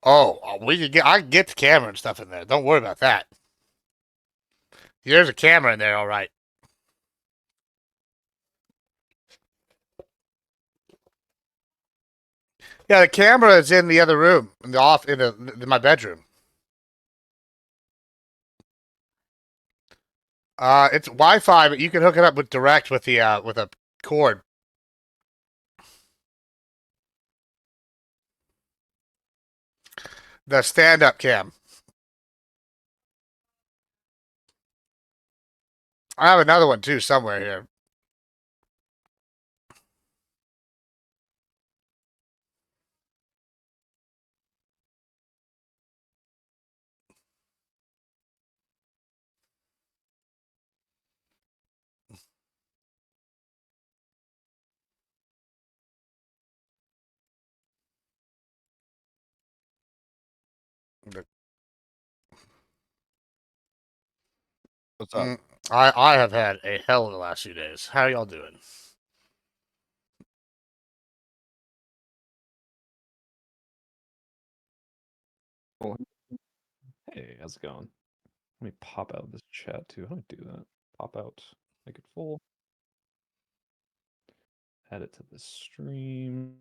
Oh, we could get. I can get the camera and stuff in there. Don't worry about that. There's a camera in there, all right. Yeah, the camera is in the other room, in my bedroom. It's Wi-Fi, but you can hook it up with direct with a cord. The stand-up cam. I have another one too somewhere here. What's up? I have had a hell of the last few days. How y'all doing? Cool. Hey, how's it going? Let me pop out of this chat too. How do I do that? Pop out, make it full. Add it to the stream.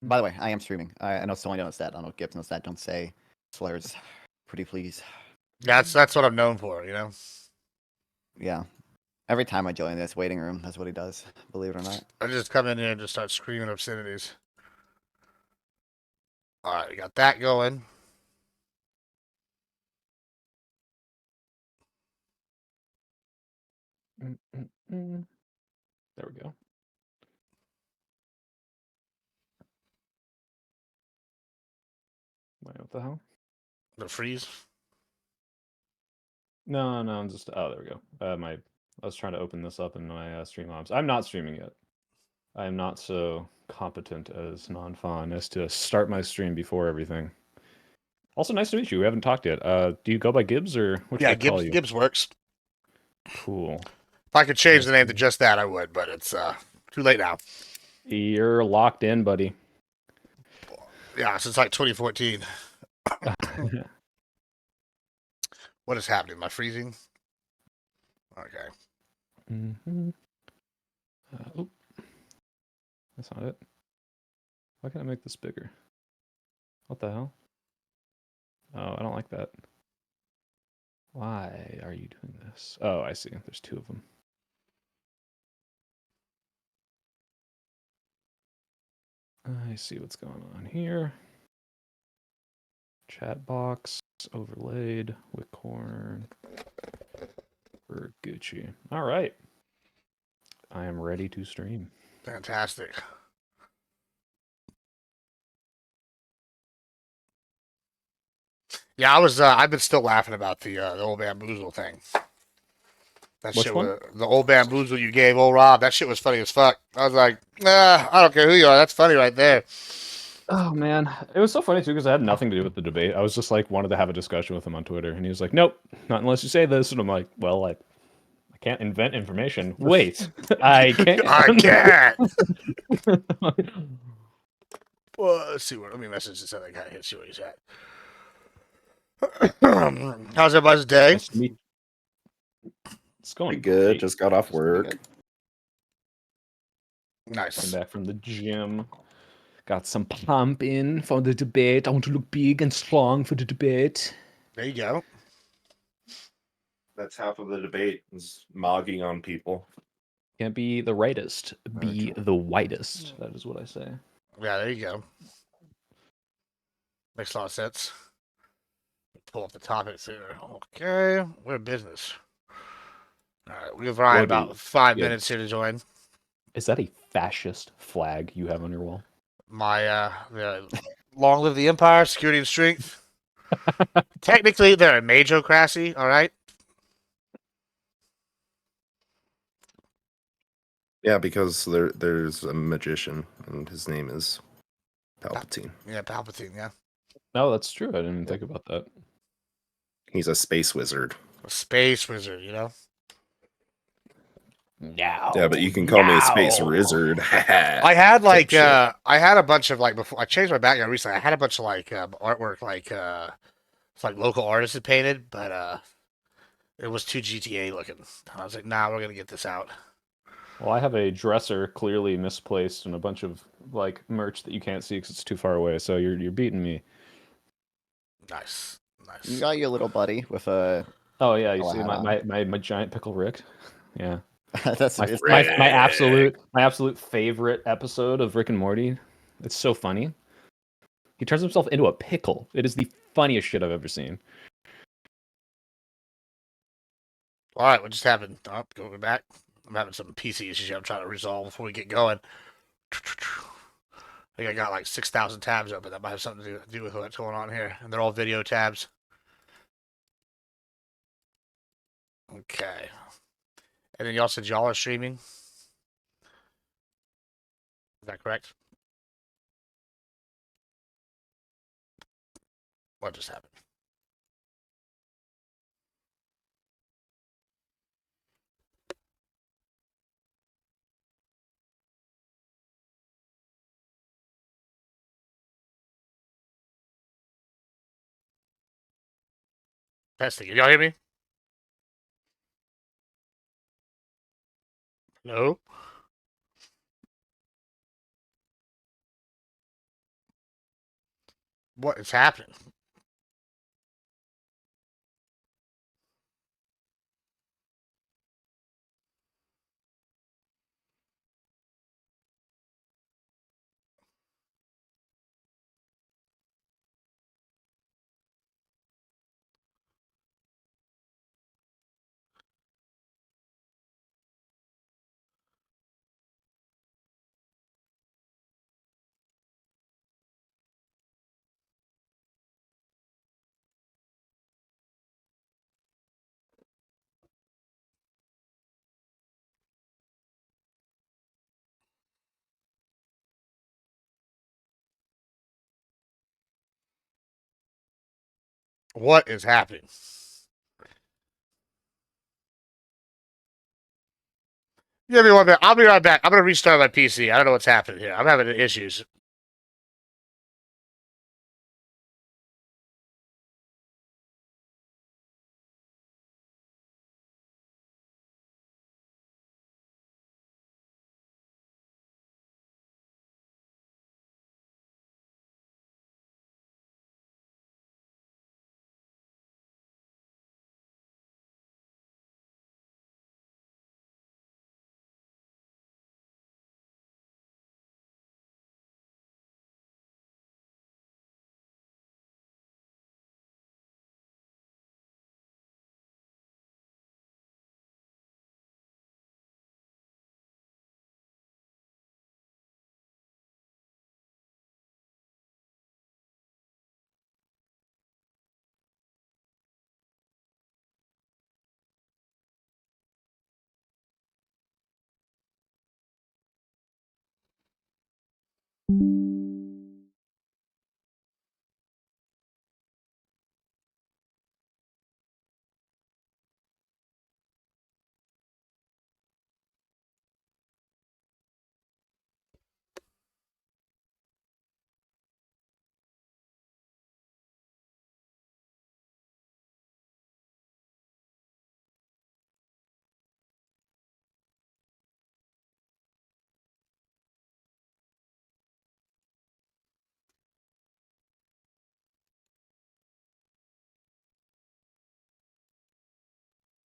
By the way, I am streaming. I know Sonya knows that. I don't know if Gibbs knows that. Don't say slurs. Pretty please. That's what I'm known for, you know. Yeah. Every time I join this waiting room, that's what he does. Believe it or not. I just come in here and just start screaming obscenities. All right, we got that going. There we go. Wait, what the hell? The freeze. No, I'm just. Oh, there we go. I was trying to open this up in my Streamlabs. I'm not streaming yet. I am not so competent as non-fawn as to start my stream before everything. Also, nice to meet you. We haven't talked yet. Do you go by Gibbs or what should I call you? Gibbs works. Cool. If I could change the name to just that, I would, but it's too late now. You're locked in, buddy. Yeah, since like 2014. What is happening? Am I freezing? Okay. Oh, that's not it. Why can't I make this bigger? What the hell? Oh, I don't like that. Why are you doing this? Oh, I see. There's two of them. I see what's going on here. Chat box overlaid with corn for Gucci. All right. I am ready to stream. Fantastic. Yeah, I've been still laughing about the old bamboozle thing. That Which shit one? was the old bamboozle you gave old Rob. That shit was funny as fuck. I was like, I don't care who you are. That's funny right there. Oh man, it was so funny too because I had nothing to do with the debate. I was just like wanted to have a discussion with him on Twitter, and he was like, "Nope, not unless you say this." And I'm like, "Well, I can't invent information." Wait, I can. I can't. Well, let's see what. Let me message this other guy here. See where he's at. How's everybody's day? Nice to meet you. It's going good. great. Just got off work. Nice. Came back from the gym. Got some pump in for the debate. I want to look big and strong for the debate. There you go. That's half of the debate is mogging on people. Can't be the rightest, be the whitest. That is what I say. Yeah, there you go. Makes a lot of sense. Pull up the topics here. Okay, we're in business. All right, we have Ryan about 5 minutes here to join. Is that a fascist flag you have on your wall? My long live the empire, security and strength. Technically, they're a majocracy. All right. Yeah, because there's a magician and his name is Palpatine. Yeah, Palpatine. Yeah. No, that's true. I didn't even think about that. He's a space wizard. A space wizard. You know. No. Yeah, but you can call me a space wizard. I had like Shit. I had a bunch of like before I changed my background recently. I had a bunch of like artwork like it's like local artists had painted, but it was too GTA looking. I was like, nah, we're gonna get this out. Well, I have a dresser clearly misplaced and a bunch of like merch that you can't see because it's too far away. So you're beating me. Nice, You nice. got your little buddy with a. Oh yeah, you Oh, see hat my giant pickle Rick. Yeah, That's my it's my nice. my absolute favorite episode of Rick and Morty. It's so funny. He turns himself into a pickle. It is the funniest shit I've ever seen. All right, what just happened? Oh, going back. I'm having some PC issues I'm trying to resolve before we get going. I think I got like 6,000 tabs open. That might have something to do with what's going on here. And they're all video tabs. Okay. And then y'all said y'all are streaming. Is that correct? What just happened? Testing. Can y'all hear me? No? What is happening? What is happening? Give me 1 minute. I'll be right back. I'm gonna restart my PC. I don't know what's happening here. I'm having issues.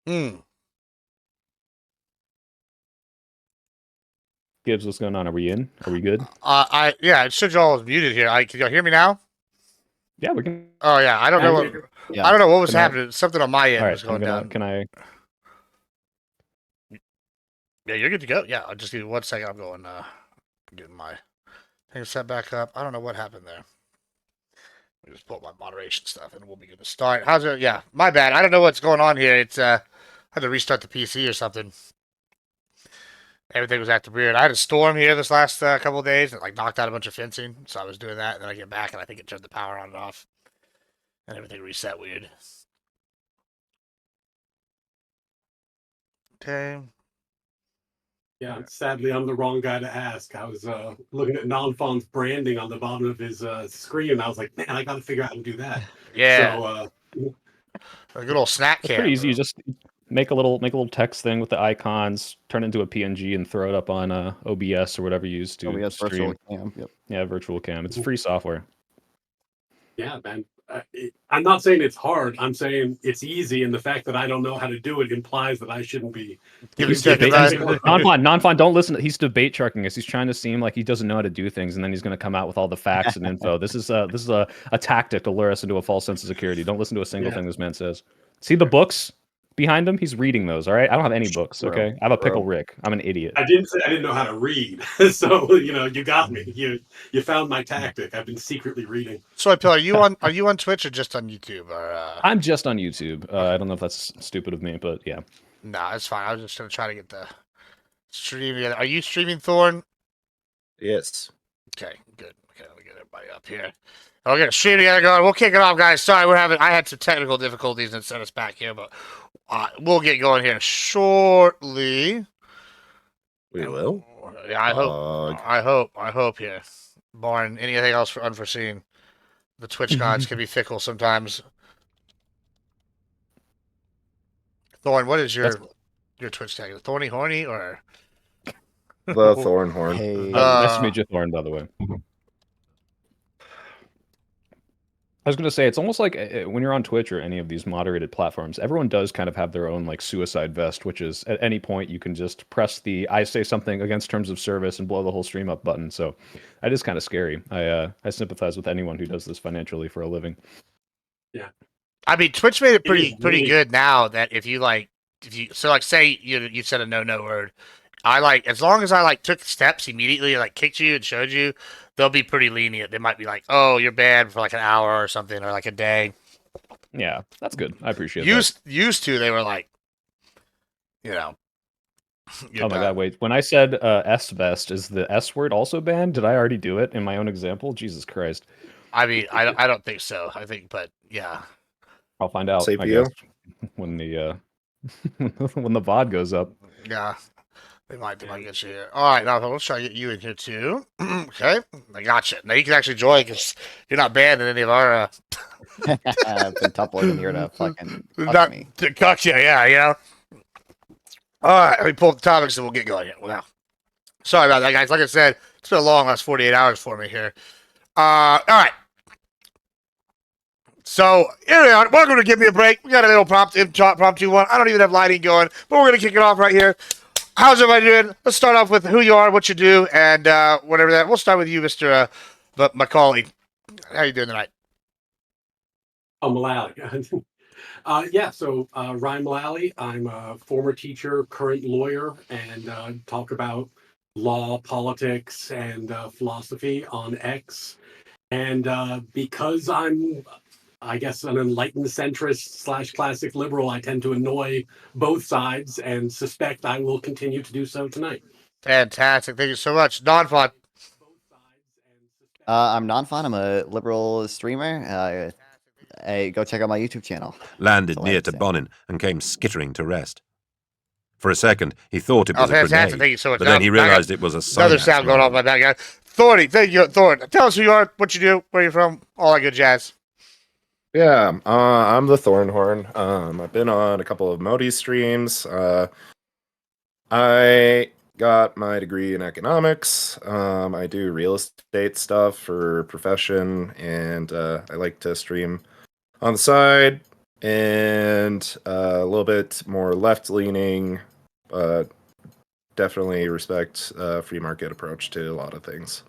Hmm. Gibbs, what's going on? Are we in? Are we good? Yeah, it said y'all was muted here. Can y'all hear me now? Yeah, we can. Oh yeah, I don't know what Yeah. I don't know what was Can I- happening. Something on my end All right, was going down. Can I? Yeah, you're good to go. Yeah, I'll just give you 1 second. I'm going getting my thing set back up. I don't know what happened there. Let me just pull up my moderation stuff and we'll be good to start. How's it? Yeah, my bad. I don't know what's going on here. It's I had to restart the PC or something. Everything was acting weird. I had a storm here this last couple of days. It like knocked out a bunch of fencing, so I was doing that, and then I get back and I think it turned the power on and off, and everything reset weird. Okay. Yeah, sadly, I'm the wrong guy to ask. I was looking at Non-Fawn's branding on the bottom of his screen, and I was like, man, I got to figure out how to do that. Yeah, So, a good old snack It's can. pretty easy. You just make a little text thing with the icons, turn it into a PNG, and throw it up on OBS or whatever you use to OBS stream. virtual cam. Yep. Yeah, virtual cam. It's free software. yeah, man. I'm not saying it's hard. I'm saying it's easy, and the fact that I don't know how to do it implies that I shouldn't be. Give He's me debate- technical- Non-fun, don't listen. He's debate sharking us. He's trying to seem like he doesn't know how to do things, and then he's going to come out with all the facts and info. This is a tactic to lure us into a false sense of security. Don't listen to a single thing this man says. See the books behind him? He's reading those. All right, I don't have any books. True, Okay, I have a pickle true. Rick. I'm an idiot. I didn't say I didn't know how to read, so you got me. You found my tactic. I've been secretly reading. Soy Pill, are you on Twitch or just on YouTube? Or I'm just on YouTube. I don't know if that's stupid of me, but yeah. nah, it's fine. I was just gonna try to get the stream together. Are you streaming, Thorn? Yes. Okay, good. Okay, let me get everybody up here. I'll get a stream together going. We'll kick it off, guys. Sorry, I had some technical difficulties and sent us back here, but we'll get going here shortly. We will. Yeah, I hope here. Barring anything else for unforeseen. The Twitch gods can be fickle sometimes. Thorn, what is your Twitch tag? Thorny Horny or The Thornhorn. Hey. Nice to meet you, Thorn, by the way. I was going to say, it's almost like when you're on Twitch or any of these moderated platforms, everyone does kind of have their own like suicide vest, which is at any point you can just press the I say something against terms of service and blow the whole stream up button. So that is kind of scary. I sympathize with anyone who does this financially for a living. Yeah. I mean, Twitch made it pretty really- good now that if you say you said a no word, as long as I took steps immediately, kicked you and showed you, they'll be pretty lenient. They might be like, oh, you're banned for an hour or something or a day. Yeah, that's good. I appreciate that. Used to, they were like, you're Oh my done. god, wait. When I said S-Vest, is the S word also banned? Did I already do it in my own example? Jesus Christ. I mean, I don't think so. But yeah. I'll find out, I CPU? guess, when the when the VOD goes up. Yeah. They might get you here. All right, now let's try to get you in here too. Okay, I got you. Now you can actually join because you're not banned in any of our. I've been tough in here to fucking fuck Not me. to cut you, yeah. All right, let me pull up the topics and we'll get going here. Well, sorry about that, guys. Like I said, it's been a long last 48 hours for me here. All right. So here we are. Welcome to Give Me a Break. We got a little impromptu one. I don't even have lighting going, but we're gonna kick it off right here. How's everybody doing? Let's start off with who you are, what you do, and whatever that. We'll start with you, Mr. Macaulay. How you doing tonight? Oh, Mullally. So Ryan Mullally. I'm a former teacher, current lawyer, and talk about law, politics, and philosophy on X. And because I'm, I guess, an enlightened centrist / classic liberal, I tend to annoy both sides and suspect I will continue to do so tonight. Fantastic. Thank you so much. Non-fun. I'm non-fun. I'm a liberal streamer. Hey, go check out my YouTube channel. Landed That's all I near have to to say. Bonin and came skittering to rest. For a second, he thought it Oh, was a fantastic. grenade, Thank you so much. but then he Now, I got realized it was a another synapse sound going on mine. by that guy. Thorny, thank you, Thorn. Tell us who you are, what you do, where you're from, all that good jazz. Yeah, I'm the Thornhorn. I've been on a couple of Modi streams. I got my degree in economics. I do real estate stuff for profession, and I like to stream on the side, and a little bit more left-leaning, but definitely respect free market approach to a lot of things.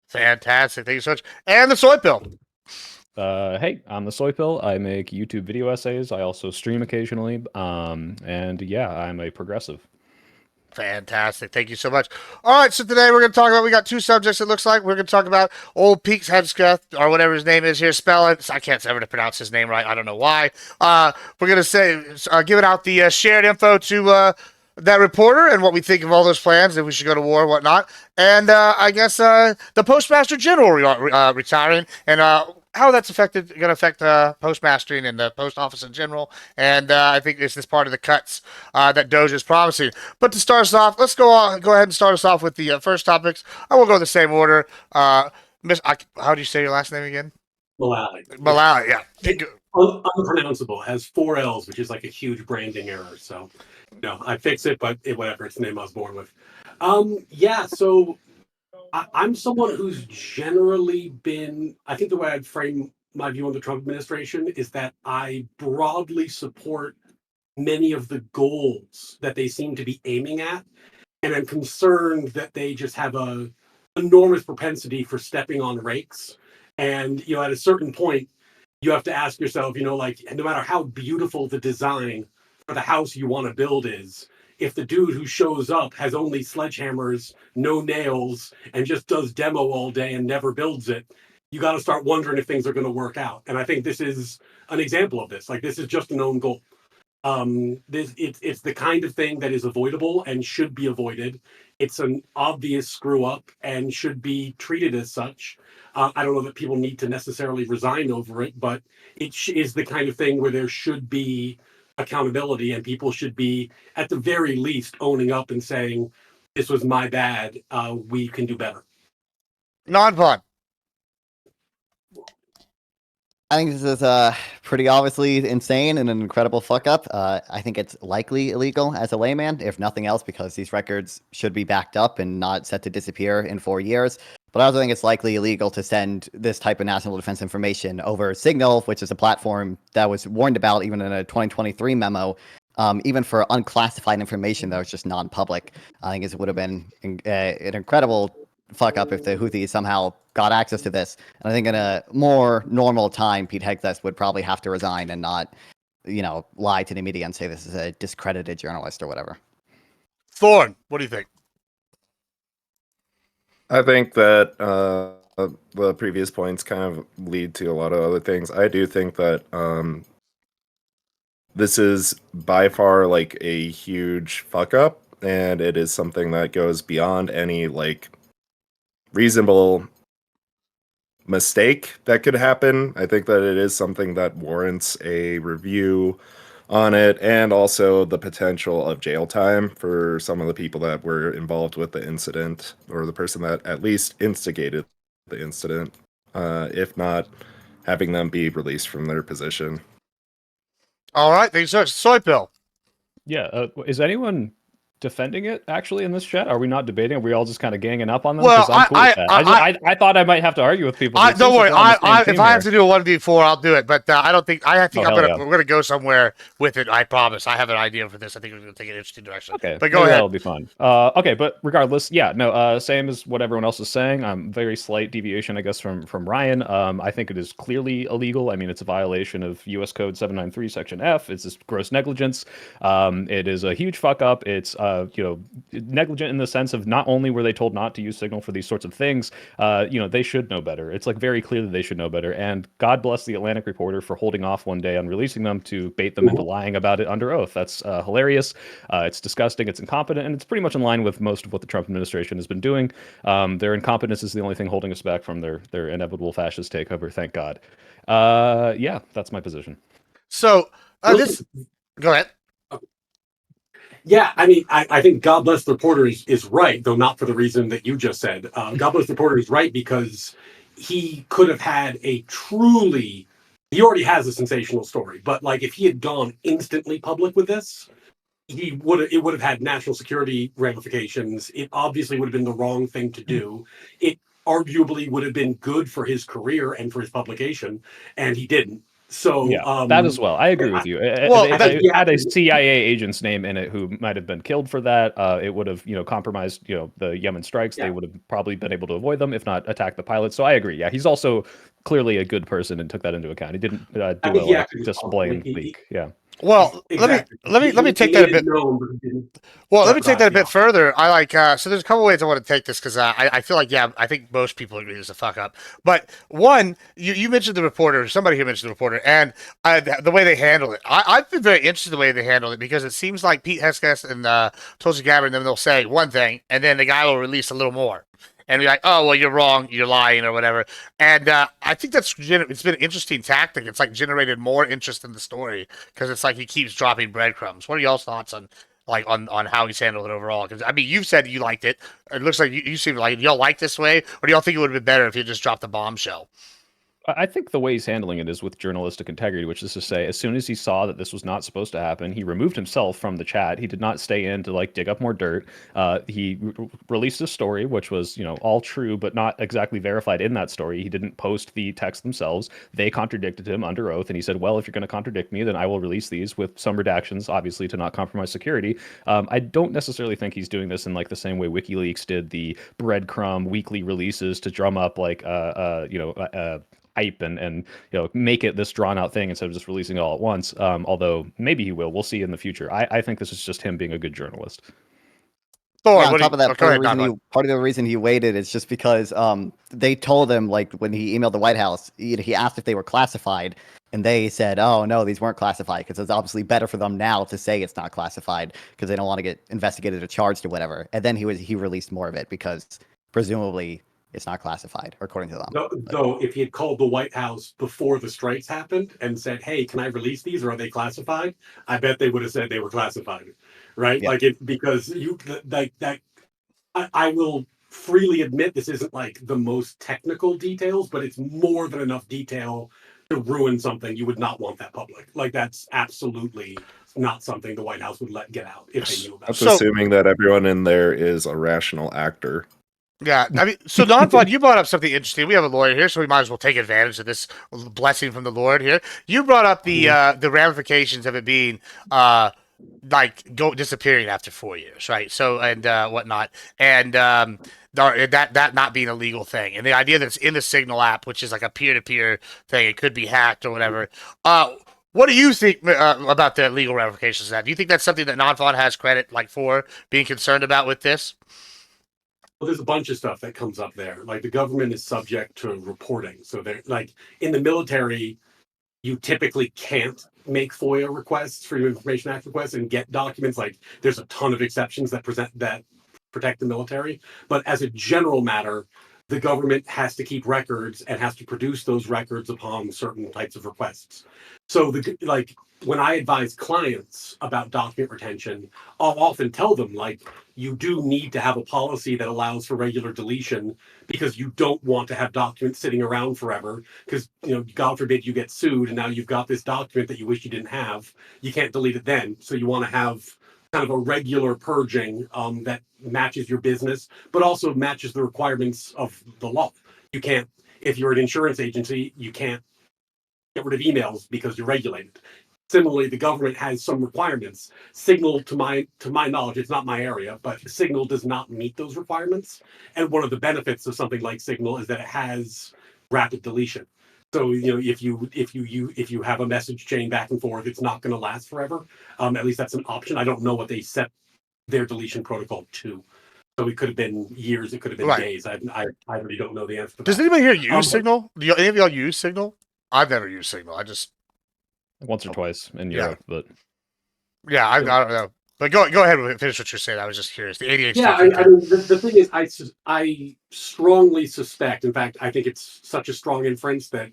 Fantastic. Thank you so much. And the soy pill. Hey, I'm the Soy Pill. I make YouTube video essays. I also stream occasionally. And yeah, I'm a progressive. Fantastic. Thank you so much. All right, so today we're going to talk about, we got two subjects it looks like. We're going to talk about Old Peaks Hedgescuth, or whatever his name is here. Spell it. I can't ever pronounce his name right. I don't know why. We're going to say, giving out the shared info to that reporter and what we think of all those plans, if we should go to war or whatnot. And I guess the Postmaster General retiring. And how that's going to affect postmastering and the post office in general. And I think this is part of the cuts that Doge is promising. But to start us off, let's go ahead and start us off with the first topics. I will go in the same order. How do you say your last name again? Mullally. Malala, yeah. Unpronounceable. Has 4 L's, which is like a huge branding error. So, no, I fix it, but whatever. It's the name I was born with. Yeah. So I'm someone who's generally been. I think the way I'd frame my view on the Trump administration is that I broadly support many of the goals that they seem to be aiming at, and I'm concerned that they just have a enormous propensity for stepping on rakes. And at a certain point, you have to ask yourself, like, no matter how beautiful the design for the house you want to build is, if the dude who shows up has only sledgehammers, no nails, and just does demo all day and never builds it, you got to start wondering if things are going to work out. And I think this is an example of this. Like, this is just a known goal. It's the kind of thing that is avoidable and should be avoided. It's an obvious screw up and should be treated as such. I don't know that people need to necessarily resign over it, but it is the kind of thing where there should be accountability, and people should be, at the very least, owning up and saying, "This was my bad. We can do better." Non-fun. I think this is pretty obviously insane and an incredible fuck up. I think it's likely illegal as a layman, if nothing else, because these records should be backed up and not set to disappear in 4 years. But I also think it's likely illegal to send this type of national defense information over Signal, which is a platform that was warned about even in a 2023 memo. Even for unclassified information that was just non-public. I think it would have been an incredible fuck up if the Houthis somehow got access to this. And I think in a more normal time, Pete Hegseth would probably have to resign and not, lie to the media and say this is a discredited journalist or whatever. Thorne, what do you think? I think that the previous points kind of lead to a lot of other things. I do think that this is by far like a huge fuck up, and it is something that goes beyond any like reasonable mistake that could happen. I think that it is something that warrants a review on it, and also the potential of jail time for some of the people that were involved with the incident, or the person that at least instigated the incident, if not having them be released from their position. All right, thanks so much. Soy Pill. Yeah, is anyone defending it actually in this chat? Are we not debating? Are we all just kind of ganging up on them? Well, 'Cause I'm cool with that. I thought I might have to argue with people. but it Don't seems worry. like we're on the same If team I have here. to do a 1v4, I'll do it. But I don't think. I think Oh, we're hell yeah. gonna go somewhere with it. I promise. I have an idea for this. I think we're gonna take an interesting direction. Okay, but go maybe ahead. That'll be fun. Okay, but regardless, yeah, no, same as what everyone else is saying. Very slight deviation, I guess, from Ryan. I think it is clearly illegal. I mean, it's a violation of U.S. Code 793, Section F. It's just gross negligence. It is a huge fuck up. It's negligent in the sense of not only were they told not to use Signal for these sorts of things, they should know better. It's like very clear that they should know better. And God bless the Atlantic reporter for holding off one day on releasing them to bait them into lying about it under oath. That's hilarious. It's disgusting. It's incompetent, and it's pretty much in line with most of what the Trump administration has been doing. Their incompetence is the only thing holding us back from their inevitable fascist takeover. Thank God. Yeah, that's my position. So go ahead. Yeah, I mean, I think God bless the reporter is right, though not for the reason that you just said. God bless the reporter is right because he could have had a truly. He already has a sensational story, but like if he had gone instantly public with this, it would have had national security ramifications. It obviously would have been the wrong thing to do. It arguably would have been good for his career and for his publication, and he didn't. So yeah, that as well. I agree with you. If it had a CIA agent's name in it who might have been killed for that, it would have compromised the Yemen strikes. They would have probably been able to avoid them, if not attack the pilots. So I agree. Yeah, he's also clearly a good person and took that into account. He didn't do a display leak. Yeah. Well, exactly. let me take that a bit. Well, let me take that a bit further. I like so there's a couple ways I want to take this because I feel like I think most people agree it's a fuck up. But one, you mentioned the reporter. Somebody here mentioned the reporter, and the way they handled it. I've been very interested in the way they handled it because it seems like Pete Hegseth and Tulsi Gabbard, and then they'll say one thing, and then the guy will release a little more. and be like, oh, well, you're wrong, you're lying, or whatever. And I think it's been an interesting tactic. It's like generated more interest in the story because it's like he keeps dropping breadcrumbs. What are y'all's thoughts on on how he's handled it overall? Because I mean, you've said you liked it. It looks like you seem like y'all like this way, or do y'all think it would have been better if he just dropped the bombshell? I think the way he's handling it is with journalistic integrity, which is to say, as soon as he saw that this was not supposed to happen, he removed himself from the chat. He did not stay in to like dig up more dirt. He released a story, which was, all true, but not exactly verified in that story. He didn't post the text themselves. They contradicted him under oath, and he said, well, if you're going to contradict me, then I will release these with some redactions, obviously to not compromise security. I don't necessarily think he's doing this in like the same way WikiLeaks did the breadcrumb weekly releases to drum up like, hype and make it this drawn out thing instead of just releasing it all at once. Although maybe he will. We'll see in the future. I think this is just him being a good journalist. Thor, Yeah, on top of that, go ahead, Don. part of the reason he waited is just because they told him, like, when he emailed the White House, he asked if they were classified, and they said, "Oh no, these weren't classified," because it's obviously better for them now to say it's not classified because they don't want to get investigated or charged or whatever. And then he released more of it because presumably it's not classified, according to them. Though, if he had called the White House before the strikes happened and said, "Hey, can I release these, or are they classified?" I bet they would have said they were classified, right? Yeah. Because you like that. I will freely admit this isn't like the most technical details, but it's more than enough detail to ruin something. You would not want that public. Like, that's absolutely not something the White House would let get out if they knew about That's it. assuming that everyone in there is a rational actor. Yeah, I mean, so non-fun, you brought up something interesting. We have a lawyer here, so we might as well take advantage of this blessing from the Lord here. You brought up the ramifications of it being disappearing after 4 years, right? So and whatnot, and that not being a legal thing, and the idea that it's in the Signal app, which is like a peer-to-peer thing, it could be hacked or whatever. What do you think about the legal ramifications of that? Do you think that's something that non-fun has credit for being concerned about with this? Well, there's a bunch of stuff that comes up there. Like, the government is subject to reporting. So they're like, in the military, you typically can't make FOIA requests, Freedom of Information Act requests, and get documents. Like, there's a ton of exceptions that protect the military. But as a general matter, the government has to keep records and has to produce those records upon certain types of requests. So when I advise clients about document retention, I'll often tell them, like, you do need to have a policy that allows for regular deletion, because you don't want to have documents sitting around forever, because, God forbid you get sued and now you've got this document that you wish you didn't have. You can't delete it then. So you want to have kind of a regular purging that matches your business, but also matches the requirements of the law. You can't, if you're an insurance agency, you can't get rid of emails because you're regulated. Similarly, the government has some requirements. Signal, to my knowledge, it's not my area, but Signal does not meet those requirements. And one of the benefits of something like Signal is that it has rapid deletion. So, if you have a message chain back and forth, it's not going to last forever. At least that's an option. I don't know what they set their deletion protocol to. So it could have been years. It could have been days. I really don't know the answer to that. Does anybody here use Signal? Do any of y'all use Signal? I've never used Signal. I just once or twice in Europe, but I don't know. But go ahead and finish what you're saying. I was just curious. The ADHD. Yeah, I mean, the thing is, I strongly suspect. In fact, I think it's such a strong inference that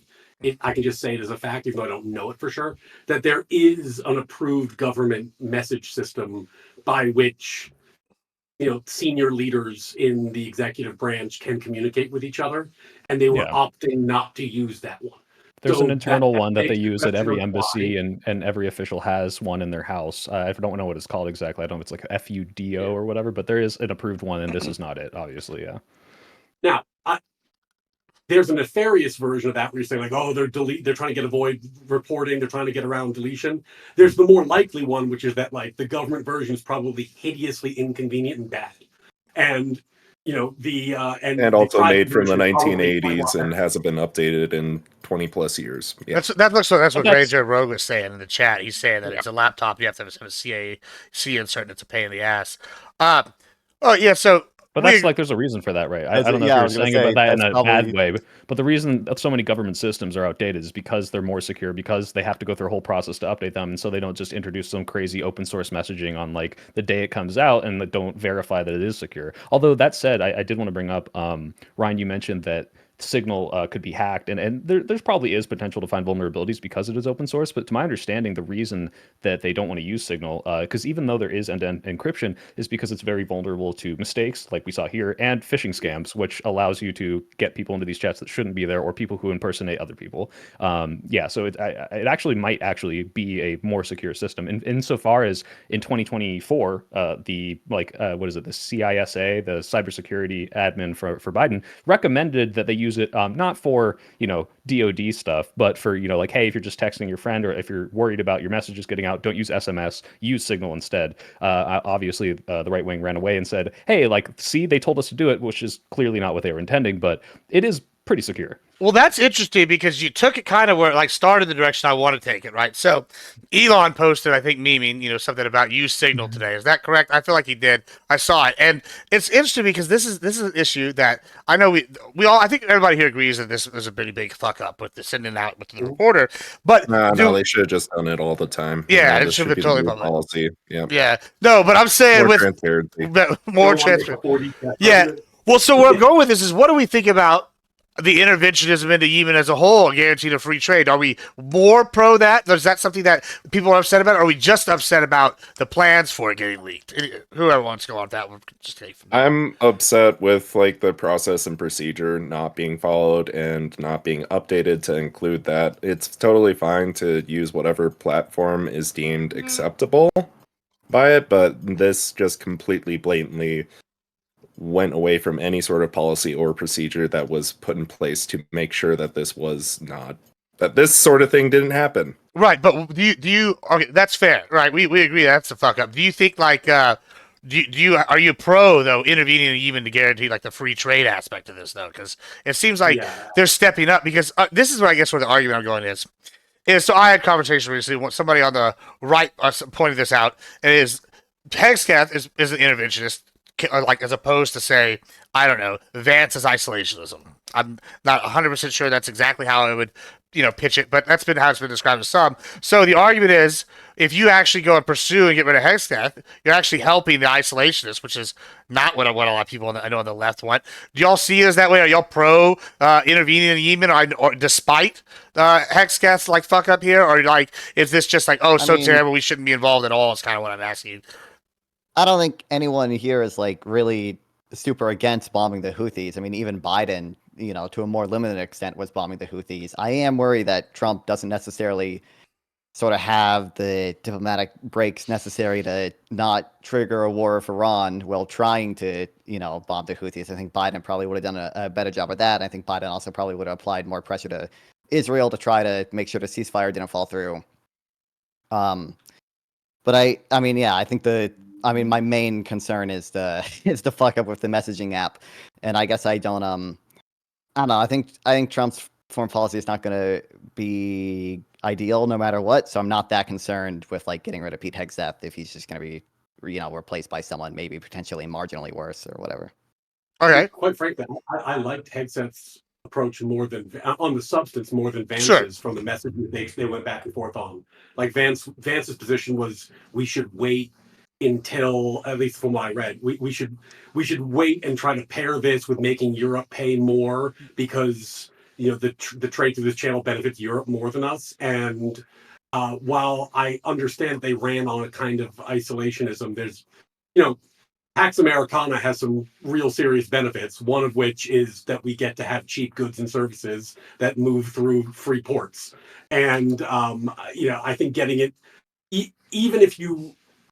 I can just say it as a fact, even though I don't know it for sure, that there is an approved government message system by which senior leaders in the executive branch can communicate with each other, and they were opting not to use that one. There's an internal one that they use at every embassy, and every official has one in their house. I don't know what it's called exactly. I don't know if it's like a FUDO or whatever, but there is an approved one, and this is not it, obviously, yeah. Now, there's a nefarious version of that where you're saying, like, oh, they're trying to avoid reporting, they're trying to get around deletion. There's the more likely one, which is that, like, the government version is probably hideously inconvenient and bad. And and also made from the 1980s and hasn't been updated in 20 plus years. Yeah. That's what Granger Rogue was saying in the chat. He's saying that it's a laptop, you have to have a CAC insert, and it's a pain in the ass. So But that's like, there's a reason for that, right? I don't know yeah, I if was you're gonna saying about say, that in that's a bad probably- way, but the reason that so many government systems are outdated is because they're more secure, because they have to go through a whole process to update them, and so they don't just introduce some crazy open source messaging on like the day it comes out and don't verify that it is secure. Although that said, I did want to bring up, Ryan, you mentioned that Signal could be hacked, and there's probably is potential to find vulnerabilities because it is open source. But to my understanding, the reason that they don't want to use Signal, because even though there is end-to-end encryption, is because it's very vulnerable to mistakes, like we saw here, and phishing scams, which allows you to get people into these chats that shouldn't be there, or people who impersonate other people. Yeah, so it actually might actually be a more secure system. And insofar as in 2024, the what is it, the CISA, the cybersecurity admin for Biden, recommended that they use it not for DoD stuff, but for like, hey, if you're just texting your friend, or if you're worried about your messages getting out, don't use SMS, use Signal instead. Obviously, the right wing ran away and said, hey, like, see, they told us to do it, which is clearly not what they were intending, but it is pretty secure. Well, that's interesting because you took it kind of where it like started the direction I want to take it, right? So Elon posted, I think, memeing, something about use Signal today. Is that correct? I feel like he did. I saw it, and it's interesting because this is an issue that I know we all, I think everybody here agrees that this is a pretty big fuck up with the sending out with the reporter. But No, they should have just done it all the time. Yeah, it this should should be be the totally new public. policy. Yeah, Yeah, no, but I'm saying more with transparency. more transparent. Yeah. Well, so where I'm going with this is, what do we think about the interventionism into Yemen as a whole, guaranteed a free trade? Are we more pro that? Is that something that people are upset about? Or are we just upset about the plans for it getting leaked? Whoever wants to go on that one, just take from me. I'm upset with like the process and procedure not being followed and not being updated to include that. It's totally fine to use whatever platform is deemed acceptable by it, but this just completely blatantly went away from any sort of policy or procedure that was put in place to make sure that this sort of thing didn't happen. Right, but do you okay, that's fair, right? We agree that's a fuck up. Do you think like are you pro though intervening even to guarantee like the free trade aspect of this though? Because it seems like they're stepping up, because this is what I guess where the argument I'm going is so I had conversation recently with somebody on the right pointed this out, and is Hexcath is an interventionist, like, as opposed to, say, I don't know, Vance's isolationism. I'm not 100% sure that's exactly how I would pitch it, but that's been how it's been described to some. So the argument is, if you actually go and pursue and get rid of Hexcath, you're actually helping the isolationists, which is not what a lot of people I know on the left want. Do y'all see it as that way? Are y'all pro intervening in Yemen, or despite Hexcath's like fuck up here, or like, is this just like, terrible, we shouldn't be involved at all? Is kind of what I'm asking. I don't think anyone here is like really super against bombing the Houthis. I mean, even Biden, to a more limited extent, was bombing the Houthis. I am worried that Trump doesn't necessarily sort of have the diplomatic breaks necessary to not trigger a war with Iran while trying to, bomb the Houthis. I think Biden probably would have done a better job with that. I think Biden also probably would have applied more pressure to Israel to try to make sure the ceasefire didn't fall through. But I mean, yeah, I think my main concern is the fuck up with the messaging app, and I guess I don't know. I think Trump's foreign policy is not going to be ideal no matter what. So I'm not that concerned with like getting rid of Pete Hegseth if he's just going to be replaced by someone maybe potentially marginally worse or whatever. Okay. Quite frankly, I liked Hegseth's approach more than on the substance more than Vance's from the message they went back and forth on. Like Vance's position was we should wait until, at least from what I read, we should wait and try to pair this with making Europe pay more, because the trade through this channel benefits Europe more than us. And while I understand they ran on a kind of isolationism, there's Pax Americana has some real serious benefits, one of which is that we get to have cheap goods and services that move through free ports. And I think getting it, even if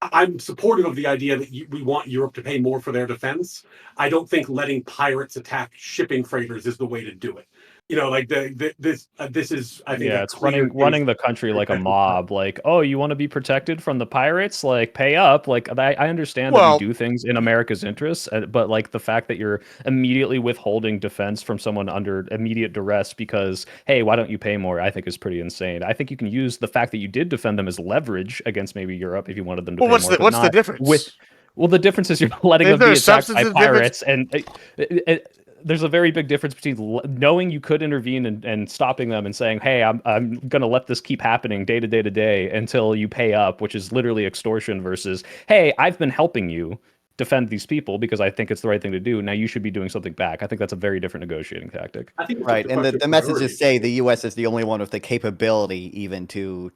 I'm supportive of the idea that we want Europe to pay more for their defense. I don't think letting pirates attack shipping freighters is the way to do it. Like this is, I think, it's running the country like a mob. Like, oh, you want to be protected from the pirates? Like, pay up. Like, I understand that we do things in America's interests, but like the fact that you're immediately withholding defense from someone under immediate duress because, hey, why don't you pay more? I think is pretty insane. I think you can use the fact that you did defend them as leverage against maybe Europe if you wanted them to pay more. What's the difference? Well, the difference is you're letting Is them there be a attacked by substantive difference? pirates, and there's a very big difference between knowing you could intervene and stopping them and saying, "Hey, I'm gonna let this keep happening day to day to day until you pay up," which is literally extortion, versus, "Hey, I've been helping you defend these people because I think it's the right thing to do. Now you should be doing something back." I think that's a very different negotiating tactic. I think it's Right, just a and question the of messages priorities. say the U.S. is the only one with the capability even to,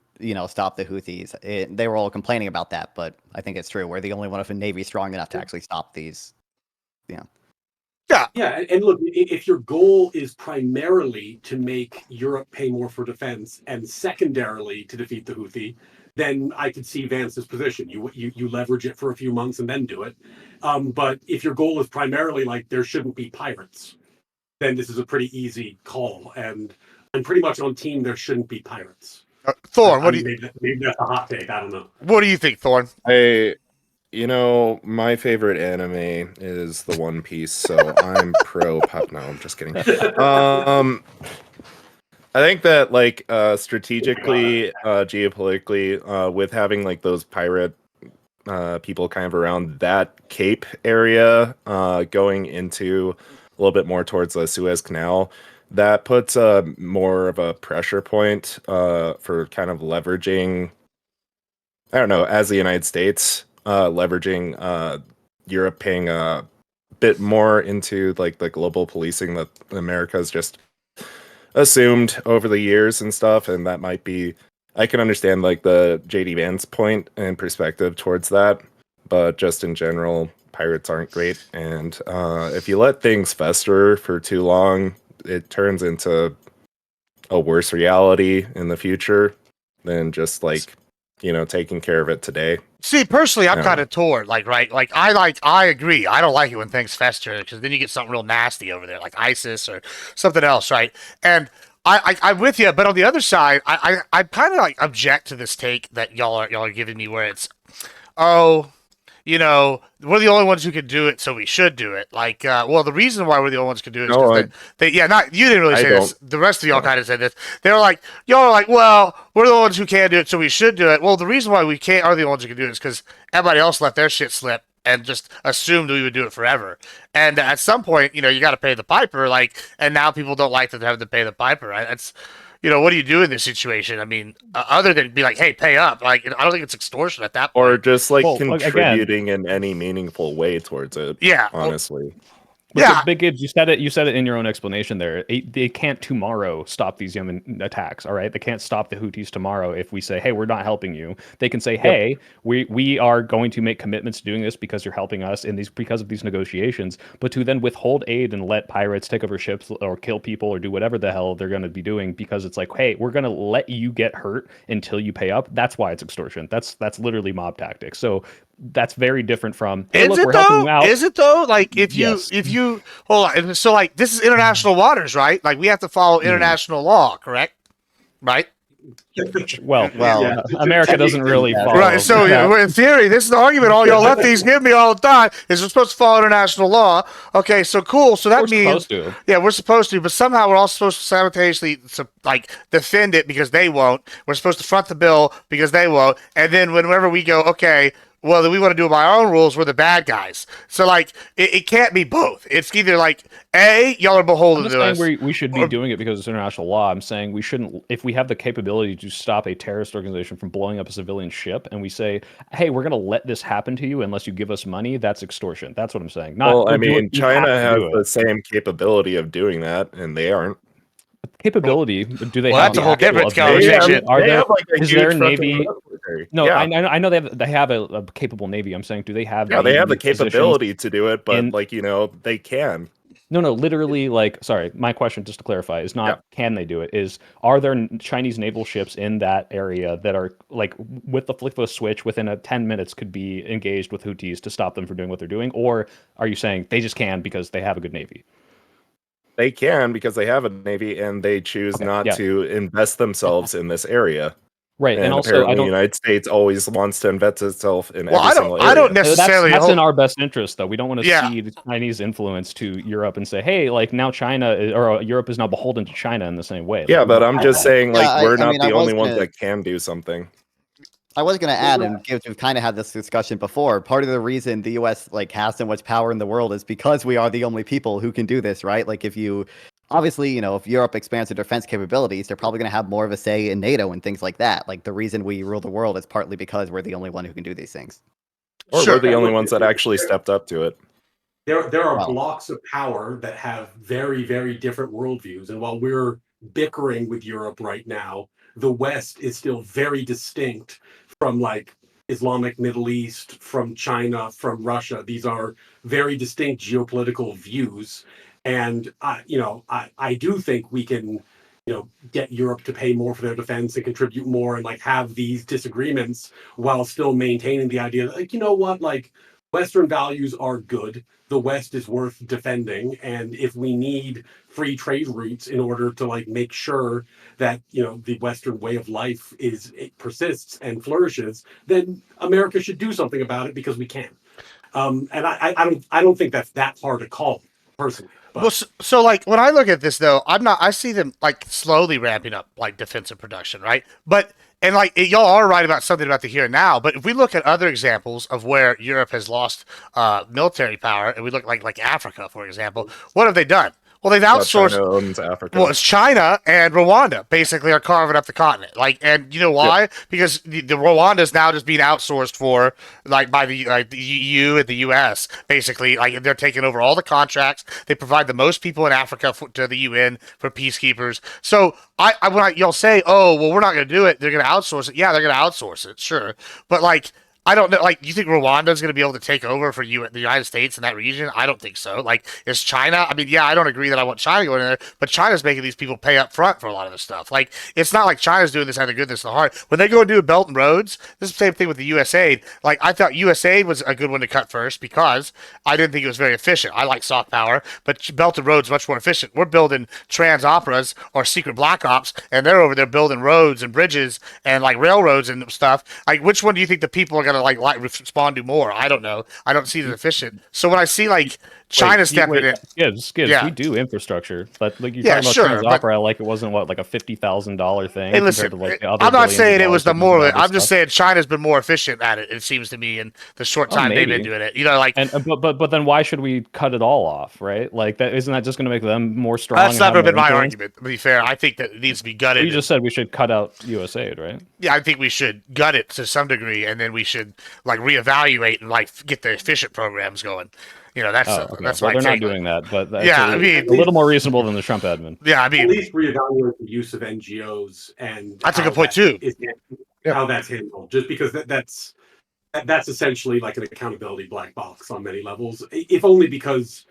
stop the Houthis. They were all complaining about that, but I think it's true. We're the only one with a navy strong enough to actually stop these. Yeah. Yeah, and look, if your goal is primarily to make Europe pay more for defense and secondarily to defeat the Houthi, then I could see Vance's position. You leverage it for a few months and then do it. But if your goal is primarily like there shouldn't be pirates, then this is a pretty easy call. And I'm pretty much on team there shouldn't be pirates. Thorn, Maybe that's a hot take. I don't know. what do you think, Thorn? My favorite anime is the One Piece, so I'm pro pop. No, I'm just kidding. I think that strategically, geopolitically, with having like those pirate people kind of around that Cape area, going into a little bit more towards the Suez Canal, that puts more of a pressure point for kind of leveraging. I don't know, as the United States, leveraging Europe paying a bit more into like the global policing that America's just assumed over the years and stuff, and that might be. I can understand like the JD Vance point and perspective towards that, but just in general, pirates aren't great, and if you let things fester for too long, it turns into a worse reality in the future than just taking care of it today. See, personally, I'm Yeah. kind of torn. I agree. I don't like it when things fester because then you get something real nasty over there, like ISIS or something else, right? And I'm with you, but on the other side, I kind of like object to this take that y'all are giving me, where it's, oh, we're the only ones who can do it, so we should do it. Well, the reason why we're the only ones who can do it is No, because not you didn't really I say this. don't. The rest of y'all Yeah. kind of said this. They were like, y'all are like, well, we're the ones who can do it, so we should do it. Well, the reason why we can't are the ones who can do it is because everybody else let their shit slip and just assumed we would do it forever. And at some point, you got to pay the piper. And now people don't like that they have to pay the piper. Right? That's what do you do in this situation? I mean, other than be like, hey, pay up. I don't think it's extortion at that point. Or just Well, again- contributing in any meaningful way towards it. Yeah. Honestly. But Big Gibbs, you said it in your own explanation there. They can't tomorrow stop these Yemen attacks, all right? They can't stop the Houthis tomorrow if we say, hey, we're not helping you. They can say, hey, we are going to make commitments to doing this because you're helping us because of these negotiations. But to then withhold aid and let pirates take over ships or kill people or do whatever the hell they're going to be doing because it's like, hey, we're going to let you get hurt until you pay up. That's why it's extortion. That's literally mob tactics. So that's very different from, hey, look, we're helping you out. Is it though? Like if Yes. you hold on, so like this is international waters, right? Like we have to follow international law, correct? Right? Well, Well, America doesn't really Yeah. follow. Right. So that. in theory, this is the argument all y'all lefties give me all the time is we're supposed to follow international law. Okay, so cool. So that We're means supposed to. yeah, we're supposed to, but somehow we're also supposed to simultaneously defend it because they won't. We're supposed to front the bill because they won't, and then whenever we go, okay, well, then we want to do it by our own rules. We're the bad guys. So it can't be both. It's either y'all are I'm beholden not to us. saying we should be doing it because it's international law. I'm saying we shouldn't, if we have the capability to stop a terrorist organization from blowing up a civilian ship, and we say, hey, we're going to let this happen to you unless you give us money, that's extortion. That's what I'm saying. Not, Well, I go do it, mean, you China have to has do the it. same capability of doing that, and they aren't. Capability. Do they Well, have that's a the whole actual different ability? conversation. Are They there? have a Is huge their fucking navy? military. No, yeah. I know they have a capable navy. I'm saying, do they have? Yeah, they have the navy positions capability to do it, but in- they can. No, literally, sorry, my question, just to clarify, is not can they do it, is are there Chinese naval ships in that area that are, with the flick of a switch, within 10 minutes could be engaged with Houthis to stop them from doing what they're doing? Or are you saying they just can because they have a good navy? They can because they have a navy, and they choose not to invest themselves in this area. Right, And also, apparently I the don't. United States always wants to invest itself in Well, every single area. I don't necessarily. That's in our best interest, though. We don't want to Yeah. cede Chinese influence to Europe and say, hey, now China or Europe is now beholden to China in the same way. Yeah, but I'm just saying, Yeah, we're I not mean, I the was only ones gonna- that can do something. I was going to add, and Gibbs, we've kind of had this discussion before. Part of the reason the U.S. has so much power in the world is because we are the only people who can do this, right? Like, if you obviously, if Europe expands their defense capabilities, they're probably going to have more of a say in NATO and things like that. Like, the reason we rule the world is partly because we're the only one who can do these things. Or Sure. we're the only ones that actually stepped up to it. There are Well. blocks of power that have very, very different worldviews. And while we're bickering with Europe right now, the West is still very distinct from like Islamic Middle East, from China, from Russia. These are very distinct geopolitical views. And I do think we can, get Europe to pay more for their defense and contribute more and like have these disagreements while still maintaining the idea that, like, you know what, like Western values are good. The West is worth defending. And if we need free trade routes in order to like make sure that, the Western way of life it persists and flourishes, then America should do something about it because we can. And I don't think that's that hard to call personally. But. Well, so like when I look at this though, I see them like slowly ramping up like defensive production, right? But and like y'all are right about something about the here and now. But if we look at other examples of where Europe has lost military power, and we look like Africa, for example, what have they done? Well, they've outsourced. China owns Africa. Well, it's China and Rwanda basically are carving up the continent. Like, and you know why? Yep. Because the Rwanda is now just being outsourced for by the EU and the US. Basically, like they're taking over all the contracts. They provide the most people in Africa to the UN for peacekeepers. So when y'all say, oh, well, we're not going to do it, they're going to outsource it. Yeah, they're going to outsource it, sure, but like. I don't know. Like, you think Rwanda is going to be able to take over for the United States in that region? I don't think so. Like, is China? I mean, yeah, I don't agree that I want China going in there, but China's making these people pay up front for a lot of this stuff. Like, it's not like China's doing this out of goodness of the heart. When they go and do Belt and Roads, this is the same thing with the USAID. Like, I thought USAID was a good one to cut first because I didn't think it was very efficient. I like soft power, but Belt and Roads much more efficient. We're building trans operas or secret black ops, and they're over there building roads and bridges and like railroads and stuff. Like, which one do you think the people are going to like respond to more? I don't know. I don't see it as efficient. So when I see like China stepping in, Gibbs, yeah. We do infrastructure, but like you're Yeah, talking about sure, trans opera, like it wasn't like a $50,000 thing. Hey, listen, compared to like the other I'm not saying it billions was of the dollars more. that I'm just stuff. saying China's been more efficient at it. It seems to me in the short time they've been doing it. But then why should we cut it all off, right? Like that isn't that just going to make them more strong? That's and never have been more my influence? argument. To be fair, I think that it needs to be gutted. You just said we should cut out USAID, right? Yeah, I think we should gut it to some degree, and then we should like reevaluate and like get the efficient programs going. That's that's well, my they're take. not doing that, but that's Yeah, I mean, a little more reasonable than the Trump admin. Yeah, I mean, at least reevaluate the use of NGOs and that's a good point too. How that's handled, just because that's essentially like an accountability black box on many levels, if only because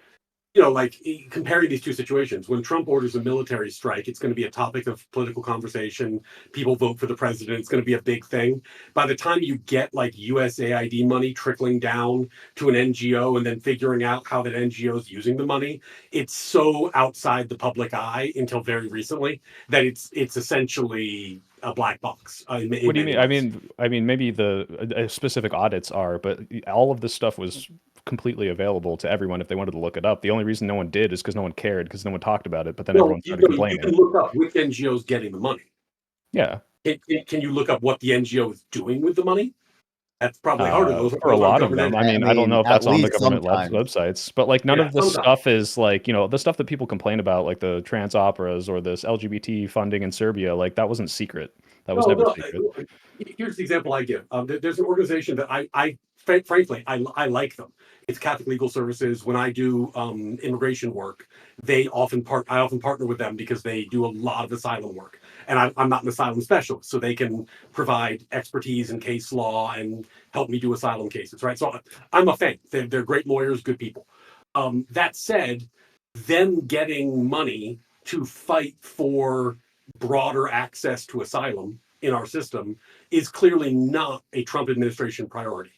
like comparing these two situations, when Trump orders a military strike, it's going to be a topic of political conversation. People vote for the president. It's going to be a big thing. By the time you get like USAID money trickling down to an NGO and then figuring out how that NGO is using the money, it's so outside the public eye until very recently that it's essentially a black box. What do you mean? I mean, maybe the specific audits are, but all of this stuff was completely available to everyone if they wanted to look it up. The only reason no one did is because no one cared, because no one talked about it. But then everyone started complaining. You can look up which NGO is getting the money. Yeah. Can you look up what the NGO is doing with the money? That's probably harder for a lot of them. I mean, I don't know if that's on the government websites, but like none of this stuff is like, the stuff that people complain about, like the trans operas or this LGBT funding in Serbia, like that wasn't secret. That was never secret. Here's the example I give. There's an organization that I frankly, I like them. It's Catholic Legal Services. When I do immigration work, I often partner with them because they do a lot of asylum work. And I'm not an asylum specialist, so they can provide expertise in case law and help me do asylum cases, right? So I'm a fan. They're great lawyers, good people. That said, them getting money to fight for broader access to asylum in our system is clearly not a Trump administration priority,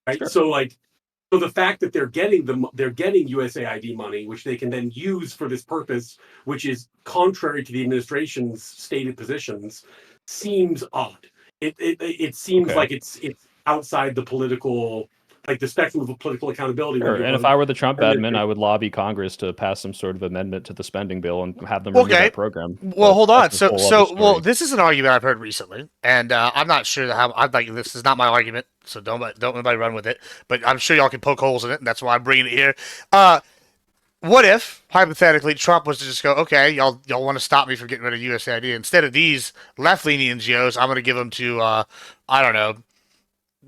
right? Sure. So the fact that they're getting USAID money, which they can then use for this purpose, which is contrary to the administration's stated positions, seems odd. It seems like it's outside the political like the spectrum of political accountability. Sure. When you And if vote. I were the Trump And admin, I would lobby Congress to pass some sort of amendment to the spending bill and have them remove Okay. that program. Well, But hold on. that's a whole other story. This is an argument I've heard recently, and I'm not sure how. I'm like, this is not my argument, so don't anybody run with it. But I'm sure y'all can poke holes in it, and that's why I'm bringing it here. What if hypothetically Trump was to just go, okay, y'all want to stop me from getting rid of USAID instead of these left-leaning NGOs, I'm going to give them to I don't know,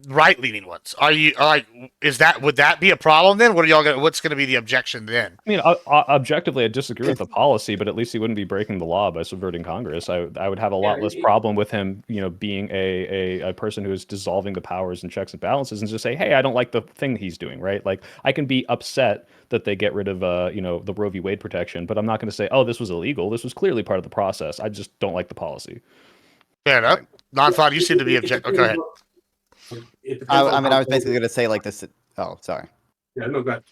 right-leaning ones. Would that be a problem then? What's going to be the objection then? I mean, objectively, I disagree with the policy, but at least he wouldn't be breaking the law by subverting Congress. I would have a lot less problem with him, being a person who is dissolving the powers and checks and balances and just say, hey, I don't like the thing he's doing, right? Like, I can be upset that they get rid of, the Roe v. Wade protection, but I'm not going to say, oh, this was illegal. This was clearly part of the process. I just don't like the policy. Fair enough. Non-thought, you seem to be object. Oh, go ahead. I mean, I was basically going to say like this. Oh, sorry. Yeah, no, go ahead.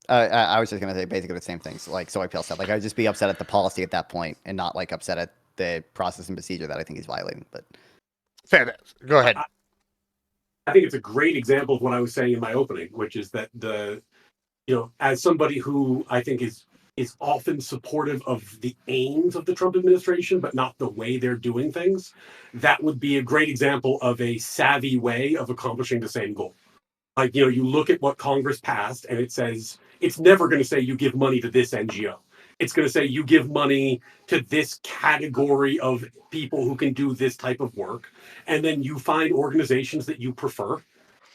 I was just going to say basically the same things, like Soy Pale said. Like, I'd just be upset at the policy at that point and not like upset at the process and procedure that I think he's violating. But fair enough. Go ahead. I think it's a great example of what I was saying in my opening, which is that as somebody who I think is often supportive of the aims of the Trump administration, but not the way they're doing things, that would be a great example of a savvy way of accomplishing the same goal. Like, you look at what Congress passed and it says, it's never going to say you give money to this NGO. It's going to say you give money to this category of people who can do this type of work. And then you find organizations that you prefer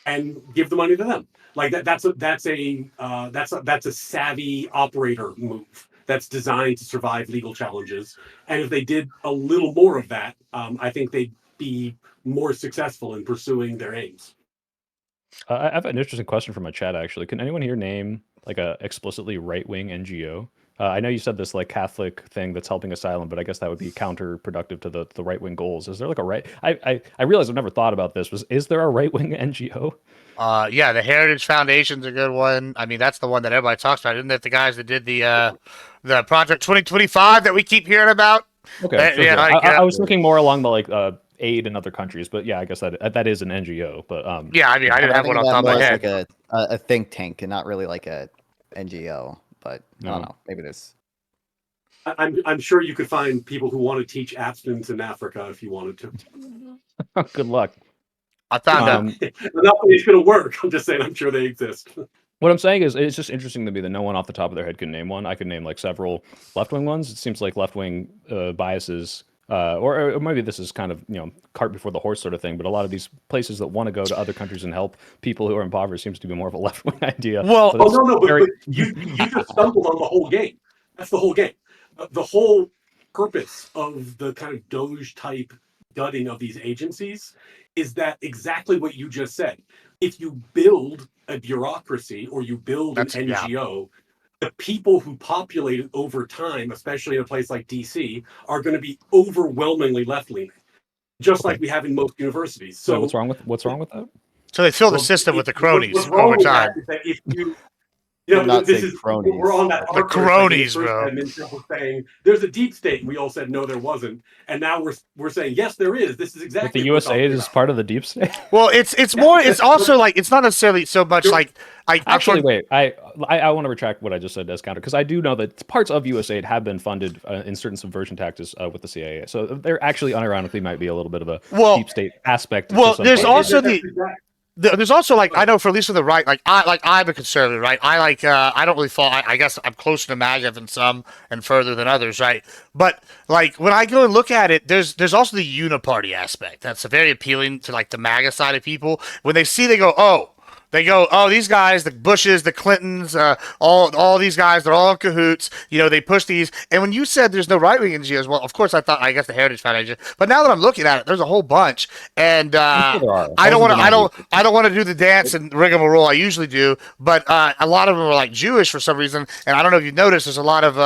and give the money to them. Like that's a savvy operator move that's designed to survive legal challenges. And if they did a little more of that, I think they'd be more successful in pursuing their aims. I have an interesting question from my chat, actually. Can anyone here name like a explicitly right-wing NGO? I know you said this like Catholic thing that's helping asylum, but I guess that would be counterproductive to the right-wing goals. Is there like a right? I realize I've never thought about this. Is there a right-wing NGO? Yeah, the Heritage Foundation's a good one. I mean, that's the one that everybody talks about. Isn't it the guys that did the Project 2025 that we keep hearing about? Okay, yeah, like, I was thinking more along the like aid in other countries, but yeah, I guess that is an NGO. But yeah, I mean, I didn't have one on top of my head. Like a think tank and not really like a NGO. But I don't know. Maybe there's. I'm sure you could find people who want to teach abstinence in Africa if you wanted to. Good luck. I found out. Not that it's going to work. I'm just saying, I'm sure they exist. What I'm saying is, it's just interesting to me that no one off the top of their head can name one. I could name like several left-wing ones. It seems like left-wing biases, or maybe this is kind of cart before the horse sort of thing. But a lot of these places that want to go to other countries and help people who are impoverished seems to be more of a left-wing idea. Well, but you just stumbled on the whole game. That's the whole game. The whole purpose of the kind of Doge type gutting of these agencies is that exactly what you just said. If you build a bureaucracy or you build an NGO, the people who populate it over time, especially in a place like DC, are going to be overwhelmingly left-leaning, just like we have in most universities. So what's wrong with that? So they fill the system with the cronies over time. If you this is cronies. We're on that the cronies, bro. Saying there's a deep state, and we all said no, there wasn't, and now we're saying yes, there is. This is exactly. But the USA is part of the deep state. Well, it's more. It's also like it's not necessarily so much like. Wait. I want to retract what I just said as counter, because I do know that parts of USAID have been funded in certain subversion tactics with the CIA. So there actually, unironically, might be a little bit of a deep state aspect. Well, there's also there's also like I know for at least for the right, like I'm a conservative, right? I don't really fall. I guess I'm closer to MAGA than some and further than others, right? But like when I go and look at it, there's also the uniparty aspect that's very appealing to like the MAGA side of people. When they see, they go, oh, these guys, the Bushes, the Clintons, all these guys, they're all in cahoots. They push these. And when you said there's no right-wing NGOs, well, of course, I guess the Heritage Foundation. But now that I'm looking at it, there's a whole bunch. And I don't want to do the dance and rigmarole I usually do. But a lot of them are like Jewish for some reason. And I don't know if you've noticed, there's a lot of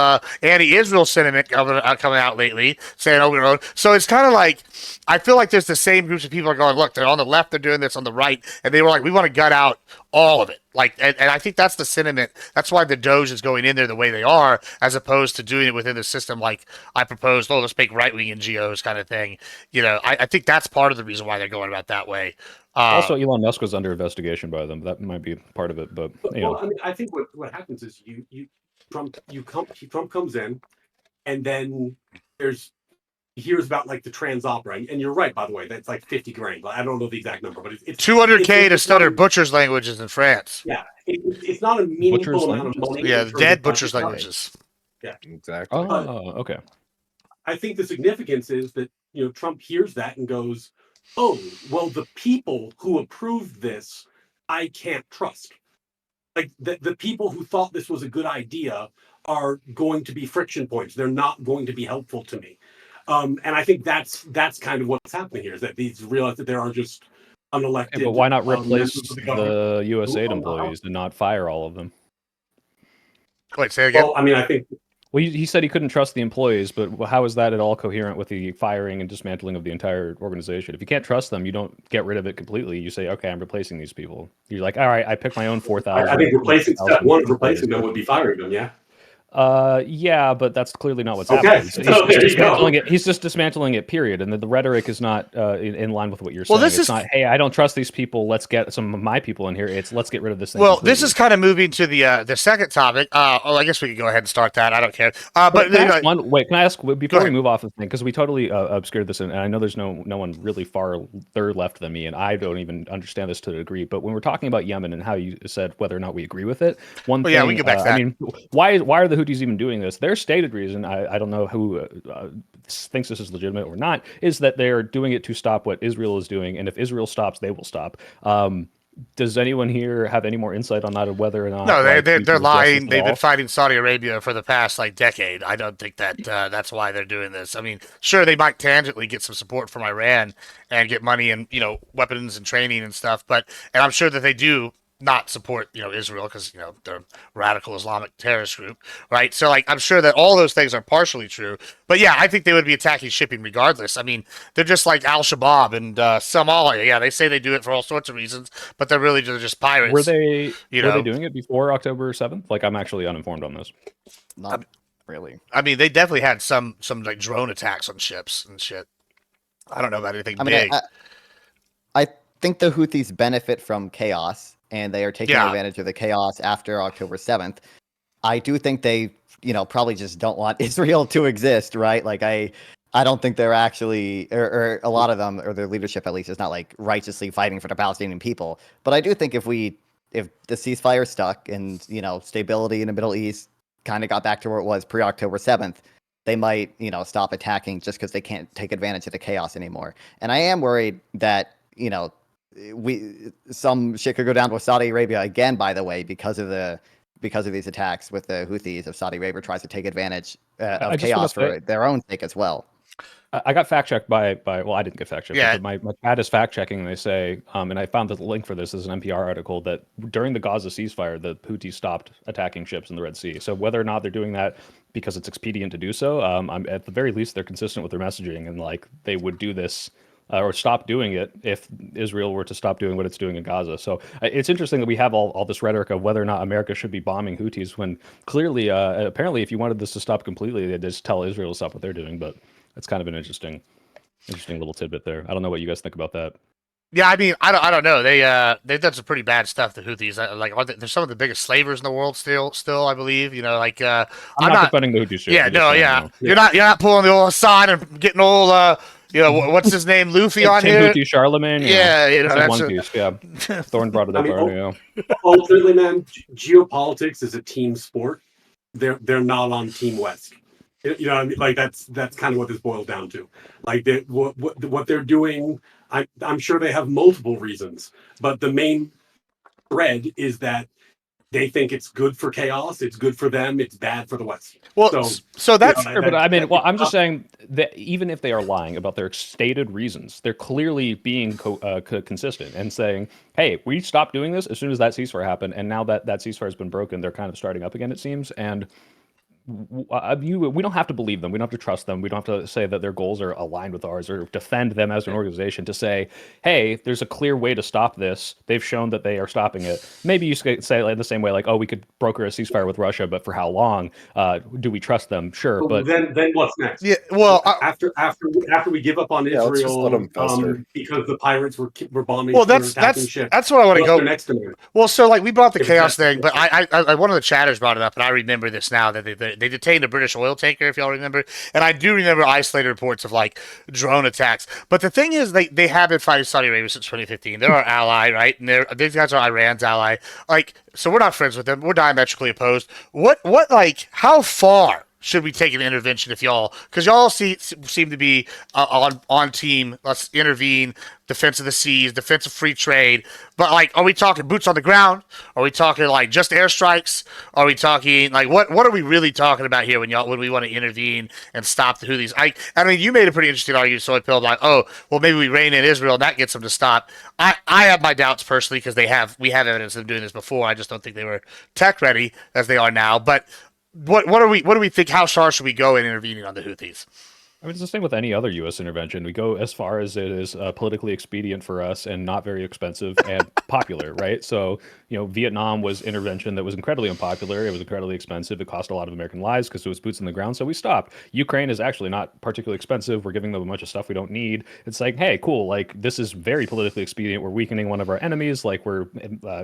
anti-Israel sentiment coming out lately, saying over and over. So it's kind of like I feel like there's the same groups of people are going, look, they're on the left, they're doing this on the right, and they were like, we want to gut out all of it. Like, and I think that's the sentiment. That's why the Doge is going in there the way they are, as opposed to doing it within the system like I proposed, let's make right-wing NGOs kind of thing. I think that's part of the reason why they're going about that way. Also, Elon Musk was under investigation by them. That might be part of it, but you know. Well, I mean, I think what happens is Trump comes in, and then he hears about like the trans opera, and you're right, by the way, that's like 50 grand. I don't know the exact number, but it's 200K to it's study not, butcher's languages in France. yeah, it's not a Butcher's meaningful amount of languages? money. Yeah, in terms dead of butcher's budget. languages. Exactly. Oh, okay. I think the significance is that Trump hears that and goes, "Oh, well, the people who approved this, I can't trust. Like the people who thought this was a good idea are going to be friction points. They're not going to be helpful to me." And I think that's kind of what's happening here is that these realize that there are just unelected. Yeah, but why not members replace of the government the who USAID allow- employees and not fire all of them? Wait, say it again. Well, I mean, I think Well, he said he couldn't trust the employees, but how is that at all coherent with the firing and dismantling of the entire organization? If you can't trust them, you don't get rid of it completely. You say, okay, I'm replacing these people. You're like, all right, I picked my own 4,000. I think replacing step one of replacing them would be firing them. Yeah. Yeah, but that's clearly not what's Okay, happening. so He's just there you dismantling go. it. He's just dismantling it. Period. And the rhetoric is not in line with what you're Well, saying. this It's is- not, hey, I don't trust these people. Let's get some of my people in here. It's let's get rid of this thing. Well, this completely. is kind of moving to the second topic. I guess we could go ahead and start that. I don't care. But Can I ask wait, can I ask before we ahead. move off the thing, because we totally obscured this, and I know there's no one really far third left than me, and I don't even understand this to a degree. But when we're talking about Yemen and how you said whether or not we agree with it, one Well, thing, yeah, we can get back to that. I mean, why are the Houthis even doing this? Their stated reason, I don't know who thinks this is legitimate or not, is that they're doing it to stop what Israel is doing, and if Israel stops, they will stop. Does anyone here have any more insight on that, of whether or not? No, like, we they're should address this lying. at They've been all? fighting Saudi Arabia for the past decade. I don't think that that's why they're doing this. I mean, sure, they might tangibly get some support from Iran and get money and weapons and training and stuff, and I'm sure that they do not support Israel because they're a radical Islamic terrorist group, right? So I'm sure that all those things are partially true, but yeah, I think they would be attacking shipping regardless. I mean, they're just like Al Shabaab and Somalia. Yeah, they say they do it for all sorts of reasons, but they're really just pirates. Were they you were know? they doing it before October 7th? Like, I'm actually uninformed on this. Not really. I mean, they definitely had some drone attacks on ships and shit. I don't know about anything I mean, big. I think the Houthis benefit from chaos, and they are taking Yeah. advantage of the chaos after October 7th. I do think they, probably just don't want Israel to exist, right? Like, I don't think they're actually, or a lot of them, or their leadership at least, is not like righteously fighting for the Palestinian people. But I do think if the ceasefire stuck and, stability in the Middle East kind of got back to where it was pre-October 7th, they might, stop attacking just because they can't take advantage of the chaos anymore. And I am worried that, some shit could go down with Saudi Arabia again, by the way, because of these attacks with the Houthis. If Saudi Arabia tries to take advantage I of just wanna chaos for say- their own sake as well. I got fact checked by well, I didn't get fact checked, Yeah. but my dad is fact checking, and they say, and I found the link for this as an NPR article, that during the Gaza ceasefire, the Houthis stopped attacking ships in the Red Sea. So whether or not they're doing that because it's expedient to do so, I'm at the very least they're consistent with their messaging, and like they would do this or stop doing it if Israel were to stop doing what it's doing in Gaza. So it's interesting that we have all this rhetoric of whether or not America should be bombing Houthis, when clearly, apparently, if you wanted this to stop completely, they'd just tell Israel to stop what they're doing. But it's kind of an interesting little tidbit there. I don't know what you guys think about that. Yeah, I mean, I don't know. They've done some pretty bad stuff. The Houthis, they're some of the biggest slavers in the world still. I believe. I'm I'm not not. defending the Houthis. Yeah, I'm just no, saying, yeah. you know. You're not pulling the old sign and getting old. What's his name, Luffy on Tim here? Houthi, Charlemagne. Yeah, It's like that's One a- Piece. Yeah, Thorne brought it I up mean, already. Yeah. ultimately, man, geopolitics is a team sport. They're not on Team West. You know what I mean? Like that's kind of what this boils down to. Like what they're doing, I'm sure they have multiple reasons, but the main thread is that they think it's good for chaos, it's good for them, it's bad for the West. Well, so that's Sure, but I mean, well, I'm just saying that even if they are lying about their stated reasons, they're clearly being consistent and saying, "Hey, we stopped doing this as soon as that ceasefire happened, and now that ceasefire has been broken, they're kind of starting up again, it seems." And we don't have to believe them. We don't have to trust them. We don't have to say that their goals are aligned with ours or defend them as an organization to say, hey, there's a clear way to stop this. They've shown that they are stopping it. Maybe you say in the same way, like, oh, we could broker a ceasefire with Russia, but for how long? Do we trust them? Sure, Well, but then what's next? Yeah, well, after we give up on Yeah, let's just let Israel 'em fester. because the pirates were bombing, well, were attacking ships. that's what I want to What's go. the next demand? Well, so like we brought the If chaos that's- thing, but one of the chatters brought it up, and I remember this now that they detained a British oil tanker, if y'all remember, and I do remember isolated reports of like drone attacks. But the thing is, they have been fighting Saudi Arabia since 2015. They're our ally, right? And these guys are Iran's ally. Like, so we're not friends with them. We're diametrically opposed. What like how far should we take an intervention if y'all, because y'all seem to be on team, let's intervene, defense of the seas, defense of free trade, but like, are we talking boots on the ground? Are we talking like just airstrikes? Are we talking like what are we really talking about here when we want to intervene and stop the Houthis? I mean, you made a pretty interesting argument, Soy Pill, like, oh, well, maybe we rein in Israel and that gets them to stop. I have my doubts personally because we have evidence of them doing this before. I just don't think they were tech ready as they are now, but what do we think? How far should we go in intervening on the Houthis? I mean, it's the same with any other U.S. intervention. We go as far as it is politically expedient for us and not very expensive and popular, right? So, Vietnam was intervention that was incredibly unpopular. It was incredibly expensive. It cost a lot of American lives because it was boots on the ground. So we stopped. Ukraine is actually not particularly expensive. We're giving them a bunch of stuff we don't need. It's like, hey, cool. Like, this is very politically expedient. We're weakening one of our enemies. Like, we're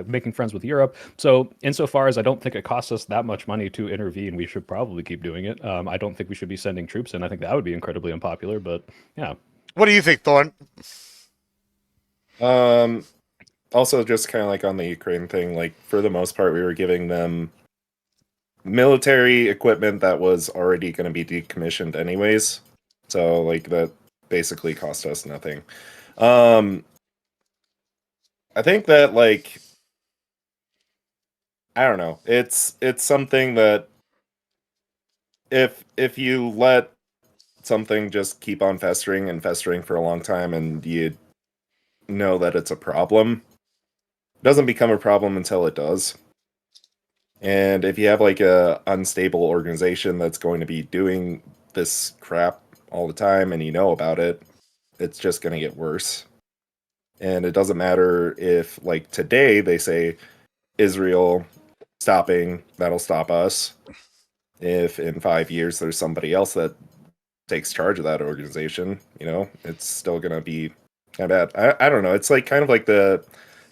making friends with Europe. So insofar as I don't think it costs us that much money to intervene, we should probably keep doing it. I don't think we should be sending troops in. I think that would be incredibly unpopular, but yeah. What do you think, Thorne? Also, just kind of like on the Ukraine thing, like for the most part, we were giving them military equipment that was already going to be decommissioned anyways. So like that basically cost us nothing. I think that like I don't know. It's something that if you let something just keep on festering and festering for a long time and you know that it's a problem, it doesn't become a problem until it does. And if you have like a unstable organization that's going to be doing this crap all the time and you know about it, it's just going to get worse. And it doesn't matter if like today they say Israel stopping, that'll stop us. If in 5 years there's somebody else that takes charge of that organization, it's still gonna be kind of bad. I don't know. It's like kind of like the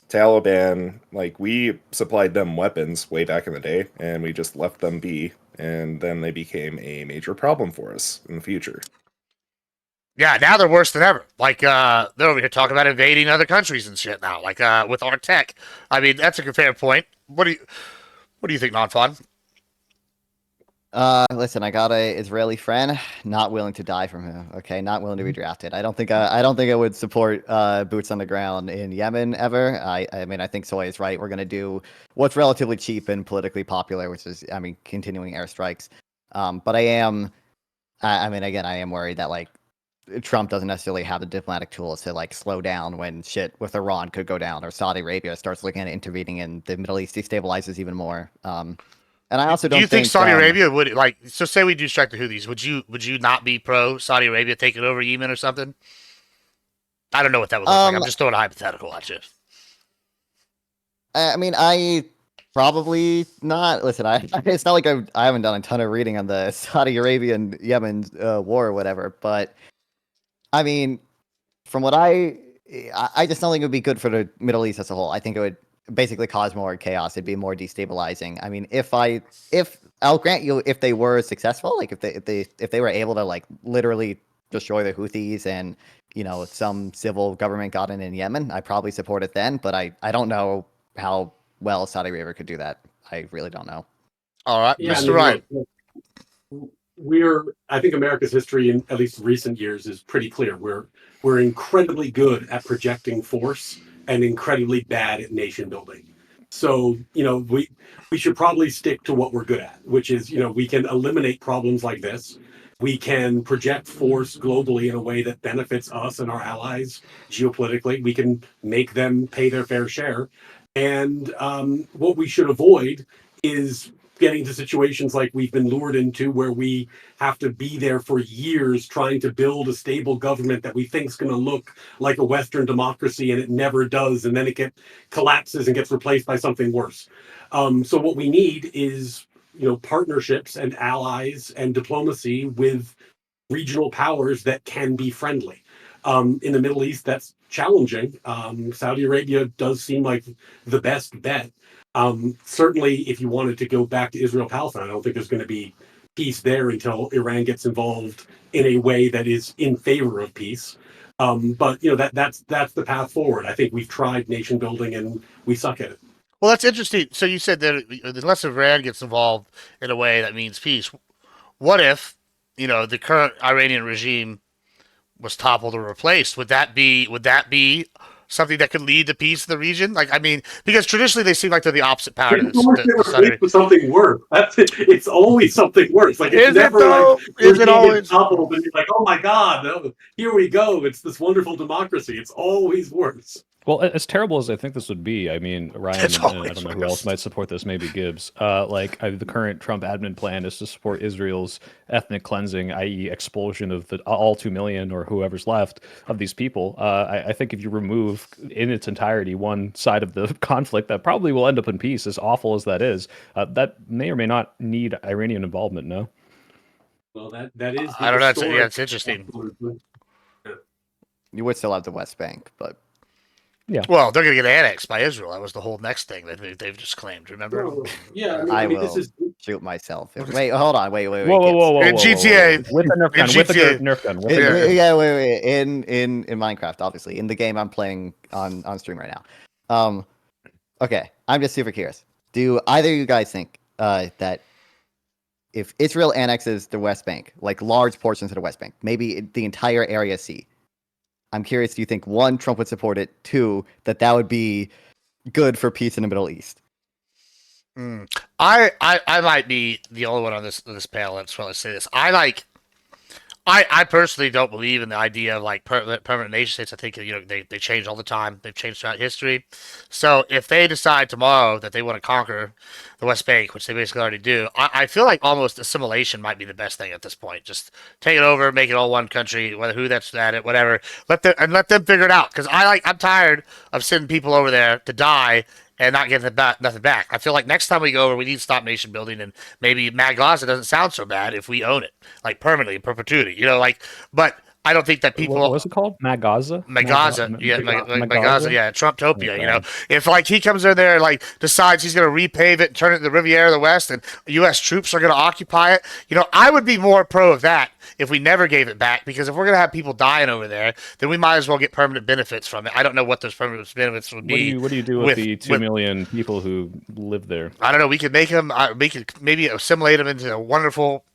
Taliban. Like we supplied them weapons way back in the day, and we just left them be, and then they became a major problem for us in the future. Yeah, now they're worse than ever. Like they're over here talking about invading other countries and shit now. Like with our tech. I mean, that's a fair point. What do you think, Non-Fun? Listen, I got a Israeli friend, not willing to die from him. Okay, not willing to be drafted. I don't think I would support boots on the ground in Yemen ever. I mean, I think Soy is right. We're gonna do what's relatively cheap and politically popular, which is, continuing airstrikes. But I am worried that like Trump doesn't necessarily have the diplomatic tools to like slow down when shit with Iran could go down or Saudi Arabia starts looking at intervening in the Middle East, destabilizes even more. And I also don't Do you think Saudi um, Arabia would like? So say we do strike the Houthis, would you not be pro Saudi Arabia taking over Yemen or something? I don't know what that would look like. I'm just throwing a hypothetical at you. I mean, I probably not. Listen, it's not like I haven't done a ton of reading on the Saudi Arabian Yemen war or whatever, but I mean, from what I just don't think it would be good for the Middle East as a whole. I think it would basically cause more chaos. It'd be more destabilizing. I mean, if I'll grant you, if they were successful, like if they were able to like literally destroy the Houthis and some civil government got in Yemen, I probably support it then. But I don't know how well Saudi Arabia could do that. I really don't know. All right, Yeah, Mr. Ryan. I think America's history in at least recent years is pretty clear. We're incredibly good at projecting force and incredibly bad at nation building. So, we should probably stick to what we're good at, which is, we can eliminate problems like this. We can project force globally in a way that benefits us and our allies geopolitically. We can make them pay their fair share. And what we should avoid is getting to situations like we've been lured into, where we have to be there for years trying to build a stable government that we think is going to look like a Western democracy, and it never does, and then it collapses and gets replaced by something worse. So what we need is, partnerships and allies and diplomacy with regional powers that can be friendly. In the Middle East, that's challenging. Saudi Arabia does seem like the best bet. Certainly, if you wanted to go back to Israel-Palestine, I don't think there's going to be peace there until Iran gets involved in a way that is in favor of peace. But that's the path forward. I think we've tried nation building and we suck at it. Well, that's interesting. So you said that unless Iran gets involved in a way that means peace, what if, the current Iranian regime was toppled or replaced? Would that be something that could lead to peace in the region? Like, I mean, because traditionally they seem like they're the opposite power to It's always the replaced with something worse. It's always something worse. Like, it's Is it never though? like Is it regime always? gets toppled and you're like, oh my god, here we go. It's this wonderful democracy. It's always worse. Well, as terrible as I think this would be, I mean, Ryan, It's and I always don't know who worse. else might support this, maybe Gibbs. The current Trump admin plan is to support Israel's ethnic cleansing, i.e., expulsion of all 2 million or whoever's left of these people. I think if you remove in its entirety one side of the conflict, that probably will end up in peace, as awful as that is. That may or may not need Iranian involvement, no? Well, that is. I don't know. It's interesting. You would still have the West Bank, but Well, they're going to get annexed by Israel. That was the whole next thing that they've just claimed. Remember? Well, yeah, I mean, will this is. shoot myself. Wait, hold on. Wait. Whoa, Gibbs. In GTA. With the Nerf gun, In with the GTA. Nerf gun. With In- the Nerf gun. yeah, wait. In Minecraft, obviously, in the game I'm playing on stream right now. Okay, I'm just super curious. Do either of you guys think that if Israel annexes the West Bank, like large portions of the West Bank, maybe the entire area C, I'm curious, do you think, one, Trump would support it, two, that would be good for peace in the Middle East? I might be the only one on this panel that's trying to say this. I personally don't believe in the idea of like permanent nation states. I think they change all the time. They've changed throughout history. So if they decide tomorrow that they want to conquer the West Bank, which they basically already do, I feel like almost assimilation might be the best thing at this point. Just take it over, make it all one country, whether who that's at it, whatever. Let them figure it out. Because I'm tired of sending people over there to die and not getting nothing back. I feel like next time we go over, we need to stop nation building, and maybe Mad Gaza doesn't sound so bad if we own it, like permanently, in perpetuity. But I don't think that people. What was it called? Magaza? Magaza, yeah, Magaza, yeah, Trumptopia. Oh, God. If like he comes in there and like decides he's going to repave it and turn it into the Riviera of the West, and U.S. troops are going to occupy it, I would be more pro of that if we never gave it back, because if we're going to have people dying over there, then we might as well get permanent benefits from it. I don't know what those permanent benefits would be. What do you do with the 2 million people who live there? I don't know. We could make them. We could maybe assimilate them into a wonderful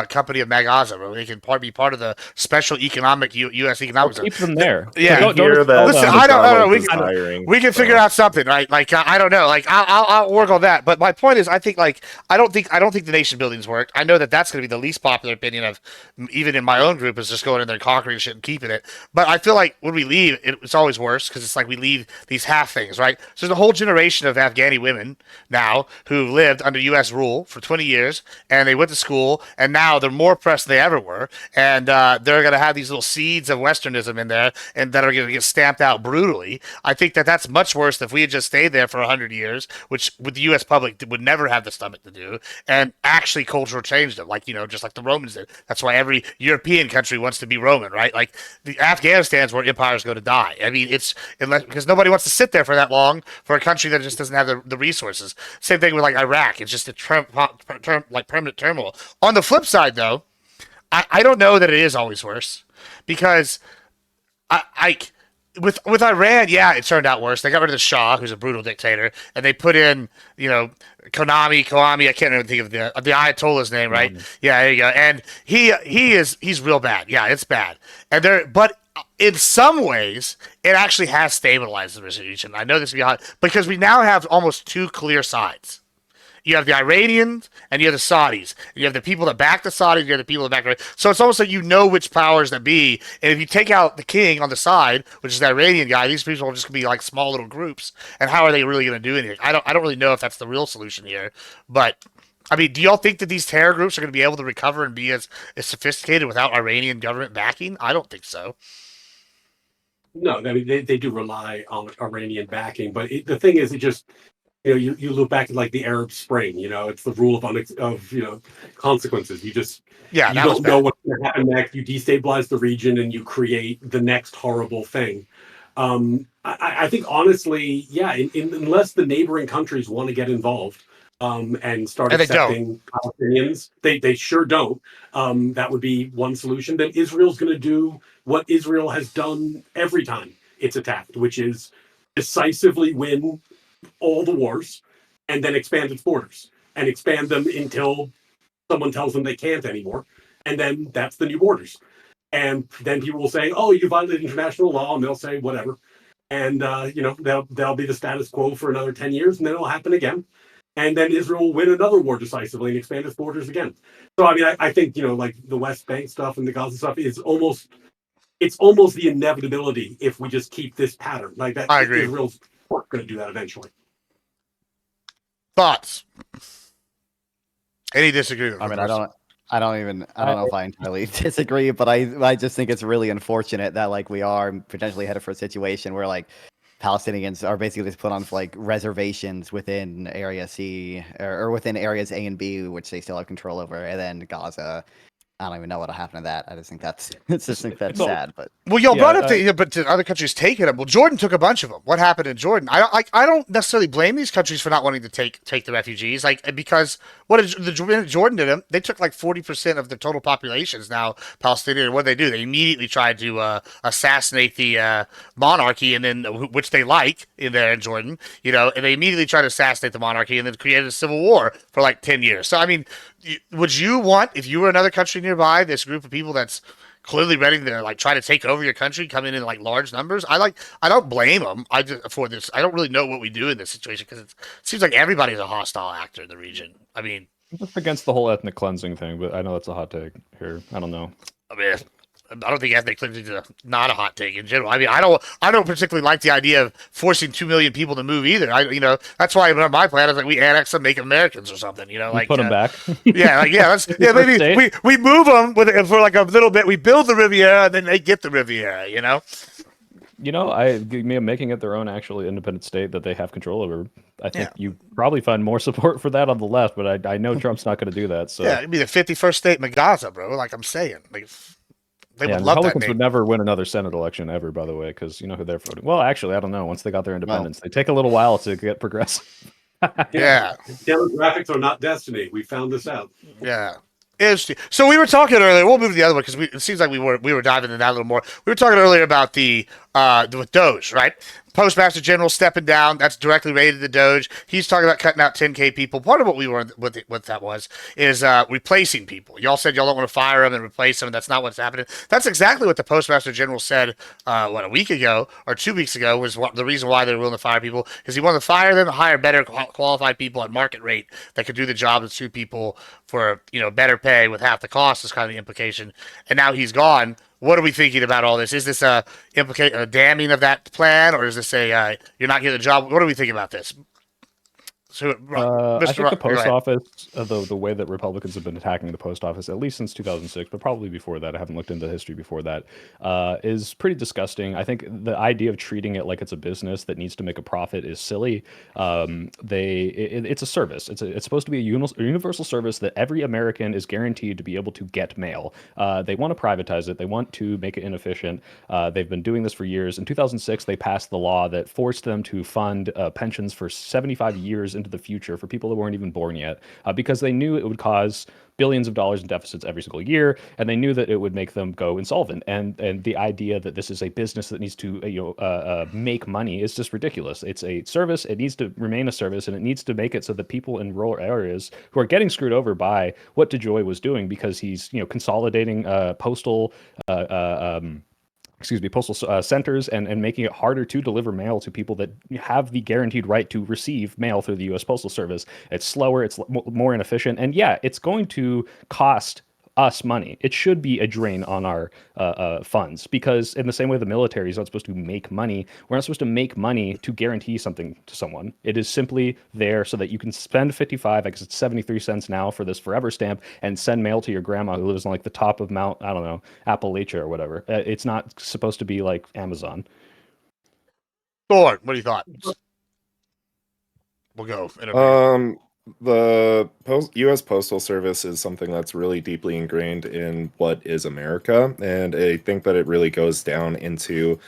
company of Magaza, where they can be part of the special economic U.S. economic zone. Keep them there. Yeah. Don't Hear that Listen, I don't know. McDonald's We can figure out something, right? Like I don't know. Like I'll work on that. But my point is, I think I don't think the nation building's worked. I know that's going to be the least popular opinion of even in my own group, is just going in there and conquering shit and keeping it. But I feel like when we leave, it's always worse, because it's like we leave these half things, right? So there's a whole generation of Afghani women now who lived under U.S. rule for 20 years, and they went to school, and now they're more oppressed than they ever were, and they're going to have these little seeds of Westernism in there, and that are going to get stamped out brutally. I think that's much worse than if we had just stayed there for 100 years, which with the U.S. public would never have the stomach to do, and actually cultural change them, just like the Romans did. That's why every European country wants to be Roman, right? Like the Afghanistan's where empires go to die. I mean, because nobody wants to sit there for that long for a country that just doesn't have the resources. Same thing with like Iraq. It's just a permanent turmoil. On the flip side, though, I don't know that it is always worse, because with Iran, yeah, it turned out worse. They got rid of the Shah, who's a brutal dictator, and they put in, Kawami. I can't even think of the Ayatollah's name, right? Yeah, there you go. And he's real bad. Yeah, it's bad. But in some ways, it actually has stabilized the region. I know this will be hot, because we now have almost two clear sides. You have the Iranians and you have the Saudis. You have the people that back the Saudis, you have the people that back the. So it's almost like which powers that be. And if you take out the king on the side, which is the Iranian guy, these people are just going to be like small little groups. And how are they really going to do anything? I don't really know if that's the real solution here. But I mean, do y'all think that these terror groups are going to be able to recover and be as sophisticated without Iranian government backing? I don't think so. No, I mean they do rely on Iranian backing, but the thing is, it just you look back at like the Arab Spring. It's the rule of consequences. Yeah, You that was don't know bad. what's going to happen next. You destabilize the region and you create the next horrible thing. I think honestly, yeah, unless the neighboring countries want to get involved and start And they don't. accepting Palestinians, they sure don't. That would be one solution. Then Israel's going to do what Israel has done every time it's attacked, which is decisively win all the wars and then expand its borders and expand them until someone tells them they can't anymore. And then that's the new borders. And then people will say, "Oh, you violated international law," and they'll say whatever. And they'll be the status quo for another 10 years, and then it'll happen again. And then Israel will win another war decisively and expand its borders again. So I mean, I think like the West Bank stuff and the Gaza stuff is almost the inevitability if we just keep this pattern like that. I agree. Israel's going to do that eventually. Thoughts? Any disagreement? I mean, I don't know if I entirely disagree, but I just think it's really unfortunate that like we are potentially headed for a situation where like Palestinians are basically just put on like reservations within Area C or within areas A and B, which they still have control over, and then Gaza. I don't even know what'll happen to that. I just think that's sad. But well, y'all brought up Yeah, but to other countries taking them. Well, Jordan took a bunch of them. What happened in Jordan? I don't necessarily blame these countries for not wanting to take the refugees, like because what did Jordan did them? They took like 40% of the total population is now Palestinian. What did they do? They immediately tried to assassinate the monarchy, and then which they like in there in Jordan, and they immediately tried to assassinate the monarchy, and then created a civil war for like 10 years. So I mean, would you want, if you were another country nearby, this group of people that's clearly ready to like try to take over your country, come in like large numbers? I don't blame them. For this, I don't really know what we do in this situation because it seems like everybody's a hostile actor in the region. I mean, I'm just against the whole ethnic cleansing thing, but I know that's a hot take here. I don't know. I don't think ethnic cleansing is not a hot take in general. I mean, I don't particularly like the idea of forcing 2 million people to move either. That's why my plan is like we annex them, make them Americans or something. Like put them back. Maybe we move them for like a little bit. We build the Riviera, and then they get the Riviera. Making it their own actually independent state that they have control over. I think you probably find more support for that on the left, but I know Trump's not going to do that. So yeah, it'd be the 51st state in Gaza, bro. Like I'm saying, like. They would love Republicans that would never win another Senate election ever, by the way, because you know who they're voting. Well, actually, I don't know. Once they got their independence, they take a little while to get progressive. Yeah. Demographics are not destiny. We found this out. Yeah. Interesting. So we were talking earlier. We'll move to the other one because it seems like we were diving into that a little more. We were talking earlier about with Doge, right? Postmaster General stepping down. That's directly related to Doge. He's talking about cutting out 10K people. Part of what we were what that was is replacing people. Y'all said y'all don't want to fire them and replace them. And that's not what's happening. That's exactly what the Postmaster General said. A week ago or 2 weeks ago was the reason why they're willing to fire people is he wanted to fire them, hire better qualified people at market rate that could do the job of 2 people for better pay with half the cost is kind of the implication. And now he's gone. What are we thinking about all this? Is this a damning of that plan, or is this you're not getting a job? What are we thinking about this? So, I think the post office, the way that Republicans have been attacking the post office, at least since 2006, but probably before that, I haven't looked into the history before that, is pretty disgusting. I think the idea of treating it like it's a business that needs to make a profit is silly. It's a service. It's supposed to be a universal service that every American is guaranteed to be able to get mail. They want to privatize it. They want to make it inefficient. They've been doing this for years. In 2006, they passed the law that forced them to fund pensions for 75 years into the future for people that weren't even born yet, because they knew it would cause billions of dollars in deficits every single year, and they knew that it would make them go insolvent. And the idea that this is a business that needs to make money is just ridiculous. It's a service. It needs to remain a service, and it needs to make it so that people in rural areas who are getting screwed over by what DeJoy was doing, because he's consolidating postal centers and making it harder to deliver mail to people that have the guaranteed right to receive mail through the U.S. Postal Service. It's slower, it's more inefficient, and yeah, it's going to cost us money. It should be a drain on our funds, because in the same way the military is not supposed to make money, we're not supposed to make money to guarantee something to someone. It is simply there so that you can spend 55, I guess it's 73 cents now for this forever stamp, and send mail to your grandma who lives on like the top of Mount, I don't know, Appalachia or whatever. It's not supposed to be like Amazon. Thor, what do you thought? We'll go. The U.S. Postal Service is something that's really deeply ingrained in what is America, and I think that it really goes down into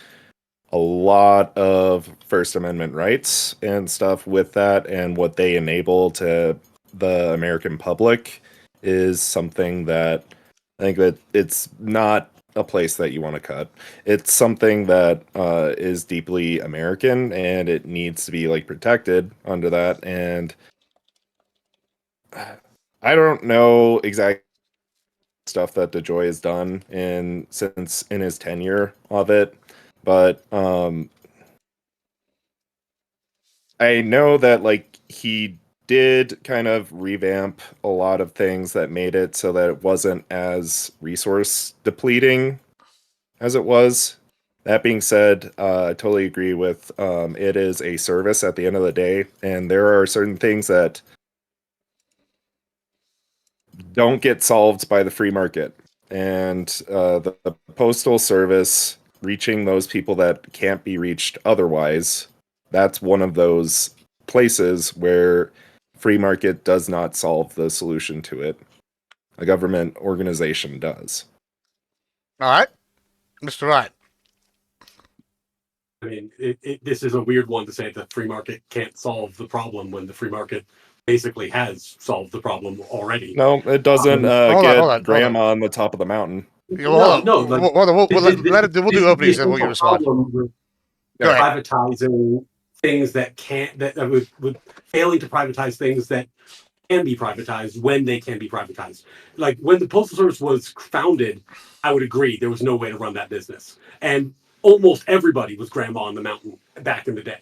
a lot of First Amendment rights and stuff with that, and what they enable to the American public is something that I think that it's not a place that you want to cut. It's something that is deeply American, and it needs to be like protected under that. And I don't know exactly stuff that DeJoy has done since in his tenure of it, but I know that like he did kind of revamp a lot of things that made it so that it wasn't as resource depleting as it was. That being said, I totally agree with it is a service at the end of the day, and there are certain things that don't get solved by the free market. And the postal service reaching those people that can't be reached otherwise, that's one of those places where free market does not solve the solution to it. A government organization does. All right, Mr. Ryan. I mean, this is a weird one to say the free market can't solve the problem when the free market basically has solved the problem already. No, it doesn't hold on. grandma on the top of the mountain. Yeah, well, No, hold on. Hold on. We'll do openings and we'll give a response. Go ahead. Privatizing things that can't, with failing to privatize things that can be privatized when they can be privatized. Like when the Postal Service was founded, I would agree there was no way to run that business. And almost everybody was grandma on the mountain back in the day.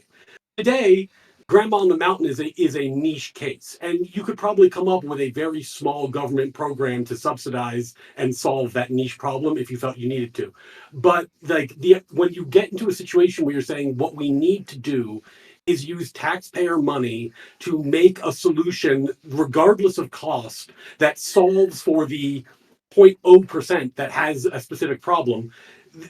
Today, grandma on the mountain is a niche case, and you could probably come up with a very small government program to subsidize and solve that niche problem if you felt you needed to. But like when you get into a situation where you're saying what we need to do is use taxpayer money to make a solution, regardless of cost, that solves for the 0.0% that has a specific problem,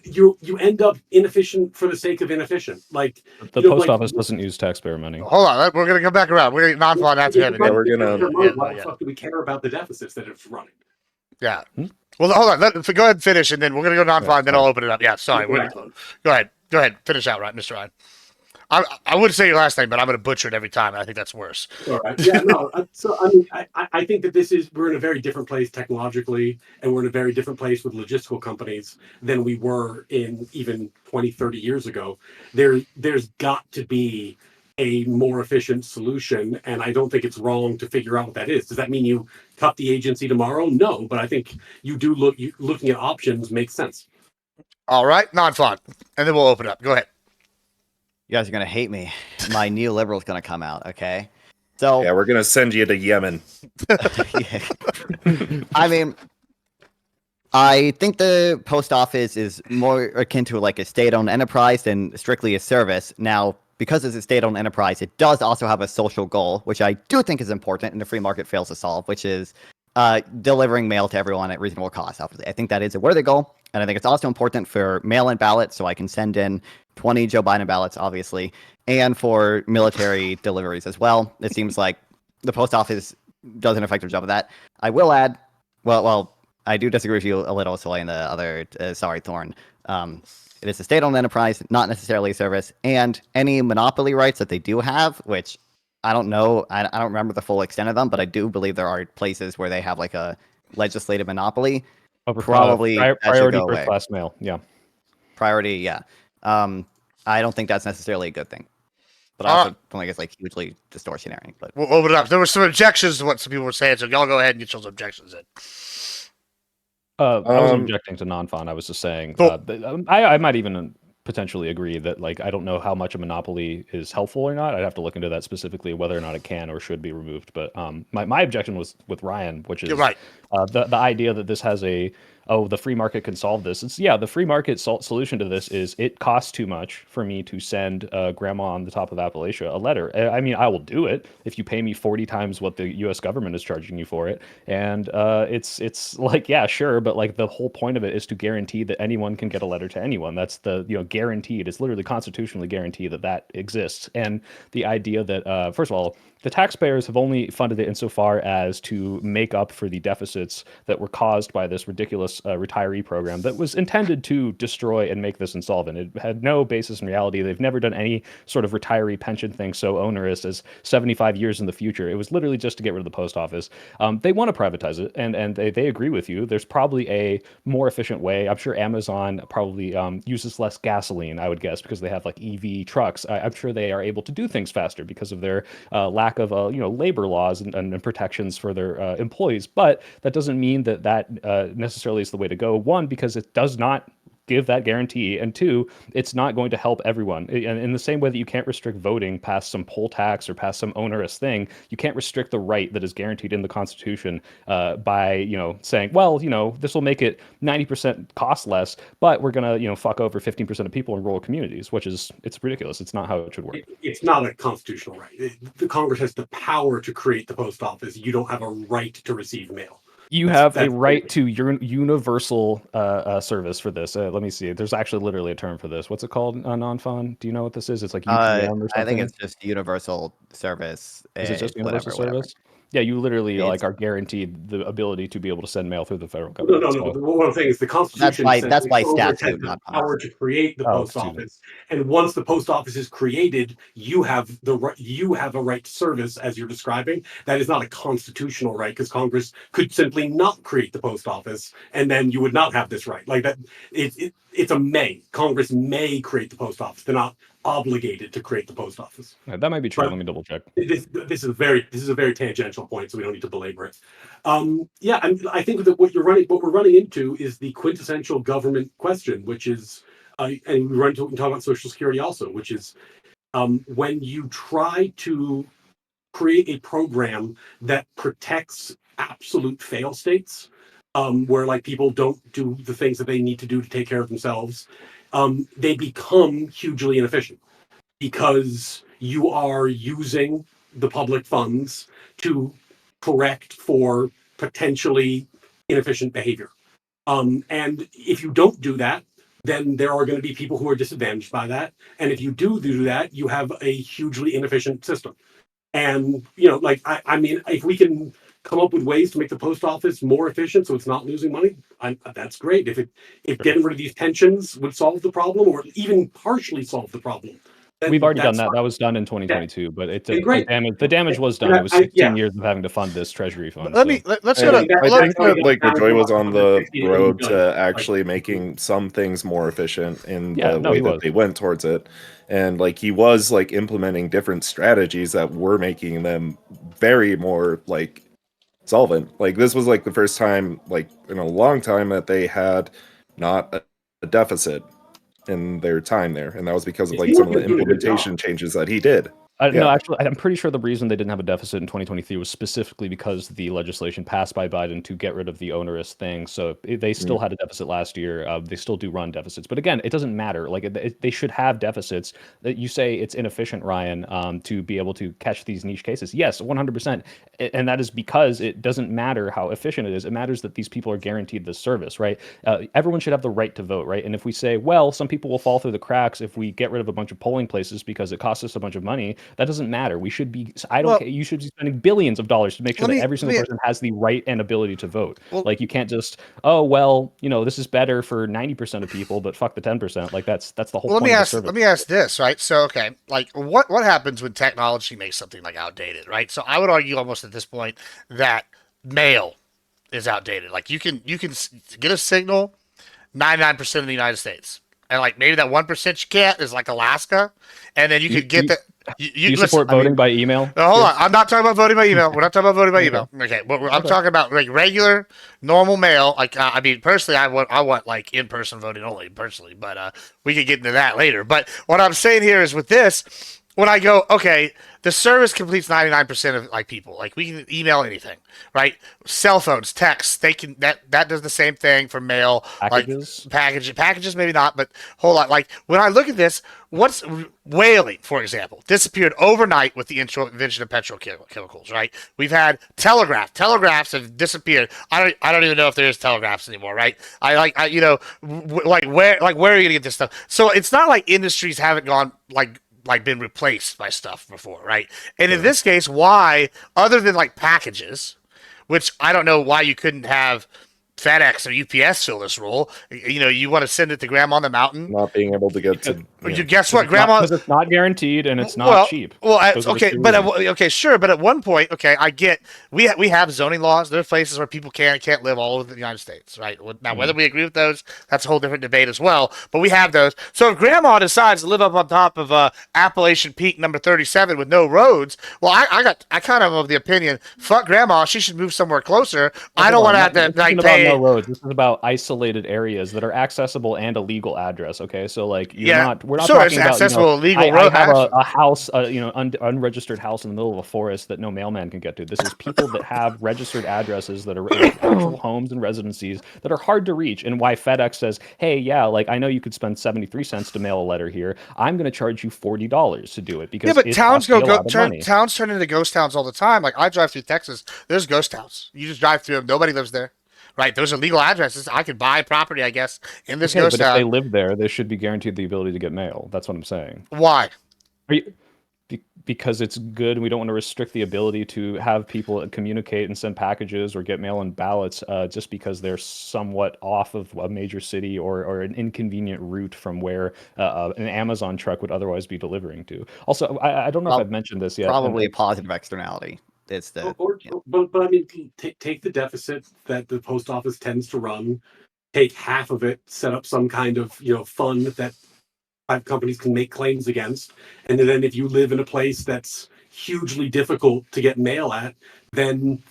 you end up inefficient for the sake of inefficient. Like the post office doesn't use taxpayer money. Hold on, we're gonna come back around. We're gonna non-fun after him. Yeah, we're gonna. Why the fuck do we care about the deficits that it's running? Yeah. Well, hold on. Go ahead and finish, and then we're gonna go non-fun. Then I'll open it up. Yeah. Sorry. Go ahead. Finish out, right, Mr. Ryan. I would say your last name, but I'm going to butcher it every time. And I think that's worse. All right. Yeah, no. So, I mean, I think that we're in a very different place technologically, and we're in a very different place with logistical companies than we were in even 20, 30 years ago. There's got to be a more efficient solution, and I don't think it's wrong to figure out what that is. Does that mean you cut the agency tomorrow? No, but I think you do looking at options makes sense. All right, non-fun. And then we'll open it up. Go ahead. You guys are going to hate me. My neoliberal is going to come out, okay? So yeah, we're going to send you to Yemen. I mean, I think the post office is more akin to like a state-owned enterprise than strictly a service. Now, because it's a state-owned enterprise, it does also have a social goal, which I do think is important and the free market fails to solve, which is delivering mail to everyone at reasonable cost. I think that is a worthy goal. And I think it's also important for mail-in ballots, so I can send in 20 Joe Biden ballots, obviously, and for military deliveries as well. It seems like the post office does an effective job of that. I will add, well, I do disagree with you a little, Soleil, and the other, Thorn. It is a state-owned enterprise, not necessarily a service, and any monopoly rights that they do have, which I don't know, I don't remember the full extent of them, but I do believe there are places where they have like a legislative monopoly. Probably priority first class mail. Yeah. Priority. Yeah. I don't think that's necessarily a good thing, but I also don't think it's like hugely distortionary. But we'll open it up. There were some objections to what some people were saying, so y'all go ahead and get those objections in. I wasn't objecting to non-fun. I was just saying I might even potentially agree that like I don't know how much a monopoly is helpful or not. I'd have to look into that specifically, whether or not it can or should be removed. But my objection was with Ryan, which You're is right. the idea that this has the free market can solve this. It's the free market solution to this is it costs too much for me to send grandma on the top of Appalachia a letter. I mean, I will do it if you pay me 40 times what the U.S. government is charging you for it. And it's like, yeah, sure, but like the whole point of it is to guarantee that anyone can get a letter to anyone. That's the guaranteed. It's literally constitutionally guaranteed that exists. And the idea that first of all, the taxpayers have only funded it insofar as to make up for the deficits that were caused by this ridiculous retiree program that was intended to destroy and make this insolvent. It had no basis in reality. They've never done any sort of retiree pension thing so onerous as 75 years in the future. It was literally just to get rid of the post office. They want to privatize it, and they agree with you. There's probably a more efficient way. I'm sure Amazon probably uses less gasoline, I would guess, because they have like EV trucks. I'm sure they are able to do things faster because of their lack of labor laws and protections for their employees. But that doesn't mean that necessarily is the way to go. One, because it does not give that guarantee, and two, it's not going to help everyone. And in the same way that you can't restrict voting past some poll tax or past some onerous thing, you can't restrict the right that is guaranteed in the Constitution by saying, well, this will make it 90% cost less, but we're gonna fuck over 15% of people in rural communities, which is it's ridiculous. It's not how it should work. It's not a constitutional right. The Congress has the power to create the post office. You don't have a right to receive mail. You have a right to universal service for this. Let me see. There's actually literally a term for this. What's it called, non-fun? Do you know what this is? It's like UPM or something? I think it's just universal service. Is it just universal whatever. service? Yeah, you literally It's- are guaranteed the ability to be able to send mail through the federal government. No. So, One of the things the Constitution That's by Congress has statute, the not power to create the post excuse me. office, and once the post office is created, you have a right to service, as you're describing. That is not a constitutional right, because Congress could simply not create the post office, and then you would not have this right. Like that, it's a may. Congress may create the post office. They're not obligated to create the post office. that might be true. But- Let me double check. This is a very tangential point, so we don't need to belabor it. And I think that what we're running into is the quintessential government question, which is, and we talk about Social Security also, which is when you try to create a program that protects absolute fail states, where like people don't do the things that they need to do to take care of themselves, they become hugely inefficient because you are using the public funds to correct for potentially inefficient behavior. And if you don't do that, then there are going to be people who are disadvantaged by that. And if you do that, you have a hugely inefficient system. And, I mean, if we can come up with ways to make the post office more efficient so it's not losing money, that's great. If getting rid of these pensions would solve the problem or even partially solve the problem, We've already done that's that. fine. That was done in 2022, but Great. the damage was done. And It was I- 16 years of having to fund this treasury fund. Let's go And to. I that's think how we that got like down Rajoy to was on the 150 to road 80 to billion. actually making some things more efficient in Yeah, the no, way he that was. they went towards it. And like he was like implementing different strategies that were making them very more like solvent. Like this was like the first time like in a long time that they had not a deficit in their time there, and that was because of like some of the implementation changes that he did. No, Yeah. actually, I'm pretty sure the reason they didn't have a deficit in 2023 was specifically because the legislation passed by Biden to get rid of the onerous thing. So they still had a deficit last year. They still do run deficits, but again, it doesn't matter. Like they should have deficits. That you say it's inefficient, Ryan, to be able to catch these niche cases. Yes, 100%, and that is because it doesn't matter how efficient it is. It matters that these people are guaranteed this service, right? Everyone should have the right to vote, right? And if we say, well, some people will fall through the cracks if we get rid of a bunch of polling places because it costs us a bunch of money. That doesn't matter. We should be. I don't care. You should be spending billions of dollars to make sure that every single person has the right and ability to vote. Like you can't just, this is better for 90% of people, but fuck the 10%. Like that's the whole point of the service. Let me ask this, right? So, okay, like what happens when technology makes something like outdated, right? So I would argue almost at this point that mail is outdated. Like you can get a signal 99% of the United States. And like maybe that 1% you can't is like Alaska, and then you could get that. Do you listen, support voting by email? hold on. Kids? I'm not talking about voting by email. We're not talking about voting by Okay. email. Okay, but I'm Okay. talking about like regular, normal mail. Like, I mean, personally, I want like in-person voting only, personally. But we could get into that later. But what I'm saying here is with this, when I go, okay, the service completes 99% of like people. Like we can email anything, right? Cell phones, texts, they can that does the same thing for mail. Packages? Like packages, maybe not, but whole lot. Like when I look at this, what's whaling, for example, disappeared overnight with the invention of petrochemicals, right? We've had telegraphs have disappeared. I don't even know if there's telegraphs anymore, right? Where are you gonna get this stuff? So it's not like industries haven't gone like been replaced by stuff before, right? And in this case, why, other than like packages, which I don't know why you couldn't have FedEx or UPS fill this role. You want to send it to Grandma on the mountain. Not being able to get to. You guess what, Grandma? Because it's not guaranteed and it's not well, cheap. Well, Those are the okay, two but reasons. okay, sure, but at one point, okay, I get we have zoning laws. There are places where people can and can't live all over the United States, right? Now, whether we agree with those, that's a whole different debate as well. But we have those. So if Grandma decides to live up on top of Appalachian Peak number 37 with no roads, well, I kind of the opinion, fuck Grandma, she should move somewhere closer. I don't want to have to This isn't pay. about no roads. This is about isolated areas that are accessible and a legal address. Okay, so like we're not sure, talking it's about accessible legal I road. have a house, unregistered house in the middle of a forest that no mailman can get to. This is people that have registered addresses that are like actual homes and residencies that are hard to reach. And why FedEx says, hey, yeah, like I know you could spend 73 cents to mail a letter here. I'm going to charge you $40 to do it because but towns towns turn into ghost towns all the time. Like I drive through Texas, there's ghost towns. You just drive through them, nobody lives there. Right, those are legal addresses. I could buy property, I guess, in this ghost but town. if they live there, they should be guaranteed the ability to get mail. That's what I'm saying. Why? Because it's good and we don't want to restrict the ability to have people communicate and send packages or get mail and ballots just because they're somewhat off of a major city or an inconvenient route from where an Amazon truck would otherwise be delivering to. Also, I don't know if I've mentioned this yet. Probably a positive externality. It's the but I mean, take the deficit that the post office tends to run, take half of it, set up some kind of fund that private companies can make claims against, and then if you live in a place that's hugely difficult to get mail at, then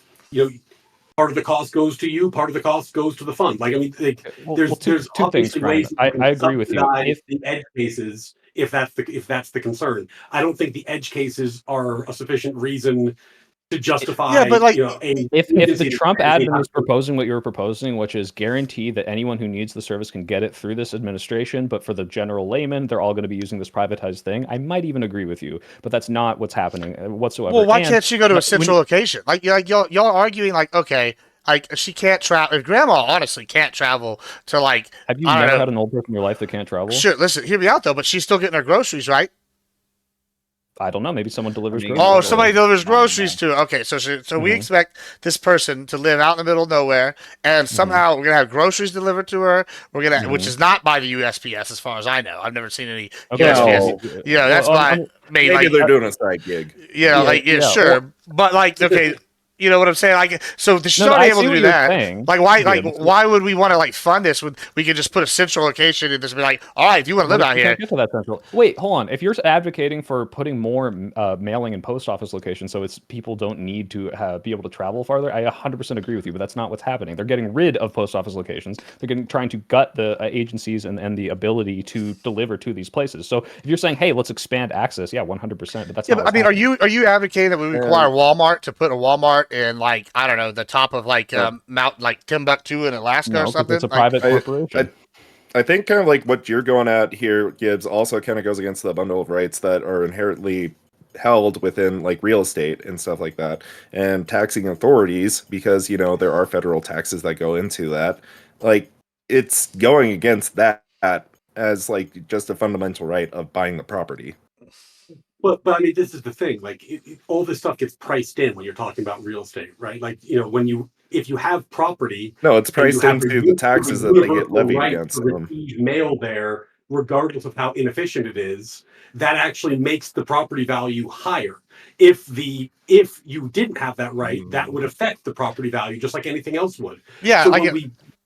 part of the cost goes to you, part of the cost goes to the fund. Like I mean, there's two obviously things, ways I agree with you. If the edge cases, if that's the concern, I don't think the edge cases are a sufficient reason to justify. Yeah, but like if the Trump admin was proposing what you were proposing, which is guarantee that anyone who needs the service can get it through this administration, but for the general layman, they're all going to be using this privatized thing, I might even agree with you. But that's not what's happening whatsoever. Well, why can't she go to a central location? Like y'all arguing like, okay, like she can't travel. If Grandma honestly can't travel to like, have you never had an old person in your life that can't travel? Sure, listen, hear me out though. But she's still getting her groceries, right? I don't know. Maybe someone delivers groceries. Oh, somebody delivers groceries to. Okay, so we expect this person to live out in the middle of nowhere, and somehow we're gonna have groceries delivered to her. We're gonna, which is not by the USPS, as far as I know. I've never seen any USPS. That's by maybe they're doing a side gig. Sure, but like, okay. You know what I'm saying? Like, so she's already able to do that. Like, why? Like, why would we want to like fund this when we could just put a central location and just be like, all right, if you want to live out here, get to that central. Wait, hold on. If you're advocating for putting more mailing and post office locations, so it's people don't need to be able to travel farther, I 100% agree with you. But that's not what's happening. They're getting rid of post office locations. They're trying to gut the agencies and the ability to deliver to these places. So if you're saying, hey, let's expand access, yeah, 100%. But that's not. But I mean, are you advocating that we require Walmart to put a Walmart in like, I don't know, the top of like Mount like Timbuktu in Alaska or something? It's a private corporation. I think kind of like what you're going at here, Gibbs, also kind of goes against the bundle of rights that are inherently held within like real estate and stuff like that, and taxing authorities, because there are federal taxes that go into that. Like, it's going against that as like just a fundamental right of buying the property. But I mean, this is the thing. Like, all this stuff gets priced in when you're talking about real estate, right? Like, if you have property, no, it's priced into the taxes that they get levied against them. Mail there, regardless of how inefficient it is, that actually makes the property value higher. If you didn't have that right, that would affect the property value just like anything else would. Yeah, so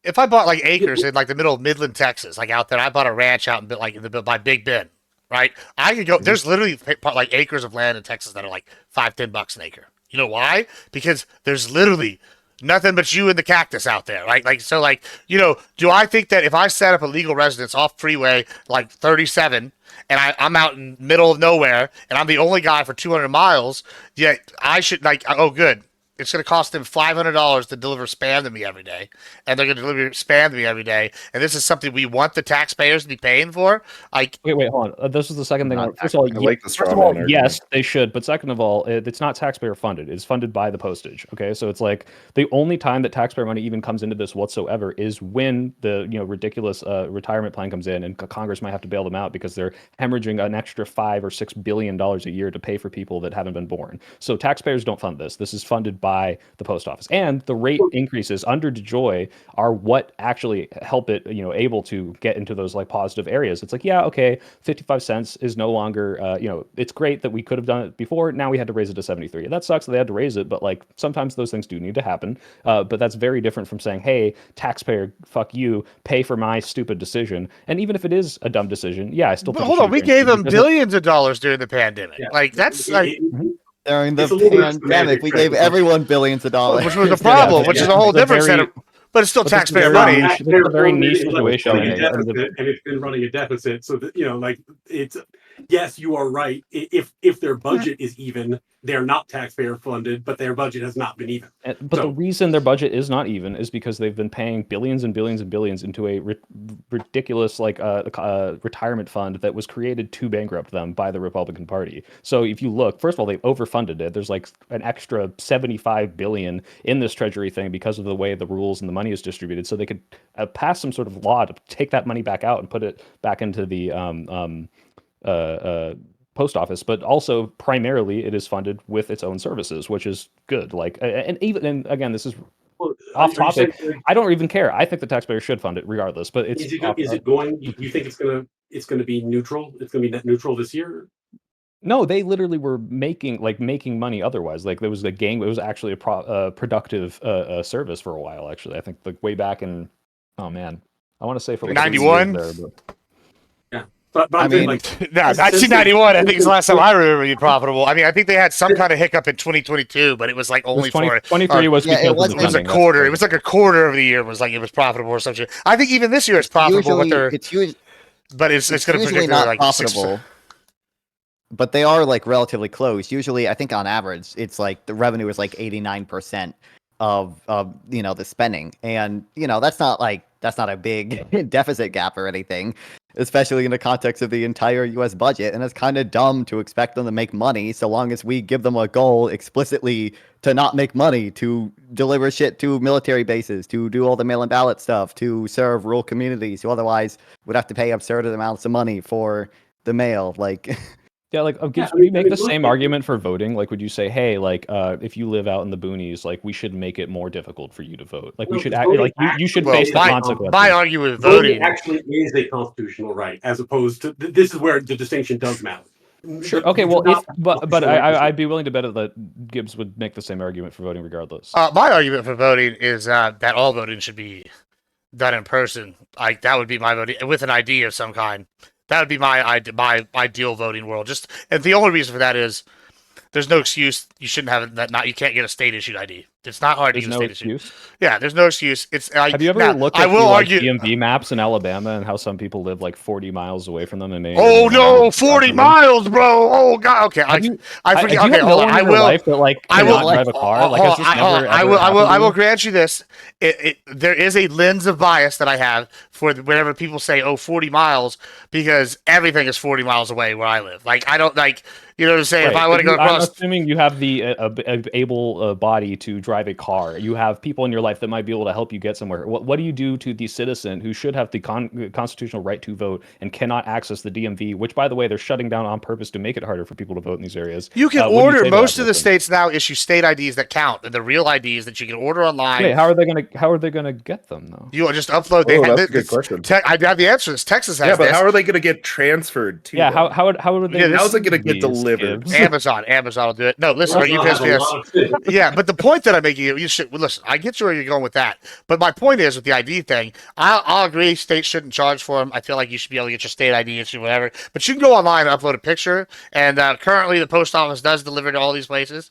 if I bought like acres in like the middle of Midland, Texas, like out there, I bought a ranch out in like by Big Bend. right? I could go. There's literally like acres of land in Texas that are like $5-10 an acre. You know why? Because there's literally nothing but you and the cactus out there, right? Like so, like do I think that if I set up a legal residence off freeway like 37 and I'm out in middle of nowhere and I'm the only guy for 200 miles, yet I should like oh good. It's going to cost them $500 to deliver spam to me every day, and they're going to deliver spam to me every day. And this is something we want the taxpayers to be paying for. Like, wait, hold on. This is the second thing. Not First of all, I like the straw first of all, man yes, argument. they should. But second of all, it's not taxpayer funded. It's funded by the postage. Okay, so it's like the only time that taxpayer money even comes into this whatsoever is when the ridiculous retirement plan comes in, and Congress might have to bail them out because they're hemorrhaging an extra $5 or $6 billion a year to pay for people that haven't been born. So taxpayers don't fund this. This is funded by the post office, and the rate increases under DeJoy are what actually help it able to get into those like positive areas. It's like, yeah, okay, 55 cents is no longer it's great that we could have done it before. Now we had to raise it to 73. That sucks that they had to raise it, but like sometimes those things do need to happen. But that's very different from saying, hey, taxpayer, fuck you, pay for my stupid decision. And even if it is a dumb decision, yeah, I still but think hold on, we gave them billions of dollars during the pandemic. Yeah. Like that's like. During the It's a little bit of pandemic, semantic we gave transition. everyone billions of dollars. Which was a problem, which is a whole It's a different set very- of, but it's still but this is taxpayer very money. niche. This is a very niche situation. Running a and deficit, the- and it's been running a deficit. So that like it's yes, you are right. If their budget is even, they're not taxpayer funded, but their budget has not been even. But the reason their budget is not even is because they've been paying billions and billions and billions into a ridiculous retirement fund that was created to bankrupt them by the Republican Party. So if you look, first of all, they've overfunded it. There's like an extra 75 billion in this treasury thing because of the way the rules and the money is distributed. So they could pass some sort of law to take that money back out and put it back into the post office, but also primarily it is funded with its own services, which is good. Like, and again, this is Well, off are you saying, topic. I don't even care. I think the taxpayer should fund it regardless. But it's is it going? You think it's gonna be neutral? It's gonna be net neutral this year? No, they literally were making money otherwise. Like there was a game. It was actually a productive service for a while. Actually, I think like way back in, oh man, I want to say for like 91? there, but But I I'm saying, mean, like, No, 1991. I think is the last time I remember being profitable. I mean, I think they had some kind of hiccup in 2022, but it was like only for 23 was yeah, because it of the was- it was a funding. quarter. It was like a quarter of the year was like it was profitable or something. I think even this year it's profitable, usually, but it's going to usually predict not like profitable. But they are like relatively close. Usually, I think on average, it's like the revenue is like 89% of the spending, and that's not a big deficit gap or anything, especially in the context of the entire U.S. budget. And it's kind of dumb to expect them to make money so long as we give them a goal explicitly to not make money, to deliver shit to military bases, to do all the mail-in ballot stuff, to serve rural communities who otherwise would have to pay absurd amounts of money for the mail. Like. Yeah, like Yeah, would you make I mean, the same look- argument for voting? Like, would you say, hey, like, if you live out in the boonies, like, we should make it more difficult for you to vote? Like, we No, should voting like you should Well, face the my consequences. argument with voting voting. actually is a constitutional right, as opposed to this is where the distinction does matter. Sure. Okay. You well, do not if have but constitutional right to I'd be willing to bet that Gibbs would make the same argument for voting regardless. My argument for voting is that all voting should be done in person. Like that would be my voting with an ID of some kind. That would be my ideal voting world. And the only reason for that is there's no excuse. You shouldn't have that. Not you can't get a state issued ID. It's not hard There's to get no a state issued. excuse. Yeah, there's no excuse. It's like, Have you ever now, looked I at will the argue. DMV maps in Alabama and how some people live like 40 miles away from them? And Oh no, 40 miles, bro! Oh god. Okay, Have you, I forget. do you Okay, have hold no on. one in your life that like I cannot will drive a car? Like, has this never I ever will. happened to I will you? grant you this. There is a lens of bias that I have for whenever people say, "Oh, 40 miles," because everything is 40 miles away where I live. Like I don't like. You know what I'm saying? Right. If I want to go I'm across, assuming you have the able body to drive a car. You have people in your life that might be able to help you get somewhere. What do you do to the citizen who should have the constitutional right to vote and cannot access the DMV? Which, by the way, they're shutting down on purpose to make it harder for people to vote in these areas. you can What do you order. say to Most that of the person? states now issue state IDs that count, and the real IDs that you can order online. Wait, how are they gonna get them though? You just upload. Oh, that's a good question. I have the answer. Texas has Yeah, but this. how are they going to get transferred to? Yeah, them? how would they? Yeah, How's it receive going to get these, delivered? Gibbs? Amazon. Amazon will do it. No, listen, Amazon has a USPS. lot of things. Yeah, but the point that I'm making, you should listen. I get you where you're going with that, but my point is with the ID thing. I'll agree. States shouldn't charge for them. I feel like you should be able to get your state ID issue, whatever. But you can go online and upload a picture. And currently, the post office does deliver to all these places.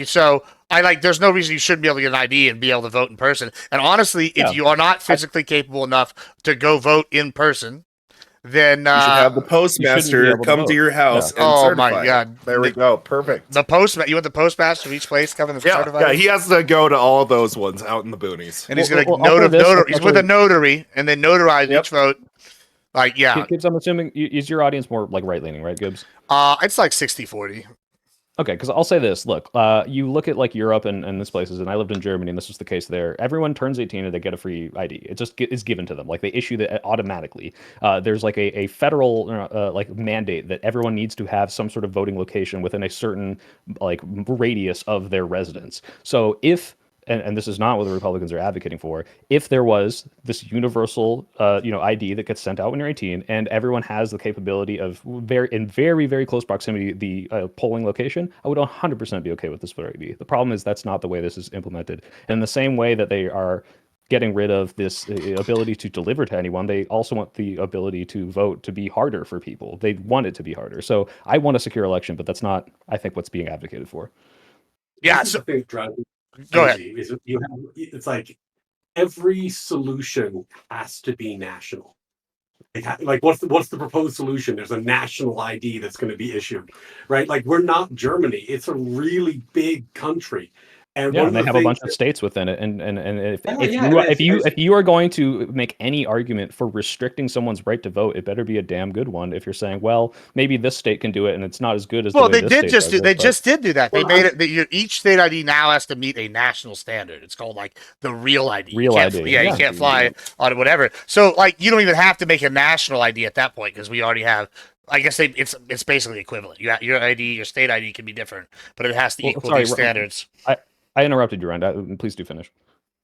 So there's no reason you shouldn't be able to get an ID and be able to vote in person. And honestly, if you are not physically capable enough to go vote in person, then You should have the be postmaster able to come vote. to your house and Oh certify my it. God. There we go. Perfect. You want the postmaster of each place coming to certify? Yeah, he has to go to all those ones out in the boonies. And he's Well, gonna I'll say this, he's with a notary and then notarize Yep. each vote. Gibbs, I'm assuming is your audience more like right leaning, right, Gibbs? It's like 60-40. Okay, because I'll say this. Look, you look at like Europe and these places, and I lived in Germany, and this was the case there. Everyone turns 18 and they get a free ID. It just is given to them. Like they issue that automatically. There's like a federal like mandate that everyone needs to have some sort of voting location within a certain like radius of their residence. So if and this is not what the Republicans are advocating for. If there was this universal, ID that gets sent out when you're 18, and everyone has the capability of in very, very close proximity the polling location, I would 100% be okay with this voter ID. The problem is that's not the way this is implemented. And in the same way that they are getting rid of this ability to deliver to anyone, they also want the ability to vote to be harder for people. They want it to be harder. So I want a secure election, but that's not, I think, what's being advocated for. Yeah. So, I think driving Go ahead. is it's like every solution has to be national. Like what's the proposed solution? There's a national ID that's going to be issued, right? Like we're not Germany. It's a really big country. And yeah, and they have a bunch of states within it, and if you are going to make any argument for restricting someone's right to vote, it better be a damn good one. If you're saying, well, maybe this state can do it, and it's not as good as they just did do that. They made it. Each state ID now has to meet a national standard. It's called like the real ID. Real ID. Yeah, you can't fly on whatever. So like you don't even have to make a national ID at that point because we already have. I guess it's basically equivalent. Your ID, your state ID can be different, but it has to equal these standards. I interrupted you, Ryan. Please do finish.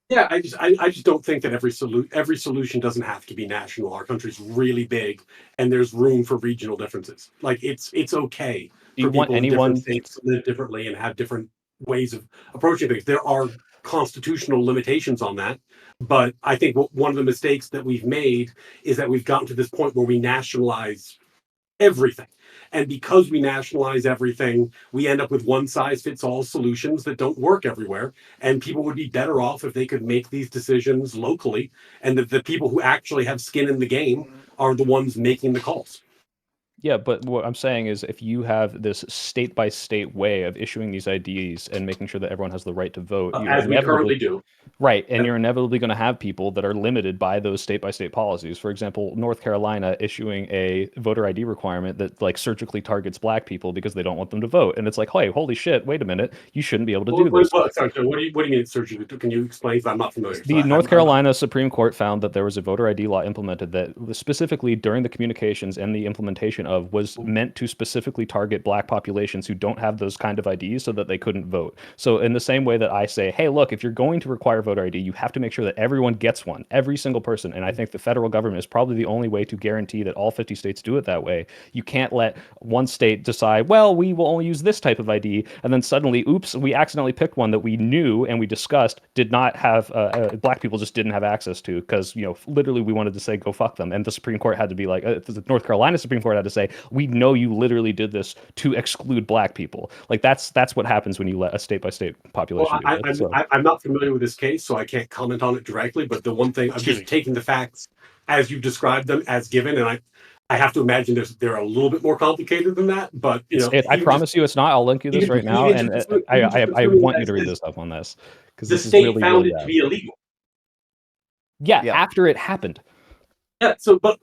Yeah, I just don't think that every solution doesn't have to be national. Our country's really big, and there's room for regional differences. Like it's okay for people in different states to live differently and have different ways of approaching things. There are constitutional limitations on that, but I think one of the mistakes that we've made is that we've gotten to this point where we nationalize everything. And because we nationalize everything, we end up with one-size-fits-all solutions that don't work everywhere. And people would be better off if they could make these decisions locally, and that the people who actually have skin in the game are the ones making the calls. Yeah, but what I'm saying is if you have this state-by-state way of issuing these IDs and making sure that everyone has the right to vote, as we currently do. Right, and you're inevitably going to have people that are limited by those state-by-state policies. For example, North Carolina issuing a voter ID requirement that like surgically targets black people because they don't want them to vote, and it's like, hey, holy shit, wait a minute, you shouldn't be able to do this. Sorry, what do you mean surgically? Can you explain? I'm not familiar. The North Carolina Supreme Court found that there was a voter ID law implemented that specifically during the communications and the implementation of was meant to specifically target black populations who don't have those kind of IDs so that they couldn't vote. So in the same way that I say, hey, look, if you're going to require voter ID, you have to make sure that everyone gets one, every single person. And I think the federal government is probably the only way to guarantee that all 50 states do it that way. You can't let one state decide, well, we will only use this type of ID, and then suddenly, oops, we accidentally picked one that we knew and we discussed did not have, black people just didn't have access to because, literally we wanted to say, go fuck them. And the Supreme Court had to be like, the North Carolina Supreme Court had to say, we know you literally did this to exclude black people. Like that's what happens when you let a state-by-state population do it. I'm not familiar with this case, so I can't comment on it directly, but the one thing, I'm just taking the facts as you described them as given, and I have to imagine they're a little bit more complicated than that, but I promise you it's not. I'll link you this right now, and I want you to read this up on this because the state found it to be illegal. Yeah, after it happened. Yeah, so but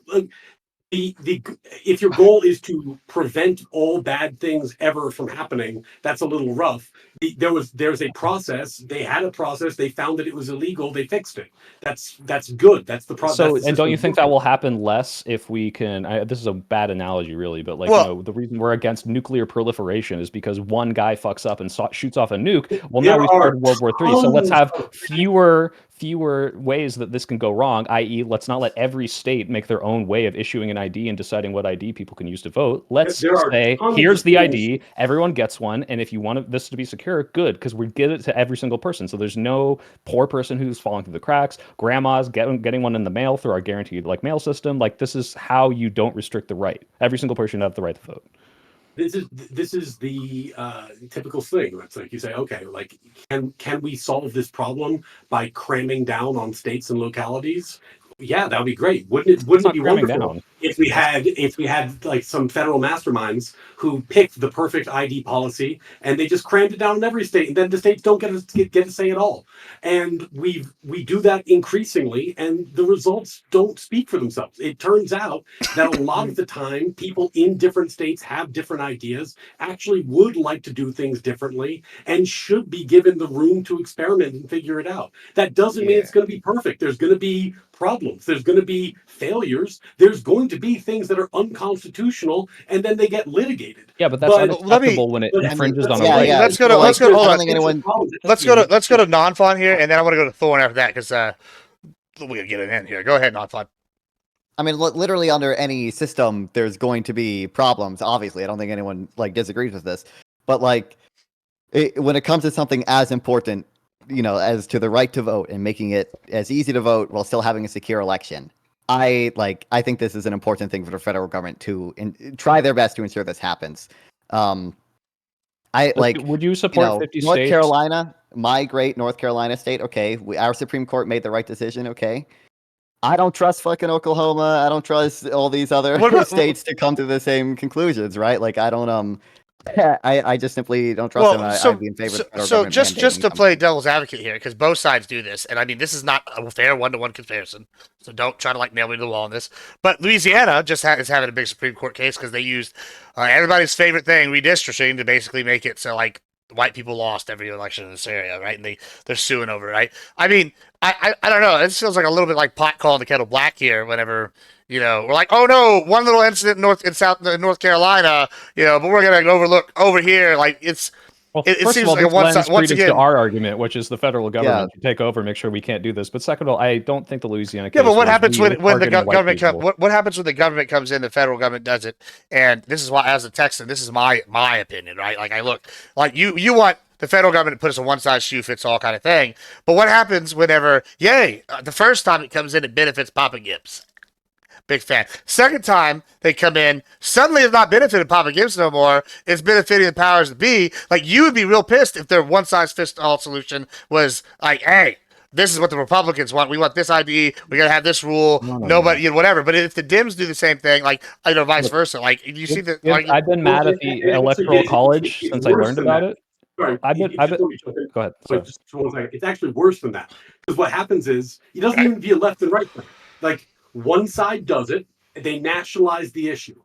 if your goal is to prevent all bad things ever from happening, that's a little rough. There's a process. They had a process. They found that it was illegal. They fixed it. That's good. That's the process. So, and don't you think that will happen less if we can? This is a bad analogy, really, but the reason we're against nuclear proliferation is because one guy fucks up and shoots off a nuke. Well, now we started World War III, so let's have fewer fewer ways that this can go wrong, i.e., let's not let every state make their own way of issuing an ID and deciding what ID people can use to vote. Let's There are say, tons here's of the tools. ID, everyone gets one, and if you want this to be secure, good, because we give it to every single person. So there's no poor person who's falling through the cracks, grandma's getting one in the mail through our guaranteed like mail system. Like, this is how you don't restrict the right. Every single person should have the right to vote. This is the typical thing. It's like you say, okay, like can we solve this problem by cramming down on states and localities? Yeah, that would be great. Wouldn't it be wonderful down. if we had like some federal masterminds who picked the perfect ID policy and they just crammed it down in every state, and then the states don't get a say at all. And we do that increasingly, and the results don't speak for themselves. It turns out that a lot of the time, people in different states have different ideas, actually would like to do things differently, and should be given the room to experiment and figure it out. That doesn't mean it's going to be perfect. There's going to be problems. There's going to be failures. There's going to be things that are unconstitutional, and then they get litigated. Yeah, but that's unacceptable when it infringes on a right. Let's go to hold on. Let's go to non-fun here, and then I want to go to Thorn after that because we'll get it in here. Go ahead, non-fun. I mean, literally under any system, there's going to be problems. Obviously, I don't think anyone like disagrees with this. But like, when it comes to something as important, as to the right to vote and making it as easy to vote while still having a secure election, I think this is an important thing for the federal government to try their best to ensure this happens. Would you support 50 North states? Carolina, my great North Carolina state? Okay, our Supreme Court made the right decision. Okay. I don't trust fucking Oklahoma. I don't trust all these other states to come to the same conclusions, right? Like, I don't I just simply don't trust them. I'd be in favor of the federal government just to play devil's advocate here, because both sides do this, and I mean, this is not a fair one-to-one comparison, so don't try to like nail me to the wall on this. But Louisiana just is having a big Supreme Court case because they used everybody's favorite thing, redistricting, to basically make it so like white people lost every election in this area, right? And they're suing over it, right? I mean, I don't know. It feels like a little bit like pot calling the kettle black here. Whenever we're like, oh no, one little incident in North Carolina, but we're gonna overlook over here. Like it seems like a one-side. Once again, to our argument, which is the federal government to take over, make sure we can't do this. But second of all, I don't think the Louisiana case. Yeah, but what happens when the government comes? What happens when the government comes in? The federal government does it, and this is why, as a Texan, this is my opinion, right? Like I look like you want the federal government to put us a one-size-shoe-fits-all kind of thing. But what happens whenever, the first time it comes in, it benefits Papa Gibbs. Big fan. Second time they come in, suddenly it's not benefiting Papa Gibbs no more. It's benefiting the powers that be. Like, you would be real pissed if their one-size-fits-all solution was like, hey, this is what the Republicans want. We want this ID. We got to have this rule. Nobody, whatever. But if the Dems do the same thing, like, vice versa. Like, you see the. I've been mad at the Electoral College since I learned about it. Sorry, Go ahead. Sorry. Just for 1 second. It's actually worse than that, because what happens is it doesn't even be a left and right thing. Like, one side does it, they nationalize the issue.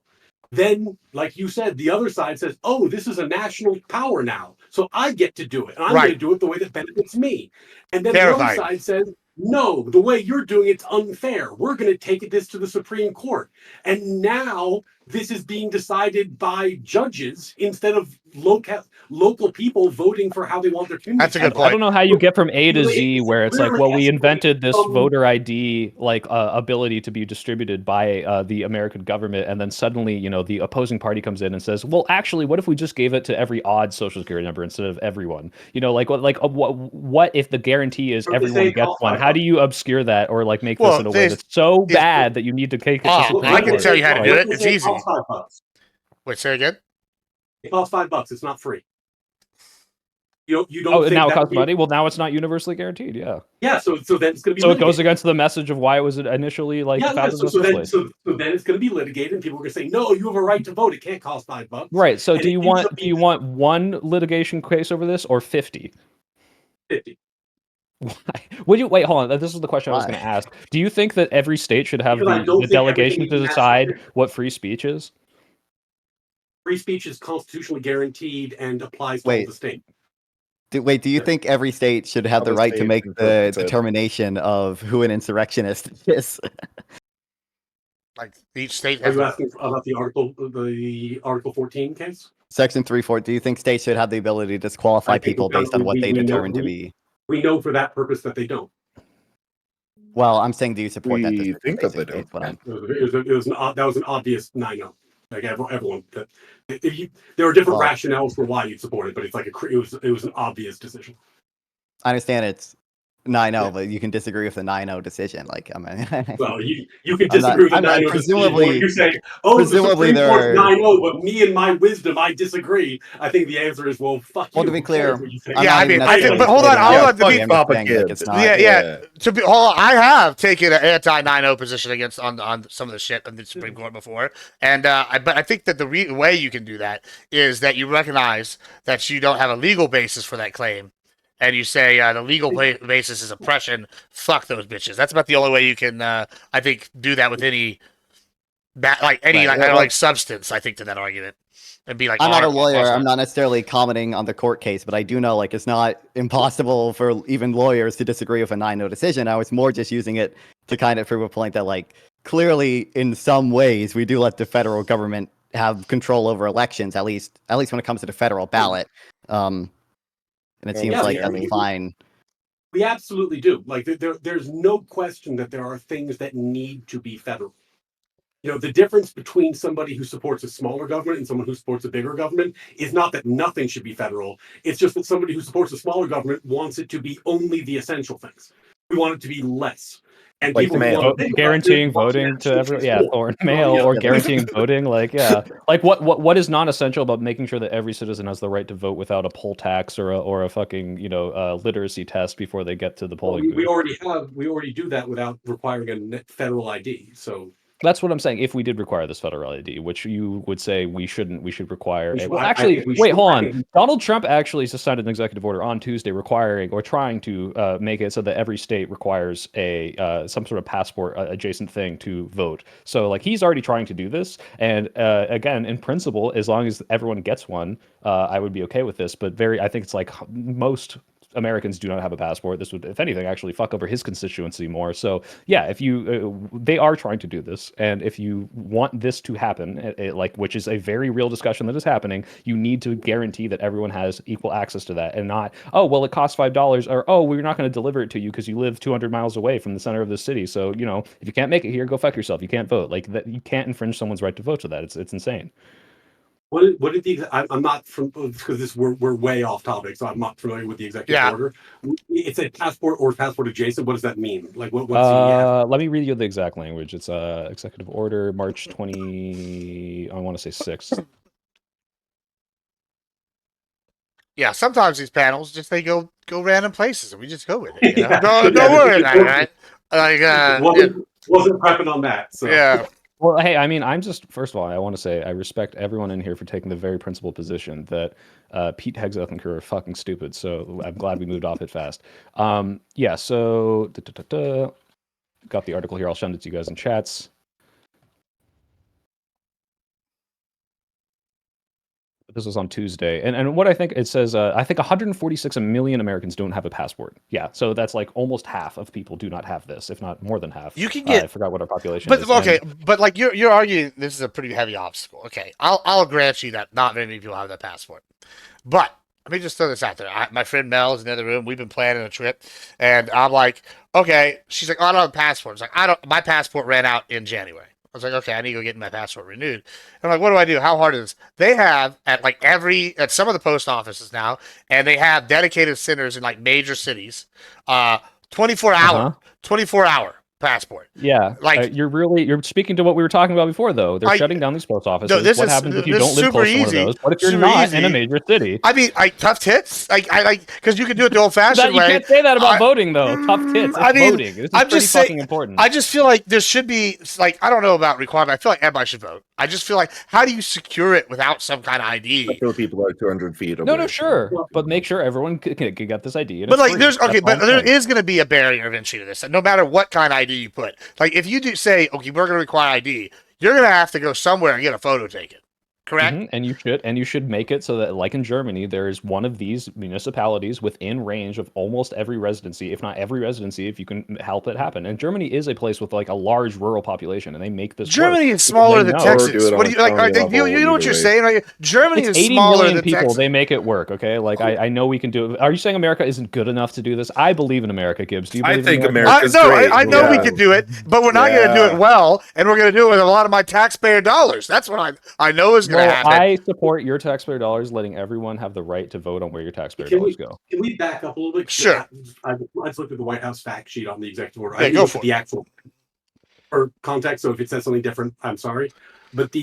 Then, like you said, the other side says, oh, this is a national power now, so I get to do it. And I'm going to do it the way that benefits me. And then the other side says, no, the way you're doing it's unfair. We're going to take this to the Supreme Court. And now this is being decided by judges instead of local people voting for how they want their community. That's a good point. I don't know how you get from A to Z where it's like, well, we invented this voter ID ability to be distributed by the American government, and then suddenly the opposing party comes in and says, well, actually, what if we just gave it to every odd social security number instead of everyone? What if the guarantee is everyone gets one? How do you obscure that or like make this in a way that's so bad that you need to take it to Supreme Court? I can tell you how to do it. It's easy. $5. Wait, say again? It costs $5. It's not free. You don't. Oh, now it costs money. Well, now it's not universally guaranteed. Yeah. Yeah. So then it's going to be. So it goes against the message of why it was initially like. So then it's going to be litigated, and people are going to say, "No, you have a right to vote. It can't cost $5." Right. So do you want one litigation case over this or 50? 50. Why? Would you wait? Hold on. This is the question I was going to ask. Do you think that every state should have the delegation to decide what free speech is? Free speech is constitutionally guaranteed and applies to all the state. Do you think every state should have the right to make the determination of who an insurrectionist is? Like each state. Are you asking about the Article 14 case? Section 3.4. Do you think states should have the ability to disqualify people based on what they determine to be? We know for that purpose that they don't. Well, I'm saying, do you support that We decision? think that they basically, do. is what I'm- That was an obvious 9-0. Like everyone, there are different Well- rationales for why you'd support it, but it's like it was an obvious decision. I understand it's 9-0, Yeah. but you can disagree with the 9-0 decision. Like, I mean, Well, you can I'm not- disagree with the I'm not- 9-0 decision. presumably- When you say, "Oh, the presumably Supreme Court's there- 9-0," but me and my wisdom, I disagree. I think the answer is, well, fuck you. Well, to be Who cares clear, what you think? I'm Yeah, not I even mean, necessarily but hold on, supporting hold that. on, to be- I'm Papa saying, like, Kid. it's not. Yeah. To be, I have taken an anti-9-0 position against on some of the shit in the Supreme Court before, and but I think that the way you can do that is that you recognize that you don't have a legal basis for that claim, and you say the legal basis is oppression. Fuck those bitches. That's about the only way you can, I think, do that with any Right, well, like substance. I think to that argument, and be like, I'm not a "Oh, lawyer. awesome." I'm not necessarily commenting on the court case, but I do know, like, it's not impossible for even lawyers to disagree with a 9-0 decision. I was more just using it to kind of prove a point that, like, clearly in some ways we do let the federal government have control over elections, at least when it comes to the federal ballot. And it Well, seems yeah, like yeah, that's fine. We absolutely do. Like there's no question that there are things that need to be federal. You know, the difference between somebody who supports a smaller government and someone who supports a bigger government is not that nothing should be federal. It's just that somebody who supports a smaller government wants it to be only the essential things. We want it to be less. And Like people the who mail. want a big Guaranteeing government want voting it to be everyone, more. or mail, Yeah. or guaranteeing voting, like like what is non-essential about making sure that every citizen has the right to vote without a poll tax or a fucking literacy test before they get to the Well, polling booth? we already do that without requiring a federal ID. So That's what I'm saying. If we did require this federal ID, which you would say we shouldn't, we should require. We should- Well, I actually, think we wait, should. hold I on. think- Donald Trump actually just signed an executive order on Tuesday requiring or trying to make it so that every state requires a some sort of passport adjacent thing to vote. So like he's already trying to do this, and again, in principle, as long as everyone gets one, I would be okay with this. But I think it's like most Americans do not have a passport. This would, if anything, actually fuck over his constituency more. So yeah, if you, they are trying to do this, and if you want this to happen, like which is a very real discussion that is happening, you need to guarantee that everyone has equal access to that, and not well it costs $5, or we're not going to deliver it to you because you live 200 miles away from the center of the city. So if you can't make it here, go fuck yourself. You can't vote. Like that, you can't infringe someone's right to vote to that. It's insane. What did the I'm not from because we're way off topic, so I'm not familiar with the executive order. It's a passport or passport adjacent. What does that mean? Like what's let me read you the exact language. It's executive order March 20, I want to say 6th. Yeah, sometimes these panels they go random places and we just go with it. Don't worry about it, right? Like wasn't prepping on that. So yeah. Well, hey, I mean, first of all, I want to say I respect everyone in here for taking the very principled position that Pete Hegseth and crew are fucking stupid. So I'm glad we moved off it fast. Yeah, so got the article here. I'll send it to you guys in chats. This was on Tuesday, and what I think it says, I think 146 million Americans don't have a passport. Yeah, so that's like almost half of people do not have this, if not more than half. You can get. I forgot what our population but, is. Okay, but like you're arguing this is a pretty heavy obstacle. Okay, I'll grant you that not very many people have that passport, but let me just throw this out there. My friend Mel is in the other room. We've been planning a trip, and I'm like, okay. She's like, oh, I don't have a passport. It's like I don't. My passport ran out in January. I was like, okay, I need to go get my passport renewed. And I'm like, what do I do? How hard is this? They have at some of the post offices now, and they have dedicated centers in like major cities, 24 hour passport. Yeah, like you're speaking to what we were talking about before, though. They're shutting down these post offices. No, what happens if you don't live close to one of those? What if you're not in a major city? I mean, tough tits. Because you can do it the old-fashioned way. You can't say that about voting, though. Tough tits. It's voting. This is pretty fucking important. I just feel like there should be I don't know about requirement. I feel like everybody should vote. I just feel like how do you secure it without some kind of ID? I feel people are 200 feet away. No, sure, but make sure everyone can get this ID. But like, there is going to be a barrier of entry to this, no matter what kind of ID you put. Like, if you do say, okay, we're going to require ID, you're going to have to go somewhere and get a photo taken. correct? And you should make it so that, like in Germany, there is one of these municipalities within range of almost every residency, if not every residency, if you can help it happen. And Germany is a place with like a large rural population, and they make this work Germany is because smaller they than know Or do Texas. it What on do you a like? county You know what level, you're either saying, right? Germany it's is 80 smaller million than people. Texas. They make it work. Okay, like I know we can do it. Are you saying America isn't good enough to do this? I believe in America, Gibbs. Do you I believe think in America? America's no, great. I know we Yeah. can do it, but we're not going to do it Yeah. well, and we're going to do it with a lot of my taxpayer dollars. That's what I know is going to Well, happen. I support your taxpayer dollars letting everyone have the right to vote on where your taxpayer Can dollars we, go. can we back up a little bit? Sure. I just looked at the White House fact sheet on the executive order. Yeah, I didn't go look for at the actual or context, so if it says something different, I'm sorry. But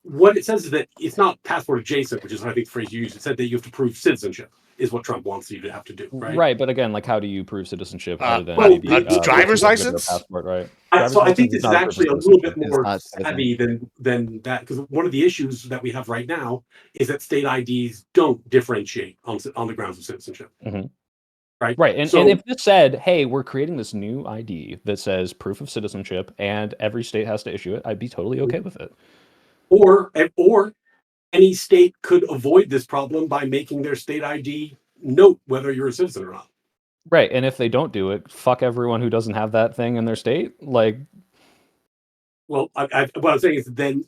what it says is that it's not passport adjacent, which is I think the phrase you used. It said that you have to prove citizenship is what Trump wants you to have to do, right? Right, but again, like, how do you prove citizenship other than well, maybe driver's looking at their license? passport, right? So I think is this is not a proof of actually a little bit citizenship. more not citizen. heavy than that, because one of the issues that we have right now is that state IDs don't differentiate on the grounds of citizenship. Mhm. Right. Right, and So- if this said, "Hey, we're creating this new ID that says proof of citizenship, and every state has to issue it," I'd be totally okay with it. Or any state could avoid this problem by making their state ID note whether you're a citizen or not. Right, and if they don't do it, fuck everyone who doesn't have that thing in their state. Like, Well, what I'm saying is then,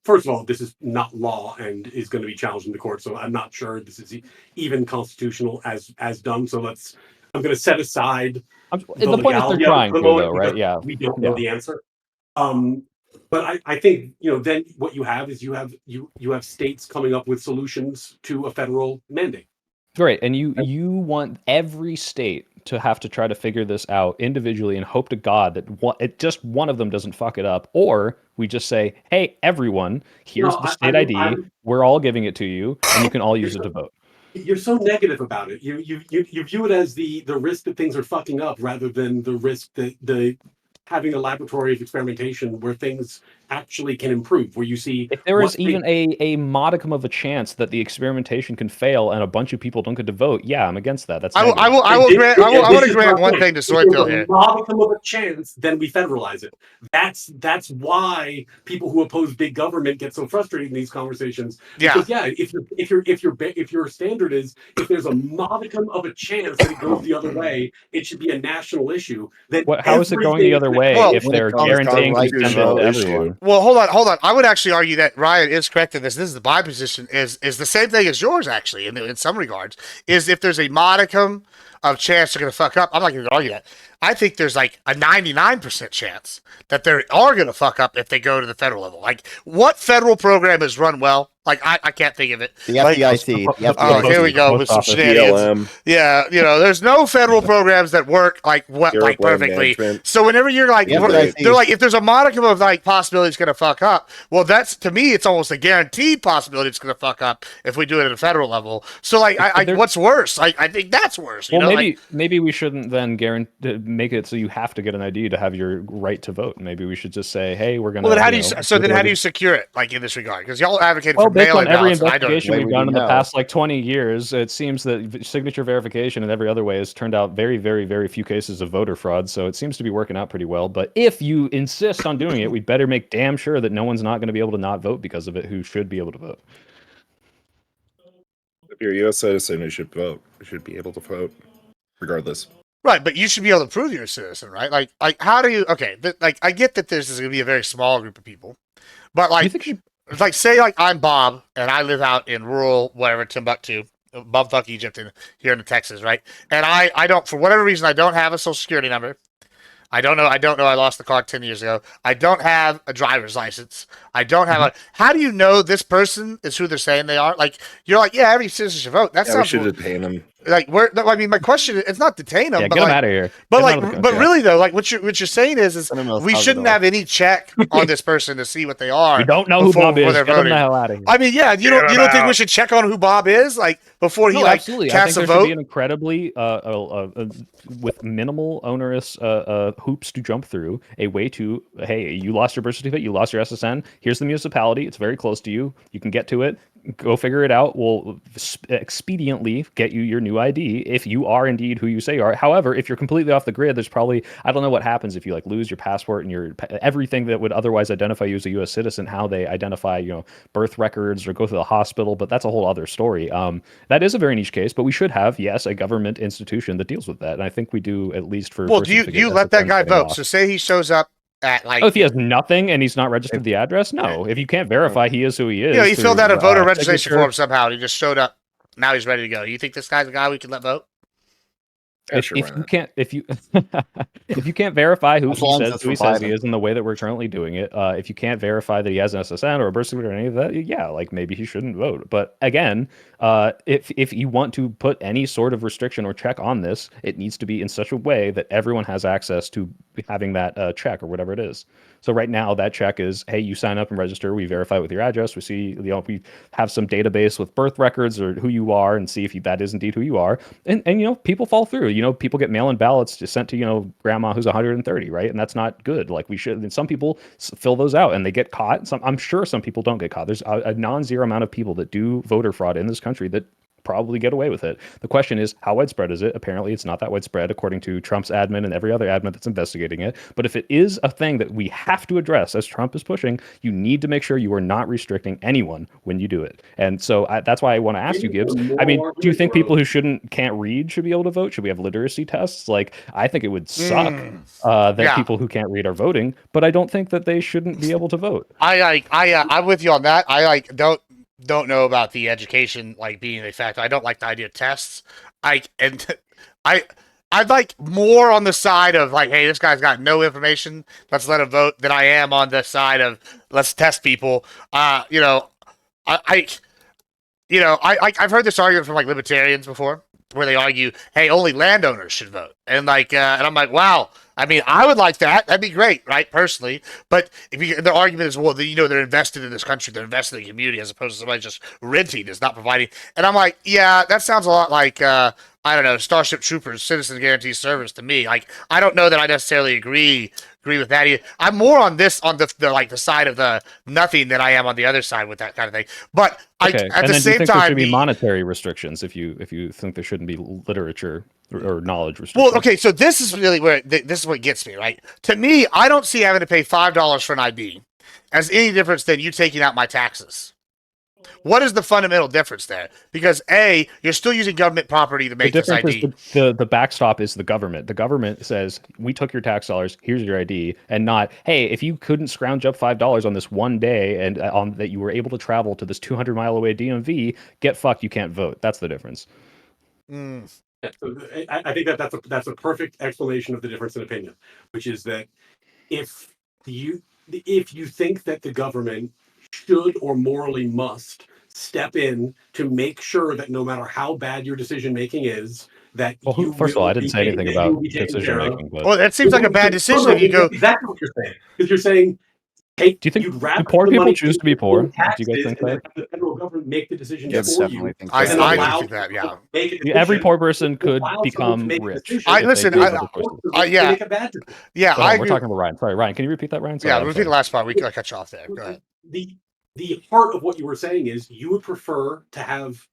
first of all, this is not law and is going to be challenged in the court. So I'm not sure this is even constitutional as done. So I'm going to set aside the point is they're legality trying for to, the moment though, right? because Yeah, we don't know the answer. But I think then what you have is you have states coming up with solutions to a federal mandate. Right, and you want every state to have to try to figure this out individually and hope to God that just one of them doesn't fuck it up, or we just say, "Hey, everyone, here's No, the state ID. We're all giving it to you, and you can all use it to vote." You're so negative about it. You view it as the risk that things are fucking up rather than the risk that having a laboratory of experimentation where things actually can improve, where you see if there is even a modicum of a chance that the experimentation can fail and a bunch of people don't get to vote, yeah, I'm against that. That's I want to grant one thing to Soytil here. If there's a modicum of a chance, then we federalize it. That's why people who oppose big government get so frustrated in these conversations. Because if your standard is if there's a modicum of a chance that it goes the other way, it should be a national issue. Then how is it going the other way if when it they're comes to guaranteeing right consent to vote to issue. everyone? Well, hold on. I would actually argue that Ryan is correct in this. This is my position. Is the same thing as yours actually in some regards. Is if there's a modicum of chance they're going to fuck up, I'm not going to argue that. I think there's like a 99% chance that they are going to fuck up if they go to the federal level. Like, what federal program is run well? Like, I can't think of it. The Like, FDIC. oh, here we go with some shenanigans. BLM. Yeah, there's no federal programs that work like Bureau like of Land perfectly. Management. So whenever you're like, Yeah, they're like, if there's a modicum of like possibility it's going to fuck up, well, that's to me, it's almost a guaranteed possibility it's going to fuck up if we do it at a federal level. So like, what's worse? I think that's worse. Well, maybe we shouldn't then make it so you have to get an ID to have your right to vote. Maybe we should just say, hey, we're going to. Well, then how do you secure it? Like in this regard, because y'all advocated for based on mail-in every ballots. investigation we've done in the know. past like 20 years, it seems that signature verification and every other way has turned out very, very, very few cases of voter fraud. So it seems to be working out pretty well. But if you insist on doing it, we better make damn sure that no one's not going to be able to not vote because of it who should be able to vote. If you're a U.S. citizen, you should vote. You should be able to vote, regardless. Right, but you should be able to prove you're a citizen, right? Like how do you? Okay, I get that this is going to be a very small group of people, but like, like say like I'm Bob and I live out in rural whatever Timbuktu, bumfuck Egypt, here in Texas, right? And I don't, for whatever reason, I don't have a social security number. I don't know. I lost the car 10 years ago. I don't have a driver's license. I don't have a. How do you know this person is who they're saying they are? Like you're like, yeah, every citizen should vote. That We sounds should detain them. like where. I mean, my question is not detain them. Yeah, but get like, them out of here. But really though, like what you're saying is we shouldn't have any check on this person to see what they are. We don't know who Bob is. Get them the hell out of here. I mean, yeah, you don't think we should check on who Bob is like before he like absolutely. casts I a think there should vote? be an incredibly with minimal onerous hoops to jump through. A way to, hey, you lost your birth certificate, you lost your SSN. Here's the municipality. It's very close to you. You can get to it. go figure it out. We'll expediently get you your new ID if you are indeed who you say you are. However, if you're completely off the grid, there's probably, I don't know what happens if you like lose your passport and your everything that would otherwise identify you as a U.S. citizen, how they identify, birth records or go to the hospital. But that's a whole other story. That is a very niche case, but we should have, yes, a government institution that deals with that. And I think we do, at least for. Well, do you let that guy vote? So say he shows up at like. Oh, if he has nothing and he's not registered the address, no. If you can't verify he is who he is, he filled out a voter registration signature. form somehow. And he just showed up. Now he's ready to go. You think this guy's the guy we can let vote? If you can't if you can't verify who he says he is in the way that we're currently doing it, if you can't verify that he has an SSN or a birth certificate or any of that, yeah, like maybe he shouldn't vote. But again, if you want to put any sort of restriction or check on this, it needs to be in such a way that everyone has access to having that check or whatever it is. So right now that check is, hey, you sign up and register, we verify with your address, we see, we have some database with birth records or who you are and see if that is indeed who you are. And people fall through. People get mail-in ballots just sent to, grandma who's 130, right? And that's not good. Like we should, and some people fill those out and they get caught. I'm sure some people don't get caught. There's a non-zero amount of people that do voter fraud in this country that probably get away with it. The question is, how widespread is it? Apparently it's not that widespread according to Trump's admin and every other admin that's investigating it. But if it is a thing that we have to address, as Trump is pushing, you need to make sure you are not restricting anyone when you do it. And so that's why I want to ask you, Gibbs, I mean, do you think people who can't read should be able to vote? Should we have literacy tests? Like, I think it would suck that people who can't read are voting, but I don't think that they shouldn't be able to vote. I'm with you on that. I don't know about the education being a factor. I don't like the idea of tests. I'd like more on the side of hey, this guy's got no information, let's let him vote, than I am on the side of let's test people. I've heard this argument from libertarians before, where they argue, hey, only landowners should vote, and and I'm like, wow. I mean, I would like that. That'd be great, right? Personally, but the argument is, well, they're invested in this country, they're invested in the community, as opposed to somebody just renting, is not providing. And I'm like, yeah, that sounds a lot like I don't know, Starship Troopers, Citizen Guarantee Service to me. I don't know that I necessarily agree with that either. I'm more on this on the side of the nothing than I am on the other side with that kind of thing. But okay. At the same time, there should be monetary restrictions if you think there shouldn't be literature or knowledge restrictions. Well, okay, so this is really where this is what gets me, right? To me, I don't see having to pay $5 for an ID as any difference than you taking out my taxes. What is the fundamental difference there? Because A, you're still using government property to make this ID. The backstop is the government. The government says, we took your tax dollars, here's your ID, and not, hey, if you couldn't scrounge up $5 on this one day and that you were able to travel to this 200-mile away DMV, get fucked, you can't vote. That's the difference. Yeah, so I think that's a perfect explanation of the difference in opinion, which is that if you think that the government should or morally must step in to make sure that no matter how bad your decision making is, that first of all, I didn't say anything about decision making. Well, that seems like a bad decision. If you go, exactly what you're saying, because you're saying, hey, do you think do poor people choose to be poor? Do you guys think that? The federal government make the decisions Yes, for definitely you. think I so. think that, yeah. Every poor person could become rich. I we're talking about Ryan. Sorry, Ryan. Can you repeat that, Ryan? Sorry, repeat the last part. We cut you off there. Go ahead. The heart of what you were saying is you would prefer to have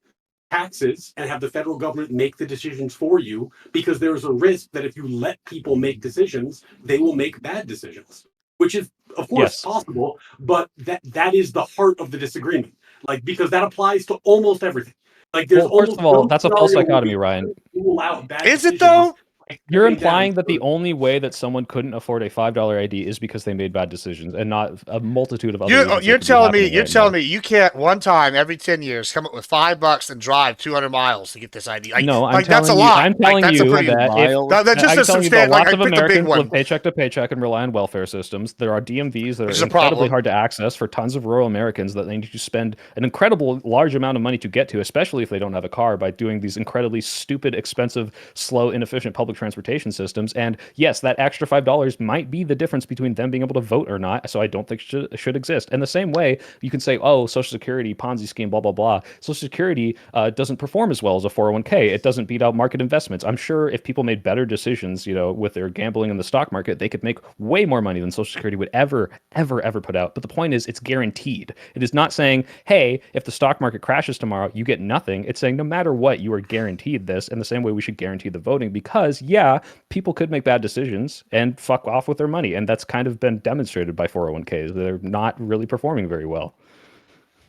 taxes and have the federal government make the decisions for you, because there's a risk that if you let people make decisions, they will make bad decisions, which is of course possible, but that is the heart of the disagreement. Because that applies to almost everything. There's first of all, that's a false dichotomy, Ryan. Is it though? You're implying that the only way that someone couldn't afford a $5 ID is because they made bad decisions, and not a multitude of other. You're telling me you can't one time every 10 years come up with $5 and drive 200 miles to get this ID. No, I'm that's a lot. I'm telling you that that's just a substantial. Lots of Americans live paycheck to paycheck and rely on welfare systems. There are DMVs that are incredibly hard to access for tons of rural Americans that they need to spend an incredible large amount of money to get to, especially if they don't have a car, by doing these incredibly stupid, expensive, slow, inefficient public public transportation systems. And yes, that extra $5 might be the difference between them being able to vote or not. So I don't think should exist. And the same way you can say, oh, Social Security, Ponzi scheme, blah, blah, blah. Social Security doesn't perform as well as a 401k. It doesn't beat out market investments. I'm sure if people made better decisions, with their gambling in the stock market, they could make way more money than Social Security would ever put out. But the point is, it's guaranteed. It is not saying, hey, if the stock market crashes tomorrow, you get nothing. It's saying no matter what, you are guaranteed this. In the same way we should guarantee the voting, because people could make bad decisions and fuck off with their money. And that's kind of been demonstrated by 401ks. They're not really performing very well.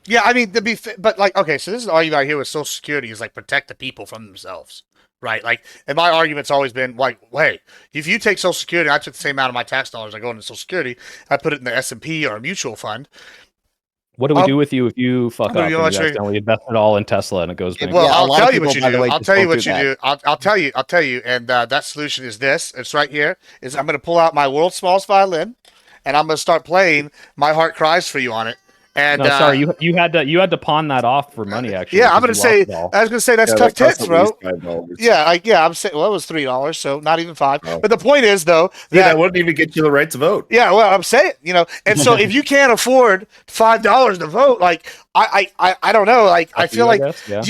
Yeah, I mean, but like, okay, so this is the argument I hear with Social Security is like protect the people from themselves, right? Like, and my argument's always been like, hey, if you take Social Security, I took the same amount of my tax dollars I go into Social Security, I put it in the S&P or a mutual fund. What do we do with you if you fuck up and you you accidentally invest it all in Tesla and it goes bankrupt? Well, Yeah, a I'll lot tell of you what people, you by the do. way, I'll just tell you don't what do you do. that. I'll tell you. And that solution is this. It's right here. Is I'm going to pull out my world's smallest violin, and I'm going to start playing "My Heart Cries for You" on it. And No, sorry, you had to pawn that off for money. Actually, yeah, I'm because going to you say. lost it all. I was going to say that's Yeah, tough that costs tits, at least bro. $5. Yeah, I'm saying. Well, it was $3, so not even $5. Oh. But the point is, though, Yeah, that wouldn't even get you the right to vote. yeah, well, I'm saying, and so if you can't afford $5 to vote, like I don't know, like I feel like guess, yeah.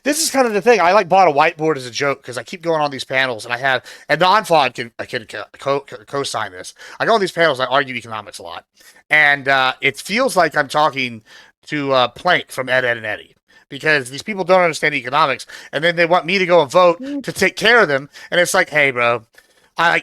this is kind of the thing. I bought a whiteboard as a joke because I keep going on these panels, and non-FOD can co-sign this. I go on these panels, I argue economics a lot, and it feels like I'm talking to Plank from Ed, Ed, and Eddie. Because these people don't understand economics, and then they want me to go and vote to take care of them, and it's like, hey, bro, I'm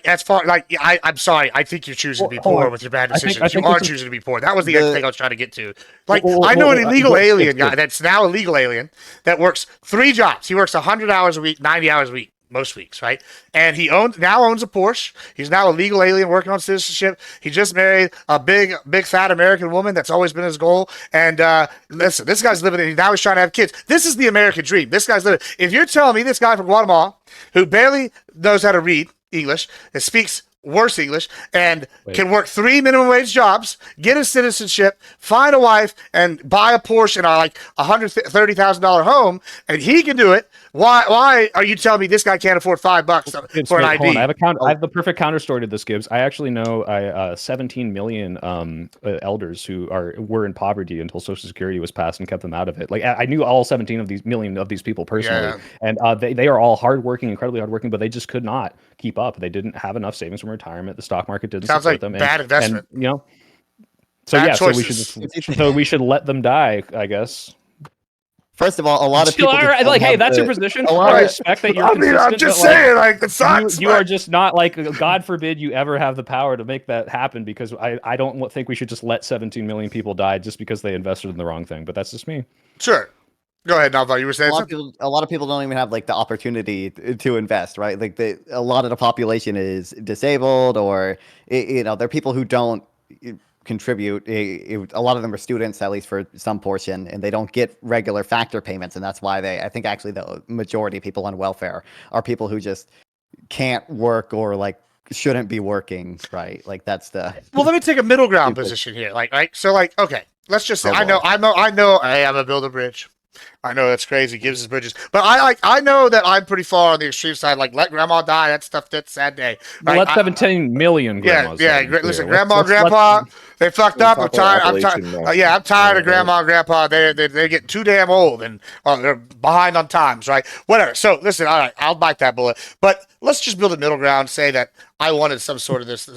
sorry. I think you're choosing to be poor with your bad decisions. You are choosing to be poor. That was the thing I was trying to get to. I know an illegal alien guy that's now a legal alien that works 3 jobs. He works 100 hours a week, 90 hours a week, most weeks, right? And he now owns a Porsche. He's now a legal alien working on citizenship. He just married a big fat American woman. That's always been his goal. And listen, this guy's living. Now he's trying to have kids. This is the American dream. This guy's living. If you're telling me this guy from Guatemala who barely knows how to read English and speaks worse English and can work 3 minimum wage jobs, get his citizenship, find a wife, and buy a Porsche and a $130,000 home, and he can do it. Why are you telling me this guy can't afford $5 for an ID? I have the perfect counter story to this, Gibbs. I actually know 17 million elders who were in poverty until Social Security was passed and kept them out of it. Like I knew all 17 million of these people personally, and they are all hardworking, incredibly hardworking, but they just could not keep up. They didn't have enough savings from retirement. The stock market didn't support them. Bad investment. And, so we should let them die, I guess. First of all, a lot of people hey, that's your position. I respect that you're consistent. I'm just saying, it sucks. You are just not God forbid you ever have the power to make that happen, because I don't think we should just let 17 million people die just because they invested in the wrong thing. But that's just me. Sure. Go ahead, Nalva. You were saying a lot of people don't even have the opportunity to invest, right? A lot of the population is disabled, or they're people who don't contribute. A lot of them are students, at least for some portion, and they don't get regular factor payments, and that's why I think actually the majority of people on welfare are people who just can't work or shouldn't be working, right? That's the. Well, let me take a middle ground position here, right? So, okay, let's just say I know. Hey, I'm a build a bridge. I know that's crazy. Gives us bridges, but I know that I'm pretty far on the extreme side. Let grandma die. That stuff. That's a sad day. Right? Let 17 million grandmas. Yeah. Listen, grandma, grandpa, they fucked up. I'm tired. I'm tired of grandma and grandpa. They get too damn old and they're behind on times, right? Whatever. So listen, all right, I'll bite that bullet. But let's just build a middle ground. Say that I wanted some sort of this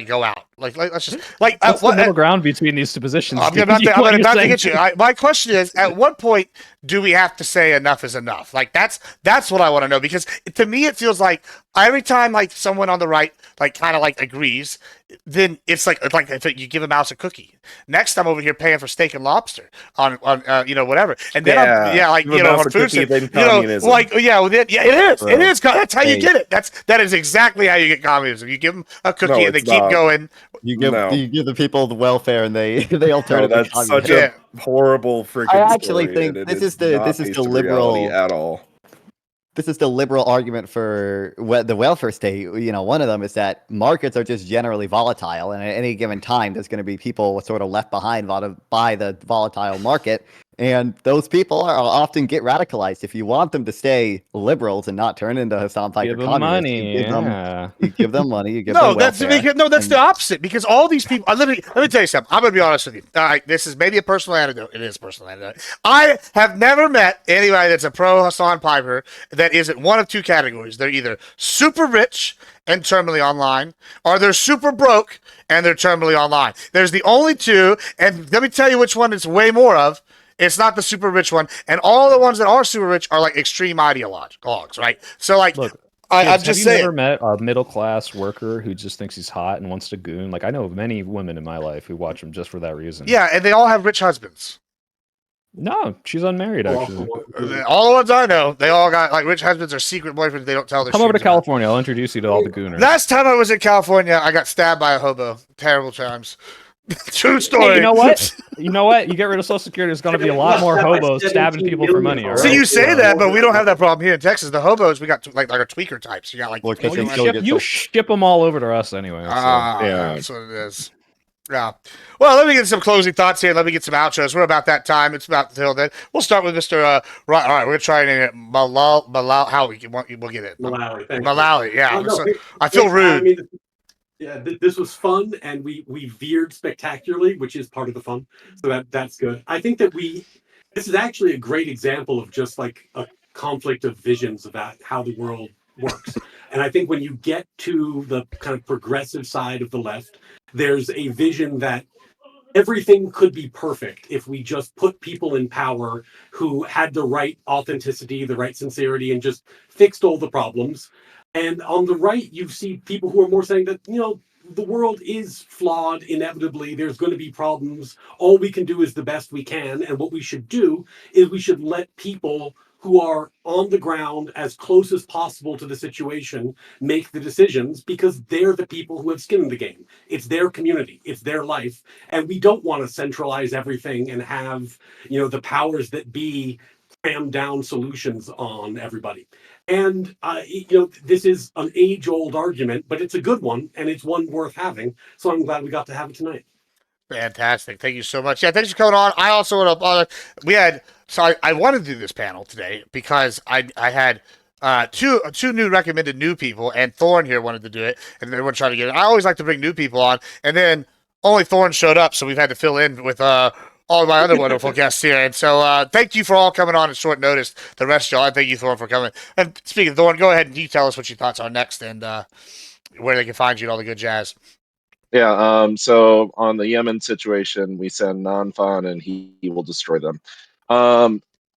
go out. Let's just what's the middle ground between these two positions? I'm about to get you. My question is, at what point do we have to say enough is enough? That's what I want to know, because to me it feels like every time someone on the right agrees, then it's like if you give a mouse a cookie. Next, I'm over here paying for steak and lobster on whatever, and then on food. It is. Bro. It is. That's how you get it. That is exactly how you get communism. You give them a cookie and they keep going. You give the people the welfare and they alternate. No, that's such a horrible freaking. I actually think this is the liberal at all. This is the liberal argument for the welfare state. One of them is that markets are just generally volatile, and at any given time, there's going to be people sort of left behind by the volatile market. And those people are often get radicalized. If you want them to stay liberals and not turn into Hassan Piker Give them communists, money. Yeah. you give them money, you give No, them that's welfare. that's the and- opposite. Because all these people, let me tell you something. I'm gonna be honest with you. All right, this is maybe a personal anecdote. It is a personal anecdote. I have never met anybody that's a pro Hassan Piper that isn't one of two categories. They're either super rich and terminally online, or they're super broke and they're terminally online. There's the only two, and let me tell you which one it's way more of. It's not the super rich one, and all the ones that are super rich are like extreme ideologues, right? So like, Look, I'm kids, just have you saying. never met a middle class worker who just thinks he's hot and wants to goon? Like I know many women in my life who watch him just for that reason. Yeah, and they all have rich husbands. No, she's unmarried actually. All the ones I know, they all got like rich husbands or secret boyfriends. They don't tell their. Come over to streams about. California. I'll introduce you to all the gooners. Last time I was in California, I got stabbed by a hobo. Terrible times. True story. Hey, you know what? You know what? You get rid of Social Security, there's going to be a lot more hobos stabbing people for money. All So right? you say that, but we don't have that problem here in Texas. The hobos, we got like our tweaker types. You got like. Well, 'cause Well, they you still ship, get you so- ship them all over to us anyway. So. Yeah. That's what it is. Yeah. Well, let me get some closing thoughts here. Let me get some outros. We're about that time. It's about till then. We'll start with Mr. Right. All right. We're gonna try and Malal. How we'll get it? Malawi. Thank you. Malawi. Yeah. No, So, I feel rude. I mean, yeah, this was fun, and we veered spectacularly, which is part of the fun. So that's good. I think that this is actually a great example of just like a conflict of visions about how the world works. And I think when you get to the kind of progressive side of the left, there's a vision that everything could be perfect if we just put people in power who had the right authenticity, the right sincerity, and just fixed all the problems. And on the right, you see people who are more saying that, the world is flawed inevitably. There's going to be problems. All we can do is the best we can. And what we should do is we should let people who are on the ground as close as possible to the situation make the decisions, because they're the people who have skin in the game. It's their community, it's their life. And we don't want to centralize everything and have, the powers that be cram down solutions on everybody. And, this is an age-old argument, but it's a good one, and it's one worth having. So I'm glad we got to have it tonight. Fantastic. Thank you so much. Yeah, thanks for coming on. I also want to, I wanted to do this panel today because I had two new recommended new people, and Thorn here wanted to do it, and everyone tried to get it. I always like to bring new people on, and then only Thorn showed up, so we've had to fill in with all of my other wonderful guests here. And so thank you for all coming on at short notice. The rest of y'all, and thank you, Thorn, for coming. And speaking of Thorn, go ahead and you tell us what your thoughts are next and where they can find you and all the good jazz. Yeah, so on the Yemen situation, we send non-fun and he will destroy them.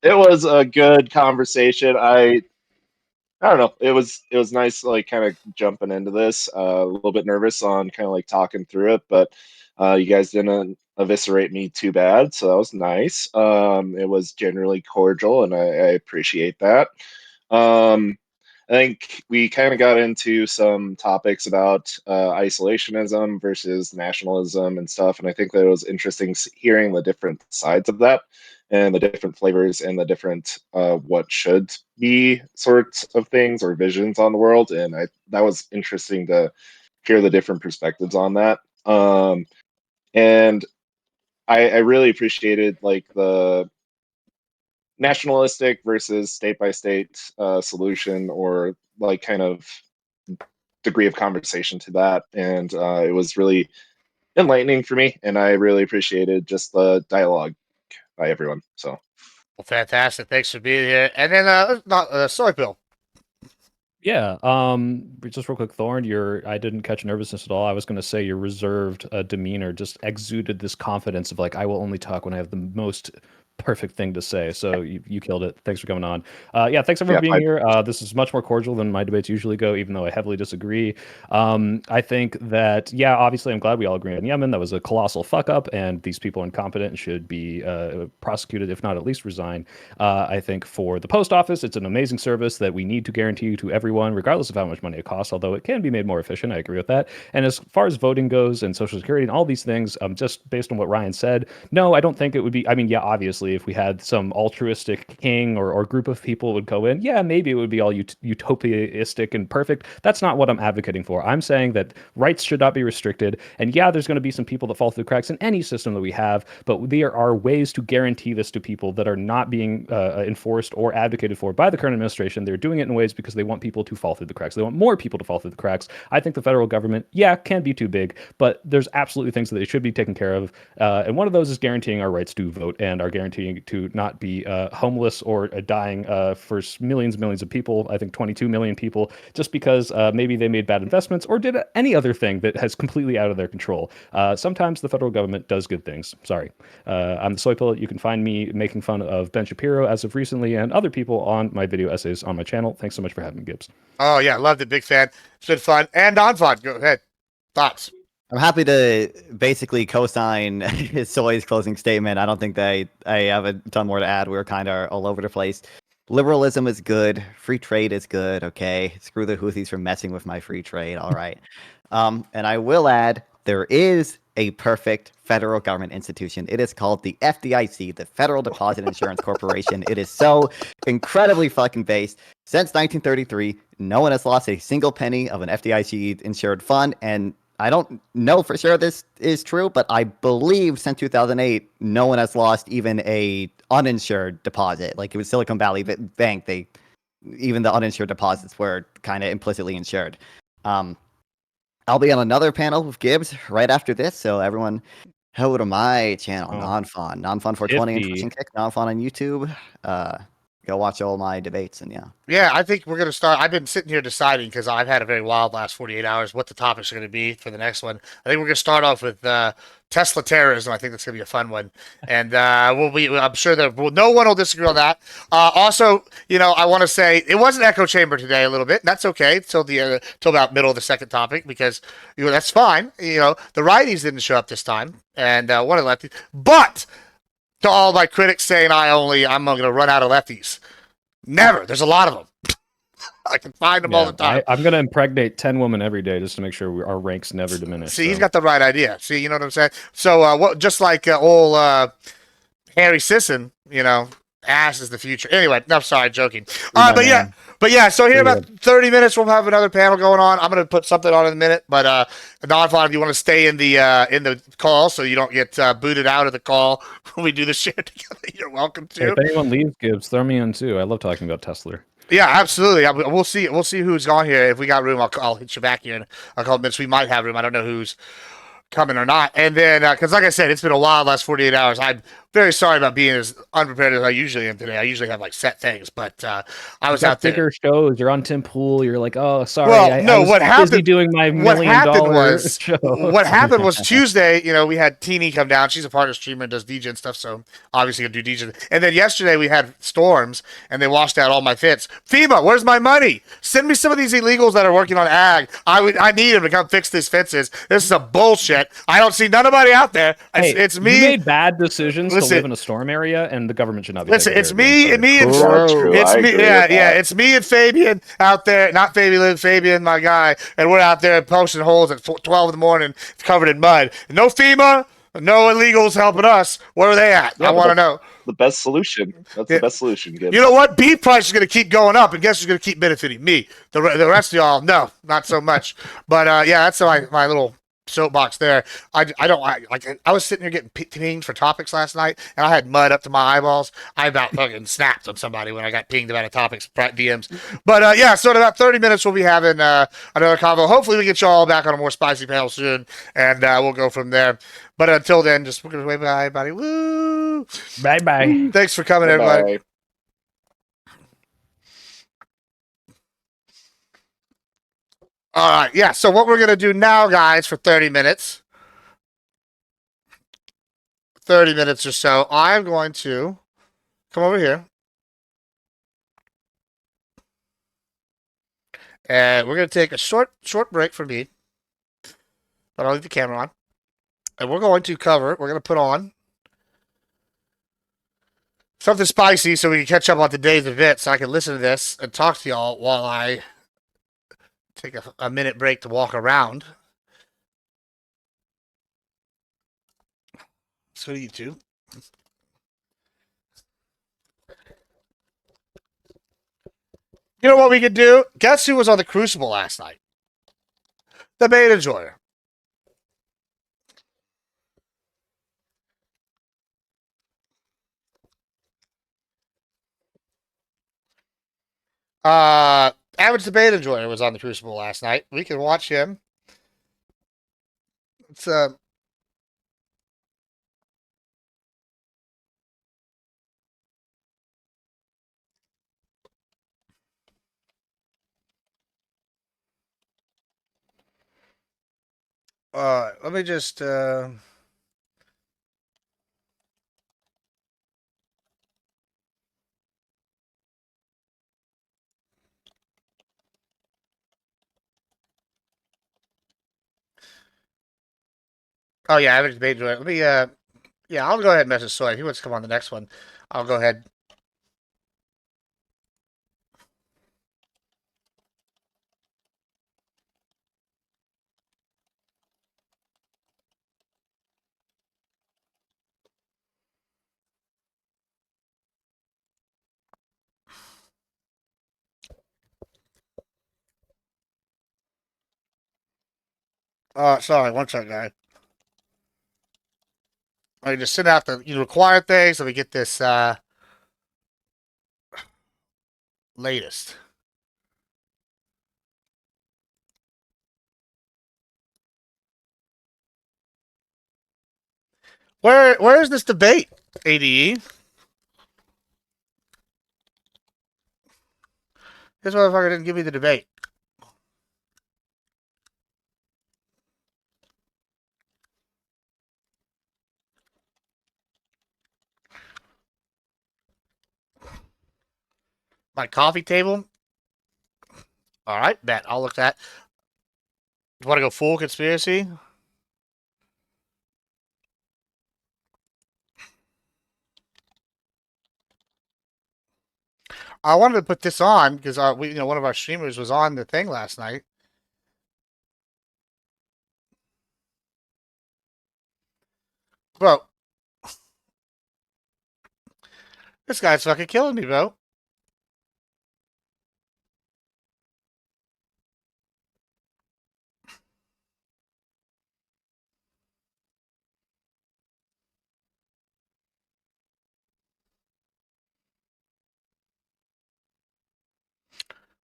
It was a good conversation. I don't know. It was nice, like kind of jumping into this. A little bit nervous on kind of like talking through it, but you guys didn't eviscerate me too bad, so that was nice. It was generally cordial, and I appreciate that. I think we kind of got into some topics about isolationism versus nationalism and stuff, and I think that it was interesting hearing the different sides of that and the different flavors and the different what should be sorts of things or visions on the world, and that was interesting to hear the different perspectives on that. And I really appreciated like the nationalistic versus state by state solution, or like kind of degree of conversation to that, and it was really enlightening for me, and I really appreciated just the dialogue by everyone. So Well, fantastic. Thanks for being here. And then sorry, Bill. Yeah. Just real quick, Thorn, I didn't catch nervousness at all. I was going to say your reserved demeanor just exuded this confidence of like, I will only talk when I have the most perfect thing to say. So you killed it. Thanks for coming on. Yeah, thanks everyone for being here. This is much more cordial than my debates usually go, even though I heavily disagree. I think that, yeah, obviously I'm glad we all agree on Yemen. That was a colossal fuck up, and these people are incompetent and should be prosecuted, if not at least resign. I think for the post office, it's an amazing service that we need to guarantee to everyone, regardless of how much money it costs, although it can be made more efficient. I agree with that. And as far as voting goes and Social Security and all these things, just based on what Ryan said, no, I don't think it would be, I mean, yeah, obviously obviously, if we had some altruistic king or group of people would go in, yeah, maybe it would be all utopiaistic and perfect. That's not what I'm advocating for. I'm saying that rights should not be restricted. And yeah, there's going to be some people that fall through the cracks in any system that we have, but there are ways to guarantee this to people that are not being enforced or advocated for by the current administration. They're doing it in ways because they want people to fall through the cracks. They want more people to fall through the cracks. I think the federal government, yeah, can be too big, but there's absolutely things that they should be taken care of. And one of those is guaranteeing our rights to vote and our guaranteeing to not be homeless or dying for millions and millions of people. I think 22 million people, just because maybe they made bad investments or did any other thing that has completely out of their control. Sometimes the federal government does good things. Sorry. I'm the Soy Pilot. You can find me making fun of Ben Shapiro as of recently and other people on my video essays on my channel. Thanks so much for having me, Gibbs. Oh yeah, loved it. Big fan. It's been fun and non-fun. Go ahead. Thoughts? I'm happy to basically co-sign Soy's closing statement. I don't think I have a ton more to add. We were kind of all over the place. Liberalism is good. Free trade is good. Okay, screw the Houthis for messing with my free trade. All right. And I will add, there is a perfect federal government institution. It is called the FDIC, the Federal Deposit Insurance Corporation. It is so incredibly fucking based. Since 1933, no one has lost a single penny of an FDIC insured fund, and I don't know for sure this is true, but I believe since 2008, no one has lost even a uninsured deposit. Like it was Silicon Valley Bank, even the uninsured deposits were kind of implicitly insured. I'll be on another panel with Gibbs right after this, so everyone go to my channel, Non-Fun 420 and Twitch and Kick, Non-Fun on YouTube. Go watch all my debates, and yeah. Yeah, I think we're going to start. I've been sitting here deciding because I've had a very wild last 48 hours what the topics are going to be for the next one. I think we're going to start off with Tesla terrorism. I think that's going to be a fun one. And I'm sure that no one will disagree on that. Also, I want to say it was an echo chamber today a little bit. And that's okay till about middle of the second topic because, that's fine. The righties didn't show up this time. And one of the lefties. But to all my critics saying I'm going to run out of lefties. Never. There's a lot of them. I can find them all the time. I'm going to impregnate 10 women every day just to make sure our ranks never diminish. See, he's got the right idea. See, you know what I'm saying? So, just like old Harry Sisson, ass is the future. Anyway, no, sorry, joking. But yeah. So here about 30 minutes, we'll have another panel going on. I'm going to put something on in a minute, but Non-Fun, if you want to stay in the call so you don't get booted out of the call when we do the share together, you're welcome to. Hey, if anyone leaves, Gibbs, throw me in too. I love talking about Tesla. Yeah, absolutely. We'll see. We'll see who's gone here. If we got room, I'll hit you back here in a couple minutes. We might have room. I don't know who's coming or not. And then, because like I said, it's been a wild last 48 hours. I'm very sorry about being as unprepared as I usually am today. I usually have set things, but I was out there. Bigger shows. You're on Tim Pool. You're like, oh, sorry. Well, no. What happened? Busy doing my $1 million show. What happened was Tuesday. We had Teeny come down. She's a partner streamer and does DJ and stuff. So obviously gonna do DJ. And then yesterday we had storms and they washed out all my fits. FEMA, where's my money? Send me some of these illegals that are working on ag. I need them to come fix these fences. This is a bullshit. I don't see nobody out there. It's me. You made bad decisions to live in a storm area, and the government should not be. Listen, it's me and me and it's me and Fabian out there. Not Fabian, my guy, and we're out there posting holes at 12 in the morning, covered in mud. No FEMA, no illegals helping us. Where are they at? Yeah, I want to know. The best solution. That's the best solution. Gibbs. You know what? Beef price is going to keep going up, and guess who's going to keep benefiting? Me. The rest of y'all, no, not so much. But that's my little soapbox there. I was sitting here getting pinged for topics last night, and I had mud up to my eyeballs. I about fucking snapped on somebody when I got pinged about a topics DMs. But so in about 30 minutes we'll be having another convo. Hopefully we get you all back on a more spicy panel soon, and we'll go from there. But until then, just we're gonna wave bye, everybody. Woo! Bye. Thanks for coming, everybody. All right, yeah. So what we're gonna do now, guys, for 30 minutes or so, I'm going to come over here, and we're gonna take a short break from me, but I'll leave the camera on, and we're going to cover. We're gonna put on something spicy so we can catch up on today's event, so I can listen to this and talk to y'all while I take a minute break to walk around. Let's go to YouTube. You know what we could do? Guess who was on the Crucible last night? The Beta Enjoyer. Average the Beta Enjoyer was on the Crucible last night. We can watch him. It's let me just oh yeah, average Beta Enjoyer. Let me yeah, I'll go ahead and message Soy. If he wants to come on the next one, I'll go ahead. Sorry, one second, guy. I just send out the required things. Let me get this latest. Where is this debate, ADE? This motherfucker didn't give me the debate. My coffee table. All right, bet. I'll look at that. You want to go full conspiracy? I wanted to put this on because one of our streamers was on the thing last night. Bro, this guy's fucking killing me, bro.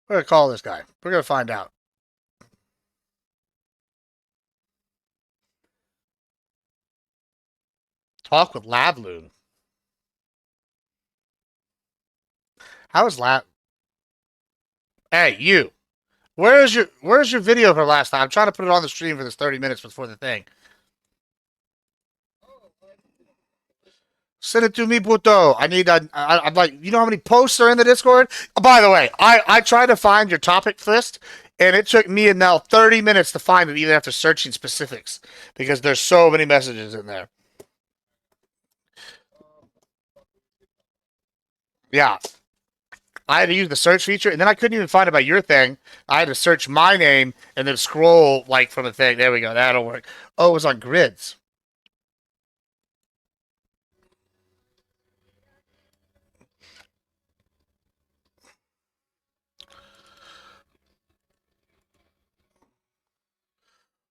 We're gonna call this guy. We're gonna find out. Talk with Lavloon. How is Lav? Hey, you. Where's your video for last time? I'm trying to put it on the stream for this 30 minutes before the thing. Send it to me, puto. I need I'm like, you know how many posts are in the Discord? Oh, by the way, I tried to find your topic list, and it took me and Nell 30 minutes to find it, even after searching specifics, because there's so many messages in there. Yeah. I had to use the search feature, and then I couldn't even find it by your thing. I had to search my name and then scroll like from the thing. There we go. That'll work. Oh, it was on grids.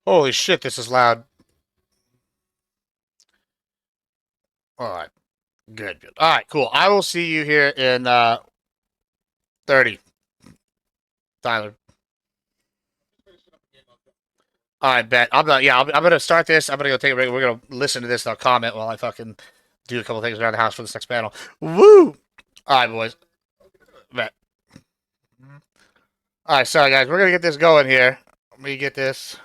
Holy shit, this is loud. All right. Good, good. All right, cool. I will see you here in 30. Tyler. All right, bet. I'm gonna start this. I'm gonna go take a break. We're gonna listen to this and I'll comment while I fucking do a couple things around the house for this next panel. Woo! All right, boys. Bet. All right, sorry guys. We're gonna get this going here. Let me get this.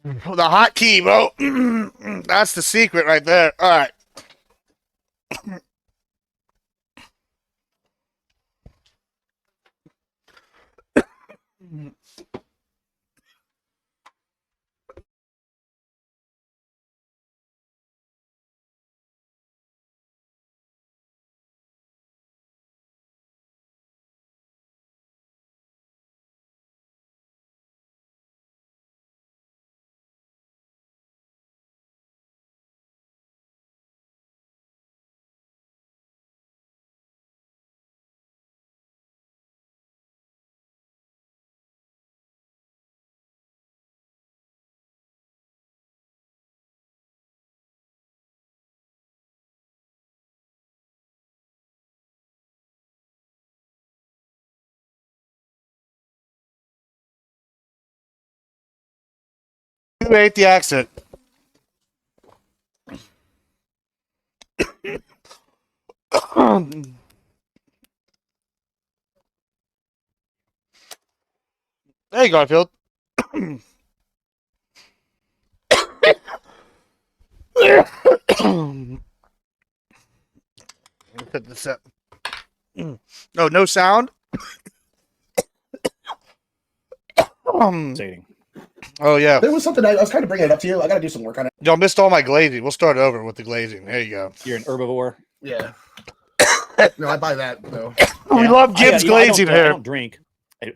The hotkey, bro. That's the secret right there. All right. Who ate the accent? Hey, Garfield. Put this up. Oh, no sound? Dating. Oh, yeah. There was something I was trying to bring it up to you. I got to do some work on it. Y'all missed all my glazing. We'll start over with the glazing. There you go. You're an herbivore. Yeah. No, I buy that though. We love Gibbs glazing I here. don't drink.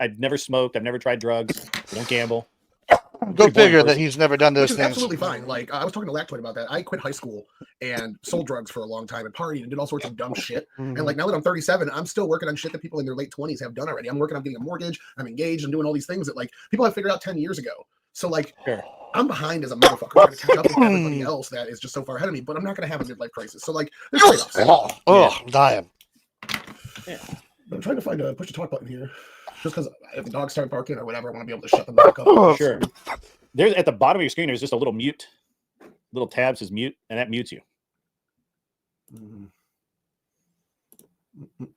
I've never smoked. I've never tried drugs. I don't gamble. Go Pretty boring figure that person. he's never done those Which is things. absolutely fine. Like I was talking to Lactoid about that. I quit high school and sold drugs for a long time and partied and did all sorts of dumb shit. And like now that I'm 37, I'm still working on shit that people in their late 20s have done already. I'm working on getting a mortgage. I'm engaged. I'm doing all these things that like people have figured out 10 years ago. So like Sure. I'm behind as a motherfucker trying to catch up with everybody else that is just so far ahead of me. But I'm not going to have a midlife crisis. So like there's trade-offs. Oh, I'm dying. I'm trying to find a push to talk button here. Just because if the dogs start barking or whatever, I want to be able to shut them back up. Sure. There's at the bottom of your screen. There's just a little mute, little tab says mute, and that mutes you.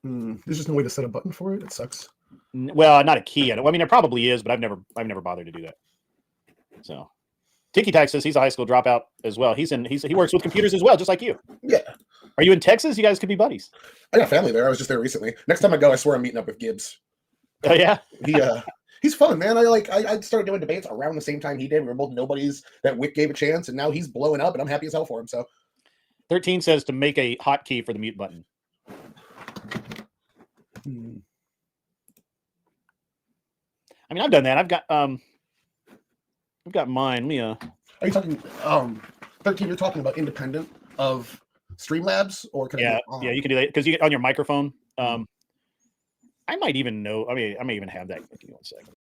There's just no way to set a button for it. It sucks. Well, not a key. I mean, there probably is, but I've never bothered to do that. So, Tiki Tack says he's a high school dropout as well. He works with computers as well, just like you. Yeah. Are you in Texas? You guys could be buddies. I got family there. I was just there recently. Next time I go, I swear I'm meeting up with Gibbs. Oh yeah. He's fun, man. I started doing debates around the same time he did. We were both nobodies that Wick gave a chance, and now he's blowing up, and I'm happy as hell for him. So 13 says to make a hotkey for the mute button. I mean, I've done that. I've got mine. Let me are you talking 13? You're talking about independent of Streamlabs, or can yeah, I yeah, you can do that because you get on your microphone. I might even know. I mean, I may even have that. Give me one second.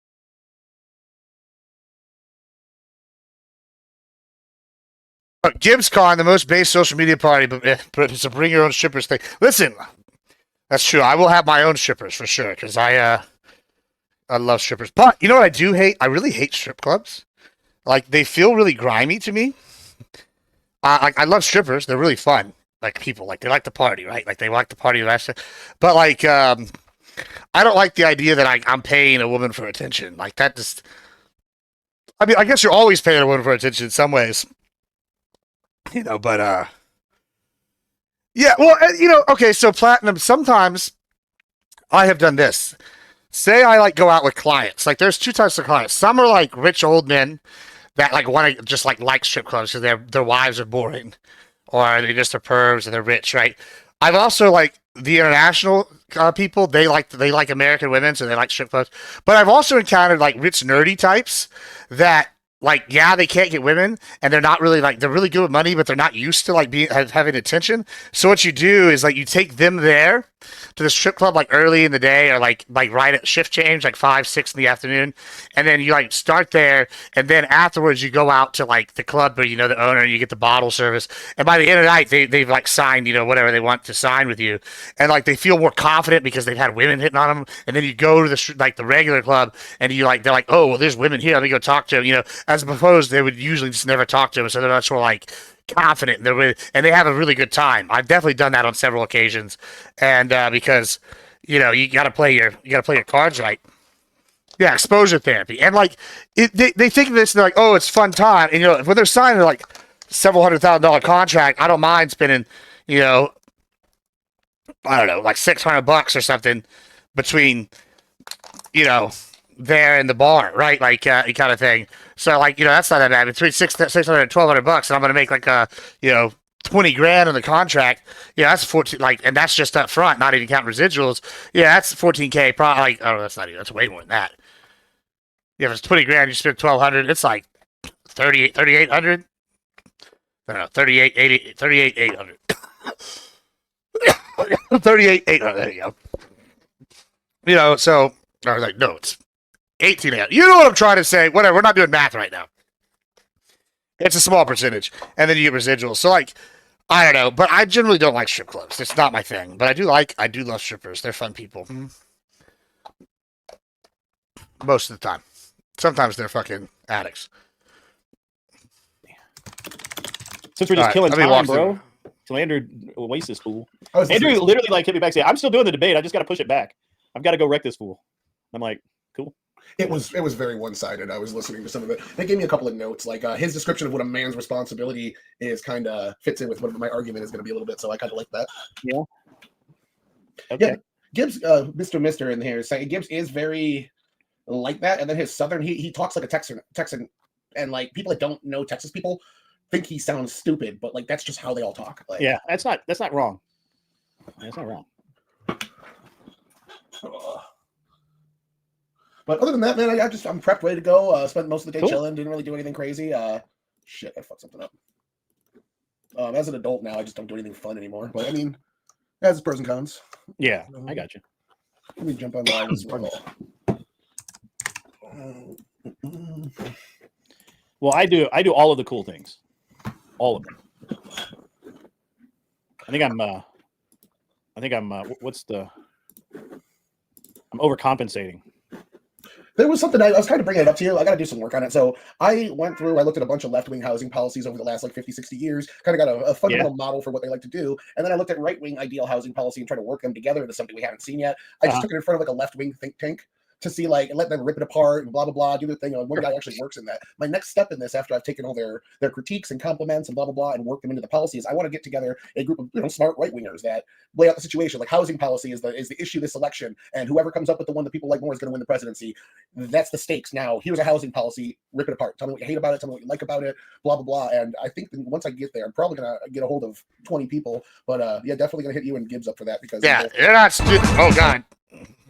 GibbsCon, the most base social media party, but it's a bring your own strippers thing. Listen, that's true. I will have my own strippers for sure because I love strippers. But you know what I do hate? I really hate strip clubs. Like they feel really grimy to me. I love strippers. They're really fun. Like people, like they like to party, right? Like they like to party. But like, I don't like the idea that I'm paying a woman for attention. Like that just. I mean, I guess you're always paying a woman for attention in some ways. You know, but yeah, well, you know, okay, so platinum, sometimes I have done this. Say I like go out with clients. Like there's two types of clients. Some are like rich old men that like want to just like strip clubs because their wives are boring or they just are pervs and they're rich, right? I've also like the international people, they like American women, so they like strip clubs. But I've also encountered like rich nerdy types that like, yeah, they can't get women, and they're not really like they're really good with money, but they're not used to like having attention. So what you do is like you take them there to the strip club like early in the day or like right at shift change, like 5, 6 in the afternoon, and then you like start there, and then afterwards you go out to like the club where you know the owner, and you get the bottle service, and by the end of the night they've like signed whatever they want to sign with you, and like they feel more confident because they've had women hitting on them, and then you go to the regular club and you like they're like, oh well, there's women here, let me go talk to them, as opposed they would usually just never talk to them, so they're much more like confident and they have a really good time. I've definitely done that on several occasions, and because you gotta play your cards right. Yeah, exposure therapy. And like they think of this, they're like, oh, it's fun time. And when they're signing like several $100,000 contract, I don't mind spending, I don't know, like $600 or something between, there and the bar, right? Like kind of thing. So like, that's not that bad. Between 600 and $1,200, and I'm gonna make like 20 grand on the contract. Yeah, that's 14. Like, and that's just up front, not even counting residuals. Yeah, that's 14K. Probably like, oh, that's not even. That's way more than that. Yeah, if it's 20 grand, you spend 1,200. It's like 3,800. I don't know, 38,800. 38,800. There you go. So I was like, no, it's 18,800. You know what I'm trying to say? Whatever. We're not doing math right now. It's a small percentage, and then you get residuals. So like, I don't know, but I generally don't like strip clubs. It's not my thing. But I do love strippers. They're fun people. Most of the time. Sometimes they're fucking addicts. Since we're just killing time, bro. Through. So Andrew wastes this fool. Andrew literally like hit me back saying, I'm still doing the debate. I just got to push it back. I've got to go wreck this fool. I'm like, cool. It was very one-sided. I was listening to some of it. They gave me a couple of notes, like his description of what a man's responsibility is kind of fits in with what my argument is going to be a little bit. So I kind of like that. Yeah. Okay. Yeah. Gibbs, Mr. in here is saying Gibbs is very like that, and then his southern he talks like a Texan, and like people that don't know Texas people think he sounds stupid, but like that's just how they all talk. Like, yeah, that's not wrong. That's not wrong. But other than that, man, I'm prepped, ready to go. Spent most of the day chilling, didn't really do anything crazy. Shit, I fucked something up. As an adult now, I just don't do anything fun anymore. But I mean, it has its pros and cons. Yeah, I got you. Let me jump on live as well. Well, I do all of the cool things. All of them. I'm overcompensating. There was something I was kind of bringing it up to you. I got to do some work on it. So I looked at a bunch of left-wing housing policies over the last like 50, 60 years, kind of got a fundamental model for what they like to do. And then I looked at right-wing ideal housing policy and tried to work them together into something we haven't seen yet. I just took it in front of like a left-wing think tank to see like, and let them rip it apart and blah, blah, blah, do their thing. One guy actually works in that. My next step in this, after I've taken all their critiques and compliments and blah, blah, blah, and work them into the policies, I want to get together a group of smart right-wingers that lay out the situation. Like housing policy is the issue this election, and whoever comes up with the one that people like more is going to win the presidency. That's the stakes. Now, here's a housing policy, rip it apart. Tell me what you hate about it, tell me what you like about it, blah, blah, blah. And I think once I get there, I'm probably going to get a hold of 20 people. But yeah, definitely going to hit you and Gibbs up for that. Because yeah, you're not stupid. Oh, God.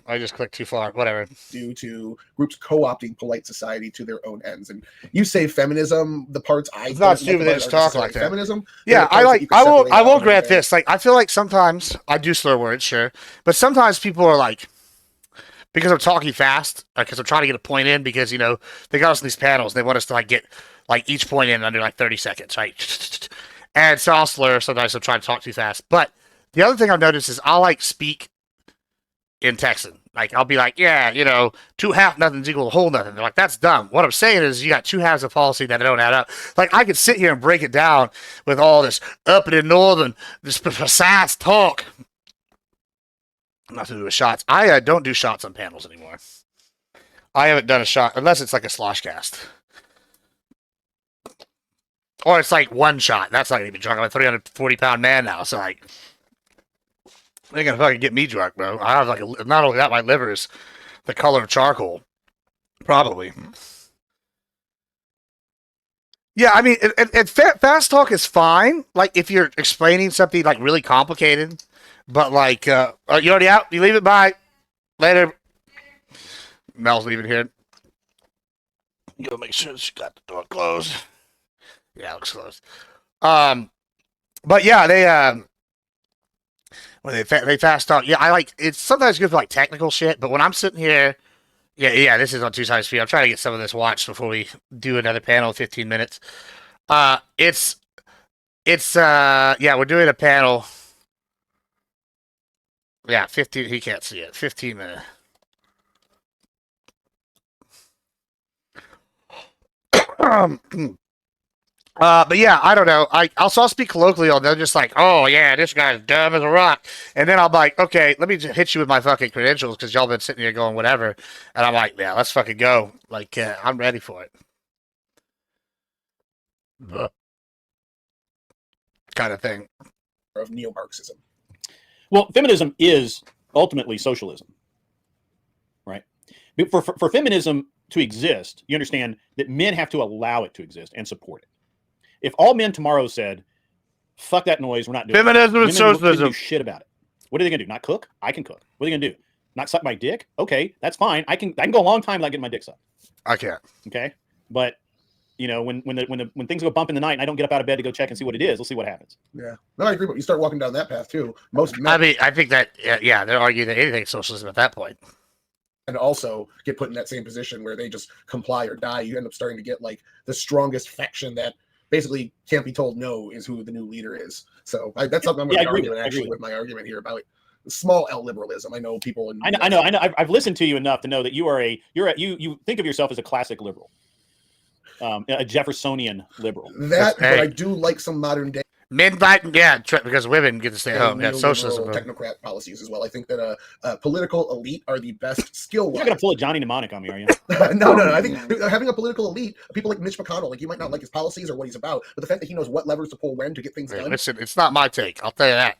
I just clicked too far. Whatever. Due to groups co-opting polite society to their own ends, and you say feminism. The parts it's not stupid to talk like that. Feminism. Yeah, I will grant this. Like, I feel like sometimes I do slur words, sure, but sometimes people are like, because I'm talking fast, because I'm trying to get a point in, because they got us in these panels, they want us to like get like each point in under like 30 seconds, right? And so I'll slur sometimes. I'm trying to talk too fast. But the other thing I've noticed is I'll like speak in Texan. Like, I'll be like, yeah, 2/2 nothing's equal to whole nothing. They're like, that's dumb. What I'm saying is you got two halves of policy that don't add up. Like, I could sit here and break it down with all this up in the northern, this precise talk. Nothing to do with shots. I don't do shots on panels anymore. I haven't done a shot, unless it's like a slosh cast. Or it's like one shot. That's not going to be drunk. I'm a 340-pound man now, so like... They're gonna fucking get me drunk, bro. I have like not only that, my liver is the color of charcoal, probably. Yeah, I mean, fast talk is fine. Like if you're explaining something like really complicated, but like, you already out? You leave it? Bye. Later. Mel's leaving here. Go make sure she got the door closed. Yeah, it looks closed. But yeah, they when they fast talk, yeah, I like it's sometimes good for like technical shit, but when I'm sitting here, yeah, this is on 2 times speed. I'm trying to get some of this watched before we do another panel, 15 minutes. It's yeah, we're doing a panel. Yeah, 15. He can't see it. 15 minutes. But yeah, I don't know. I'll speak colloquially on. They're just like, oh yeah, this guy's dumb as a rock. And then I'm like, okay, let me just hit you with my fucking credentials because y'all been sitting here going whatever. And I'm like, yeah, let's fucking go. Like, I'm ready for it. Kind of thing. Of neo-Marxism. Well, feminism is ultimately socialism, right? For feminism to exist, you understand that men have to allow it to exist and support it. If all men tomorrow said, fuck that noise, we're not doing Feminism it. and socialism. Do shit about it. What are they going to do? Not cook? I can cook. What are they going to do? Not suck my dick? Okay, that's fine. I can go a long time without getting my dick sucked. I can't. Okay? But, you know, when things go bump in the night and I don't get up out of bed to go check and see what it is, we'll see what happens. Yeah. No, I agree, but you start walking down that path too. Most men, I mean, I think that, yeah, they'll argue that anything's socialism at that point. and also get put in that same position where they just comply or die. You end up starting to get like the strongest faction that basically can't be told no is who the new leader is. So that's something I'm going to argue actually with my argument here about small L liberalism. I know people. I know. I've listened to you enough to know that you think of yourself as a classic liberal, a Jeffersonian liberal. But I do like some modern day. Men fighting, yeah, because women get to stay home. Yeah, socialism. Technocrat policies as well. I think that a political elite are the best skill. You're not going to pull a Johnny Mnemonic on me, are you? No. I think having a political elite, people like Mitch McConnell, like you might not like his policies or what he's about, but the fact that he knows what levers to pull when to get things done. Listen, it's not my take. I'll tell you that.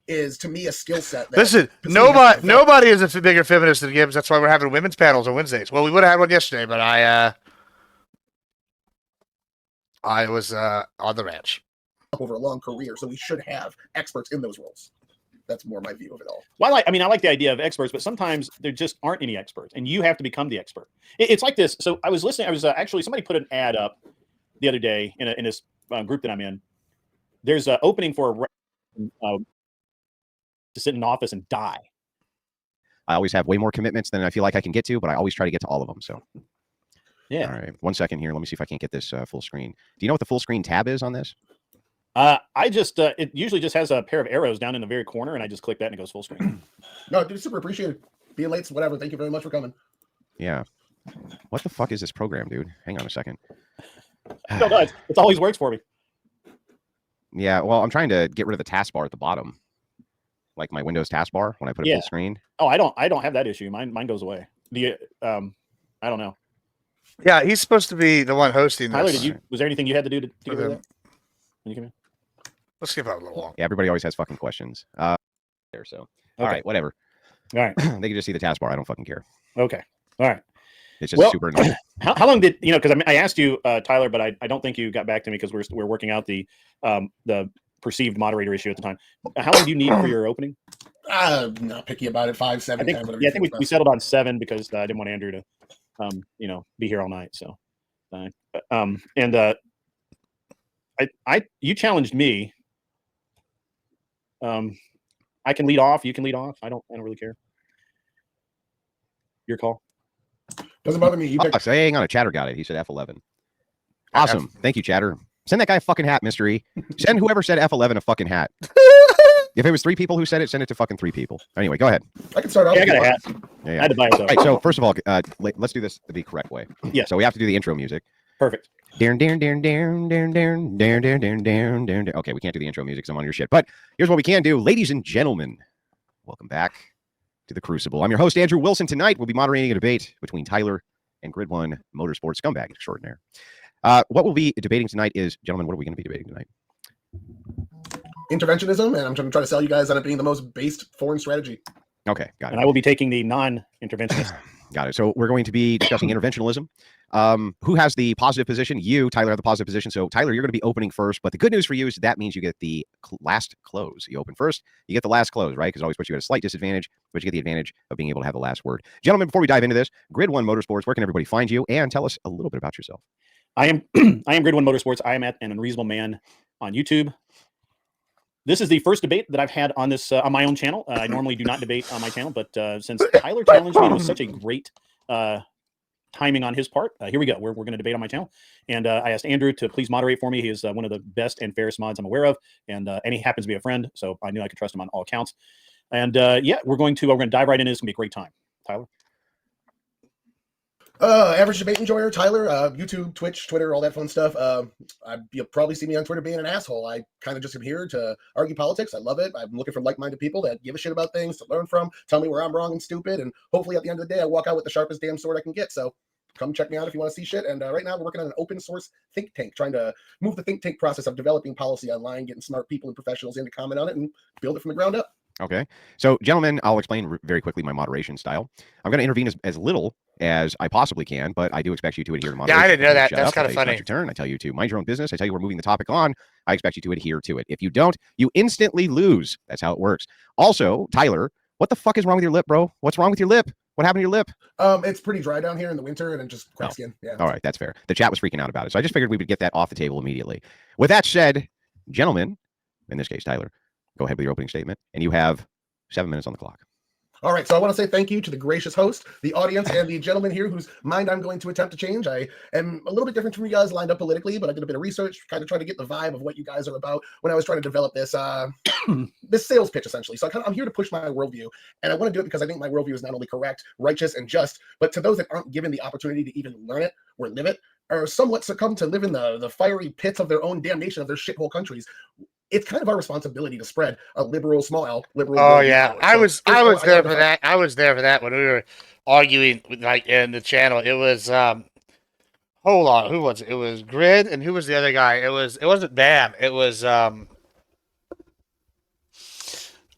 Is to me a skill set. Listen, nobody is a bigger feminist than Gibbs. That's why we're having women's panels on Wednesdays. Well, we would have had one yesterday, but I was on the ranch. Over a long career, so we should have experts in those roles. That's more my view of it all. Well, I like the idea of experts, but sometimes there just aren't any experts, and you have to become the expert. It's like this. So I was listening. I was actually somebody put an ad up the other day in this group that I'm in. There's an opening for to sit in an office and die. I always have way more commitments than I feel like I can get to, but I always try to get to all of them. So, yeah. All right, 1 second here. Let me see if I can't get this full screen. Do you know what the full screen tab is on this? I just it usually just has a pair of arrows down in the very corner, and I just click that and it goes full screen. No, dude, super appreciated. Being late, whatever. Thank you very much for coming. Yeah. What the fuck is this program, dude? Hang on a second. No, it always works for me. Yeah, well, I'm trying to get rid of the taskbar at the bottom, like my Windows taskbar when I put it full screen. Oh, I don't have that issue. Mine goes away. I don't know. Yeah, he's supposed to be the one hosting Tyler, this. was there anything you had to do to get rid of that? When you come in? Let's give out a little long. Yeah, everybody always has fucking questions. There, so. All right, whatever. All right. They can just see the taskbar. I don't fucking care. Okay. All right. It's just super annoying. How long did because I asked you, Tyler, but I don't think you got back to me because we're working out the perceived moderator issue at the time. How long do you need for your opening? I'm not picky about it. 5, 7, 10. I think we settled on 7 because I didn't want Andrew to be here all night. So you challenged me. I can lead off. You can lead off. I don't really care. Your call. Doesn't bother me. You pick. So hang on, a chatter got it. He said F11. Awesome. Thank you, chatter. Send that guy a fucking hat, Mystery. Send whoever said F11 a fucking hat. If it was 3 people who said it, send it to fucking 3 people. Anyway, go ahead. I can start off. Yeah, I got a hat. Yeah. I had to buy it. All right, so first of all, let's do this the correct way. Yeah. So we have to do the intro music. Perfect. Okay, we can't do the intro music because I'm on your shit. But here's what we can do. Ladies and gentlemen, welcome back to the Crucible. I'm your host, Andrew Wilson. Tonight, we'll be moderating a debate between Tyler and Grid One Motorsports scumbag extraordinaire. What we'll be debating tonight is, gentlemen, what are we going to be debating tonight? Interventionism, and I'm trying to sell you guys on it being the most based foreign strategy. Okay, got it. And I will be taking the non-interventionist. Got it. So we're going to be discussing interventionalism. Who has the positive position? You, Tyler, have the positive position. So, Tyler, you're going to be opening first. But the good news for you is that means you get the last close. You open first, you get the last close, right? Because it always puts you at a slight disadvantage, but you get the advantage of being able to have the last word. Gentlemen, before we dive into this, Grid One Motorsports, where can everybody find you? And tell us a little bit about yourself. I am Grid One Motorsports. I am at an Unreasonable Man on YouTube. This is the first debate that I've had on this on my own channel. I normally do not debate on my channel, but since Tyler challenged me, it was such a great timing on his part. Here we go. We're going to debate on my channel, and I asked Andrew to please moderate for me. He is one of the best and fairest mods I'm aware of, and he happens to be a friend, so I knew I could trust him on all accounts. And yeah, we're going to dive right in. It's going to be a great time. Tyler. Average debate enjoyer, Tyler. YouTube, Twitch, Twitter, all that fun stuff. You'll probably see me on Twitter being an asshole. I kind of just am here to argue politics. I love it. I'm looking for like-minded people that give a shit about things, to learn from, tell me where I'm wrong and stupid, and hopefully at the end of the day, I walk out with the sharpest damn sword I can get. So come check me out if you want to see shit. And right now we're working on an open source think tank, trying to move the think tank process of developing policy online, getting smart people and professionals in to comment on it and build it from the ground up. Okay. So, gentlemen, I'll explain very quickly my moderation style. I'm going to intervene as little as I possibly can, but I do expect you to adhere to moderation. Yeah, I didn't know that. Shut That's up. kind of It's not funny. your turn. I tell you to mind your own business. I tell you we're moving the topic on. I expect you to adhere to it. If you don't, you instantly lose. That's how it works. Also, Tyler, what the fuck is wrong with your lip, bro? What's wrong with your lip? What happened to your lip? It's pretty dry down here in the winter and just crack skin. Yeah. All right, that's fair. The chat was freaking out about it, so I just figured we would get that off the table immediately. With that said, gentlemen, in this case, Tyler, go ahead with your opening statement, and you have 7 minutes on the clock. All right, so I want to say thank you to the gracious host, the audience, and the gentleman here whose mind I'm going to attempt to change. I am a little bit different from you guys lined up politically, but I did a bit of research, kind of trying to get the vibe of what you guys are about when I was trying to develop this this sales pitch, essentially. So I'm here to push my worldview, and I want to do it because I think my worldview is not only correct, righteous, and just, but to those that aren't given the opportunity to even learn it or live it, or somewhat succumb to live in the fiery pits of their own damnation of their shithole countries. It's kind of our responsibility to spread a liberal, small L, liberal. Oh yeah, I was there for that. I was there for that when we were arguing like in the channel. It was hold on, who was it? It was Grid, and who was the other guy? It wasn't Bam. It was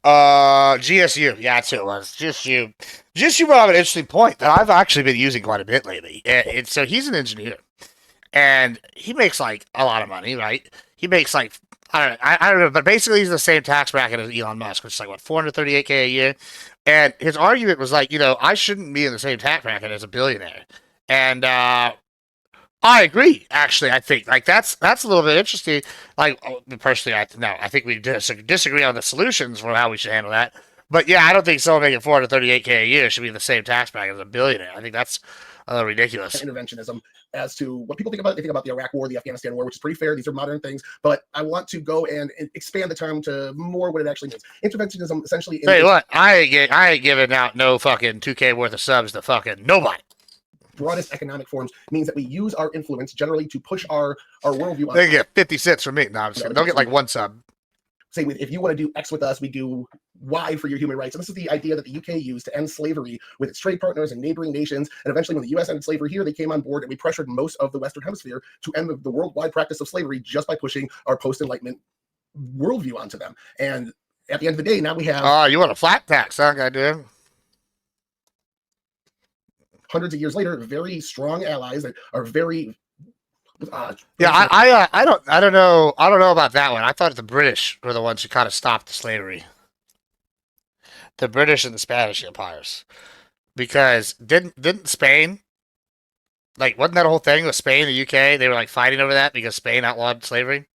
GSU. Yeah, that's who it was. GSU. GSU brought up an interesting point that I've actually been using quite a bit lately. So he's an engineer, and he makes like a lot of money, right? He makes like I don't know, but basically he's the same tax bracket as Elon Musk, which is like what, $438K a year. And his argument was like, I shouldn't be in the same tax bracket as a billionaire. And I agree. Actually, I think like that's a little bit interesting. Like personally, I think we disagree on the solutions for how we should handle that. But yeah, I don't think someone making $438K a year should be in the same tax bracket as a billionaire. I think that's a little ridiculous. Interventionism as to what people think about. They think about the Iraq War, the Afghanistan War, which is pretty fair. These are modern things, but I want to go and expand the term to more what it actually means. Interventionism, essentially. Tell you what, I ain't giving out no fucking 2K worth of subs to fucking nobody. Broadest economic forms means that we use our influence generally to push our worldview. They get 50 cents from me. No, I'm just kidding. They'll get like one sub. Say if you want to do X with us, we do Y for your human rights. And this is the idea that the UK used to end slavery with its trade partners and neighboring nations. And eventually when the US ended slavery here, they came on board and we pressured most of the Western Hemisphere to end the worldwide practice of slavery just by pushing our post-Enlightenment worldview onto them. And at the end of the day, now we have... Oh, you want a flat tax, huh, goddamn? Hundreds of years later, very strong allies that are very... yeah, I don't know about that one. I thought the British were the ones who kind of stopped the slavery. The British and the Spanish empires, because didn't Spain, like, wasn't that a whole thing with Spain and the UK? They were like fighting over that because Spain outlawed slavery,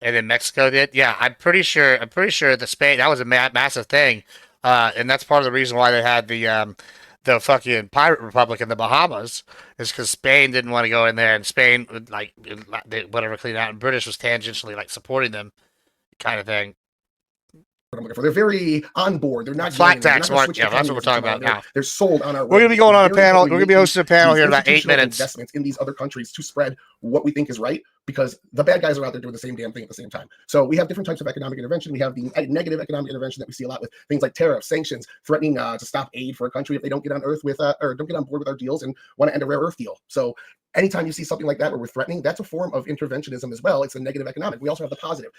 and then Mexico did. Yeah, I'm pretty sure the Spain, that was a massive thing, and that's part of the reason why they had the fucking pirate republic in the Bahamas, is because Spain didn't want to go in there, and Spain would like whatever clean out, and British was tangentially like supporting them, kind of thing. They're very on board. They're not flat tax market. Yeah, that's what we're talking about now. They're sold on our. We're gonna be going on a panel. We're gonna be hosting a panel here in about 8 minutes. Investments in these other countries to spread what we think is right, because the bad guys are out there doing the same damn thing at the same time. So we have different types of economic intervention. We have the negative economic intervention that we see a lot with things like tariffs, sanctions, threatening to stop aid for a country if they don't get on Earth with or don't get on board with our deals and want to end a rare earth deal. So anytime you see something like that where we're threatening, that's a form of interventionism as well. It's a negative economic. We also have the positive.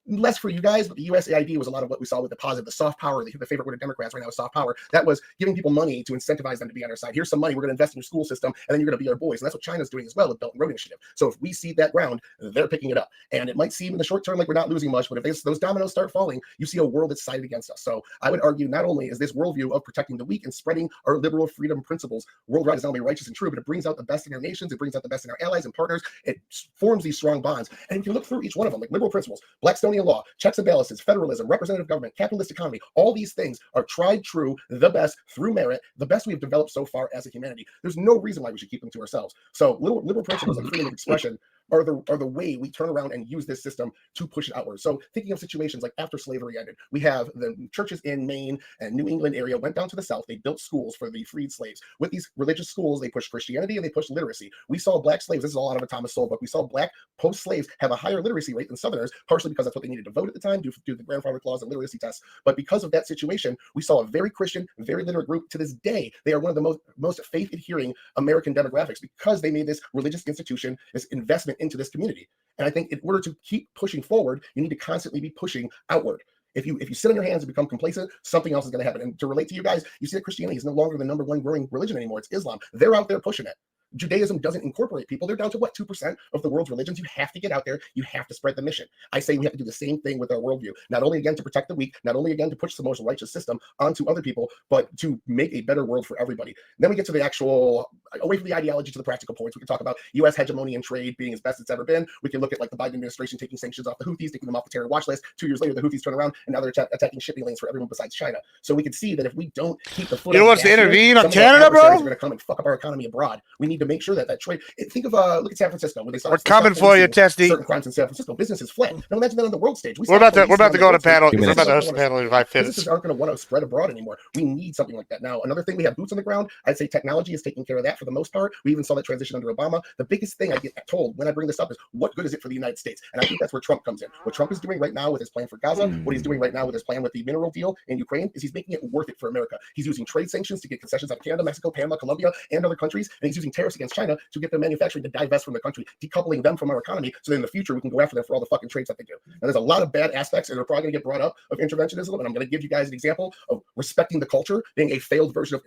Less for you guys, but the USAID was a lot of what we saw with the positive, the soft power. The favorite word of Democrats right now is soft power. That was giving people money to incentivize them to be on our side. Here's some money. We're going to invest in your school system, and then you're going to be our boys. And that's what China's doing as well with Belt and Road Initiative. So if we cede that ground, they're picking it up. And it might seem in the short term like we're not losing much, but if those dominoes start falling, you see a world that's sided against us. So I would argue not only is this worldview of protecting the weak and spreading our liberal freedom principles worldwide is not only righteous and true, but it brings out the best in our nations. It brings out the best in our allies and partners. It forms these strong bonds. And if you look through each one of them, like liberal principles, Blackstonian law, checks and balances, federalism, representative government, capitalist economy, all these things are tried, true, the best through merit, the best we've developed so far as a humanity. There's no reason why we should keep them to ourselves. So liberal principles like freedom of expression, are the way we turn around and use this system to push it outward. So thinking of situations like after slavery ended, we have the churches in Maine and New England area went down to the South. They built schools for the freed slaves. With these religious schools, they pushed Christianity and they pushed literacy. We saw black slaves, this is all out of a Thomas Sowell book, we saw black post-slaves have a higher literacy rate than Southerners, partially because that's what they needed to vote at the time, do the grandfather clause and literacy tests. But because of that situation, we saw a very Christian, very literate group. To this day, they are one of the most faith-adhering American demographics because they made this religious institution, this investment into this community. And I think in order to keep pushing forward, you need to constantly be pushing outward. If you sit on your hands and become complacent, something else is going to happen. And to relate to you guys, you see that Christianity is no longer the #1 growing religion anymore. It's Islam. They're out there pushing it. Judaism doesn't incorporate people. They're down to what, 2% of the world's religions. You have to get out there. You have to spread the mission. I say we have to do the same thing with our worldview. Not only again to protect the weak, not only again to push the most righteous system onto other people, but to make a better world for everybody. Then we get to the actual, away from the ideology to the practical points. We can talk about U.S. hegemony and trade being as best it's ever been. We can look at like the Biden administration taking sanctions off the Houthis, taking them off the terror watch list. 2 years later, the Houthis turn around and now they're attacking shipping lanes for everyone besides China. So we can see that if we don't keep the foot, You know what's to intervene on Canada, bro? Are going to come and fuck up our economy abroad. We need to make sure that that trade. Think of look at San Francisco where they We're coming for you, Testy. Certain crimes in San Francisco, business fled. Now imagine that on the world stage. We're about to go on a panel. We're about to host a panel panel in 5 minutes. Businesses aren't going to want to spread abroad anymore. We need something like that. Now, another thing, we have boots on the ground. I'd say technology is taking care of that for the most part. We even saw that transition under Obama. The biggest thing I get told when I bring this up is, what good is it for the United States? And I think that's where Trump comes in. What Trump is doing right now with his plan for Gaza, what he's doing right now with his plan with the mineral deal in Ukraine, is he's making it worth it for America. He's using trade sanctions to get concessions out of Canada, Mexico, Panama, Colombia, and other countries, and he's using tariffs against China to get their manufacturing to divest from the country, decoupling them from our economy, so that in the future we can go after them for all the fucking trades that they do. Now, there's a lot of bad aspects, and they're probably going to get brought up, of interventionism, and I'm going to give you guys an example of respecting the culture being a failed version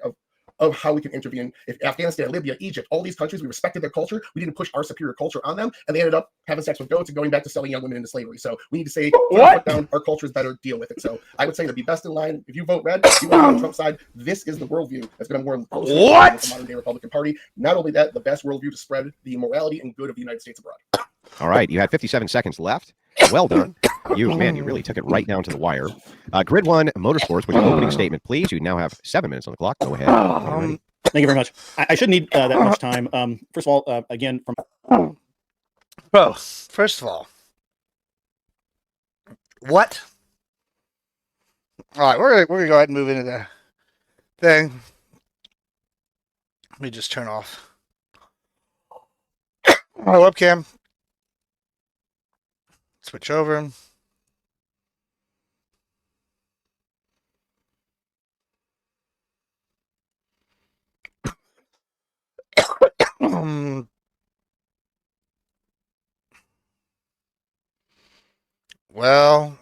of how we can intervene. If Afghanistan, Libya, Egypt, all these countries, we respected their culture, we didn't push our superior culture on them, and they ended up having sex with goats and going back to selling young women into slavery. So we need to say, put down, our culture is better, deal with it. So I would say to be best in line, if you vote red, if you vote on the Trump side, this is the worldview that's going to more closely with the modern day Republican Party. Not only that, the best worldview to spread the morality and good of the United States abroad. All right, you had 57 seconds left. Well done. You really took it right down to the wire. Grid One Motorsports, with your opening statement, please. You now have 7 minutes on the clock. Go ahead. Thank you very much. I shouldn't need that much time. First of all, again, from bro. First of all, what? All right, we're gonna go ahead and move into the thing. Let me just turn off my webcam. Switch over. Well.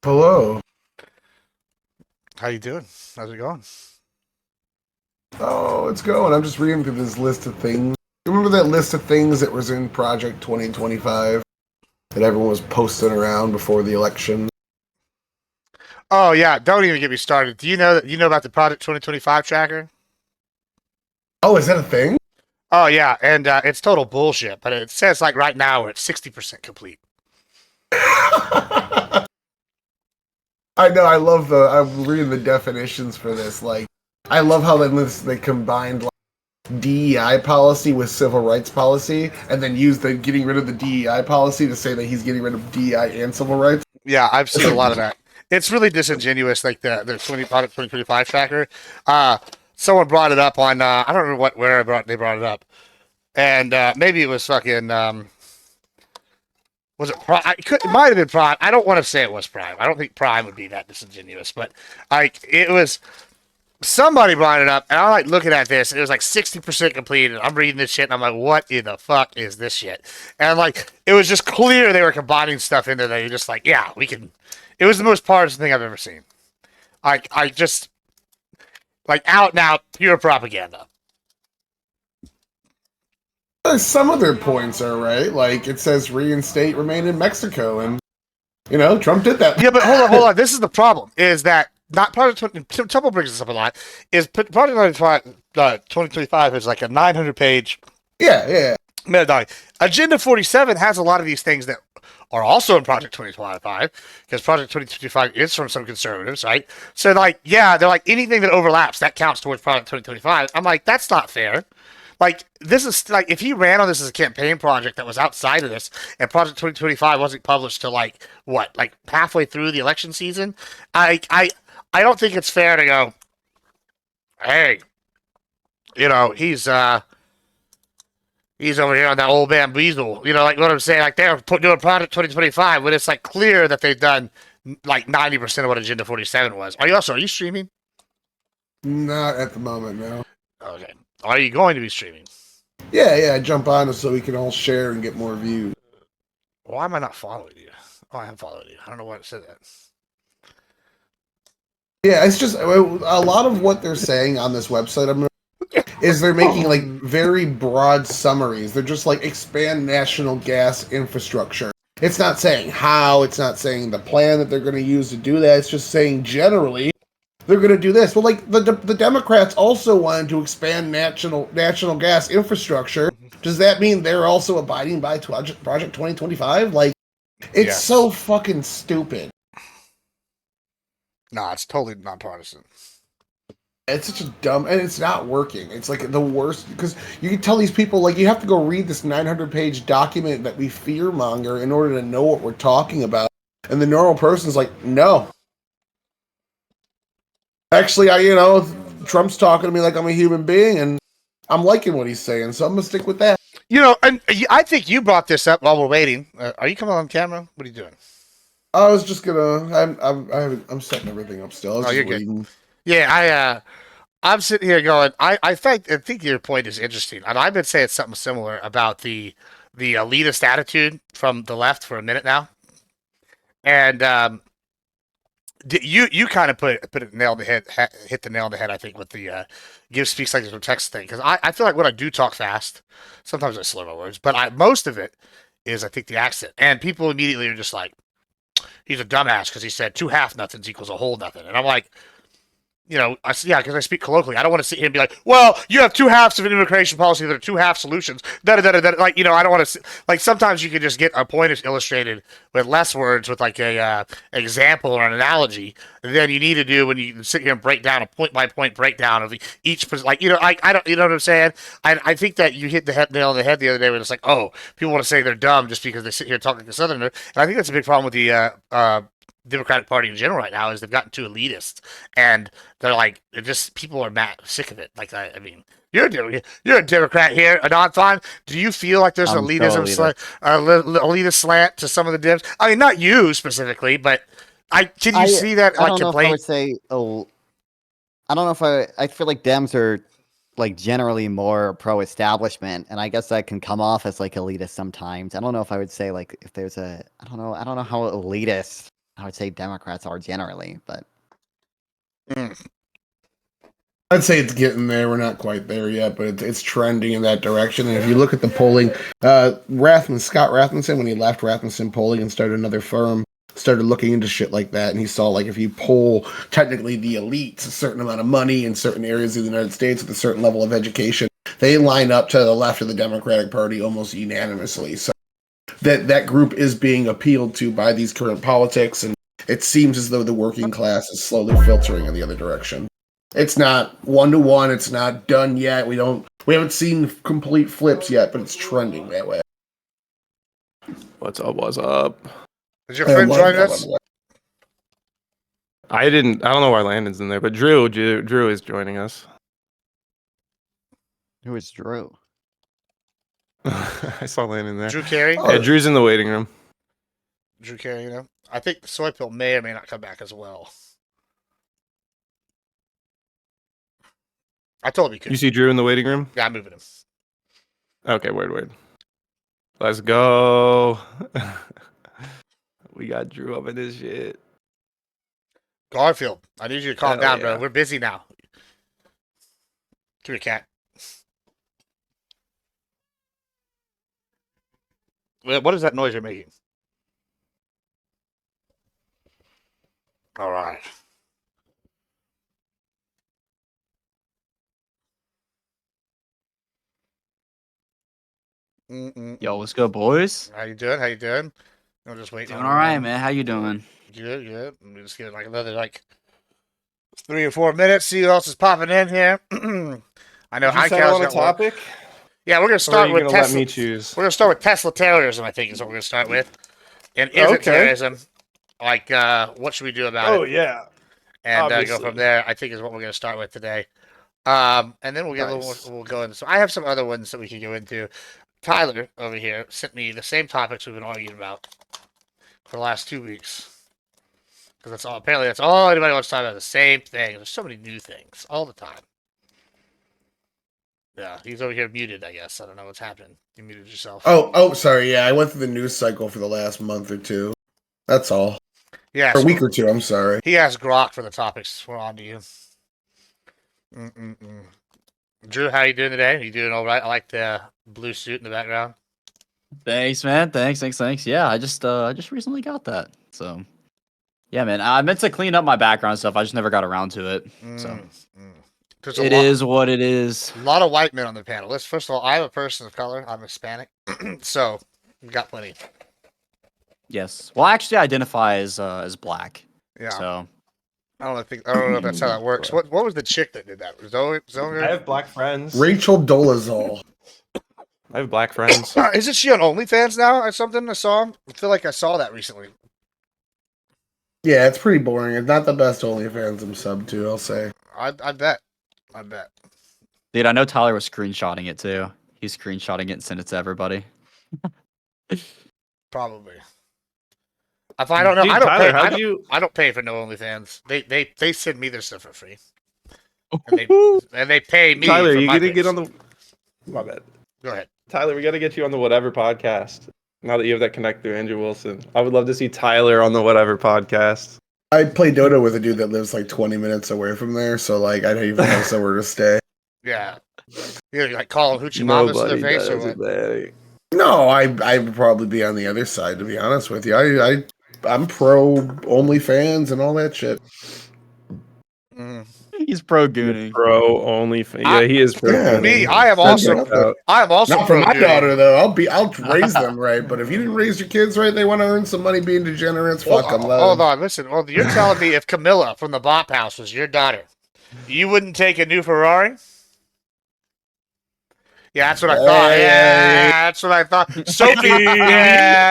Hello. How you doing? How's it going? Oh, it's going. I'm just reading through this list of things. Remember that list of things that was in Project 2025 that everyone was posting around before the election? Oh yeah, don't even get me started. Do you know about the Project 2025 tracker? Oh, is that a thing? Oh yeah, and it's total bullshit. But it says like right now we're at 60% complete. I know. I love I'm reading the definitions for this. Like, I love how they combined like DEI policy with civil rights policy, and then used the getting rid of the DEI policy to say that he's getting rid of DEI and civil rights. Yeah, I've seen a lot of that. It's really disingenuous, like the 2025 tracker. Someone brought it up on I don't remember where they brought it up, and maybe it was fucking was it Prime? It might have been Prime. I don't want to say it was Prime. I don't think Prime would be that disingenuous, but like it was. Somebody brought it up, and I'm like looking at this, and it was like 60% completed. I'm reading this shit, and I'm like, what in the fuck is this shit? And like, it was just clear they were combining stuff into there. You're just like, yeah, we can. It was the most partisan thing I've ever seen. I just, like, out and out, pure propaganda. Some of their points are right. Like, it says reinstate remain in Mexico, and, you know, Trump did that. Yeah, but hold on. This is the problem, is that not Project 20, Trouble brings this up a lot, is Project 2025 is like a 900-page meta-doc. Agenda 47 has a lot of these things that are also in Project 2025, because Project 2025 is from some conservatives, right? So, like, yeah, they're like, anything that overlaps, that counts towards Project 2025. I'm like, that's not fair. like this is like if he ran on this as a campaign project that was outside of this, and Project 2025 wasn't published till like what, like halfway through the election season, I don't think it's fair to go, hey, he's over here on that old bamboozle. Like what I'm saying, like they're doing Project 2025 when it's like clear that they've done like 90% of what Agenda 47 was. Are you streaming? Not at the moment, no. Okay. Are you going to be streaming? Yeah, jump on so we can all share and get more views. Why am I not following you? Oh, I am following you. I don't know why it said that. Yeah, it's just a lot of what they're saying on this website is they're making like very broad summaries. They're just like expand national gas infrastructure. It's not saying how, it's not saying the plan that they're going to use to do that. It's just saying generally they're going to do this. Well, like the Democrats also wanted to expand national gas infrastructure. Does that mean they're also abiding by Project 2025? Like, it's so fucking stupid. No, it's totally nonpartisan. It's such a dumb, and it's not working. It's like the worst, because you can tell these people, like, you have to go read this 900-page document that we fearmonger in order to know what we're talking about. And the normal person's like, no. Actually, Trump's talking to me like I'm a human being, and I'm liking what he's saying, so I'm going to stick with that. And I think you brought this up while we're waiting. Are you coming on camera? What are you doing? I was just gonna. I'm setting everything up still. I was just waiting. Good. Yeah, I'm sitting here going. I think your point is interesting, and I've been saying something similar about the elitist attitude from the left for a minute now, and you kind of put it nail on the head, hit the nail on the head. I think with the give speaks like there's text thing, because I feel like when I do talk fast, sometimes I slur my words, but most of it is I think the accent, and people immediately are just like, he's a dumbass because he said 2 half nothings equals a whole nothing. And I'm like, because I speak colloquially. I don't want to sit here and be like, well, you have 2 halves of an immigration policy that are 2 half solutions. Like, I don't want to, like, sometimes you can just get a point illustrated with less words with like a example or an analogy than you need to do when you sit here and break down a point by point breakdown of each, like, I don't, you know what I'm saying? I think that you hit the nail on the head the other day when it's like, oh, people want to say they're dumb just because they sit here talking like a Southerner. And I think that's a big problem with the, Democratic Party in general right now is they've gotten too elitist, and they're like, people are sick of it. Like, I mean, you're a Democrat here, Ananthan. Do you feel like there's an elitist slant to some of the Dems? I mean, not you specifically, but can you see that like complaint? I would say, I don't know if I feel like Dems are like generally more pro-establishment, and I guess that can come off as like elitist sometimes. I don't know if I would say like if there's I don't know how elitist I would say Democrats are generally, but I'd say it's getting there. We're not quite there yet, but it's trending in that direction. And if you look at the polling, Scott Rasmussen, when he left Rasmussen Polling and started another firm, started looking into shit like that, and he saw like if you poll technically the elites a certain amount of money in certain areas of the United States with a certain level of education, they line up to the left of the Democratic Party almost unanimously. So that group is being appealed to by these current politics, and it seems as though the working class is slowly filtering in the other direction. It's not 1-to-1, it's not done yet. We haven't seen complete flips yet, but it's trending that way. What's up? Is your friend joining us? I don't know why Landon's in there, but Drew is joining us. Who is Drew? I saw Landon there. Drew Carey? Yeah, Drew's in the waiting room. Drew Carey, I think the soy pill may or may not come back as well. I told him he could. You see Drew in the waiting room? Yeah, I'm moving him. Okay, word. Let's go. We got Drew up in this shit. Garfield, I need you to calm down, bro. We're busy now. Come here, cat. What is that noise you're making? All right. Yo, what's good, boys? How you doing? I'm just waiting. Doing all right, man. How you doing? Good. Let me just get like another 3 or 4 minutes. See who else is popping in here. I know. Did you settle on a topic? Yeah, we're gonna Or are start you with gonna let Tesla. me choose? We're gonna start with Tesla terrorism. I think is what we're gonna start with. And is it Okay. terrorism? Like, what should we do about Oh it? yeah. And go Obviously. from there. I think is what we're gonna start with today. And then we'll get a little. Nice. We'll go into. So I have some other ones that we can go into. Tyler over here sent me the same topics we've been arguing about for the last 2 weeks. Because that's all. Apparently, that's all anybody wants to talk about. The same thing. There's so many new things all the time. Yeah, he's over here muted. I guess I don't know what's happening. You muted yourself. Oh, sorry. Yeah, I went through the news cycle for the last month or two. That's all. Yeah, Or a so week or two. I'm sorry. he asked Grok for the topics. We're on to you. Drew, how you doing today? You doing all right? I like the blue suit in the background. Thanks, man. Thanks. Yeah, I just recently got that. So, yeah, man. I meant to clean up my background stuff. I just never got around to it. So, There's it is what it is. A lot of white men on the panel. First of all, I'm a person of color. I'm Hispanic, so we got plenty. Yes. Well, I actually identify as black. Yeah. So, I don't know if that's how that works. What was the chick that did that? Zoe? I have black friends. Rachel Dolezal. I have black friends. Isn't she on OnlyFans now or something? I saw. I feel like I saw that recently. Yeah, it's pretty boring. It's not the best OnlyFans I'm sub to, I'll say. I bet. dude, I know Tyler was screenshotting it too. He's screenshotting it and sent it to everybody. Probably. If I don't know, Dude, I don't Tyler, pay. I don't pay for no OnlyFans. They send me their stuff for free, and they pay me. Tyler, for you my gonna pics. get on the? My bad. Go ahead. Tyler, we got to get you on the Whatever podcast. Now that you have that connect through Andrew Wilson, I would love to see Tyler on the Whatever podcast. I play Dota with a dude that lives like 20 minutes away from there, so like I don't even have somewhere to stay. Yeah. You like call them hoochie mamas to their face or what? No, I would probably be on the other side, to be honest with you. I'm pro OnlyFans and all that shit. He's pro gooning. Pro OnlyFans. Yeah, he is pro gooning. Me, I am also not for my pro-gooning. daughter though. I'll raise them right, but if you didn't raise your kids right, they want to earn some money being degenerates. Fuck them. Hold on, listen. Well, you're telling me if Camilla from the Bop House was your daughter, you wouldn't take a new Ferrari? Yeah, that's what I thought. Yeah, that's what I thought. Sophie,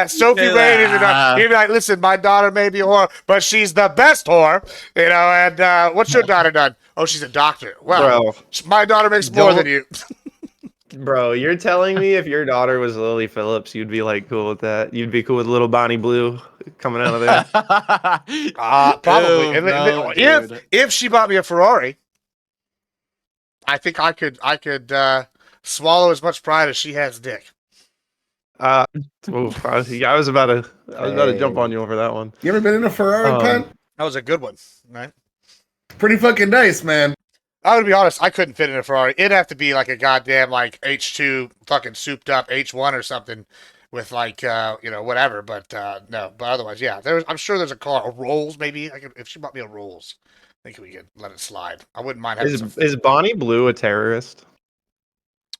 Sophie Rain is enough. You'd be like, listen, my daughter may be a whore, but she's the best whore. You know, and what's your daughter done? Oh, she's a doctor. Well, my daughter makes more than you. Bro, you're telling me if your daughter was Lily Phillips, you'd be like cool with that? You'd be cool with little Bonnie Blue coming out of there? Probably. Ew, no, if she bought me a Ferrari, I think I could swallow as much pride as she has dick. I was about to jump on you over that one. You ever been in a Ferrari, Pen? That was a good one, right? Pretty fucking nice, man. I would be honest, I couldn't fit in a Ferrari. It'd have to be like a goddamn like H2 fucking souped up H1 or something with like whatever. But no. But otherwise, yeah. I'm sure there's a car, a Rolls maybe. If she bought me a Rolls, I think we could let it slide. I wouldn't mind having Is Bonnie Blue a terrorist?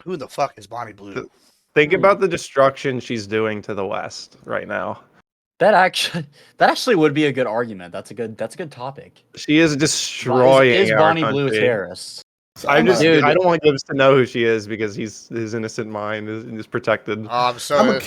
Who the fuck is Bonnie Blue? Think about the destruction she's doing to the West right now. That actually would be a good argument. That's a good topic. She is destroying. Is our Bonnie Blue a country. terrorist? I don't want Gibbs to know who she is because his innocent mind is protected. I'm a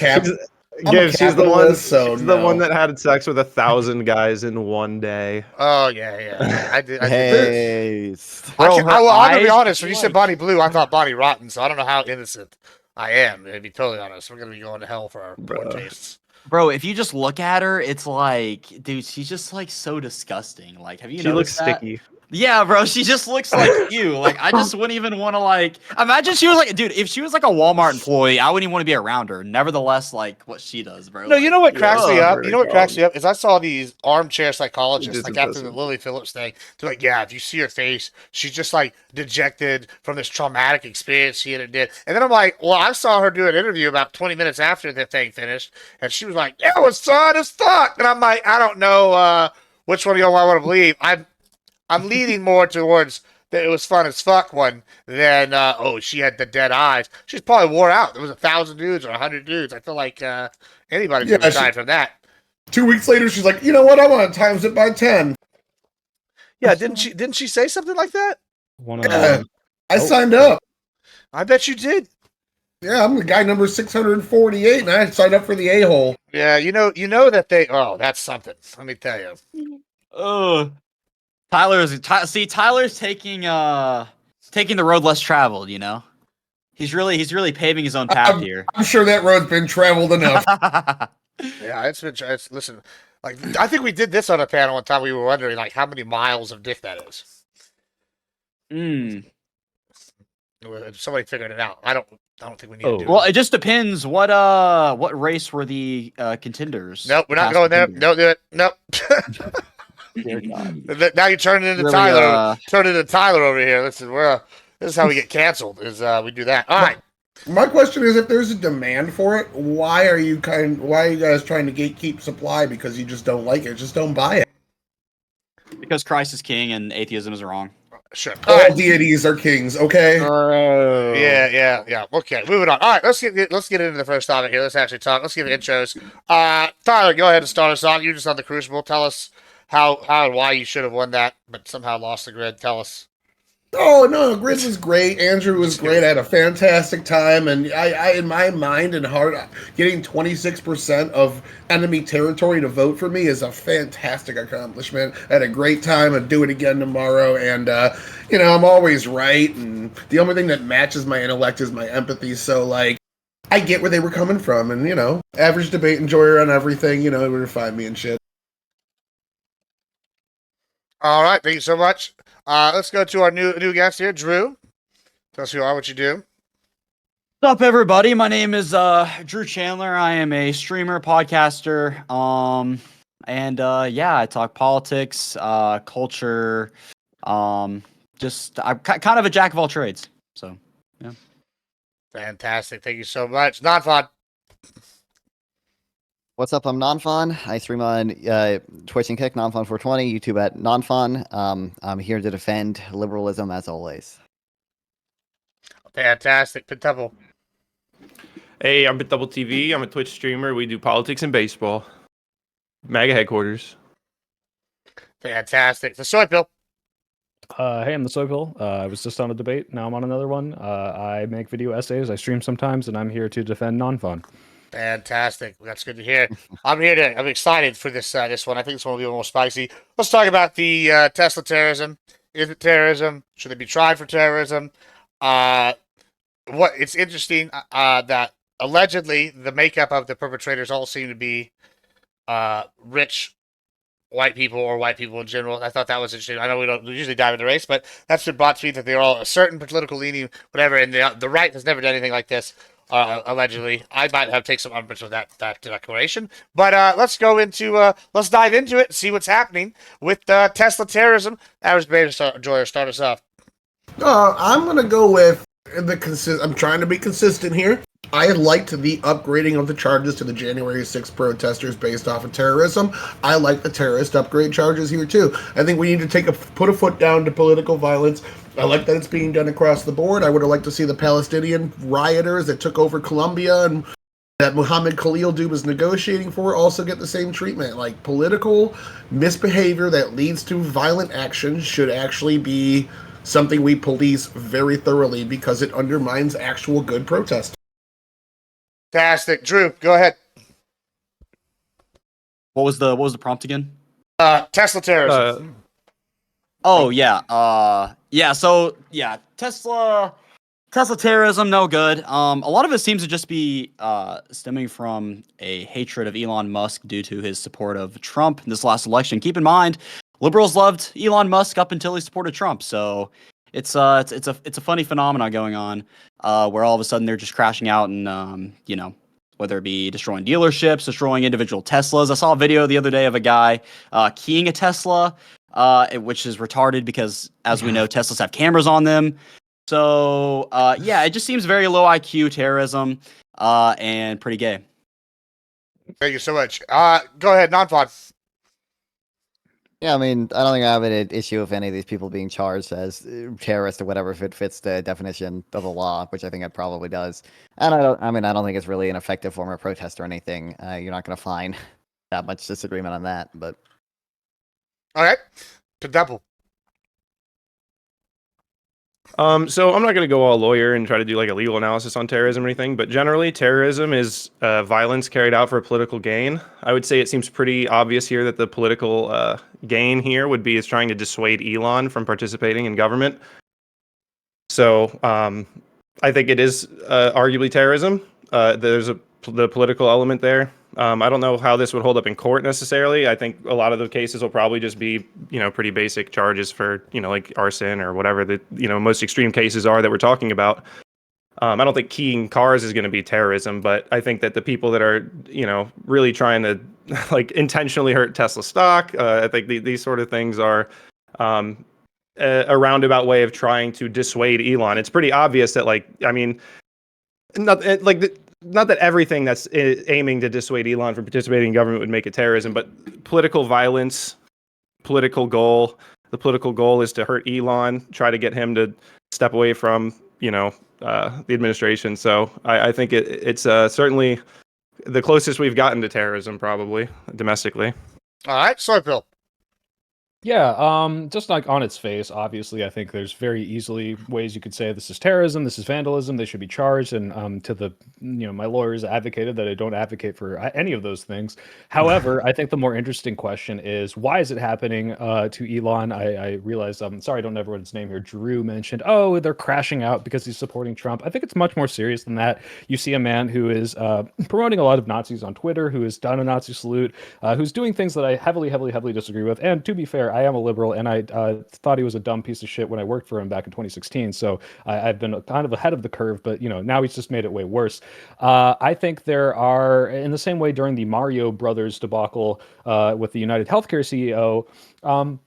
Gibbs, she's the one that had sex with 1,000 guys in one day. Oh yeah. I did. Hey, I'm gonna be honest. When you said Bonnie Blue, I thought Bonnie Rotten. So I don't know how innocent I am. To be totally honest, we're gonna be going to hell for our poor tastes. Bro, if you just look at her, it's like, dude, she's just like so disgusting. Like, have you noticed that? She looks sticky. Yeah, bro, she just looks like you. Like, I just wouldn't even want to like. Imagine she was like, dude, if she was like a Walmart employee, I wouldn't even want to be around her. Nevertheless, like what she does, bro. No, you know what cracks me up? You know what God. cracks me up is I saw these armchair psychologists, It is like after the impressive. Lily Phillips thing. They're like, yeah, if you see her face, she's just like dejected from this traumatic experience she did. And then I'm like, well, I saw her do an interview about 20 minutes after the thing finished, and she was like, it was fun as fuck. And I'm like, I don't know which one of y'all I want to believe. I'm leaning more towards that it was fun as fuck one than she had the dead eyes. She's probably wore out. There was 1,000 dudes or 100 dudes. I feel like anybody could have died from that. 2 weeks later, she's like, you know what? I want to times it by 10. Yeah, didn't she say something like that? I signed up. I bet you did. Yeah, I'm the guy number 648, and I signed up for the a-hole. Yeah, you know that they. Oh, that's something. Let me tell you. Oh, Tyler's taking the road less traveled. You know, he's really paving his own path here. I'm sure that road's been traveled enough. Yeah, it's listen. Like I think we did this on a panel one time. We were wondering like how many miles of dick that is. Somebody figured it out. I don't think we need to do Well, it. it just depends. What race were the contenders? Nope, we're not going there. Don't do it. Nope. Now you're turning into Really, Tyler. Turning into Tyler over here. Listen, this is how we get canceled. Is we do that. All right. My question is, if there's a demand for it, why are you guys trying to gatekeep supply? Because you just don't like it, just don't buy it. Because Christ is king and atheism is wrong. Sure. All deities are kings. Okay. Yeah. Okay, moving on. All right, let's get into the first topic here. Let's actually talk. Let's give intros. Tyler, go ahead and start us off. You just on the Crucible. Tell us how and why you should have won that, but somehow lost the grid. Tell us. Oh no, Grid was great. Andrew was great. I had a fantastic time, and I in my mind and heart, getting 26% of enemy territory to vote for me is a fantastic accomplishment. I had a great time. I'd do it again tomorrow, and I'm always right. And the only thing that matches my intellect is my empathy. So like, I get where they were coming from, and average debate enjoyer on everything. It would find me and shit. All right, thank you so much. Let's go to our new guest here, Drew. Tell us who you are, what you do. What's up, everybody? My name is Drew Chandler. I am a streamer, podcaster, and I talk politics, culture, I'm kind of a jack of all trades. So, yeah. Fantastic. Thank you so much. Non-fun. What's up? I'm Nonfun. I stream on Twitch and Kick, Nonfun420, YouTube at Nonfun. I'm here to defend liberalism as always. Fantastic. Pentuple. Hey, I'm Double TV. I'm a Twitch streamer. We do politics and baseball. MAGA headquarters. Fantastic. The Soy Pill. Hey, I'm the Soy Pill. I was just on a debate. Now I'm on another one. I make video essays. I stream sometimes, and I'm here to defend non-fun. Fantastic. That's good to hear. I'm excited for this one. I think this one will be a little more spicy. Let's talk about the Tesla terrorism. Is it terrorism? Should they be tried for terrorism? It's interesting that allegedly the makeup of the perpetrators all seem to be rich white people or white people in general. I thought that was interesting. I know we don't usually dive into race, but that's been brought to me that they're all a certain political leaning, whatever, and the right has never done anything like this. Allegedly, I might have taken some umbrage with that declaration, but let's dive into it and see what's happening with Tesla terrorism. Average debate enjoyer, start us off. I'm gonna go with I'm trying to be consistent here. I liked the upgrading of the charges to the January 6th protesters based off of terrorism. I like the terrorist upgrade charges here too. I think we need to put a foot down to political violence. I like that it's being done across the board. I would have liked to see the Palestinian rioters that took over Colombia and that Mohammed Khalil dude was negotiating for also get the same treatment. Like, political misbehavior that leads to violent action should actually be something we police very thoroughly because it undermines actual good protest. Fantastic. Drew, go ahead. What was the prompt again? Tesla terrorism. Tesla terrorism, no good. A lot of it seems to just be stemming from a hatred of Elon Musk due to his support of Trump in this last election. Keep in mind, liberals loved Elon Musk up until he supported Trump. So it's a funny phenomenon going on where all of a sudden they're just crashing out and whether it be destroying dealerships, destroying individual Teslas. I saw a video the other day of a guy keying a Tesla, which is retarded because, as we know, Teslas have cameras on them. So, it just seems very low IQ terrorism and pretty gay. Thank you so much. Go ahead, non-fun. Yeah, I mean, I don't think I have an issue with any of these people being charged as terrorists or whatever if it fits the definition of the law, which I think it probably does. And I don't think it's really an effective form of protest or anything. You're not going to find that much disagreement on that, but. All right. To double. So I'm not going to go all lawyer and try to do like a legal analysis on terrorism or anything, but generally terrorism is violence carried out for political gain. I would say it seems pretty obvious here that the political gain here would be is trying to dissuade Elon from participating in government. So I think it is arguably terrorism. There's the political element there. I don't know how this would hold up in court necessarily. I think a lot of the cases will probably just be, pretty basic charges for, like arson or whatever the, most extreme cases are that we're talking about. I don't think keying cars is going to be terrorism, but I think that the people that are, really trying to like intentionally hurt Tesla stock, I think these sort of things are a roundabout way of trying to dissuade Elon. It's pretty obvious that, not that everything that's aiming to dissuade Elon from participating in government would make it terrorism, but political violence, political goal. The political goal is to hurt Elon, try to get him to step away from, the administration. So I think it's certainly the closest we've gotten to terrorism, probably domestically. All right, Soy Pill. Yeah, just like on its face, obviously, I think there's very easily ways you could say this is terrorism, this is vandalism, they should be charged. And to the, my lawyers advocated that I don't advocate for any of those things. However, I think the more interesting question is why is it happening to Elon? I realized, sorry, I don't know everyone's name here. Drew mentioned, oh, they're crashing out because he's supporting Trump. I think it's much more serious than that. You see a man who is promoting a lot of Nazis on Twitter, who has done a Nazi salute, who's doing things that I heavily disagree with. And to be fair, I am a liberal, and I thought he was a dumb piece of shit when I worked for him back in 2016. So I've been kind of ahead of the curve, but now he's just made it way worse. I think there are, in the same way during the Mario Brothers debacle with the United Healthcare CEO.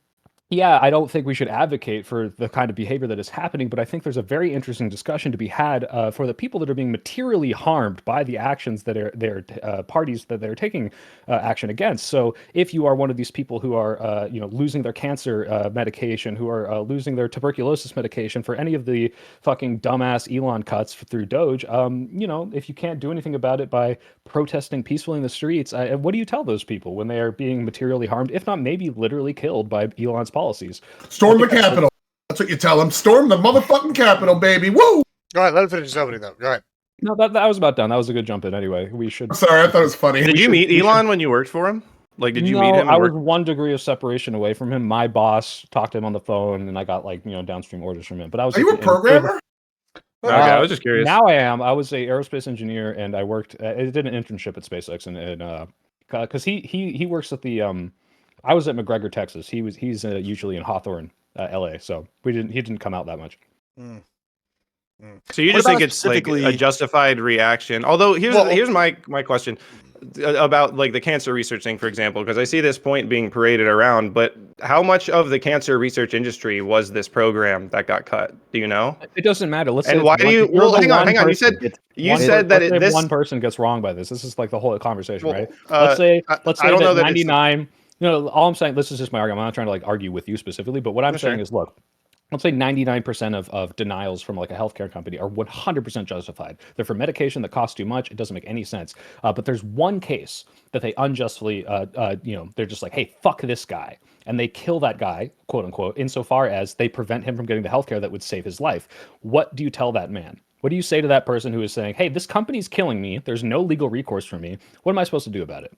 Yeah, I don't think we should advocate for the kind of behavior that is happening, but I think there's a very interesting discussion to be had for the people that are being materially harmed by the actions that are parties that they're taking action against. So if you are one of these people who are losing their cancer medication, who are losing their tuberculosis medication for any of the fucking dumbass Elon cuts through Doge, if you can't do anything about it by protesting peacefully in the streets, what do you tell those people when they are being materially harmed, if not maybe literally killed by Elon's policies? Storm the Capitol. That's what you tell them. Storm the motherfucking Capitol, baby. Woo! Go ahead, let him finish his opening, though. Go ahead. No, that was about done. That was a good jump in anyway. We should. I'm sorry, I thought it was funny. Did you meet Elon when you worked for him? Like, did you meet him? I was 1 degree of separation away from him. My boss talked to him on the phone, and I got downstream orders from him. But I was. Are you a programmer? Okay, I was just curious. Now I am. I was a aerospace engineer, and I worked. I did an internship at SpaceX, and because he works at the. I was at McGregor, Texas. He's usually in Hawthorne, LA. So he didn't come out that much. So you just think it's like a justified reaction? Although here's my question about like the cancer research thing, for example, because I see this point being paraded around, but how much of the cancer research industry was this program that got cut? Do you know? It doesn't matter. Let's say and why do you? Well, hang on. You said that this one person gets wrong by this. This is like the whole conversation, well, right? Let's say I don't know that 99. All I'm saying, this is just my argument. I'm not trying to like argue with you specifically, but what I'm saying is, look. Let's say 99% of denials from like a healthcare company are 100% justified. They're for medication that costs too much. It doesn't make any sense. But there's one case that they unjustly, they're just like, hey, fuck this guy. And they kill that guy, quote unquote, insofar as they prevent him from getting the healthcare that would save his life. What do you tell that man? What do you say to that person who is saying, hey, this company's killing me. There's no legal recourse for me. What am I supposed to do about it?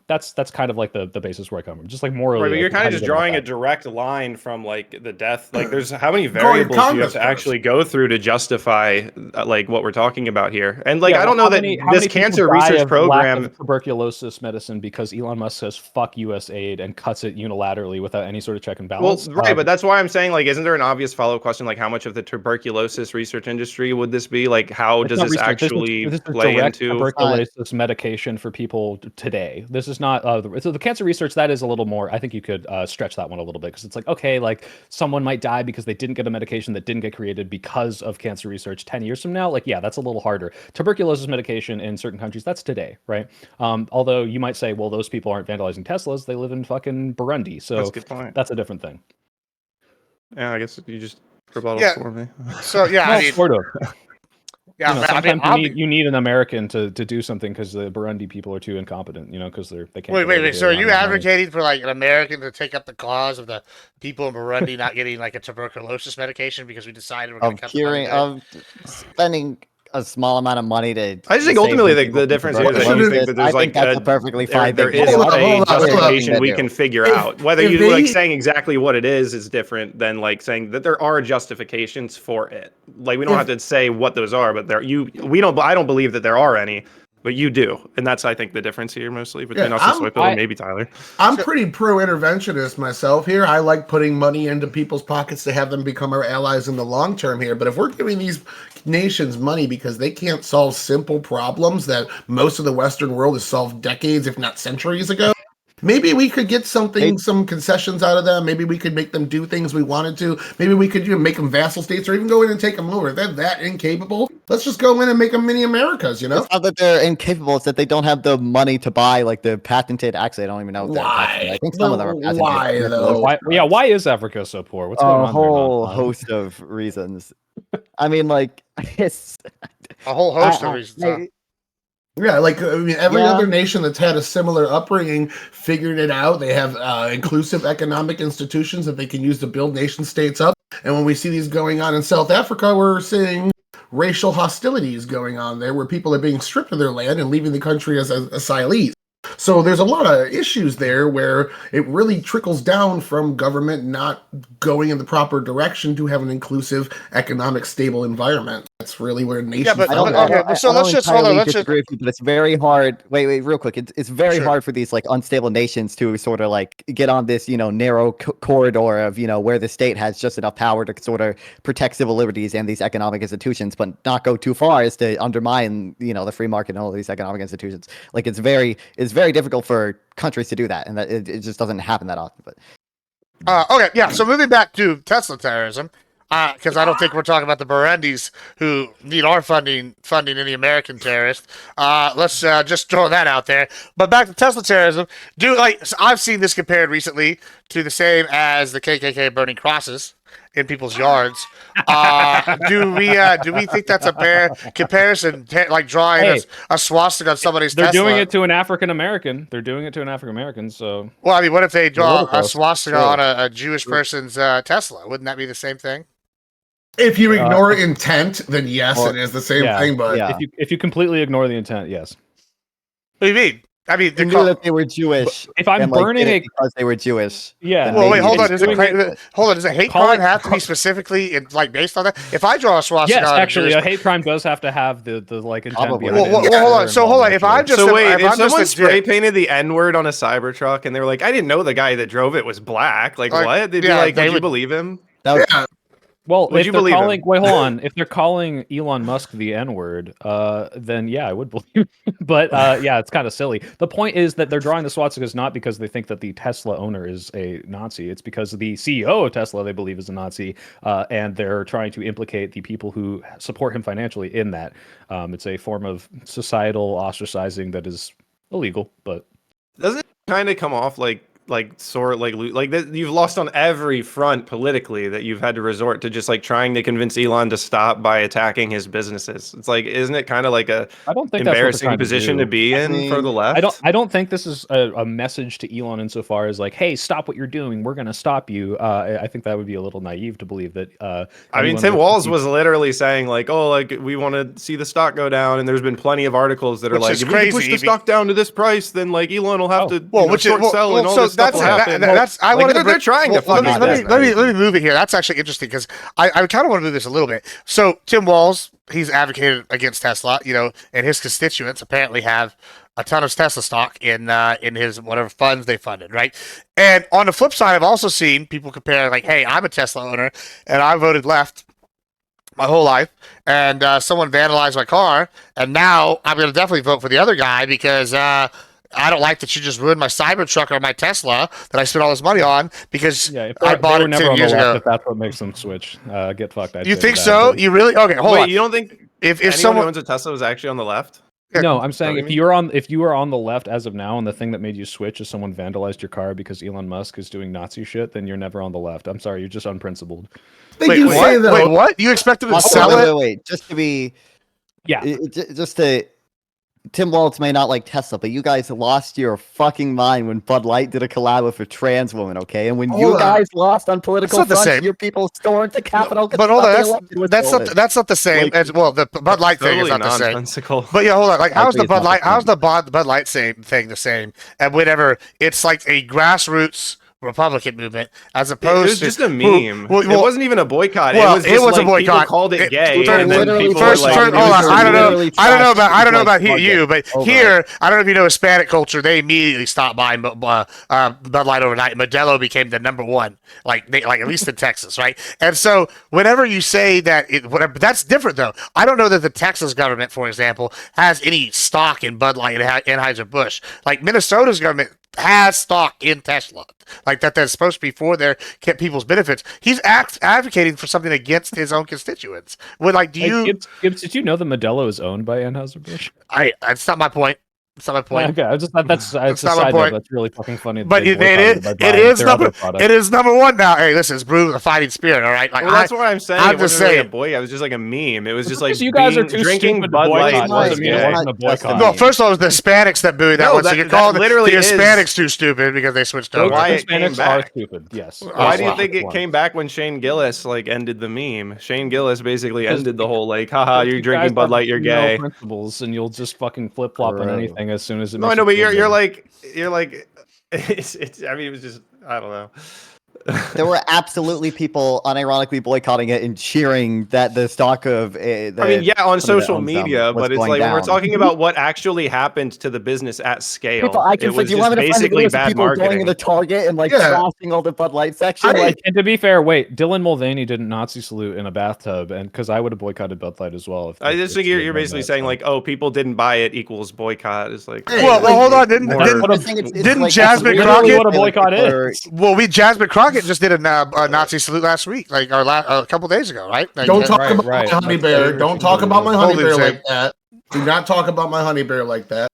That's kind of like the basis where I come from. Just like morally. Right, but you're kind of just drawing a direct line from like the death. Like there's how many variables do you have to actually go through to justify like what we're talking about here? And like, I don't know that this cancer research program, tuberculosis medicine, because Elon Musk says fuck US aid and cuts it unilaterally without any sort of check and balance. Well, right, but that's why I'm saying, like, isn't there an obvious follow-up question, like how much of the tuberculosis research industry would this be? Like, how does this actually play into tuberculosis medication for people today? This is not so the cancer research, that is a little more. I think you could stretch that one a little bit, because it's like, okay, like someone might die because they didn't get a medication that didn't get created because of cancer research 10 years from now. Like, yeah, that's a little harder. Tuberculosis medication in certain countries, that's today, right? Although you might say, well, those people aren't vandalizing Teslas, they live in fucking Burundi, so that's a good point. That's a different thing. Yeah, I guess you just rebuttal for me. So yeah, sort of. Yeah, You know, I mean, sometimes you need an American to do something because the Burundi people are too incompetent. You know, because they can't. wait. So are you advocating for like an American to take up the cause of the people in Burundi not getting like a tuberculosis medication because we decided we're going to cut the money there? Of spending a small amount of money to. I just think ultimately the difference here is that you think that there's like that's a perfectly fine there thing. is Hold up, a hold up. justification we can figure out. Whether if you they- like saying exactly what it is different than like saying that there are justifications for it. Like we don't have to say what those are, but I don't believe that there are any. But you do, and that's I think the difference here mostly between us and Soypill and maybe Tyler. I'm pretty pro-interventionist myself here. I like putting money into people's pockets to have them become our allies in the long term here. But if we're giving these nations money because they can't solve simple problems that most of the Western world has solved decades, if not centuries ago, maybe we could get some concessions out of them. Maybe we could make them do things we wanted to. Maybe we could make them vassal states or even go in and take them over. If they're that incapable, let's just go in and make them mini Americas, you know? It's not that they're incapable, it's that they don't have the money to buy like the patented. Actually, I don't even know if they're patented. I think some of them are patented. Why, though? Why is Africa so poor? What's going on? A whole host of reasons. I mean, like, it's a whole host of reasons. Yeah, like I mean, every other nation that's had a similar upbringing figured it out. They have inclusive economic institutions that they can use to build nation states up. And when we see these going on in South Africa, we're seeing racial hostilities going on there where people are being stripped of their land and leaving the country as asylees. So there's a lot of issues there where it really trickles down from government not going in the proper direction to have an inclusive, economic, stable environment. That's really where nations. Yeah, but so let's just hold on. Let's just disagree with you, but it's very hard. Wait, real quick. It's very hard for these like unstable nations to sort of like get on this narrow corridor of where the state has just enough power to sort of protect civil liberties and these economic institutions, but not go too far as to undermine the free market and all of these economic institutions. Like it's very difficult for countries to do that, and that it just doesn't happen that often. But okay, yeah. So moving back to Tesla terrorism, because I don't think we're talking about the Burundis who need our funding any American terrorists. Let's just throw that out there. But back to Tesla terrorism. So I've seen this compared recently to the same as the KKK burning crosses in people's yards. Do we think that's a fair comparison? Like drawing a swastika on somebody's They're Tesla? doing it to an African American. They're doing it to an African American. So well, I mean, what if they draw a swastika True. on a Jewish person's Tesla? Wouldn't that be the same thing? If you ignore intent, then yes, it is the same thing. But if you completely ignore the intent, yes. What do you mean? I mean, they knew that they were Jewish. If I'm and, burning it because they were Jewish. Yeah. Well, wait, hold on. Does a hate crime have to be specifically based on that? If I draw a swastika, yes, actually, a hate crime does have to have the like intent behind it. Well, hold on. So hold on. If I'm just if someone spray painted the N-word on a Cybertruck and they were like, I didn't know the guy that drove it was black. Like what? They'd be like, would you believe him? Well, would if you they're believe calling, him? wait, hold on. If they're calling Elon Musk the N-word, then yeah, I would believe him. But yeah, it's kind of silly. The point is that they're drawing the swastikas not because they think that the Tesla owner is a Nazi. It's because the CEO of Tesla they believe is a Nazi, and they're trying to implicate the people who support him financially in that. It's a form of societal ostracizing that is illegal, but doesn't it kind of come off like that you've lost on every front politically, that you've had to resort to just like trying to convince Elon to stop by attacking his businesses? It's like, isn't it kind of like a embarrassing position to be in for the left? I don't think this is a message to Elon insofar as like, hey, stop what you're doing, we're going to stop you. I think that would be a little naive to believe that. I mean, Tim Walz was literally saying like, oh, like we want to see the stock go down, and there's been plenty of articles that are like, if we push the stock down to this price, then like Elon will have to short sell and all this. They're trying to fucking. Let me move it here. That's actually interesting because I kind of want to move this a little bit. So Tim Walz, he's advocated against Tesla, and his constituents apparently have a ton of Tesla stock in his whatever funds they funded, right? And on the flip side, I've also seen people compare like, hey, I'm a Tesla owner and I voted left my whole life, and someone vandalized my car, and now I'm going to definitely vote for the other guy because I don't like that you just ruined my Cybertruck or my Tesla that I spent all this money on because I bought it 10 years ago. If that's what makes them switch, get fucked. You think so? You really? Okay, hold on. You don't think if someone who owns a Tesla was actually on the left? No, I'm saying if you are on the left as of now, and the thing that made you switch is someone vandalized your car because Elon Musk is doing Nazi shit, then you're never on the left. I'm sorry, you're just unprincipled. Wait, what? You expect them to sell it? Wait. Just to be Yeah. Just to Tim Waltz may not like Tesla, but you guys lost your fucking mind when Bud Light did a collab with a trans woman, okay? And when you Hold on. guys lost on political not the fronts, same. your people stormed the Capitol. But hold on, that's not the same as well. The Bud Light thing is Totally not the same. nonsensical. But yeah, hold on. Like, I how's agree the it's Bud not Light? the How's same. the Bud Light same thing the same? And whenever it's like a grassroots Republican movement, as opposed It was to just a meme. Well, it wasn't even a boycott. well, it was just a like boycott. people called it gay, They're and then literally people First, were like, hold on. I don't know. literally I don't know about. trashed I don't know about like you, but over here, I don't know if you know Hispanic culture. They immediately stopped buying Bud Light overnight. Modelo became the number one, like at least in Texas, right? And so whenever you say that, whatever, that's different though. I don't know that the Texas government, for example, has any stock in Bud Light and Anheuser-Busch. Like Minnesota's government has stock in Tesla, like that's supposed to be for their people's benefits. He's advocating for something against his own constituents. Would like, do you? Gibbs, did you know that Modelo is owned by Anheuser-Busch? That's not my point. That's not my point. Okay, I just thought that's That's it's a not my side note. point. That's really fucking funny. that But they it boycotted by buying their other product. is number one now. Hey, listen, it's brewed with a fighting spirit. All right, like well, that's what I'm saying. I'm It just wasn't really a saying. boycott. It was just like a meme. It was just Because like you guys are too drinking stupid to Bud Light boycott was doesn't mean it gay. wasn't a boycott. No, first of all, it was the Hispanics that booed that No, one. So that- you that call the literally is- Hispanics too stupid because they switched Those over. Why it came Hispanics are back. stupid. Yes. Why do you wow. think it came back when Shane Gillis like ended the meme? Shane Gillis basically ended the whole like, haha, you're You drinking guys Bud have Light, you're no gay. principles, and you'll just fucking flip flop on True. anything as soon as it. No, I makes know, you but feel you're good. like, it's. I mean, it was just, I don't know. There were absolutely people unironically boycotting it and cheering that the stock of. I mean, yeah, on some of social owns them media, was but it's going like when we're down. talking about what actually happened to the business at scale, People, I can it was do you just want me to find the basically videos of bad people going marketing. into Target and like Yeah. trashing all the Bud Light section? Like, And to be fair, wait, Dylan Mulvaney didn't Nazi salute in a bathtub, and because I would have boycotted Bud Light as well. I just think he had you're done basically that, saying so. like, oh, people didn't buy it equals boycott. It's like, Hey, Well, hold on. more- Didn't Jasmine literally Crockett? what a boycott is. Well, Jasmine Crockett just did a Nazi salute last week, like a couple days ago, right? Like, Don't talk Right, about right. my honey That's bear. very Don't talk about my true. honey Holy bear shit. like that. Do not talk about my honey bear like that.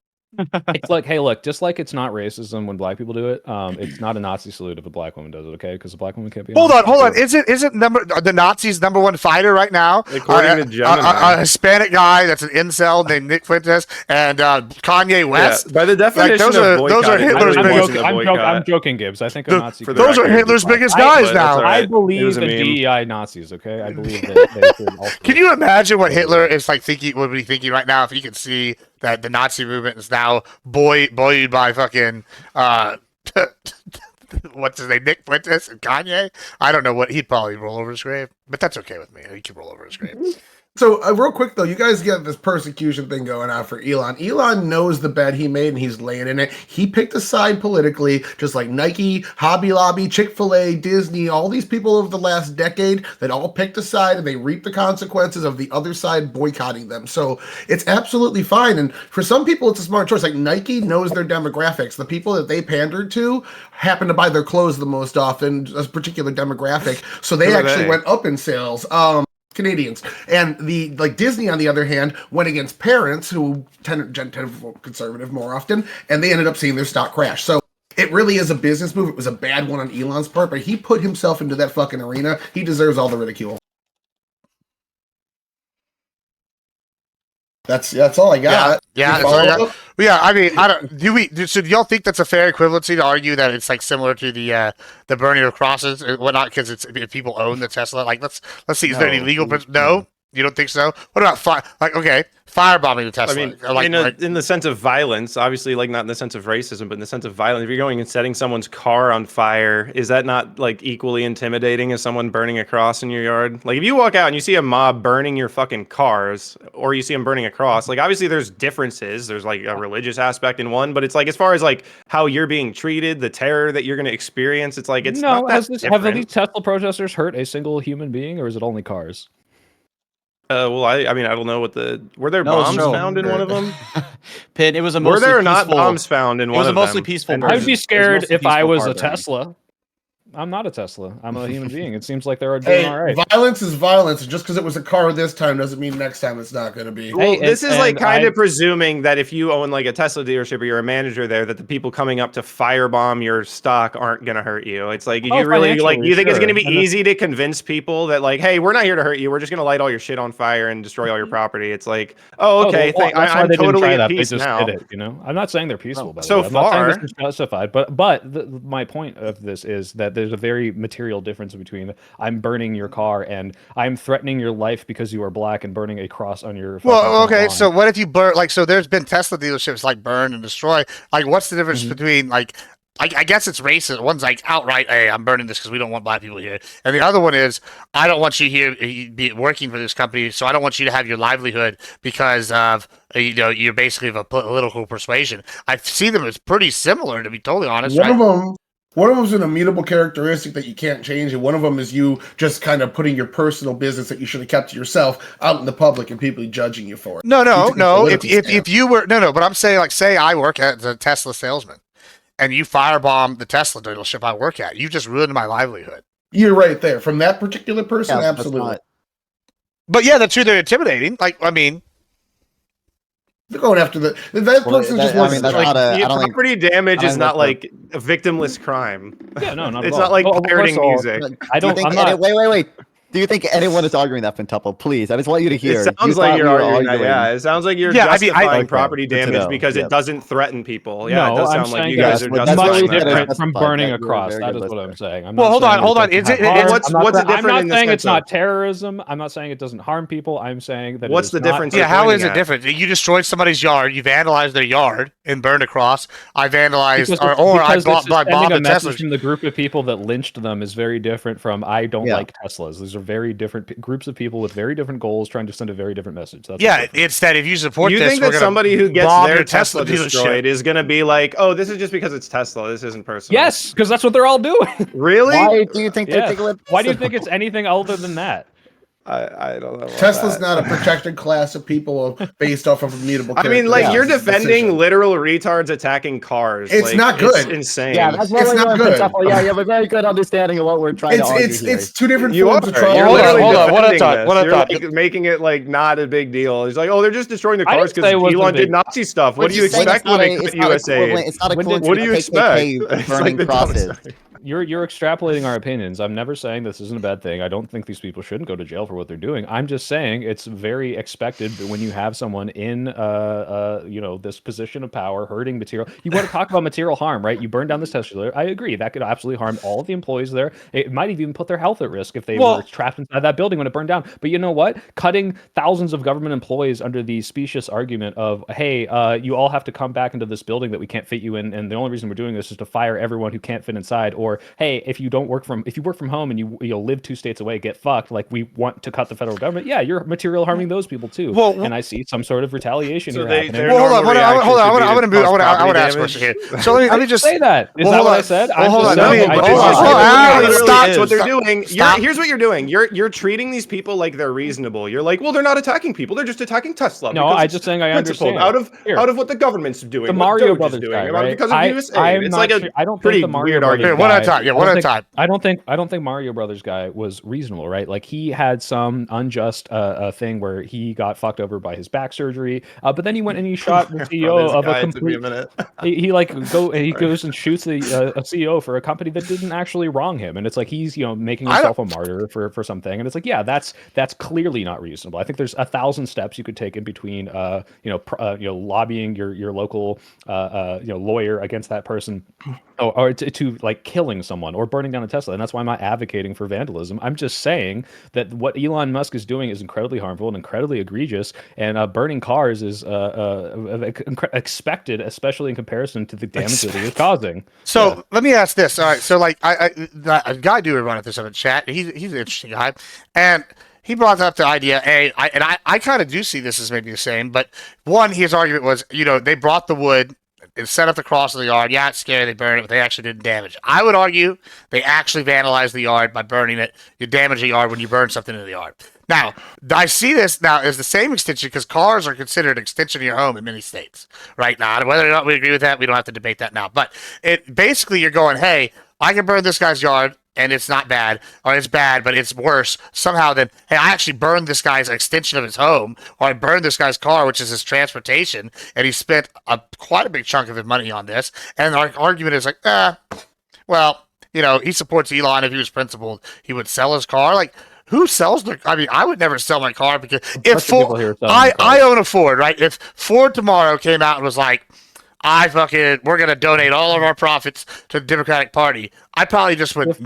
It's like, hey, look, just like it's not racism when black people do it, it's not a Nazi salute if a black woman does it, okay? Because a black woman can't be. a Hold Nazi. on. Isn't the Nazis' number one fighter right now? According to Gemini. A Hispanic guy that's an incel named Nick Fuentes and Kanye West. Yeah, by the definition those of are- boycott, those are it Hitler's really biggest- wasn't a I'm boycott. joking, Gibbs. I think a The- Nazi. for could the Those are record, Hitler's it's biggest fine. guys But that's now. all I right. It believe was a in meme. DEI Nazis. Okay, I believe that they should also. Can you imagine what Hitler is like thinking? Would be thinking right now if he could see that the Nazi movement is now buoyed by fucking what's his name, Nick Fuentes and Kanye? I don't know what he'd probably roll over his grave, but that's okay with me. He can roll over his grave. So, real quick though, you guys get this persecution thing going on for Elon. Elon knows the bed he made and he's laying in it. He picked a side politically, just like Nike, Hobby Lobby, Chick-fil-A, Disney, all these people over the last decade that all picked a side and they reap the consequences of the other side boycotting them. So, it's absolutely fine. And for some people, it's a smart choice. Like Nike knows their demographics. The people that they pandered to happen to buy their clothes the most often, a particular demographic. So they Who are actually they? went up in sales. Canadians. And the like Disney, on the other hand, went against parents who tend to conservative more often, and they ended up seeing their stock crash. So it really is a business move. It was a bad one on Elon's part, but he put himself into that fucking arena. He deserves all the ridicule. That's all I got. Yeah, You that's all I follow got. up? Yeah, I mean, I don't. So do y'all think that's a fair equivalency to argue that it's like similar to the burning of crosses and whatnot because it's if people own the Tesla? Like, let's see. Is there any No. legal? No, you don't think so. What about firebombing the Tesla? I mean, like, in the sense of violence, obviously, like not in the sense of racism, but in the sense of violence. If you're going and setting someone's car on fire, is that not like equally intimidating as someone burning a cross in your yard? Like if you walk out and you see a mob burning your fucking cars, or you see them burning a cross, like obviously there's differences. There's like a religious aspect in one, but it's like as far as like how you're being treated, the terror that you're going to experience, it's like it's no. not that Have different. these Tesla protesters hurt a single human being, or is it only cars? Well, I mean, I don't know what were there No, bombs no. found in one of them? Pin, it was a Were mostly there peaceful, not bombs found in It one was a of mostly them? peaceful And I'd burn. be It was scared mostly if I peaceful was car a burn. Tesla. I'm not a Tesla. I'm a human being. It seems like they're doing Hey, all right. violence is violence. Just because it was a car this time doesn't mean next time it's not going to be. Well, Hey, this is like and kind I- of presuming that if you own like a Tesla dealership or you're a manager there, that the people coming up to firebomb your stock aren't going to hurt you. It's like, you really like, you think it's going to be easy to convince people that like, hey, we're not here to hurt you. We're just going to light all your shit on fire and destroy all your property. It's like, oh, okay, that's why I'm they didn't totally try at that. peace They just now. did it. You know, I'm not saying they're peaceful. By the So way. I'm not saying far. this is justified, but my point of this is that there's a very material difference between I'm burning your car and I'm threatening your life because you are black and burning a cross on your. Well, fucking front okay, lawn. so what if you burn, like, so there's been Tesla dealerships like burn and destroy. Like, what's the difference between, like, I guess it's racist. One's like outright, hey, I'm burning this because we don't want black people here. And the other one is, I don't want you here be working for this company, so I don't want you to have your livelihood because of, you're basically of a political persuasion. I see them as pretty similar, to be totally honest. One right? of them is an immutable characteristic that you can't change, and one of them is you just kind of putting your personal business that you should have kept to yourself out in the public and people judging you for it. No. If If you were but I'm saying, like, say I work as a Tesla salesman, and you firebomb the Tesla dealership I work at, you just ruined my livelihood. You're right there. From that particular person, Yeah, that's absolutely. not- But yeah, that's true. They're intimidating. Like, I mean, They're going after that Well, person that- just I wants mean, to that's not a- I don't think- property damage I is don't not think like a victimless crime. Yeah, no, not It's at not all. like Well, first pirating of all, music. I Do you don't. think I'm not. wait. Do you think anyone is arguing that, Pentupple? Please, I just want you to hear. It You sounds like thought you're we were arguing that. Yeah, it sounds like you're Yeah, I mean, justifying okay, property good to damage know, because yeah. it doesn't threaten people. Yeah, No, it does I'm sound like saying you that guys are that's That's justifying very really that. different from justified burning that a you're a cross. very That good is what I'm listener. saying. I'm Well, not hold on, saying hold on. doesn't Is it- have harm. what's I'm not it saying- different I'm in not the saying it's sense of- not terrorism. I'm not saying it doesn't harm people. I'm saying that. What's it is the not difference? a- yeah, how is pointing it at. different? You destroyed somebody's yard, you vandalized their yard and burned a cross. I vandalized, Because I this is bombed sending the a message Tesla. from the group of people that lynched them is very different from I don't Yeah. like Teslas. These are very different groups of people with very different goals trying to send a very different message. That's Yeah, what's different. it's that if you support You this, think we're that gonna somebody who gets bomb their your Tesla dealership. destroyed is going to be like, oh, this is just because it's Tesla. This isn't personal. Yes, because that's what they're all doing. Really? Why do you think they Yeah. think it would? Why do you think it's anything other than that? I don't know. About Tesla's that. not a protected class of people based off of immutable I mean, like, Yeah. you're characteristics. defending Decision. literal retards attacking cars. It's Like, not good. It's insane. Yeah, that's It's really not good. Pentupple. Yeah, you have a very good understanding of what we're trying to argue here. It's two different You are. forms of trouble. You're Hold on, literally hold on, what I defending thought, this. what I You're thought. like making it like not a big deal. It's like, oh, they're just destroying the I cars didn't say it because wasn't Elon a big did Nazi stuff. What We're do you just saying expect it's when not they a- cut it's not USAID? equivalent- It's not When did- equivalent What to do the you expect? KKK It's burning like the dumbest crosses. thing. You're extrapolating our opinions. I'm never saying this isn't a bad thing. I don't think these people shouldn't go to jail for what they're doing. I'm just saying it's very expected that when you have someone in this position of power hurting material. You want to talk about material harm, right? You burn down this Tesla. I agree. That could absolutely harm all of the employees there. It might have even put their health at risk if they were trapped inside that building when it burned down. But you know what? Cutting thousands of government employees under the specious argument of, hey, you all have to come back into this building that we can't fit you in, and the only reason we're doing this is to fire everyone who can't fit inside. Or, hey, if you work from home and you live 2 states away, get fucked. Like, we want to cut the federal government. Yeah, you're material harming those people too. And I see some sort of retaliation here happening. Well, hold on. I want to ask a question here. So let me just say that. Is that what I said? Hold on. Stop. What they're doing. Here's what you're doing. You're treating these people like they're reasonable. You're like, well, they're not attacking people. They're just attacking Tesla. No, I'm just saying I understand. Out of what the government's doing. The what Mario Doge is Brothers doing, guy, about right? Because of USAID. It's like I don't pretty think the Mario weird Brothers argument. One at a time. Yeah, one at a time. I don't think Mario Brothers guy was reasonable, right? Like, he had some unjust thing where he got fucked over by his back surgery, but then he went and he shot the CEO of a complete. He goes and shoots a CEO for a company that didn't actually wrong him, and it's like he's making himself a martyr for something, and it's like, yeah, that's clearly not reasonable. I think there's 1,000 steps you could take in between lobbying your local lawyer against that person, or to like killing someone or burning down a Tesla. And that's why I'm not advocating for vandalism. I'm just saying that what Elon Musk is doing is incredibly harmful and incredibly egregious, and burning cars is expected, especially in comparison to the damage that he is causing. So let me ask this. All right. So like a guy do run at this in the chat. He's an interesting guy, and he brought up the idea. I kind of do see this as maybe the same, but one, his argument was, they brought the wood and set up the cross in the yard. Yeah, it's scary. They burned it, but they actually didn't damage it. I would argue they actually vandalized the yard by burning it. You damage a yard when you burn something in the yard. Now, I see this now as the same extension because cars are considered an extension of your home in many states right now. And whether or not we agree with that, we don't have to debate that now. But it basically, you're going, hey, I can burn this guy's yard. and it's not bad, or it's bad, but it's worse somehow than, hey, I actually burned this guy's extension of his home, or I burned this guy's car, which is his transportation, and he spent quite a big chunk of his money on this. And our argument is like, well, he supports Elon. If he was principled, he would sell his car. Like, who sells their? I mean, I would never sell my car because if Ford, I own a Ford, right? If Ford tomorrow came out and was like, we're gonna donate all of our profits to the Democratic Party, I probably just would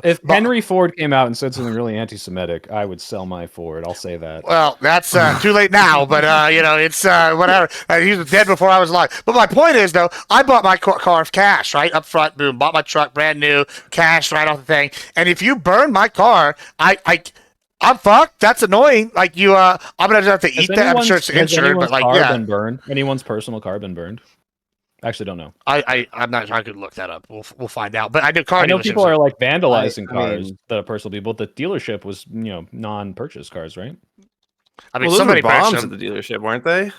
If Henry Ford came out and said something really anti-Semitic, I would sell my Ford. I'll say that. Well, that's too late now, but it's whatever. He was dead before I was alive. But my point is, though, I bought my car cash, right up front, boom, bought my truck brand new, cash right off the thing. And if you burn my car, I'm fucked. That's annoying. Like I'm gonna have to eat that. I'm sure it's insured, but like, yeah. Been burned? Anyone's personal car been burned? I actually don't know. I'm not. I could look that up. We'll find out. But I know people are like vandalizing cars that are personal people. The dealership was non-purchase cars, right? I mean, those somebody were bombs at the dealership, weren't they?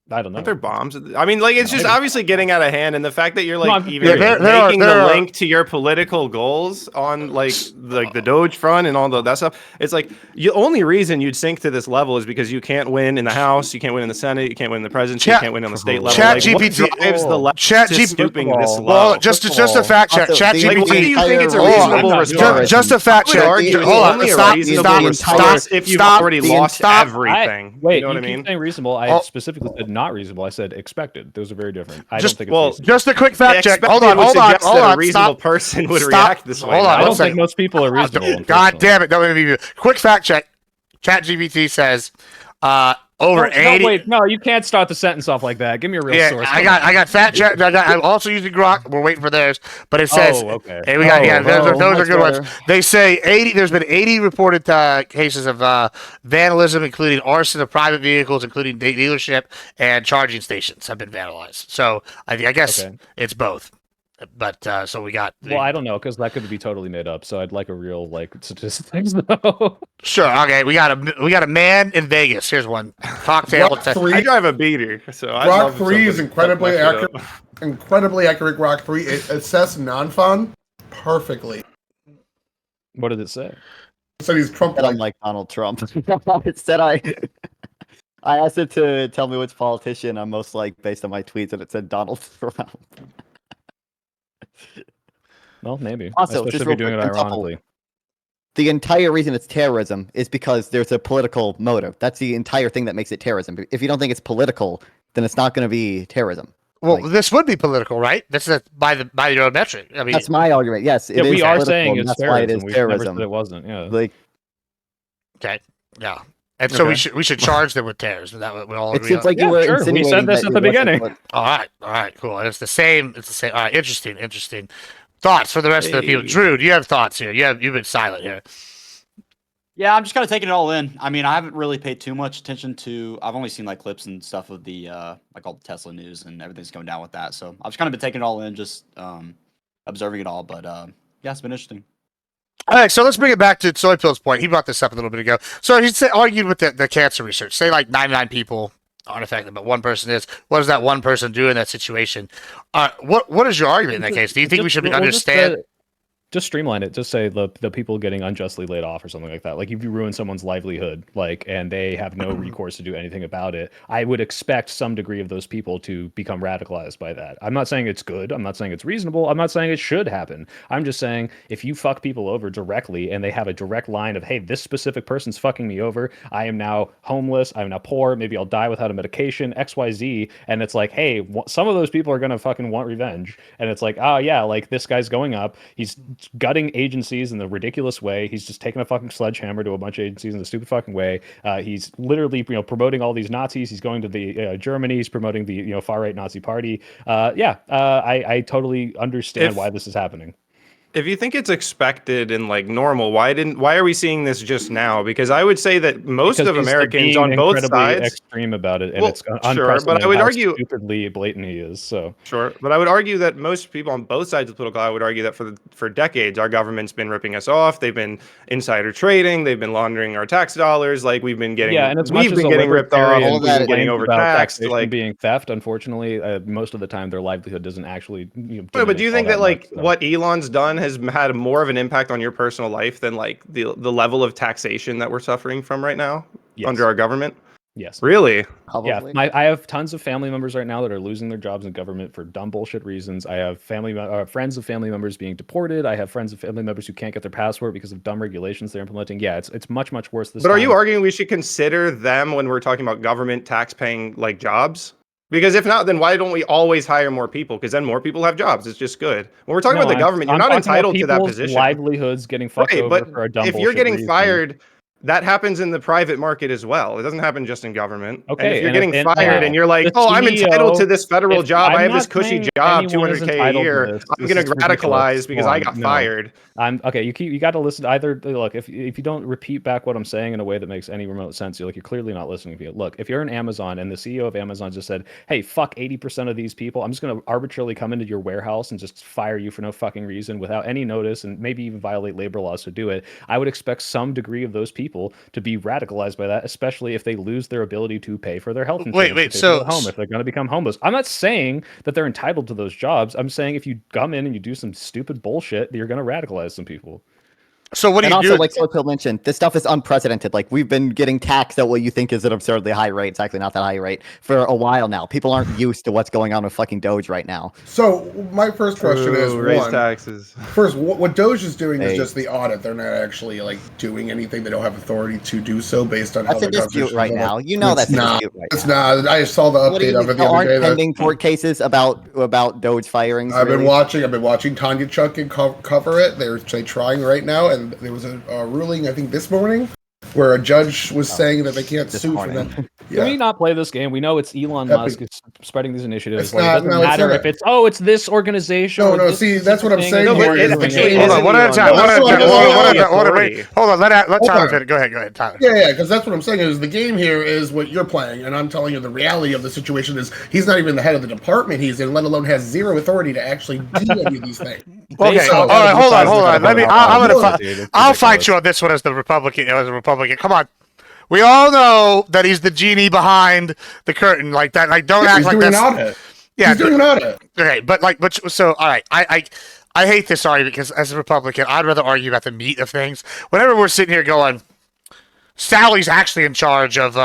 I don't know. Aren't there bombs? I mean, like, it's just obviously getting out of hand, and the fact that you're like making the link to your political goals on like the Doge front and all that stuff. It's like the only reason you'd sink to this level is because you can't win in the House, you can't win in the Senate, you can't win in the presidency, you can't win on the state level. Chat GPT drives the left to stooping this low. Well, just a fact check. Chat GPT. Like, why do you think it's a reasonable response? Just a fact check. Hold on. Stop. If you've already lost everything, wait, you know what I keep mean? saying reasonable. I specifically said not reasonable. I said expected. Those are very different. I don't think it's reasonable. Just a quick fact check. Hold on. A reasonable person would react this way. I don't think most people are reasonable. God damn it! Don't be quick fact check. ChatGPT says over 80. Wait, no, you can't start the sentence off like that. Give me a real source. I got fact check. I'm also using Grok. We're waiting for theirs, but it says, okay. Hey, we got those are good ones. They say 80. There's been 80 reported cases of vandalism, including arson of private vehicles, including dealership and charging stations have been vandalized. So I guess it's both. But so we got. Well, I don't know because that could be totally made up. So I'd like a real statistics though. Sure. Okay. We got a man in Vegas. Here's one cocktail. I drive a beater, so Grok 3 is incredibly accurate. Incredibly accurate. Grok 3 it assessed non-fun perfectly. What did it say? It said he's Trump. I'm like Donald Trump. It said I asked it to tell me which politician I'm most like based on my tweets, and it said Donald Trump. Well, maybe. Also, especially just if you're doing it ironically. The entire reason it's terrorism is because there's a political motive. That's the entire thing that makes it terrorism. If you don't think it's political, then it's not going to be terrorism. Well, this would be political, right? This is by your own metric. I mean, that's my argument. Yes, it is. We are saying it's that's terrorism. why it is terrorism. Never said it wasn't. Yeah. Okay. Yeah. And so we should charge them with terrorism. That we all agree. It seems like you were insinuating. We said this at the beginning. All right, cool. And it's the same. All right, interesting. Thoughts for the rest of the people. Drew, do you have thoughts here? You've been silent here. Yeah, I'm just kind of taking it all in. I mean, I haven't really paid too much attention to. I've only seen like clips and stuff of the like all the Tesla news and everything's going down with that. So I've just kind of been taking it all in, just observing it all. But yeah, it's been interesting. All right, so let's bring it back to Soypill's point. He brought this up a little bit ago. So he argued with the cancer research. Say like 99 people aren't affected, but one person is. What does that one person do in that situation? What is your argument in that case? Do you think we should understand? Just streamline it. Just say the people getting unjustly laid off or something like that. Like if you ruin someone's livelihood, and they have no recourse to do anything about it, I would expect some degree of those people to become radicalized by that. I'm not saying it's good. I'm not saying it's reasonable. I'm not saying it should happen. I'm just saying if you fuck people over directly and they have a direct line of, hey, this specific person's fucking me over. I am now homeless. I'm now poor. Maybe I'll die without a medication, XYZ. And it's like, hey, some of those people are going to fucking want revenge. And it's like, oh yeah, like this guy's going up. He's gutting agencies in the ridiculous way. He's just taking a fucking sledgehammer to a bunch of agencies in a stupid fucking way. He's literally, promoting all these Nazis. He's going to the Germany. He's promoting the far right Nazi party. I totally understand why this is happening. If you think it's expected and like normal, why are we seeing this just now? Because I would say that most of Americans on both sides extreme about it, and it's sure, but I would argue stupidly blatant he is. So sure, but I would argue that most people on both sides of the political aisle would argue that for decades our government's been ripping us off. They've been insider trading. They've been laundering our tax dollars. Like we've been getting we've been getting ripped off. We've been getting overtaxed. Like being theft. Unfortunately, most of the time their livelihood doesn't actually. But do you think that what Elon's done Elon has had more of an impact on your personal life than like the level of taxation that we're suffering from right now under our government? Yes. Really? Yeah, I have tons of family members right now that are losing their jobs in government for dumb bullshit reasons. I have friends of family members being deported. I have friends of family members who can't get their passport because of dumb regulations they're implementing. Yeah, it's much worse this But time. are you arguing we should consider them when we're talking about government tax-paying like jobs? Because if not, then why don't we always hire more people? Because then more people have jobs. It's just good. When we're talking about the government, you're not entitled to that position. Livelihoods getting fucked over for a dumb if you're bullshit getting reason. fired, that happens in the private market as well. It doesn't happen just in government. Okay, and if you're and getting if- fired and you're like, the oh, I'm entitled to CEO this federal job. I'm I have this not cushy saying job, anyone is 200K a entitled to year. this. I'm This going to is ridiculous. radicalize because I Come got on, no. fired. Okay. You got to listen. Either look, if you don't repeat back what I'm saying in a way that makes any remote sense, you're clearly not listening to me. Look, if you're in Amazon and the CEO of Amazon just said, "Hey, fuck 80% of these people. I'm just going to arbitrarily come into your warehouse and just fire you for no fucking reason without any notice, and maybe even violate labor laws to do it," I would expect some degree of those people to be radicalized by that, especially if they lose their ability to pay for their health insurance. Wait, if they so- go home, if they're going to become homeless. I'm not saying that they're entitled to those jobs. I'm saying if you come in and you do some stupid bullshit, you're going to radicalize some people. So what do and you also, do? like Soto mentioned, this stuff is unprecedented. Like, we've been getting taxed at what you think is an absurdly high rate. It's actually not that high rate for a while now. People aren't used to what's going on with fucking Doge right now. So my first question is raise one. taxes. First, what Doge is doing is Hey. just the audit. They're not actually like doing anything. They don't have authority to do so based on That's how a their dispute constitution right is. now. You know It's that's a not. dispute right It's now. not. I saw the What do you update of mean? it the There other aren't day. pending court cases about Doge firings. I've been really? watching Tanya Chuck and cover it. They're trying right now, and there was a ruling I think this morning where a judge was saying that they can't this sue for morning. that. Can we not play this game? We know it's Elon Epic. Musk is spreading these initiatives. It's Like, not- it doesn't no, it's matter not. if it's this organization. No, or no, this see, that's what I'm specific saying thing, here or is doing it's it. actually- Hold on, one at a time. No, One at a hold on, time. hold on, One at a hold time. on. Wait. Hold on. Let Hold Tyler on. finish. Go ahead, Tyler. Yeah, because that's what I'm saying is the game here is what you're playing, and I'm telling you the reality of the situation is he's not even the head of the department he's in, let alone has zero authority to actually do any of these things. Okay, So- all right, hold on. Let me. Look, I'll fight you on this one as the Republican. Come on. We all know that he's the genie behind the curtain, like that. Like, don't act he's like doing that's. an audit. Yeah, He's doing an audit. Okay, but so all right. I hate this argument because as a Republican, I'd rather argue about the meat of things. Whenever we're sitting here going, Sally's actually in charge of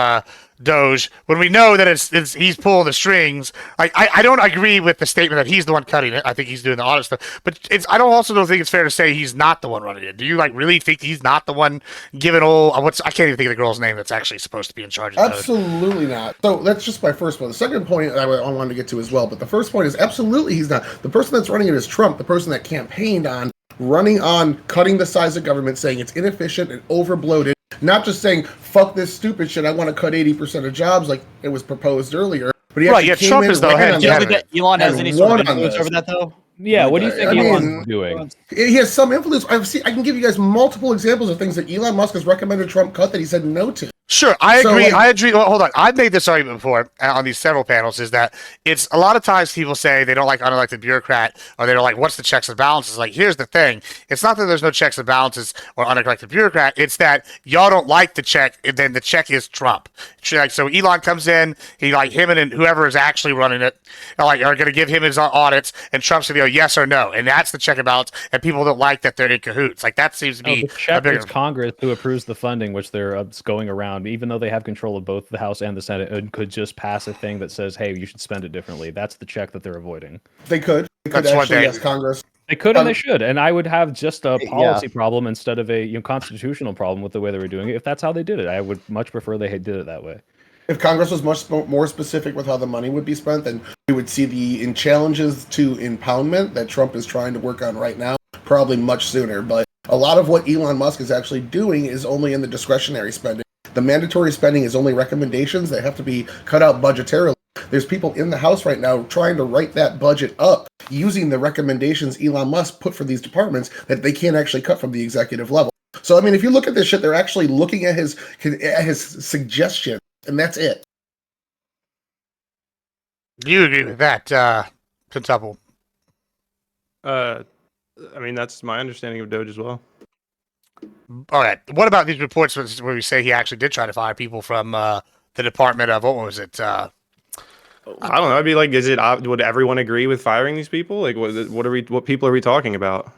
Doge, when we know that it's he's pulling the strings. Like, I don't agree with the statement that he's the one cutting it. I think he's doing the audit stuff. But I don't think it's fair to say he's not the one running it. Do you really think he's not the one giving all I can't even think of the girl's name that's actually supposed to be in charge of Doge. Absolutely not. So that's just my first one. The second point I wanted to get to as well, but the first point is absolutely he's not. The person that's running it is Trump, the person that campaigned on running on cutting the size of government, saying it's inefficient and overbloated, not just saying fuck this stupid shit, I want to cut 80% of jobs like it was proposed earlier. But he Right, actually yeah, came Trump in, is the ran head on Do you that, think that Elon has and any sort of won on influence this. over that, though? Yeah, what do you think I Elon's mean, doing? He has some influence. I can give you guys multiple examples of things that Elon Musk has recommended Trump cut that he said no to. Sure, I So, agree. like- I agree. Well, hold on. I've made this argument before on these several panels. Is that it's a lot of times people say they don't like unelected bureaucrat, or they're like, "What's the checks and balances?" Like, here's the thing: it's not that there's no checks and balances or unelected bureaucrat. It's that y'all don't like the check, and then the check is Trump. So Elon comes in, him and whoever is actually running it, are going to give him his audits, and Trump's going to go yes or no, and that's the check and balance. And people don't like that they're in cahoots. Like, that seems to be The check a bigger. is Congress who approves the funding, which they're going around, even though they have control of both the House and the Senate, and could just pass a thing that says, "Hey, you should spend it differently." That's the check that they're avoiding. They could That's one actually thing. ask Congress. They could and they should, and I would have just a Yeah. policy problem instead of a constitutional problem with the way they were doing it. If that's how they did it, I would much prefer they had did it that way. If Congress was much more specific with how the money would be spent, then we would see the challenges to impoundment that Trump is trying to work on right now probably much sooner. But a lot of what Elon Musk is actually doing is only in the discretionary spending. The mandatory spending is only recommendations that have to be cut out budgetarily. There's people in the House right now trying to write that budget up using the recommendations Elon Musk put for these departments that they can't actually cut from the executive level. So, I mean, if you look at this shit, they're actually looking at his suggestion, and that's it. Do you agree with that, Quintuple? I mean, that's my understanding of Doge as well. All right. What about these reports where we say he actually did try to fire people from the Department of what was it? I don't know. I'd be like, would everyone agree with firing these people? Like, what people are we talking about?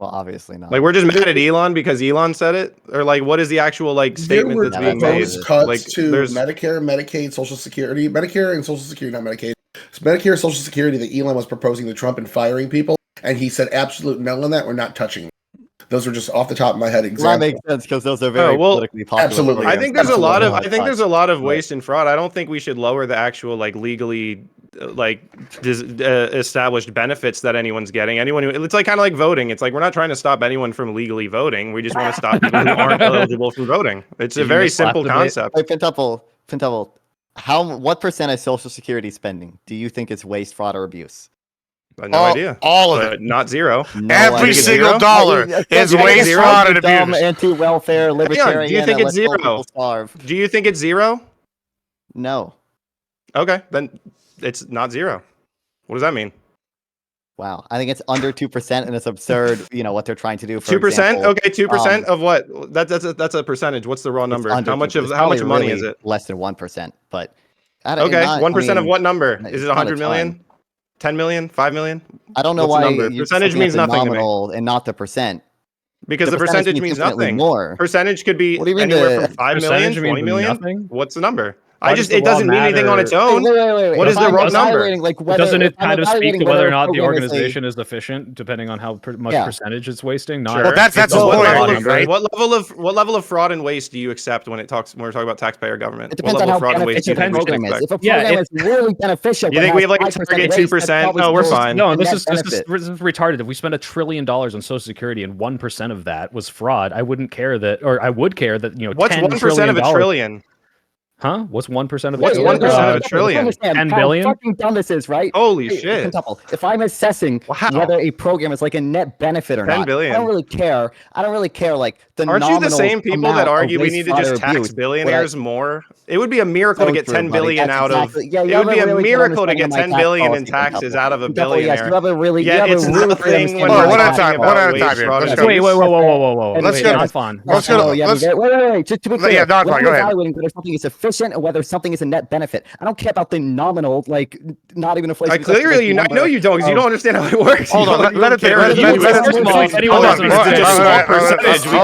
Well, obviously not. Like we're just mad at Elon because Elon said it, or like what is the actual like There statement were that's being made? proposed cuts Like to there's Medicare, Medicaid, Social Security, Medicare and Social Security, not Medicaid. It's Medicare, Social Security that Elon was proposing to Trump and firing people, and he said absolute no on that. We're not touching. Those are just off the top of my head Well, that examples. makes sense because those are very well, politically popular. absolutely. I programs. think there's a lot of Absolutely. there's a lot of waste and fraud. I don't think we should lower the actual like legally established benefits that anyone's getting. Anyone who it's like kind of like voting. It's like we're not trying to stop anyone from legally voting. We just want to stop people who aren't eligible from voting. It's a very simple concept. Wait, Pentuple, what percent of Social Security spending do you think is waste, fraud, or abuse? No idea. All of but it. Not zero. No Every idea. single dollar is waste, fraud, and abuse. Anti-welfare, libertarian. Do you think it's let's hope zero? people starve. Do you think it's zero? No. Okay, then it's not zero. What does that mean? Wow, I think it's under 2%, and it's absurd. What they're trying to do. For 2%. Okay, 2% of what? That's a percentage. What's the raw number? How much money is it? Less than 1%, but okay, 1% of what number? Is it 100 million? Ton. 10 million? 5 million? I don't know What's why the number? Percentage means nothing to me. And not the percent. Because the percentage means nothing. More. Percentage could be anywhere from 5 million, 20 million. What's the number? It doesn't mean anything on its own. Wait. What is the raw number? Doesn't it kind of speak to whether or not the organization is efficient, depending on how much percentage it's wasting? Not Well, that's the point, right? What level of fraud and waste do you accept when we're talking about taxpayer government? It depends on how beneficial the program is. If a program is really beneficial, you think we have like a target 2%? No, we're fine. No, this is retarded. If we spend $1 trillion on Social Security and 1% of that was fraud, I wouldn't care that, or I would care that what's 1% of a trillion? Huh? What's 1% of what's 1% of a trillion? 10 billion? How fucking dumb this is, right? Holy shit! If I'm assessing whether a program is like a net benefit or 10 not, billion. I don't really care. Like the Aren't you the same people that argue we waste, need to just tax abuse, billionaires more? It would be a miracle to get true, 10 billion buddy. out That's of. exactly- It would be a really miracle to good get understanding 10 of my billion tax in policy, taxes Pentuple. out of a Pentuple, billionaire. yes, you have a really, Yet you have it's a really nothing good when understanding we're of my one at a tax time, talking one about at a waste, time here. fraud, Let's and go. Wait, abuse. whoa. Let's Wait, go. not fun. Let's go. Wait. Just to be clear, Yeah, Don, go we're ahead. evaluating whether something is efficient or whether something is a net benefit. I don't care about the nominal, like not even inflation. I clearly, I know you don't, because you don't understand how it works. Hold on, let it. care. Hold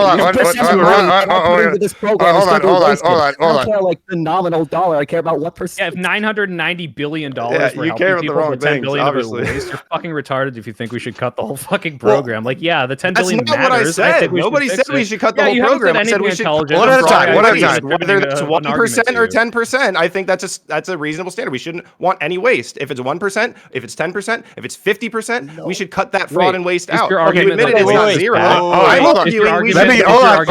on. I don't care like the nominal dollar. I care about what percent. Yeah, if $990 billion Yeah, for you helping care about the people, wrong but 10 things, billion of it obviously. waste, you're fucking retarded if you think we should cut the whole fucking program. Like, yeah, the 10 billion That's not what I matters. said. think we Nobody fix said we it. should cut the Yeah, whole you haven't program. I said said we anything should intelligent. One at a I'm time, sorry, one at a I'm time. just Whether that's an argument 1% to or you. 10%, I think that's a reasonable standard. We shouldn't want any waste. If it's 1%, if it's 10%, if it's 50%, we should cut that fraud and waste out. your Okay, you argument admitted that it's not waste zero. bad? I'm Hold on. arguing we Let me should. hold on.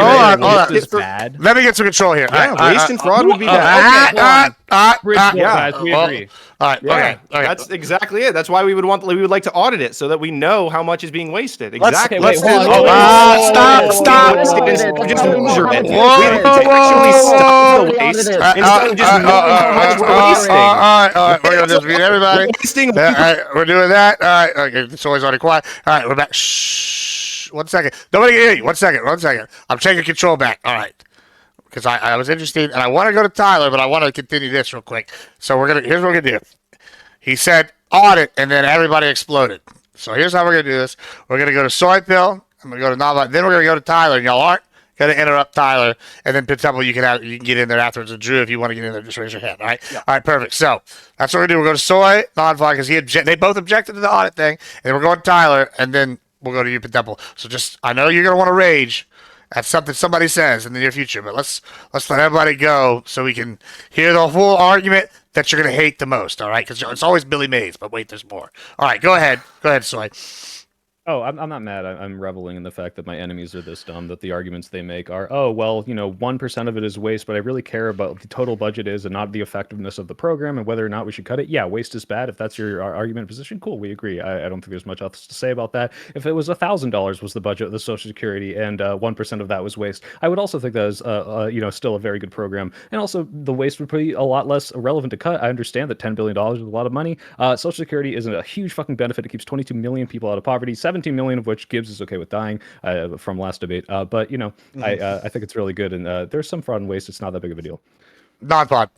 Bad. Let me get some control here. Yeah, waste and fraud would be bad. Bridgeport, yeah. guys, we agree. All right. Yeah, Okay. that's exactly it. That's why we would like to audit it so that we know how much is being wasted. Exactly. Let's do. Stop. Stop. Just Whoa, measure it. whoa, We have to actually stop the waste instead of just knowing how much we're wasting. All right. We're gonna just mute everybody. Wasting. All right, we're doing that. All right. Okay. It's always already quiet. All right. We're back. Shh. 1 second. Nobody can hear you. 1 second. I'm taking control back. All right. Because I was interested, and I want to go to Tyler, but I want to continue this real quick. So here's what we're gonna do. He said audit, and then everybody exploded. So here's how we're gonna do this. We're gonna go to Soy Pill. I'm gonna go to Nava. Then we're gonna go to Tyler, and y'all aren't gonna interrupt Tyler. And then Pentuple, you can get in there afterwards. And Drew, if you want to get in there, just raise your hand. All right. Yeah. All right. Perfect. So that's what we're gonna do. We're going to Soy, non-fly, because they both objected to the audit thing, and we're going to Tyler, and then we'll go to you, Pentuple. So I know you're gonna want to rage at something somebody says in the near future, but let's let everybody go so we can hear the full argument that you're going to hate the most, all right? Because it's always Billy Mays, but wait, there's more. All right, go ahead, Soy. Oh, I'm not mad. I'm reveling in the fact that my enemies are this dumb, that the arguments they make are, oh, well, 1% of it is waste, but I really care about what the total budget is and not the effectiveness of the program and whether or not we should cut it. Yeah, waste is bad. If that's your argument position, cool, we agree. I don't think there's much else to say about that. If it was $1,000 was the budget of the Social Security and 1% of that was waste, I would also think that is, still a very good program. And also, the waste would be a lot less relevant to cut. I understand that $10 billion is a lot of money. Social Security isn't a huge fucking benefit. It keeps 22 million people out of poverty, 17 million of which Gibbs is okay with dying from last debate. But I think it's really good, and there's some fraud and waste. It's not that big of a deal. Non-pod.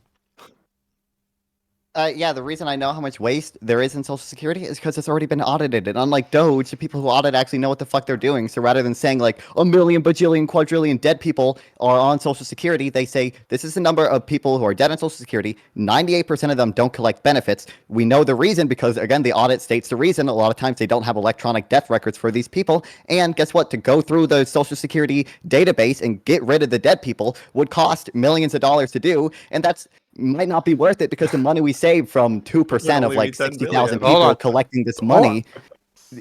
Yeah, the reason I know how much waste there is in Social Security is because it's already been audited. And unlike Doge, the people who audit actually know what the fuck they're doing. So rather than saying like a million, bajillion, quadrillion dead people are on Social Security, they say this is the number of people who are dead on Social Security. 98% of them don't collect benefits. We know the reason because, again, the audit states the reason. A lot of times they don't have electronic death records for these people. And guess what? To go through the Social Security database and get rid of the dead people would cost millions of dollars to do. And that's might not be worth it because the money we save from 2% of like 60,000 people collecting this money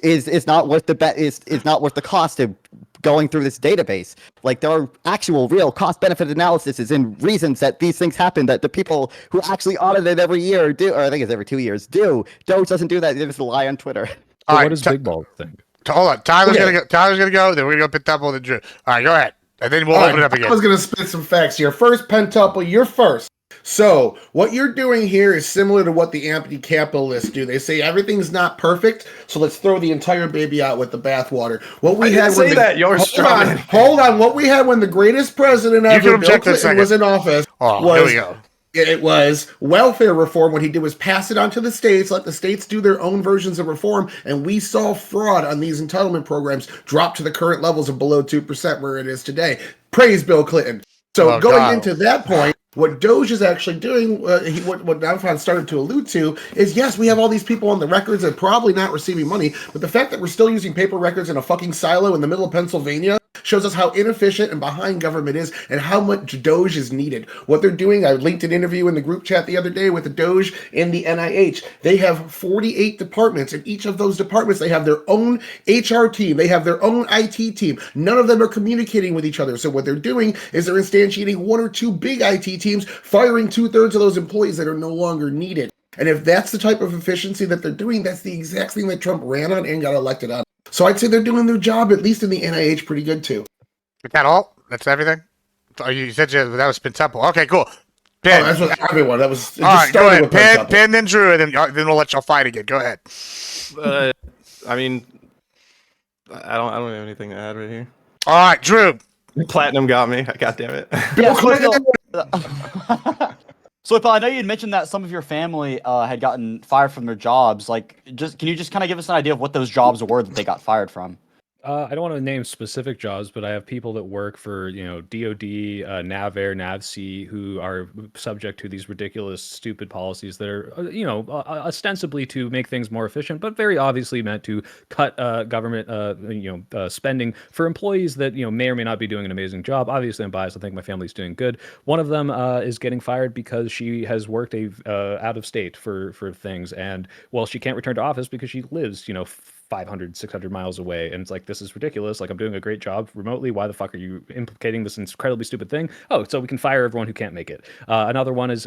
is not worth the is not worth the cost of going through this database. Like there are actual real cost benefit analyses and reasons that these things happen that the people who actually audit it every year do, or I think it's every 2 years, do. Doge doesn't do that. They just lie on Twitter. So what does Big Ball think? Hold on, Tyler's gonna go. Tyler's gonna go. Then we're gonna go Pentuple and Drew. All right, go ahead, and then we'll open it up again. I was gonna spit some facts here. First, Pentuple, you're first. So what you're doing here is similar to what the ampty capitalists do. They say everything's not perfect, so let's throw the entire baby out with the bathwater. What we had when hold on. What we had when the greatest president ever, Bill Clinton, was in office here we go. It was welfare reform. What he did was pass it on to the states, let the states do their own versions of reform, and we saw fraud on these entitlement programs drop to the current levels of below 2% where it is today. Praise Bill Clinton. So going into that point, what Doge is actually doing, what Navfon started to allude to, is yes, we have all these people on the records and probably not receiving money, but the fact that we're still using paper records in a fucking silo in the middle of Pennsylvania shows us how inefficient and behind government is and how much Doge is needed. What they're doing, I linked an interview in the group chat the other day with the Doge and the NIH. They have 48 departments. In each of those departments, they have their own HR team. They have their own IT team. None of them are communicating with each other. So what they're doing is they're instantiating one or two big IT teams, firing 2/3 of those employees that are no longer needed. And if that's the type of efficiency that they're doing, that's the exact thing that Trump ran on and got elected on. So I'd say they're doing their job, at least in the NIH, pretty good too. Is that all? That's everything? Oh, you said that was Pentuple. Okay, cool. Ben. Oh, that's what everyone. That was. All right, go ahead. Penn, then Drew, and then we'll let y'all fight again. Go ahead. I mean, I don't have anything to add right here. All right, Drew. Platinum got me. God damn it. Yeah, so Paul, I know you had mentioned that some of your family had gotten fired from their jobs. Like, can you just kind of give us an idea of what those jobs were that they got fired from? I don't want to name specific jobs, but I have people that work for, DoD, NAVAIR, NAVC, who are subject to these ridiculous, stupid policies that are, ostensibly to make things more efficient, but very obviously meant to cut government, spending for employees that, may or may not be doing an amazing job. Obviously, I'm biased. I think my family's doing good. One of them is getting fired because she has worked out of state for things, and she can't return to office because she lives, 500, 600 miles away. And it's like, this is ridiculous. Like, I'm doing a great job remotely. Why the fuck are you implicating this incredibly stupid thing? Oh, so we can fire everyone who can't make it. Another one is,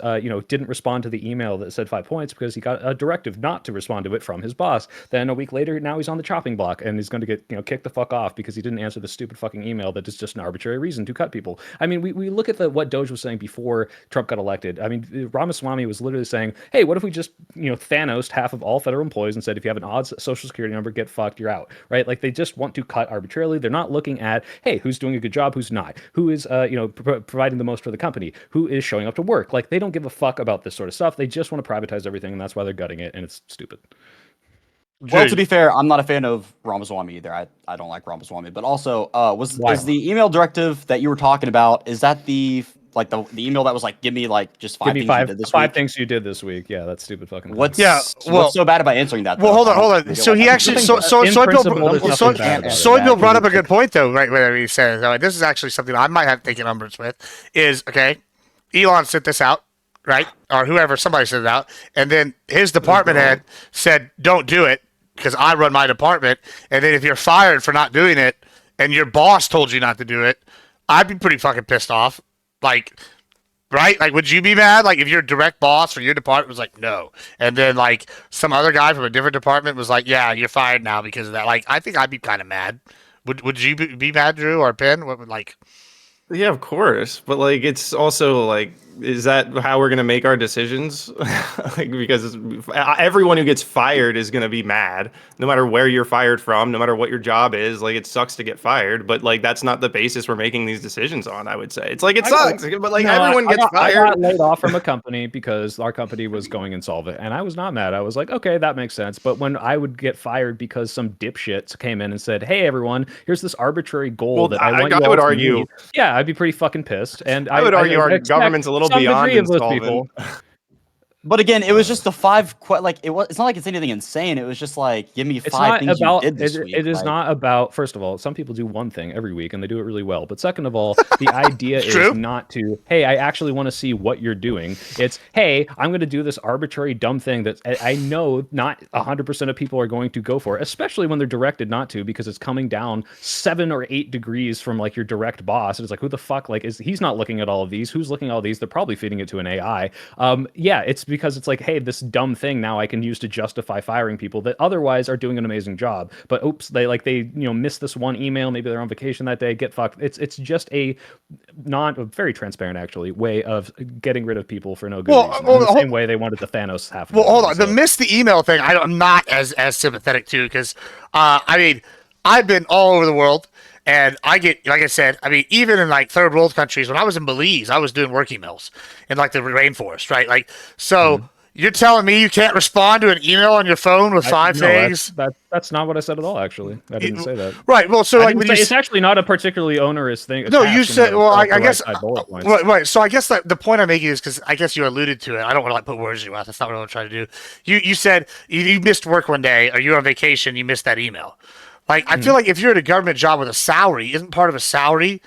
didn't respond to the email that said 5 points because he got a directive not to respond to it from his boss. Then a week later, now he's on the chopping block and he's going to get, kicked the fuck off because he didn't answer the stupid fucking email that is just an arbitrary reason to cut people. I mean, we look at what Doge was saying before Trump got elected. I mean, Ramaswamy was literally saying, hey, what if we just, Thanos'd half of all federal employees and said, if you have an odd social security number, get fucked, you're out, right? Like, they just want to cut arbitrarily. They're not looking at, hey, who's doing a good job, who's not, who is providing the most for the company, who is showing up to work. Like, they don't give a fuck about this sort of stuff. They just want to privatize everything, and that's why they're gutting it, and it's stupid. Well, to be fair, I'm not a fan of Ramaswamy either. I don't like Ramaswamy, but also is the email directive that you were talking about, is that the email that was like, give me just five things you did this week? Things you did this week. Yeah, that's stupid fucking. What's so bad about answering that? Well, hold on. So he actually, Soybill brought up a good point though, right? Where he said, this is actually something I might have taken umbrage with. Is okay, Elon sent this out, right? Or whoever, somebody sent it out, and then his department head said, don't do it because I run my department. And then if you're fired for not doing it, and your boss told you not to do it, I'd be pretty fucking pissed off. Like, right? Like, would you be mad? Like, if your direct boss for your department was like, no. And then, like, some other guy from a different department was like, yeah, you're fired now because of that. Like, I think I'd be kind of mad. Would you be mad, Drew, or Penn? What would, like... Yeah, of course. But, like, it's also, like, is that how we're gonna make our decisions? Like, because everyone who gets fired is gonna be mad, no matter where you're fired from, no matter what your job is. Like, it sucks to get fired, but like that's not the basis we're making these decisions on. I would say it's like it sucks, but like everyone gets I fired. got laid off from a company because our company was going insolvent, and I was not mad. I was like, okay, that makes sense. But when I would get fired because some dipshits came in and said, "Hey, everyone, here's this arbitrary goal Well, that I want you I all would to argue. meet," yeah, I'd be pretty fucking pissed. And I would argue our expect government's a little some beyond degree of those insolvent. people. But again, it was just the five. Like it was. It's not like it's anything insane. It was just like, give me It's five not things about you did this it, week. it is like, not about, first of all, some people do one thing every week and they do it really well. But second of all, the idea is true. not to, hey, I actually want to see what you're doing. It's, hey, I'm going to do this arbitrary dumb thing that I know not 100% of people are going to go for, especially when they're directed not to, because it's coming down 7 or 8 degrees from like your direct boss. And it's like, who the fuck, like, he's not looking at all of these? Who's looking at all these? They're probably feeding it to an AI. Yeah, it's because it's like, hey, this dumb thing now I can use to justify firing people that otherwise are doing an amazing job. But oops, they missed this one email. Maybe they're on vacation that day. Get fucked. It's just a very transparent actually way of getting rid of people for no good reason. In the same way they wanted the Thanos half. Well, hold on. The miss the email thing, I'm not as sympathetic to, because I mean, I've been all over the world. And I get, like I said, I mean, even in like third world countries, when I was in Belize, I was doing work emails in like the rainforest, right? Like, so you're telling me you can't respond to an email on your phone with five things? That's not what I said at all. Actually, I didn't say that. Right. Well, so like when it's actually not a particularly onerous thing. No, you said. Well, I guess. Right. So I guess the point I'm making is because I guess you alluded to it. I don't want to like put words in your mouth. That's not what I'm trying to do. You said you missed work one day, or you're on vacation. You missed that email. Like, I feel like if you're in a government job with a salary, isn't part of a salary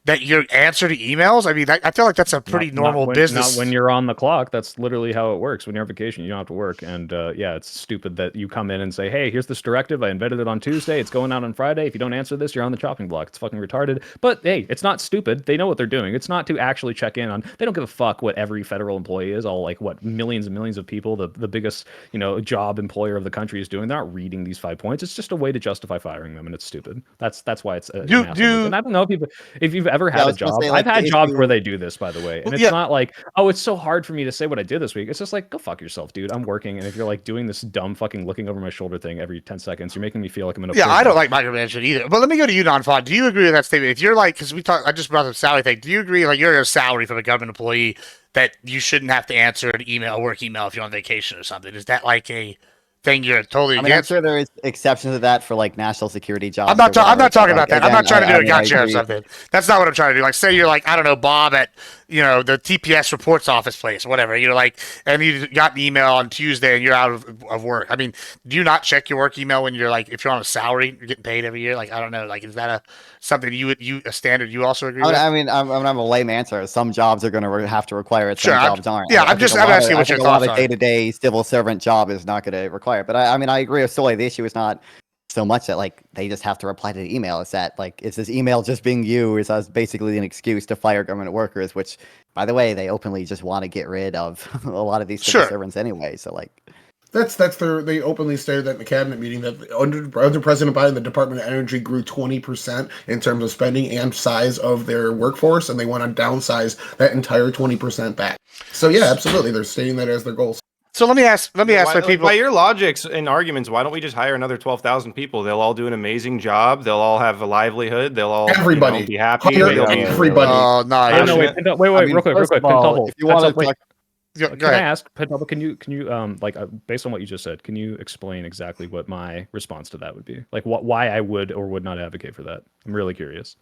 that you answer to emails? I mean, I feel like that's a pretty normal business. Not when you're on the clock. That's literally how it works. When you're on vacation, you don't have to work. And yeah, it's stupid that you come in and say, hey, here's this directive. I embedded it on Tuesday. It's going out on Friday. If you don't answer this, you're on the chopping block. It's fucking retarded. But hey, it's not stupid. They know what they're doing. It's not to actually check in on. They don't give a fuck what every federal employee is. All like what millions and millions of people, the biggest job employer of the country is doing. They're not reading these 5 points. It's just a way to justify firing them, and it's stupid. That's why it's. And I don't know if you've ever had a job. I've had jobs where they do this, by the way, and it's not like, oh, it's so hard for me to say what I did this week. It's just like, go fuck yourself, dude. I'm working, and if you're like doing this dumb fucking looking over my shoulder thing every 10 seconds, you're making me feel like I'm in a prison. I don't like micromanagement either. But let me go to you, Non-Fon. Do you agree with that statement? If you're like, because I just brought up the salary thing. Do you agree, like you're a salary from a government employee, that you shouldn't have to answer an email, work email, if you're on vacation or something? Is that like a thing you're totally against? I'm sure there is exceptions to that for like national security jobs. I'm not talking about that. Again, I'm not trying to do a I gotcha or agree. something. That's not what I'm trying to do. Like, say you're like, I don't know, Bob at the TPS reports office place, whatever. You're like, and you got an email on Tuesday and you're out of work. I mean, do you not check your work email when you're like, if you're on a salary, you're getting paid every year? Like, I don't know. Like, is that something a standard you also agree with? I mean, I'm a lame answer. Some jobs are going to have to require it. Some jobs aren't. Yeah, I'm asking what your thoughts are. A lot of day-to-day civil servant job is not going to require it. But I mean, I agree with Soy. The issue is not so much that like they just have to reply to the email. It's that like, is this email just being used as basically an excuse to fire government workers? Which, by the way, they openly just want to get rid of a lot of these civil servants anyway. So like. They openly stated that in the cabinet meeting that under President Biden, the Department of Energy grew 20% in terms of spending and size of their workforce, and they want to downsize that entire 20% back. So yeah, absolutely, they're stating that as their goals. So let me ask my people. By your logics and arguments, why don't we just hire another 12,000 people? They'll all do an amazing job. They'll all have a livelihood. They'll all be happy. Everybody. Oh no! Wait, real quick. If you want to. Can I ask, Pentubble, can you based on what you just said, can you explain exactly what my response to that would be? Like why I would or would not advocate for that? I'm really curious.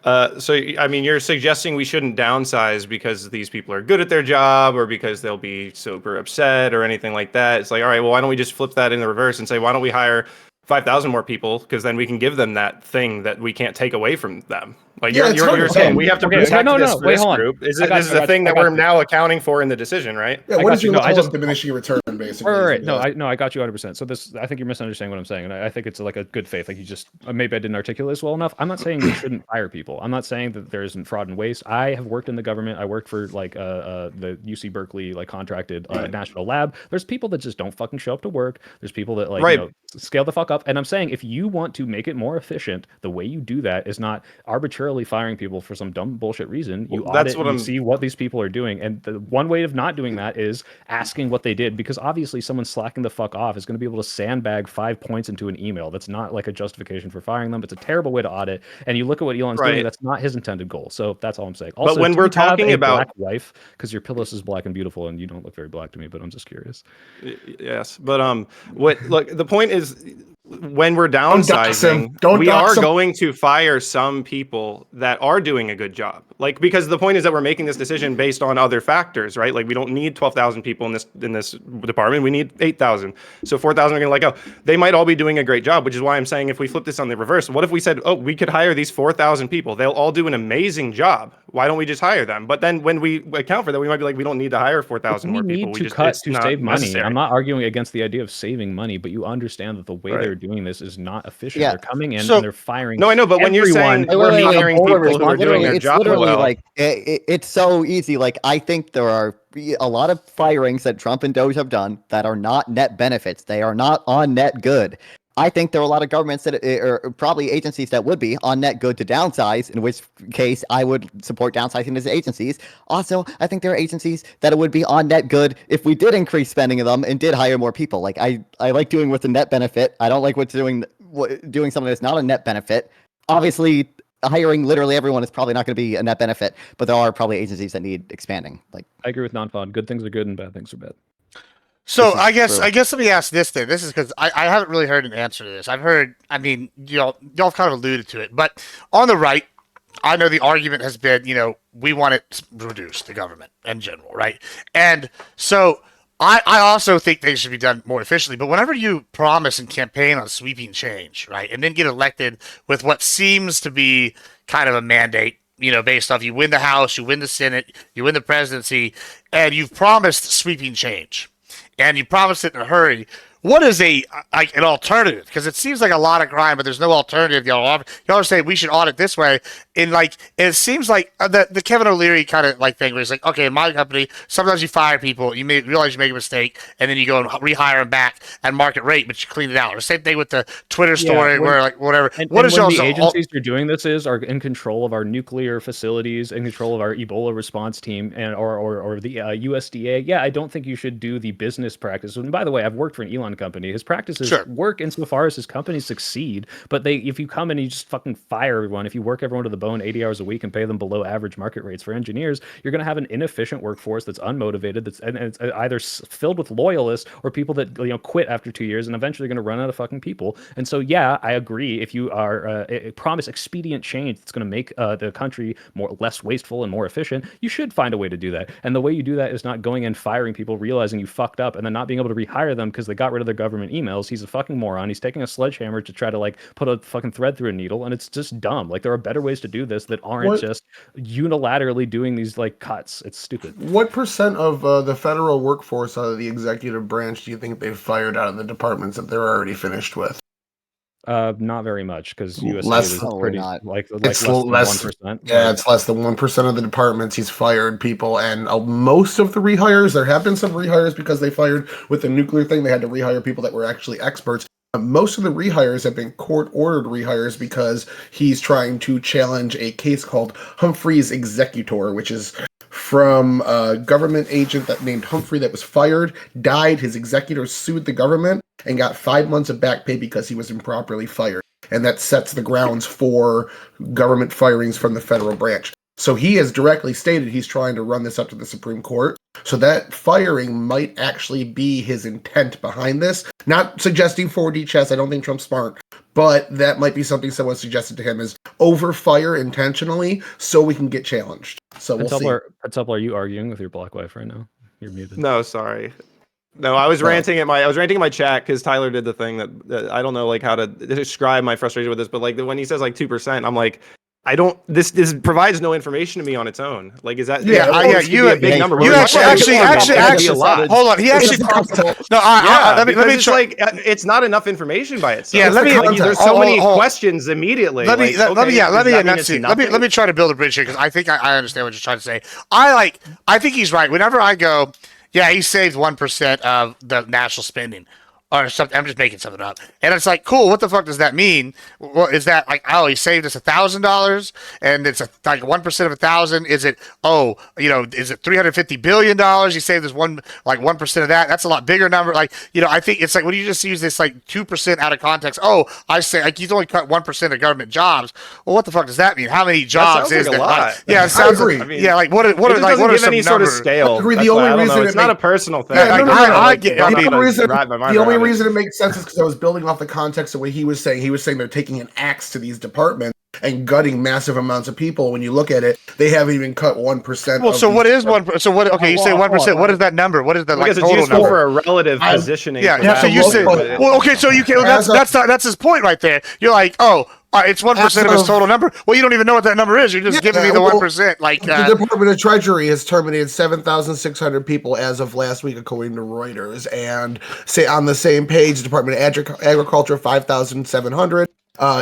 So, I mean, you're suggesting we shouldn't downsize because these people are good at their job or because they'll be super upset or anything like that. It's like, all right, well, why don't we just flip that in the reverse and say, why don't we hire 5,000 more people? Because then we can give them that thing that we can't take away from them. Like you're saying we have to protect this group. This is the thing that we're now accounting for in the decision, right? Yeah, what is your level of diminishing return, basically? Right. No, I got you 100%. So I think you're misunderstanding what I'm saying, and I think it's like a good faith. Like you just maybe I didn't articulate this well enough. I'm not saying we shouldn't fire people. I'm not saying that there isn't fraud and waste. I have worked in the government. I worked for like the UC Berkeley like contracted national lab. There's people that just don't fucking show up to work. There's people that like Scale the fuck up. And I'm saying if you want to make it more efficient, the way you do that is not arbitrarily firing people for some dumb bullshit reason. You Well, that's audit what and you I'm- see what these people are doing. And the one way of not doing that is asking what they did, because obviously someone slacking the fuck off is going to be able to sandbag 5 points into an email. That's not like a justification for firing them. It's a terrible way to audit. And you look at what Elon's doing, Right. that's not his intended goal. So that's all I'm saying. Also, when do we're you have talking a about- black wife, because your pillows is black and beautiful and you don't look very black to me, but I'm just curious. Yes, but look, the point is, when we're Don't dox him. downsizing, Don't we dox are him. going to fire some people that are doing a good job. Like, because the point is that we're making this decision based on other factors, right? Like, we don't need 12,000 people in this department. We need 8,000. So 4,000 are going to let go. They might all be doing a great job, which is why I'm saying if we flip this on the reverse, what if we said, oh, we could hire these 4,000 people? They'll all do an amazing job. Why don't we just hire them? But then when we account for that, we might be like, we don't need to hire 4,000 more people. We We need just to cut it's to not save money. necessary. I'm not arguing against the idea of saving money, but you understand that the way Right. they're doing this is not efficient. Yeah. They're coming in So- and they're firing. No, I know, but when you're saying everyone- we're Wait, wait, wait, hiring hold on, people who are response. doing their It's job literally well, like it's so easy. Like I think there are a lot of firings that Trump and Doge have done that are not net benefits. They are not on net good. I think there are a lot of governments that are probably agencies that would be on net good to downsize, in which case I would support downsizing as agencies. Also, I think there are agencies that it would be on net good if we did increase spending of them and did hire more people. Like I like doing what's a net benefit. I don't like doing something that's not a net benefit. Obviously, hiring literally everyone is probably not going to be a net benefit, but there are probably agencies that need expanding. Like I agree with non-fun. Good things are good and bad things are bad. So This is I guess true. let me ask this then. This is because I haven't really heard an answer to this. I've heard, I mean, y'all kind of alluded to it, but on the right, I know the argument has been, we want it reduced, the government in general, right? And so I also think things should be done more efficiently. But whenever you promise and campaign on sweeping change, right, and then get elected with what seems to be kind of a mandate, based off you win the House, you win the Senate, you win the presidency, and you've promised sweeping change, and you promised it in a hurry. What is an alternative? Because it seems like a lot of crime, but there's no alternative. Y'all are saying we should audit this way, and it seems like the Kevin O'Leary kind of thing, where it's like, okay, in my company, sometimes you fire people, you realize you make a mistake, and then you go and rehire them back at market rate, but you clean it out. Or same thing with the Twitter story, where whatever. What is when y'all's the agencies who are doing this are in control of our nuclear facilities, in control of our Ebola response team, and or the USDA? Yeah, I don't think you should do the business practice. And by the way, I've worked for an Elon company. His practices work insofar as his companies succeed, but if you come in and you just fucking fire everyone, if you work everyone to the bone 80 hours a week and pay them below average market rates for engineers, you're going to have an inefficient workforce that's unmotivated, and it's either filled with loyalists or people that quit after 2 years, and eventually you're going to run out of fucking people. And so yeah, I agree. If you are promise expedient change that's going to make the country less wasteful and more efficient, you should find a way to do that. And the way you do that is not going and firing people, realizing you fucked up, and then not being able to rehire them because they got rid of their government emails. He's a fucking moron. He's taking a sledgehammer to try to put a fucking thread through a needle, and it's just dumb. There are better ways to do this that aren't just unilaterally doing these cuts. It's stupid. What percent of the federal workforce out of the executive branch do you think they've fired out of the departments that they're already finished with? Not very much, because USA Less- is Probably pretty not. less than 1%. Yeah, it's less than 1% of the departments he's fired people, and most of the rehires, there have been some rehires because they fired with the nuclear thing. They had to rehire people that were actually experts. Most of the rehires have been court-ordered rehires because he's trying to challenge a case called Humphrey's Executor, which is from a government agent that named Humphrey that was fired, died. His executor sued the government and got 5 months of back pay because he was improperly fired. And that sets the grounds for government firings from the federal branch. So he has directly stated he's trying to run this up to the Supreme Court. So that firing might actually be his intent behind this. Not suggesting 4D chess, I don't think Trump's smart, but that might be something someone suggested to him, is overfire intentionally so we can get challenged. So we'll see. Petzupler, are you arguing with your black wife right now? You're muted. No, sorry. No, I was ranting at my chat because Tyler did the thing that I don't know how to describe my frustration with this, but when he says 2%, I'm like, I don't. This provides no information to me on its own. Is that? You a big number. You actually. Hold on. He actually. No, let me try. It's not enough information by itself. Yeah, let me. There's so many questions immediately. Let me enunciate. Let me try to build a bridge here because I think I understand what you're trying to say. I think he's right. Whenever I go, yeah, he saved 1% of the national spending. or something. I'm just making something up. And it's like, cool. What the fuck does that mean? Well, is that like, oh, he saved us $1,000, and it's like 1% of 1,000? Is it, oh, is it $350 billion? He saved us 1% of that. That's a lot bigger number. Like, I think it's like when you just use this like 2% out of context. Oh, I say like he's only cut 1% of government jobs. Well, what the fuck does that mean? How many jobs is like that? A lot. Like, yeah, it sounds. I agree. I mean, yeah, like what are some any sort of numbers? scale. I agree. That's The only why I don't know. reason It's not a personal thing. Yeah, the only reason it makes sense is because I was building off the context of what he was saying. He was saying they're taking an axe to these departments and gutting massive amounts of people. When you look at it, they haven't even cut 1%. Well, so what is 1%? So what? Okay, you say 1%. What is that number? What is the because like it's total useful number? for a relative positioning. Yeah. So you say, well, okay. So you can. That's his point right there. You're like, oh. It's 1% of his total number. Well, you don't even know what that number is. You're just giving me the 1%. Like the Department of Treasury has terminated 7,600 people as of last week, according to Reuters. And say on the same page, Department of Agriculture 5,700.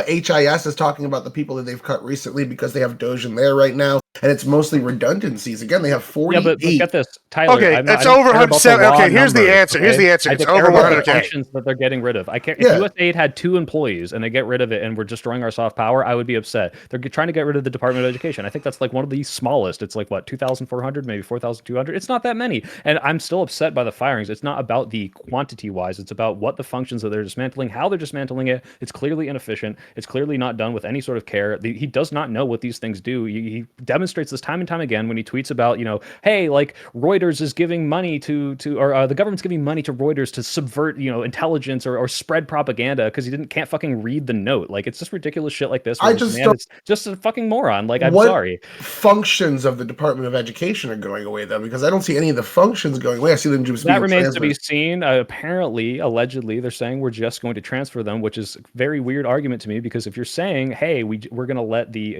HIS is talking about the people that they've cut recently because they have Doge in there right now, and it's mostly redundancies. Again, they have 48. Yeah, but get this, Tyler. Okay, it's over 107. Okay, here's the answer. Okay? Here's the answer. It's over 100K. Functions that they're getting rid of. I care. If USAID had 2 employees and they get rid of it and we're destroying our soft power, I would be upset. They're trying to get rid of the Department of Education. I think that's like one of the smallest. It's like what 2,400, maybe 4,200. It's not that many, and I'm still upset by the firings. It's not about the quantity wise. It's about what the functions that they're dismantling, how they're dismantling it. It's clearly inefficient. It's clearly not done with any sort of care. He does not know what these things do. He demonstrates this time and time again when he tweets about, hey, like Reuters is giving money to the government's giving money to Reuters to subvert, intelligence or spread propaganda because he can't fucking read the note. Like, it's just ridiculous shit like this. It's just a fucking moron. Like, I'm sorry. Functions of the Department of Education are going away though, because I don't see any of the functions going away. I see them just that remains to be seen. Apparently, allegedly, they're saying we're just going to transfer them, which is a very weird argument to me because if you're saying, hey, we're going to let the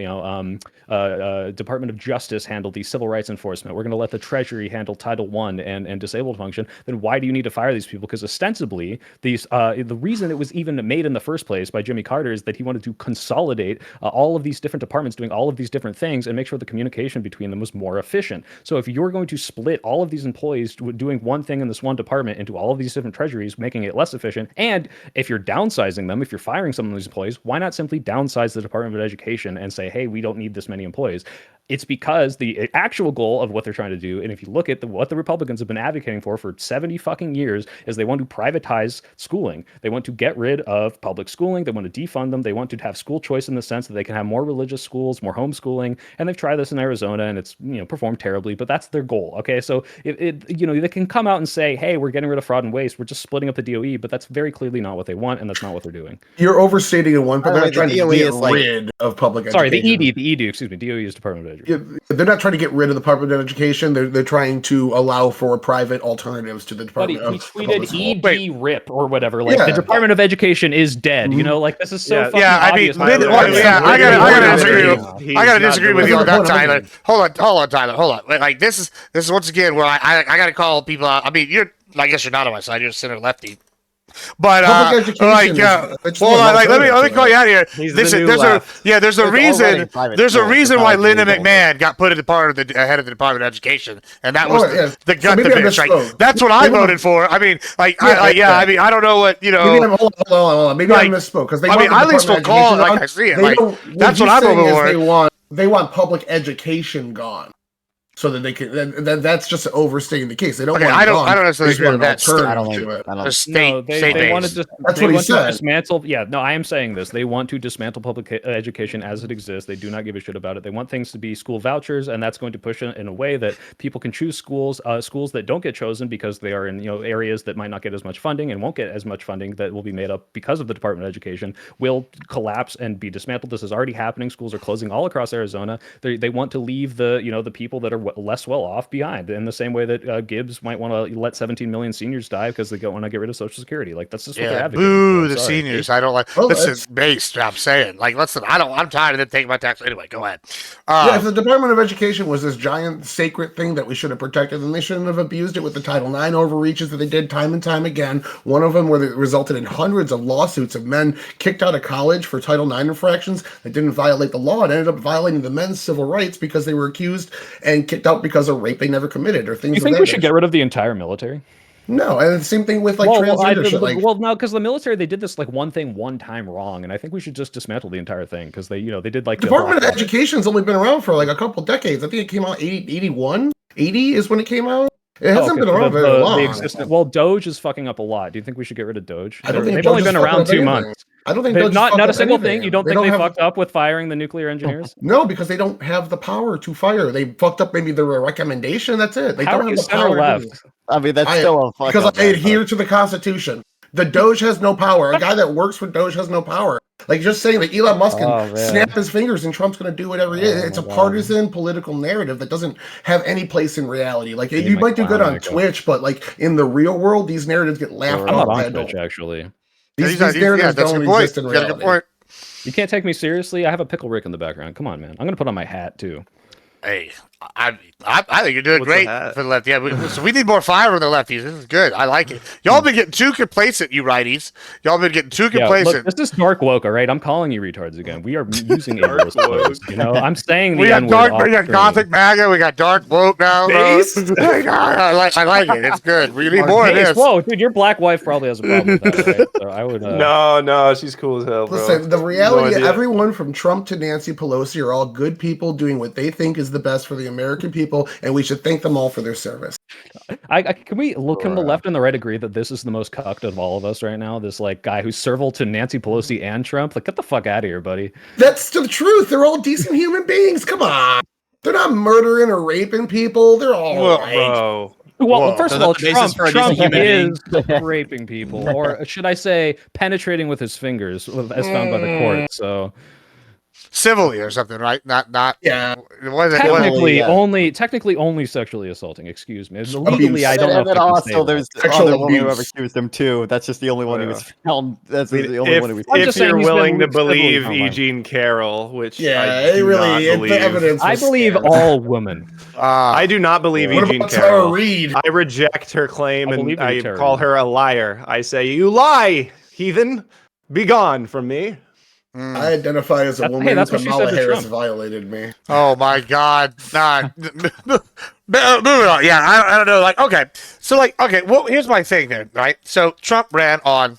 Department of Justice handle the civil rights enforcement, we're going to let the Treasury handle Title I and disabled function, then why do you need to fire these people? Because ostensibly, the reason it was even made in the first place by Jimmy Carter is that he wanted to consolidate all of these different departments doing all of these different things and make sure the communication between them was more efficient. So if you're going to split all of these employees doing one thing in this one department into all of these different treasuries, making it less efficient, and if you're downsizing them, if you're firing some of these employees, why not simply downsize the Department of Education and say, hey, we don't need this many employees? It's because the actual goal of what they're trying to do, and if you look at what the Republicans have been advocating for 70 fucking years, is they want to privatize schooling. They want to get rid of public schooling. They want to defund them. They want to have school choice in the sense that they can have more religious schools, more homeschooling. And they've tried this in Arizona, and it's performed terribly. But that's their goal. Okay, so they can come out and say, hey, we're getting rid of fraud and waste. We're just splitting up the DOE, but that's very clearly not what they want, and that's not what they're doing. You're overstating in one part. They're not trying to get rid of public education. Sorry, the ED, excuse me. DOE is Department of Education. They're not trying to get rid of the Department of Education. They're trying to allow for private alternatives to the Department of Education. He tweeted ED RIP or whatever. Like, the Department of Education is dead. Like, this is so fucking obvious. I gotta disagree with you on that, Tyler. Hold on, Tyler. Hold on. Like, this is once again where I gotta call people out. I mean, I guess you're not on my side. You're a center lefty. But let me call you out here. There's a reason why Linda McMahon got put at the part of the head of the Department of Education, and that was the gut debate. Like, that's what I voted for. I mean, I don't know what Maybe I misspoke because I at least will call it like I see it. Like, that's what I voted for. They want public education gone. So that they can, that's just overstating the case. They don't. I don't necessarily agree with that. They want to just. That's what he said. Dismantle. Yeah, no, I am saying this. They want to dismantle public education as it exists. They do not give a shit about it. They want things to be school vouchers, and that's going to push it in a way that people can choose schools that don't get chosen because they are in areas that might not get as much funding and won't get as much funding that will be made up because of the Department of Education will collapse and be dismantled. This is already happening. Schools are closing all across Arizona. They want to leave the people that are less well off behind, in the same way that Gibbs might want to let 17 million seniors die because they don't want to get rid of Social Security. Like, that's just what they're advocating. Boo the seniors. I don't like. This is based. I'm saying, like, listen, I'm tired of them taking my tax. Anyway, go ahead. If the Department of Education was this giant sacred thing that we should have protected, then they shouldn't have abused it with the Title IX overreaches that they did time and time again. One of them where it resulted in hundreds of lawsuits of men kicked out of college for Title IX infractions that didn't violate the law and ended up violating the men's civil rights because they were accused and kicked out because of rape they never committed or things. You think we should get rid of the entire military? No, and the same thing with like transgender shit. Like, well, no, because the military they did this like one thing one time wrong, and I think we should just dismantle the entire thing because they they did like Department of Education's only been around for like a couple decades. I think it came out 81, 80 is when it came out. It hasn't been around very long. Well, Doge is fucking up a lot. Do you think we should get rid of Doge? I don't think they've Doge only is been fucking around up 2 anything. months. I don't think Doge is not fucking a up single anything. thing. You don't They think they have- fucked up with firing the nuclear engineers? No, because they don't have the power to fire. They fucked up maybe their recommendation. That's it. They How don't are have you the center power. left? I mean, that's still a fuck because up, I man, adhere to the Constitution. The Doge has no power. A guy that works for Doge has no power. Like just saying that Elon Musk can snap his fingers and Trump's going to do whatever he is. It's a partisan political narrative that doesn't have any place in reality. Like you might do good on Twitch, but like in the real world, these narratives get laughed I'm off. not on Twitch actually. These narratives don't exist in reality. You can't take me seriously. I have a pickle Rick in the background. Come on, man. I'm gonna put on my hat too. Hey, I think you're doing What's the great hat? for the left. Yeah, so we need more fire from the lefties. This is good. I like it. Y'all been getting too complacent, you righties. Y'all been getting too complacent. Look, this is dark woke, all right? I'm calling you retards again. We are using ableist slurs. You know, I'm saying the we got N-word dark, off we got screen. gothic MAGA, we got dark woke now. I like it. It's good. We need more of Based. this. Whoa, dude, your black wife probably has a problem with that, right? So I would. No, she's cool as hell, bro. Listen, the reality, idea. everyone from Trump to Nancy Pelosi are all good people doing what they think is the best for the American people, and we should thank them all for their service. Can we look? Can the left and the right agree that this is the most cucked of all of us right now? This like guy who's servile to Nancy Pelosi and Trump. Like, get the fuck out of here, buddy. That's the truth. They're all decent human beings. Come on. They're not murdering or raping people. They're all right. Bro. Well, first of all, the basis for a Trump decent human is raping people, or should I say, penetrating with his fingers, as found by the court. So civilly or something, right? Not. Yeah. Technically only sexually assaulting. Excuse me. Legally, I don't know. And then also, there's the other woman who abuse. accused him too. That's just the only one who was found. That's the only one who was. If you're willing to believe civilly Eugene Carroll, which Yeah, I do not the believe. evidence. I believe all women. I do not believe What Eugene about Tara Carroll. Reid? I reject her claim I believe and you, I Tara call Reid. her a liar. I say, you lie, heathen. Be gone from me. I identify as a That's- woman. hey, that's what she Kamala said to Harris Trump. violated me. Oh my God! Nah. Moving on. Yeah, I don't know. Like, okay, so like, okay. Well, here's my thing there, right? So Trump ran on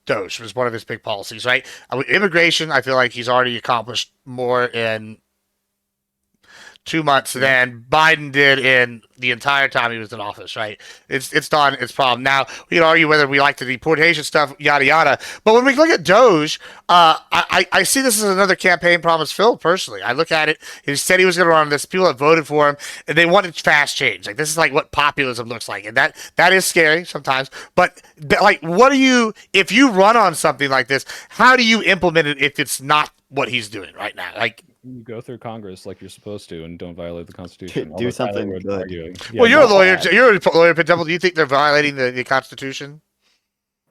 Doge was one of his big policies, right? Immigration. I feel like he's already accomplished more in 2 months than Biden did in the entire time he was in office, right? It's done. It's problem. Now, we can argue whether we like the deportation stuff, yada, yada. But when we look at Doge, I see this as another campaign promise filled, personally. I look at it. He said he was going to run this. People have voted for him, and they wanted fast change. Like, this is like what populism looks like. And that is scary sometimes. But, like, what do you, if you run on something like this, how do you implement it if it's not what he's doing right now? Like, You go through Congress like you're supposed to and don't violate the Constitution. Do Although Tyler something would good. argue- well, you're a no, lawyer. You're a lawyer, Pentemple. Do you think they're violating the Constitution?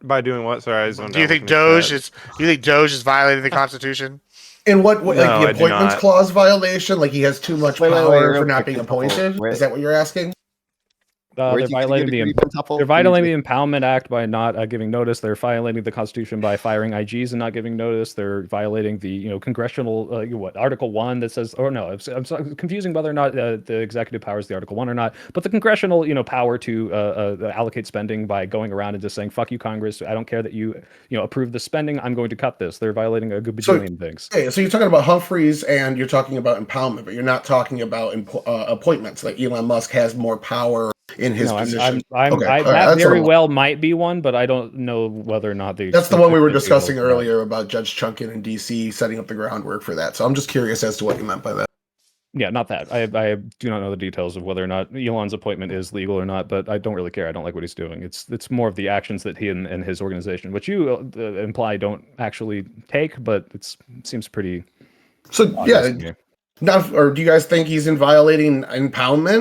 By doing what? Sorry, I was Do you think Doge is? Do you think Doge is violating the Constitution? In what No, like the I do appointments not. clause violation? Like he has too much Wait, power real for not quick, being Pentemple. appointed? Where- Is that what you're asking? Where'd they're you violating agree, the Pentemple? they're violating the Impoundment Act by not giving notice. They're violating the Constitution by firing IGs and not giving notice. They're violating the congressional Article 1 that says, or no, I'm confusing whether or not the executive power is the Article 1 or not, but the congressional power to allocate spending by going around and just saying fuck you Congress, I don't care that you approve the spending, I'm going to cut this. They're violating a good bajillion things. Okay, so you're talking about Humphreys and you're talking about impoundment, but you're not talking about appointments. Like Elon Musk has more power in his position. That very well might be one, but I don't know whether or not That's the one we were discussing earlier about Judge Chunkin in DC setting up the groundwork for that. So I'm just curious as to what you meant by that. Yeah, not that. I do not know the details of whether or not Elon's appointment is legal or not, but I don't really care. I don't like what he's doing. It's more of the actions that he and his organization, which you imply don't actually take, but it seems pretty. So yeah, or do you guys think he's violating impoundment?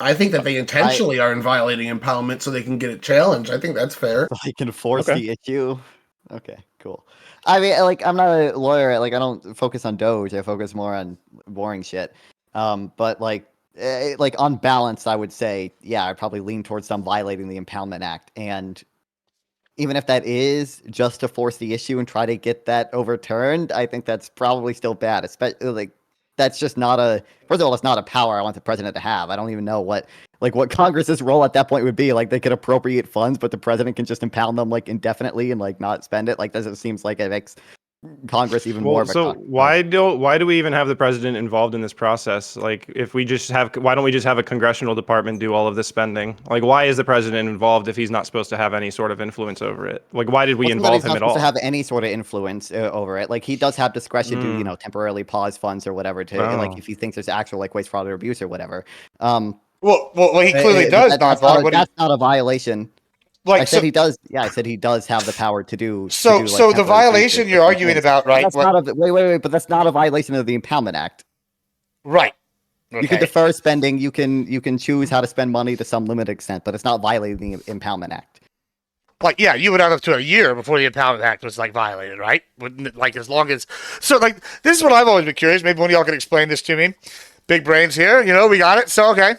I think that they intentionally are violating impoundment so they can get it challenged. I think that's fair. They can force the issue. Okay, cool. I mean, like, I'm not a lawyer. Like, I don't focus on Doge. I focus more on boring shit. But like on balance, I would say, yeah, I'd probably lean towards them violating the Impoundment Act. And even if that is just to force the issue and try to get that overturned, I think that's probably still bad. Especially like, that's just not first of all, it's not a power I want the president to have. I don't even know what Like what Congress's role at that point would be, like they could appropriate funds, but the president can just impound them like indefinitely and like not spend it. Like this, it seems like it makes Congress even more Well, of a so why do we even have the president involved in this process? Like, if we just have, why don't we just have a congressional department do all of this spending? Like, why is the president involved if he's not supposed to have any sort of influence over it? Like, why did we Wasn't that involve he's him not at supposed to all? have any sort of influence over it. Like he does have discretion to, temporarily pause funds or whatever to like Oh. if he thinks there's actual like waste, fraud, or abuse or whatever. Well, he clearly does, that's not a violation. Like, I said so- he does. Yeah, I said he does have the power to do. So the violation you're arguing about, right? That's not a wait, but that's not a violation of the Impoundment Act. Right. You can defer spending. You can choose how to spend money to some limited extent, but it's not violating the Impoundment Act. Like, yeah, you would have up to a year before the Impoundment Act was like violated, right? Wouldn't it, like, as long as like this is what I've always been curious. Maybe one of y'all can explain this to me. Big brains here, we got it. So okay,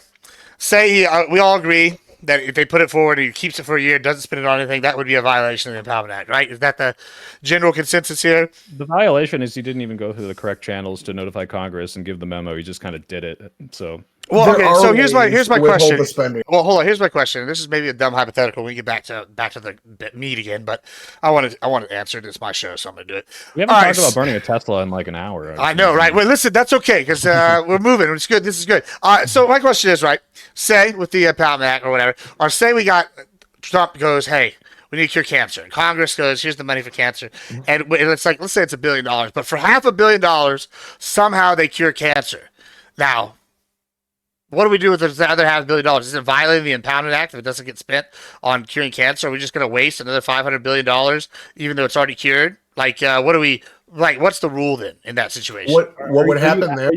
say we all agree that if they put it forward, he keeps it for a year, doesn't spend it on anything, that would be a violation of the Impoundment Act, right? Is that the general consensus here? The violation is he didn't even go through the correct channels to notify Congress and give the memo. He just kind of did it. So Well, okay. So here's my question. The spending. Well, hold on. Here's my question. This is maybe a dumb hypothetical. We can get back to the meat again, but I want to answer it. It's my show, so I'm gonna do it. we haven't All talked right, about burning a Tesla in like an hour. I know, right? Well, listen, that's okay because we're moving. It's good. This is good. So my question is, right? Say with the Impoundment Act or whatever, or say we got Trump goes, hey, we need to cure cancer, and Congress goes, here's the money for cancer, and it's like, let's say it's $1 billion, but for $500 million, somehow they cure cancer. Now, what do we do with the other $500 million? Is it violating the Impoundment Act if it doesn't get spent on curing cancer? Are we just going to waste another $500 billion even though it's already cured? Like, what do we like? What's the rule then in that situation? What would happen there?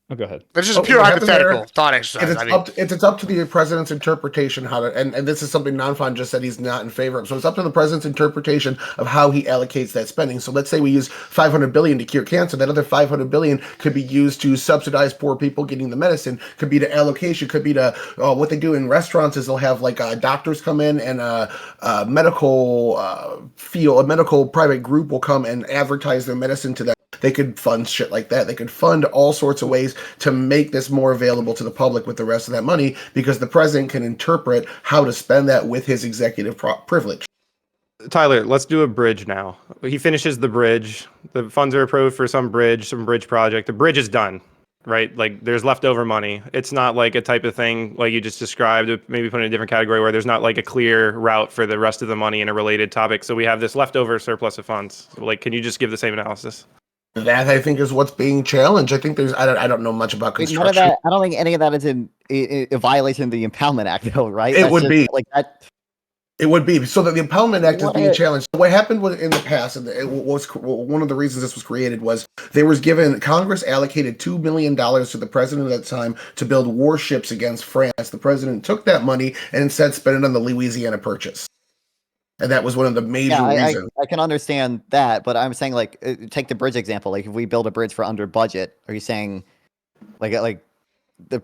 Oh, go ahead. This is a pure what happened hypothetical there thought exercise. is it's up to the president's interpretation how to, and this is something Non-Fon just said he's not in favor of. So it's up to the president's interpretation of how he allocates that spending. So let's say we use $500 billion to cure cancer. That other $500 billion could be used to subsidize poor people getting the medicine. Could be to allocation. Could be to what they do in restaurants is they'll have like doctors come in and a medical a medical private group will come and advertise their medicine to them. They could fund shit like that. They could fund all sorts of ways to make this more available to the public with the rest of that money because the president can interpret how to spend that with his executive privilege. Tyler, let's do a bridge now. He finishes the bridge. The funds are approved for some bridge project. The bridge is done, right? Like there's leftover money. It's not like a type of thing like you just described, maybe put in a different category where there's not like a clear route for the rest of the money in a related topic. So we have this leftover surplus of funds. Like, can you just give the same analysis? That I think is what's being challenged. I think there's I don't know much about construction. None of that, I don't think any of that is in a violation of the Impoundment Act, though, right? It would be like that. It would be so that the Impoundment Act is being challenged. What happened in the past, and it was one of the reasons this was created, was there was given Congress allocated $2 million to the president at the time to build warships against France. The president took that money and instead spent it on the Louisiana Purchase. And that was one of the major reasons. I can understand that, but I'm saying like take the bridge example. Like if we build a bridge for under budget, are you saying like the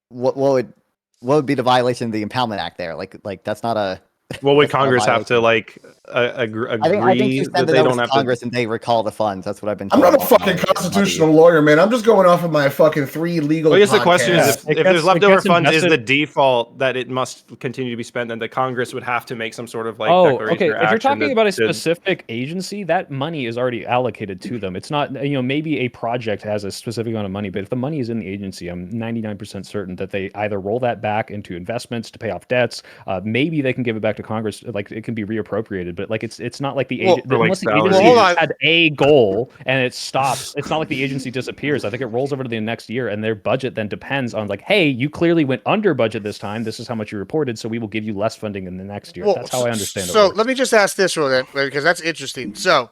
what would be the violation of the Impoundment Act there? Like that's not a. Well, would Congress have to like agree I think you that send they it don't over have to Congress to? and they recall the funds. That's what I've been. I'm not a fucking constitutional lawyer, man. I'm just going off of my fucking 3 legal. Well, I guess the question is podcasts. if there's leftover funds, is the default that it must continue to be spent, and the Congress would have to make some sort of like declaration okay. or If you're action talking about a to- specific agency, that money is already allocated to them. It's not, maybe a project has a specific amount of money, but if the money is in the agency, I'm 99% certain that they either roll that back into investments to pay off debts. Maybe they can give it back to Congress, like it can be reappropriated, but like it's not like the agency unless the agency had a goal and it stops. It's not like the agency disappears. I think it rolls over to the next year, and their budget then depends on like, hey, you clearly went under budget this time. This is how much you reported, so we will give you less funding in the next year. That's how I understand it. So let me just ask this real then, because that's interesting. So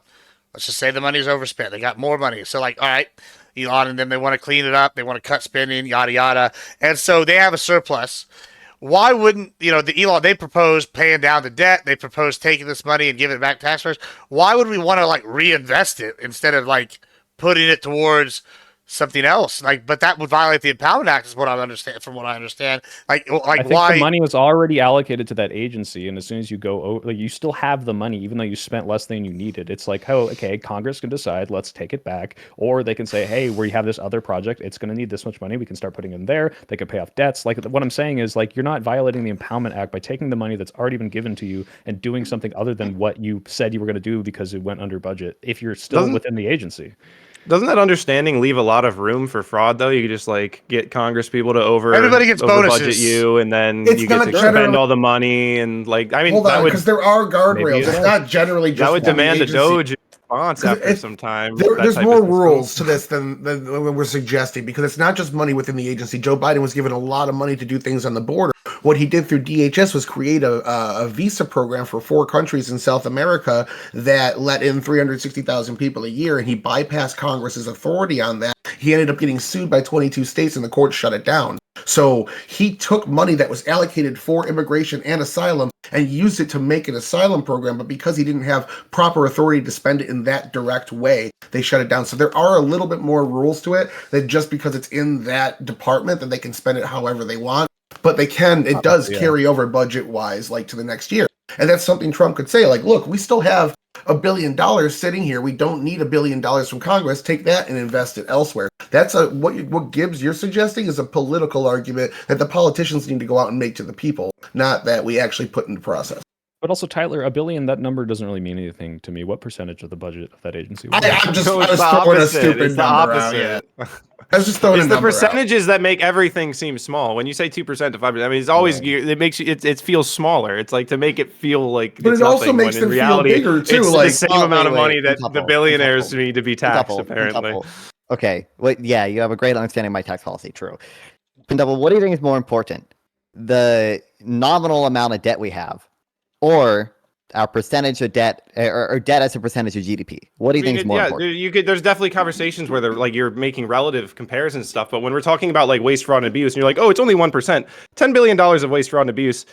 let's just say the money's overspent. They got more money. So like, all right, Elon and them, they want to clean it up. They want to cut spending, yada, yada. And so they have a surplus. Why wouldn't, the Elon, they propose paying down the debt. They propose taking this money and giving it back to taxpayers. Why would we want to like reinvest it instead of like putting it towards something else. Like, but that would violate the Impound Act, is what I understand. From what I understand, I think why the money was already allocated to that agency, and as soon as you go over, like, you still have the money, even though you spent less than you needed. It's like, oh, okay, Congress can decide, let's take it back, or they can say, hey, we have this other project, it's going to need this much money, we can start putting it in there. They can pay off debts. Like, what I'm saying is, like, you're not violating the Impoundment Act by taking the money that's already been given to you and doing something other than what you said you were going to do because it went under budget. If you're still within the agency. Doesn't that understanding leave a lot of room for fraud, though? You could just like get Congress people to everybody gets over budget bonuses. you, and then It's you get not to generally- spend all the money, and like I mean, Hold that on, would because there are guardrails. maybe It's it not generally just that would one demand a agency. Doge response 'Cause after some time. There's more rules to this than we're suggesting, because it's not just money within the agency. Joe Biden was given a lot of money to do things on the border. What he did through DHS was create a visa program for 4 countries in South America that let in 360,000 people a year, and he bypassed Congress's authority on that. He ended up getting sued by 22 states, and the court shut it down. So he took money that was allocated for immigration and asylum and used it to make an asylum program, but because he didn't have proper authority to spend it in that direct way, they shut it down. So there are a little bit more rules to it than just because it's in that department that they can spend it however they want. But they can, it does carry over budget wise, like to the next year. And that's something Trump could say, like, look, we still have $1 billion sitting here. We don't need $1 billion from Congress. Take that and invest it elsewhere. That's what Gibbs you're suggesting is a political argument that the politicians need to go out and make to the people, not that we actually put into process. But also, Tyler, $1 billion, that number doesn't really mean anything to me. What percentage of the budget of that agency was I was throwing a stupid number out. Yeah. I was just throwing it's a the number percentages that make everything seem small. When you say 2% to 5%, I mean, it's always it makes you it feels smaller. It's like to make it feel like But it's it also nothing, makes when in them feel reality, bigger, too, It's like- the same Oh, amount of wait, money that couple, the billionaires couple, need to be taxed. couple. Apparently, Okay. Well, yeah, you have a great understanding of my tax policy. True. Double. What do you think is more important, the nominal amount of debt we have, or our percentage of debt, or debt as a percentage of GDP? What do you think is more important? you could. There's definitely conversations where they're like you're making relative comparisons stuff, but when we're talking about like waste, fraud, and abuse, and you're like, oh, it's only 1%. $10 billion of waste, fraud, and abuse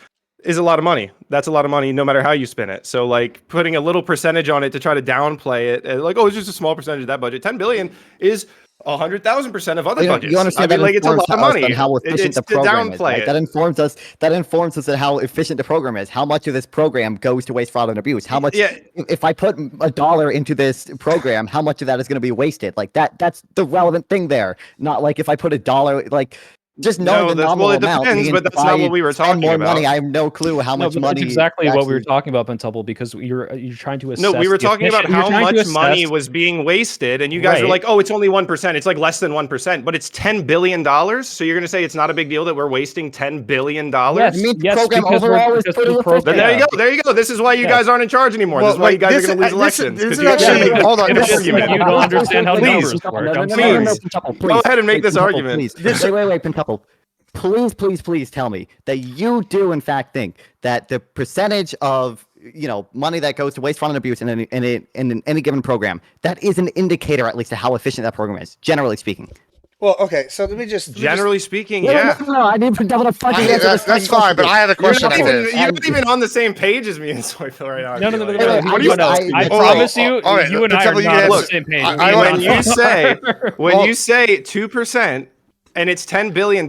is a lot of money. That's a lot of money, no matter how you spin it. So like putting a little percentage on it to try to downplay it, like, oh, it's just a small percentage of that budget. 10 billion is 100,000% of other budgets. You understand I mean, that like it's a lot of money. And how efficient It's the to program is, downplay right? it. That informs us. That informs us at how efficient the program is. How much of this program goes to waste, fraud, and abuse? How much? Yeah. If I put $1 into this program, how much of that is going to be wasted? Like that. That's the relevant thing there. Not like if I put $1, like. Just know the nominal it amount. depends, means but that's if not I what we were spend talking more about. money. I have no clue how much but money. That's exactly what we were actually- talking about, Pentable, because you're trying to assess. No, we were the talking about efficient- you're how trying to much money assess- was being wasted, and you guys were Right. like, "Oh, it's only 1%. It's like less than 1%." But it's $10 billion. So you're going to say it's not a big deal that we're wasting $10 billion? Yes, It means the yes, program because overall is because pretty the program. Then there you go. There you go. This is why you Yeah. guys aren't in charge anymore. Well, this is why you wait, guys this- are going to lose this- elections. this 'cause is you guys actually- can't make hold on, this this- argument. You don't understand how Please. numbers work. I'm Please. sorry. Go ahead and make this argument. Please. Wait, Pentuple. Please tell me that you do in fact think that the percentage of money that goes to waste, fraud, and abuse in any given program, that is an indicator at least of how efficient that program is, generally speaking. Well, okay, so let me just Generally speaking, No, yeah. no, I need Pentuple to fucking answer this. That's fine, but I have a question. You're not even on the same page as me and Soyful right now. No. What do you- I promise you, all right, you and I are Pentuple, you not on can the answer. same page. When you say Well- you say 2% and it's $10 billion,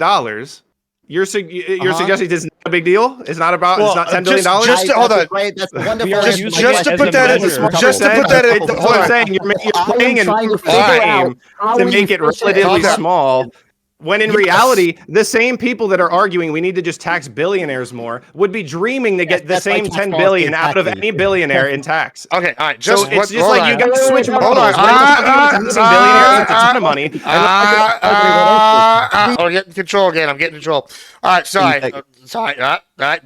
you're suggesting it's not a big deal. It's not about. Well, it's not $10 billion. just to- hold on. That's wonderful. We are answer. using Just it to as put a that in, measure. just to put that in. That's Hold what I'm on. saying. You're I am playing in trying to figure out time how to we make it efficient- relatively Okay. small. When in reality, the same people that are arguing we need to just tax billionaires more would be dreaming to get the that's same like tax 10 policy, billion out of exactly. any billionaire in tax. Okay, all right. So Just it's just hold like on. you guys switch Hold models. on. When you're talking about taxing billionaires, it's a ton of money. I'm getting control again. I'm getting control. All right, sorry. Sorry. I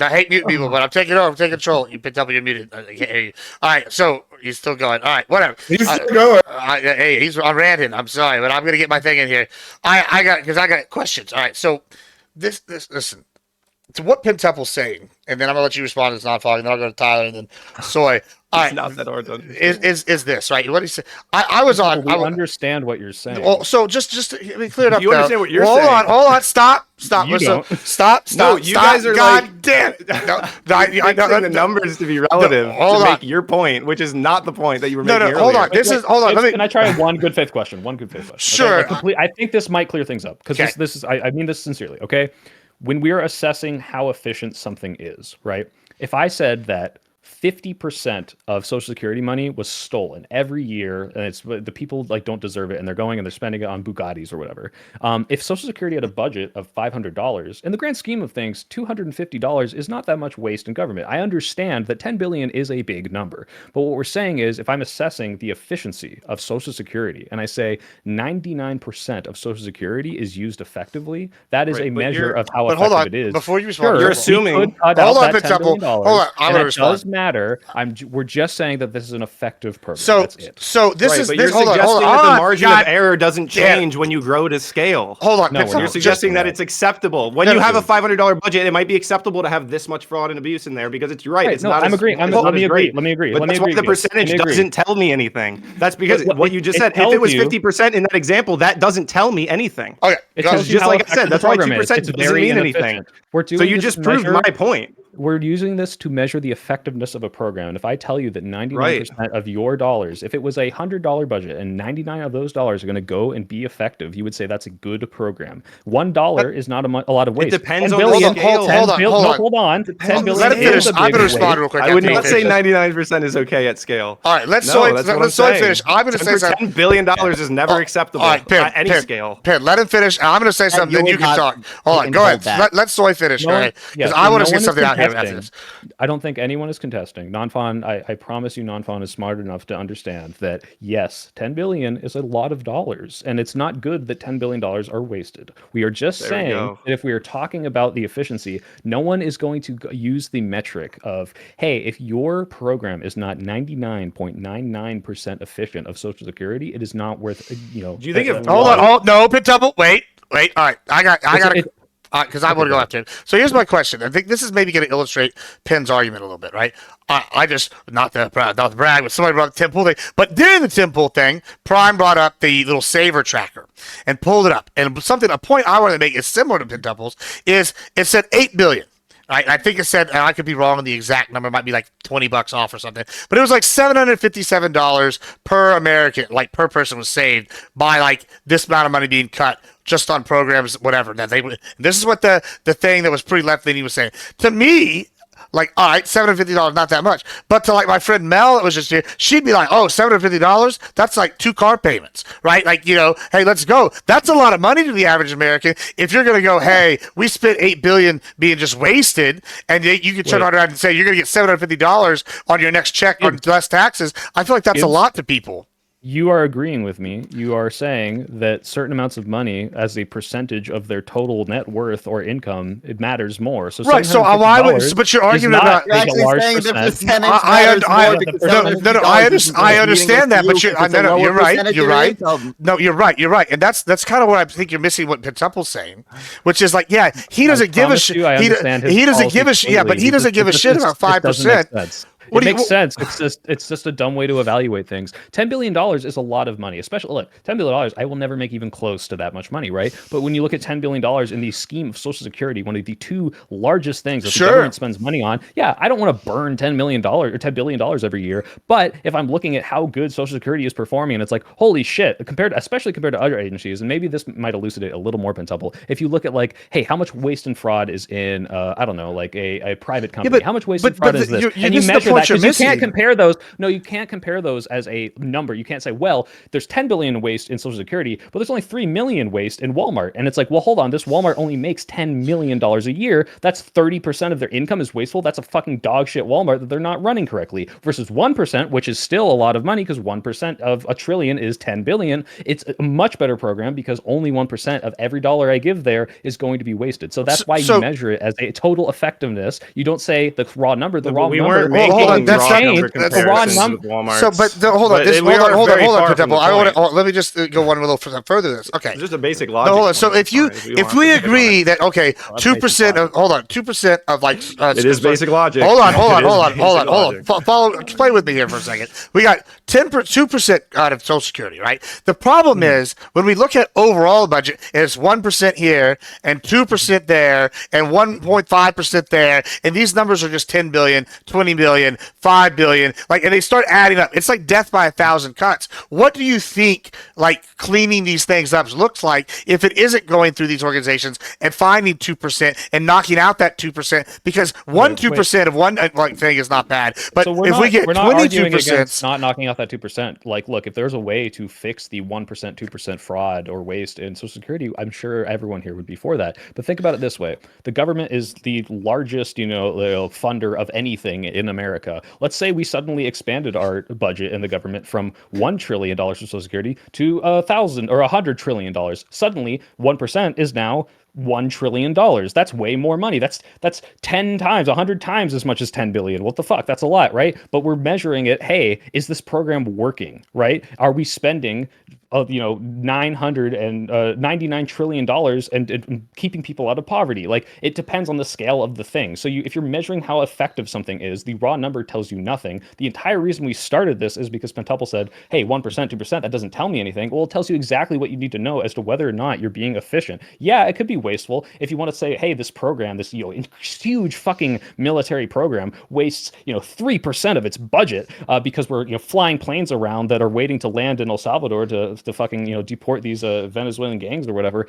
hate muting people, but I'm taking over. I'm taking control. You tell me you're muted. I can't hear you. All right, so he's still going. All right, whatever. He's still going. Hey, he's on ranting. I'm sorry, but I'm gonna get my thing in here. I got questions. All right, so this listen. to what Pin Temple's saying, and then I'm gonna let you respond as non-fog, and then I'll go to Tyler, and then Soy. All right, not that hard to is this right? What he said? I was on. We understand what you're saying. Well, so just to let me clear it up. You understand what you're hold saying? Hold on, stop. You don't. Stop. No, you stop. guys are God like, damn. No, I know the numbers to be relative hold to on. make your point, which is not the point that you were making No, earlier. hold on. Hold on. Can I try one good faith question? One good faith question. Sure. Okay? I think this might clear things up because this is. I mean this sincerely. Okay, when we are assessing how efficient something is, right? If I said that 50% of Social Security money was stolen every year, and it's the people like don't deserve it, and they're going and they're spending it on Bugattis or whatever. If Social Security had a budget of $500, in the grand scheme of things, $250 is not that much waste in government. I understand that 10 billion is a big number, but what we're saying is, if I'm assessing the efficiency of Social Security, and I say 99% of Social Security is used effectively, that is a measure of how effective it is. Before you respond, you're assuming. Hold on, $10 billion. Hold on, I'm gonna respond. Does matter. We're just saying that this is an effective program. So that's it. So this right, is. But this, you're hold suggesting on, that the margin of error doesn't change Damn. when you grow to scale. Hold on. No, You're suggesting that it's acceptable. When you have a $500 budget, it might be acceptable to have this much fraud and abuse in there because it's right. It's not. I'm agreeing. Let me agree. But that's why the percentage doesn't tell me anything. That's because what you just said. If it was 50% in that example, that doesn't tell me anything. Okay. Because just like I said, that's why 2% doesn't mean anything. So you just proved my point. We're using this to measure the effectiveness of a program. And if I tell you that 99% of your dollars, if it was a $100 budget and 99 of those dollars are going to go and be effective, you would say that's a good program. $1 is not a lot of waste. It depends on billion, the scale. Hold on. 10 billion. Let it finish. I'm going to respond waste. real quick. I would not say 99% is okay at scale. All right, let's Soy finish. I'm going to say something. $10 billion is never acceptable at any scale. Pin, let him finish. I'm going to say something, then you can talk. Hold on, go ahead. Let Soy finish, all right? Because I want to get something out here after this. I don't think anyone is contesting. Non-Fon, I promise you, Non-Fon is smart enough to understand that yes, 10 billion is a lot of dollars, and it's not good that $10 billion are wasted. We are just saying that if we are talking about the efficiency, no one is going to use the metric of, hey, if your program is not 99.99% efficient of Social Security, it is not worth, Do you think if hold on, no, Pin Temple, wait. All right, I got because I want to go after it. So here's my question. I think this is maybe going to illustrate Pin's argument a little bit, right? I just not to brag, but somebody brought the Tim Pool thing. But during the Tim Pool thing, Prime brought up the little saver tracker and pulled it up. And a point I wanted to make is similar to Pin Temple's is it said $8 billion. Right? I think it said, and I could be wrong on the exact number, it might be like $20 off or something, but it was like $757 per American, like per person was saved by like this amount of money being cut just on programs, whatever. That this is what the thing that was pretty left-leaning was saying. To me, like, all right, $750, not that much. But to like my friend Mel that was just here, she'd be like, oh, $750? That's like 2 car payments, right? Like, hey, let's go. That's a lot of money to the average American. If you're going to go, hey, we spent $8 billion being just wasted, and you can turn around and say you're going to get $750 on your next check on less taxes, I feel like that's a lot to people. You are agreeing with me. You are saying that certain amounts of money, as a percentage of their total net worth or income, it matters more. So right. So why would? But you're arguing about. You're actually saying the percentage I understand that, but you're right. You're right. No, you're right. You're right, and that's kind of what I think you're missing. What Pentemple's saying, which is like, yeah, he doesn't give a shit. He doesn't give a shit. Yeah, but he doesn't give a shit about 5%. It makes sense. It's just a dumb way to evaluate things. $10 billion is a lot of money, especially look, $10 billion. I will never make even close to that much money, right? But when you look at $10 billion in the scheme of Social Security, one of the 2 largest things that the government spends money on, yeah, I don't want to burn $10 million or $10 billion every year. But if I'm looking at how good Social Security is performing, and it's like, holy shit, especially compared to other agencies, and maybe this might elucidate a little more, Pentemple. If you look at like, hey, how much waste and fraud is in, I don't know, like a private company? How much waste and fraud is this? And you measure that. You can't compare those. No, you can't compare those as a number. You can't say, well, there's 10 billion waste in Social Security, but there's only 3 million waste in Walmart. And it's like, well, hold on, this Walmart only makes $10 million a year. That's 30% of their income is wasteful. That's a fucking dog shit Walmart that they're not running correctly. Versus 1%, which is still a lot of money because 1% of a trillion is 10 billion. It's a much better program because only 1% of every dollar I give there is going to be wasted. So that's why you measure it as a total effectiveness. You don't say the raw number. The raw number. hold on. That's raw not number that's a raw comparisons number. with Walmart. So, but hold on. This, hold on, Temple. I want to. Let me just go one little further. This. Okay. It's just a basic logic. No, hold on. So if we agree that okay, 2% of 2% of like it is basic logic. Hold on. Play with me here for a second. We got 2% out of Social Security, right? The problem is when we look at overall budget, it's 1% here and 2% there and 1.5% there, and these numbers are just 10 billion, 20 billion, 5 billion, like, and they start adding up. It's like death by 1,000 cuts. What do you think like cleaning these things up looks like if it isn't going through these organizations and finding 2% and knocking out that 2%? Because 2% of one like thing is not bad, but if we get 22%, not knocking out that 2%. Like, look, if there's a way to fix the 1%, 2% fraud or waste in Social Security, I'm sure everyone here would be for that. But think about it this way: the government is the largest, funder of anything in America. Let's say we suddenly expanded our budget in the government from $1 trillion for Social Security to $1,000 or $100 trillion. Suddenly, 1% is now $1 trillion. That's way more money. That's 10 times, 100 times as much as 10 billion. What the fuck? That's a lot, right? But we're measuring it. Hey, is this program working, right? Are we spending $999 trillion and keeping people out of poverty? Like, it depends on the scale of the thing. So if you're measuring how effective something is, the raw number tells you nothing. The entire reason we started this is because Pentuple said, hey, 1%, 2%, that doesn't tell me anything. Well, it tells you exactly what you need to know as to whether or not you're being efficient. Yeah, it could be wasteful. If you want to say, hey, this program, this huge fucking military program wastes 3% of its budget because we're flying planes around that are waiting to land in El Salvador to fucking deport these Venezuelan gangs or whatever.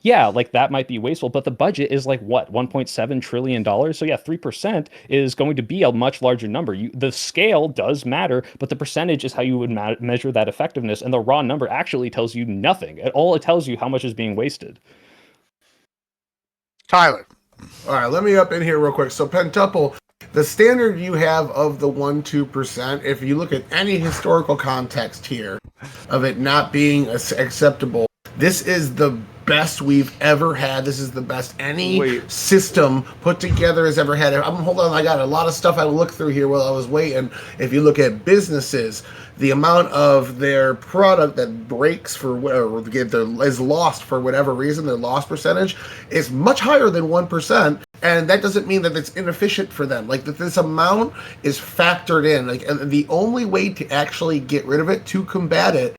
Yeah, like that might be wasteful, but the budget is like what, $1.7 trillion. So yeah, 3% is going to be a much larger number. The scale does matter, but the percentage is how you would measure that effectiveness, and the raw number actually tells you nothing. It tells you how much is being wasted. Tyler. All right, let me up in here real quick. So Pentuple, the standard you have of the 1-2%, if you look at any historical context here of it not being acceptable, this is the best we've ever had. This is the best any system put together has ever had. Hold on, I got a lot of stuff I looked through here while I was waiting. If you look at businesses, the amount of their product that breaks or is lost for whatever reason, their loss percentage is much higher than 1%. And that doesn't mean that it's inefficient for them. Like, that this amount is factored in. Like, and the only way to actually get rid of it, to combat it,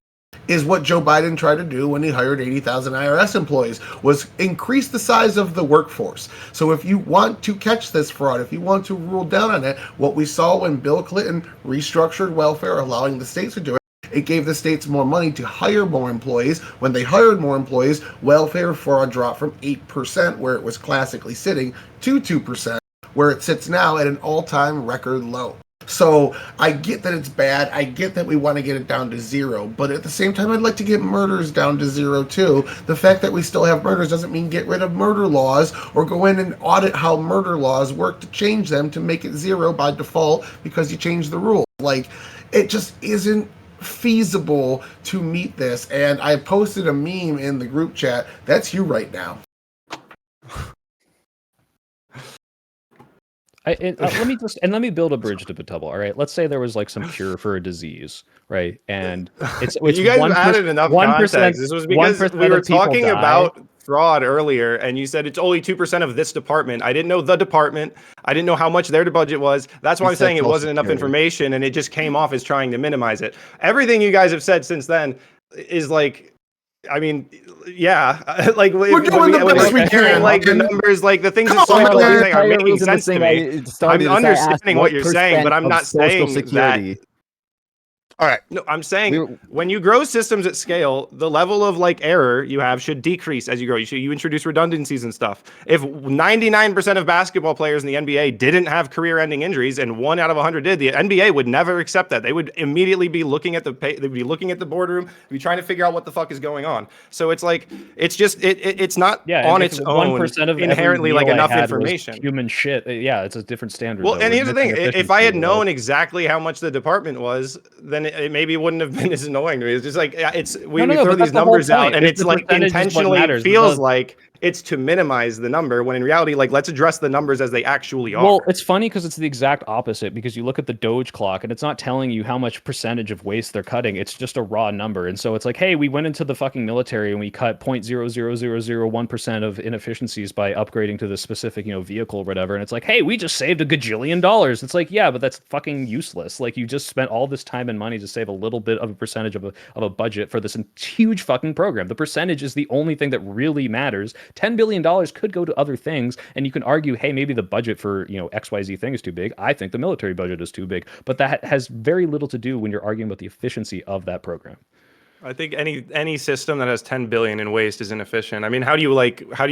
is what Joe Biden tried to do when he hired 80,000 IRS employees, was increase the size of the workforce. So if you want to catch this fraud, if you want to rule down on it, what we saw when Bill Clinton restructured welfare, allowing the states to do it, it gave the states more money to hire more employees. When they hired more employees, welfare fraud dropped from 8%, where it was classically sitting, to 2%, where it sits now at an all-time record low. So I get that it's bad. I get that we want to get it down to 0. But at the same time, I'd like to get murders down to 0 too. The fact that we still have murders doesn't mean get rid of murder laws or go in and audit how murder laws work to change them to make it 0 by default because you changed the rule. Like, it just isn't feasible to meet this. And I posted a meme in the group chat. That's you right now. Let me build a bridge to Pentuple. All right, let's say there was like some cure for a disease, right? And it's you guys added enough context. This was because we were talking about fraud earlier, and you said it's only 2% of this department. I didn't know the department. I didn't know how much their budget was. That's why I'm saying it wasn't enough information, and it just came off as trying to minimize it. Everything you guys have said since then is like, I mean, yeah, like we're doing the best we can. Like the numbers, like the things that some people are saying are making sense to me. I'm understanding what you're saying, but I'm not saying that. All right. No, I'm saying when you grow systems at scale, the level of like error you have should decrease as you grow. You introduce redundancies and stuff. If 99% of basketball players in the NBA didn't have career-ending injuries and 1 out of 100 did, the NBA would never accept that. They would immediately be looking at they'd be looking at the boardroom, be trying to figure out what the fuck is going on. So it's like it's just it's not on its own 1% of inherently like enough information. Human shit. Yeah, it's a different standard. Well, and here's the thing: if I had known exactly how much the department was, then maybe it wouldn't have been as annoying to me. It's just like we No, throw but these that's the whole numbers out, point. and It's it's the like percentage is what intentionally matters. feels like it's to minimize the number, when in reality, like, let's address the numbers as they actually are. Well, it's funny because it's the exact opposite, because you look at the Doge clock and it's not telling you how much percentage of waste they're cutting. It's just a raw number. And so it's like, hey, we went into the fucking military and we cut 0.00001% of inefficiencies by upgrading to this specific, vehicle or whatever. And it's like, hey, we just saved $1 gajillion. It's like, yeah, but that's fucking useless. Like, you just spent all this time and money to save a little bit of a percentage of a budget for this huge fucking program. The percentage is the only thing that really matters. $10 billion could go to other things, and you can argue, hey, maybe the budget for XYZ thing is too big. I think the military budget is too big, but that has very little to do when you're arguing about the efficiency of that program. I think any system that has 10 billion in waste is inefficient. I mean, how do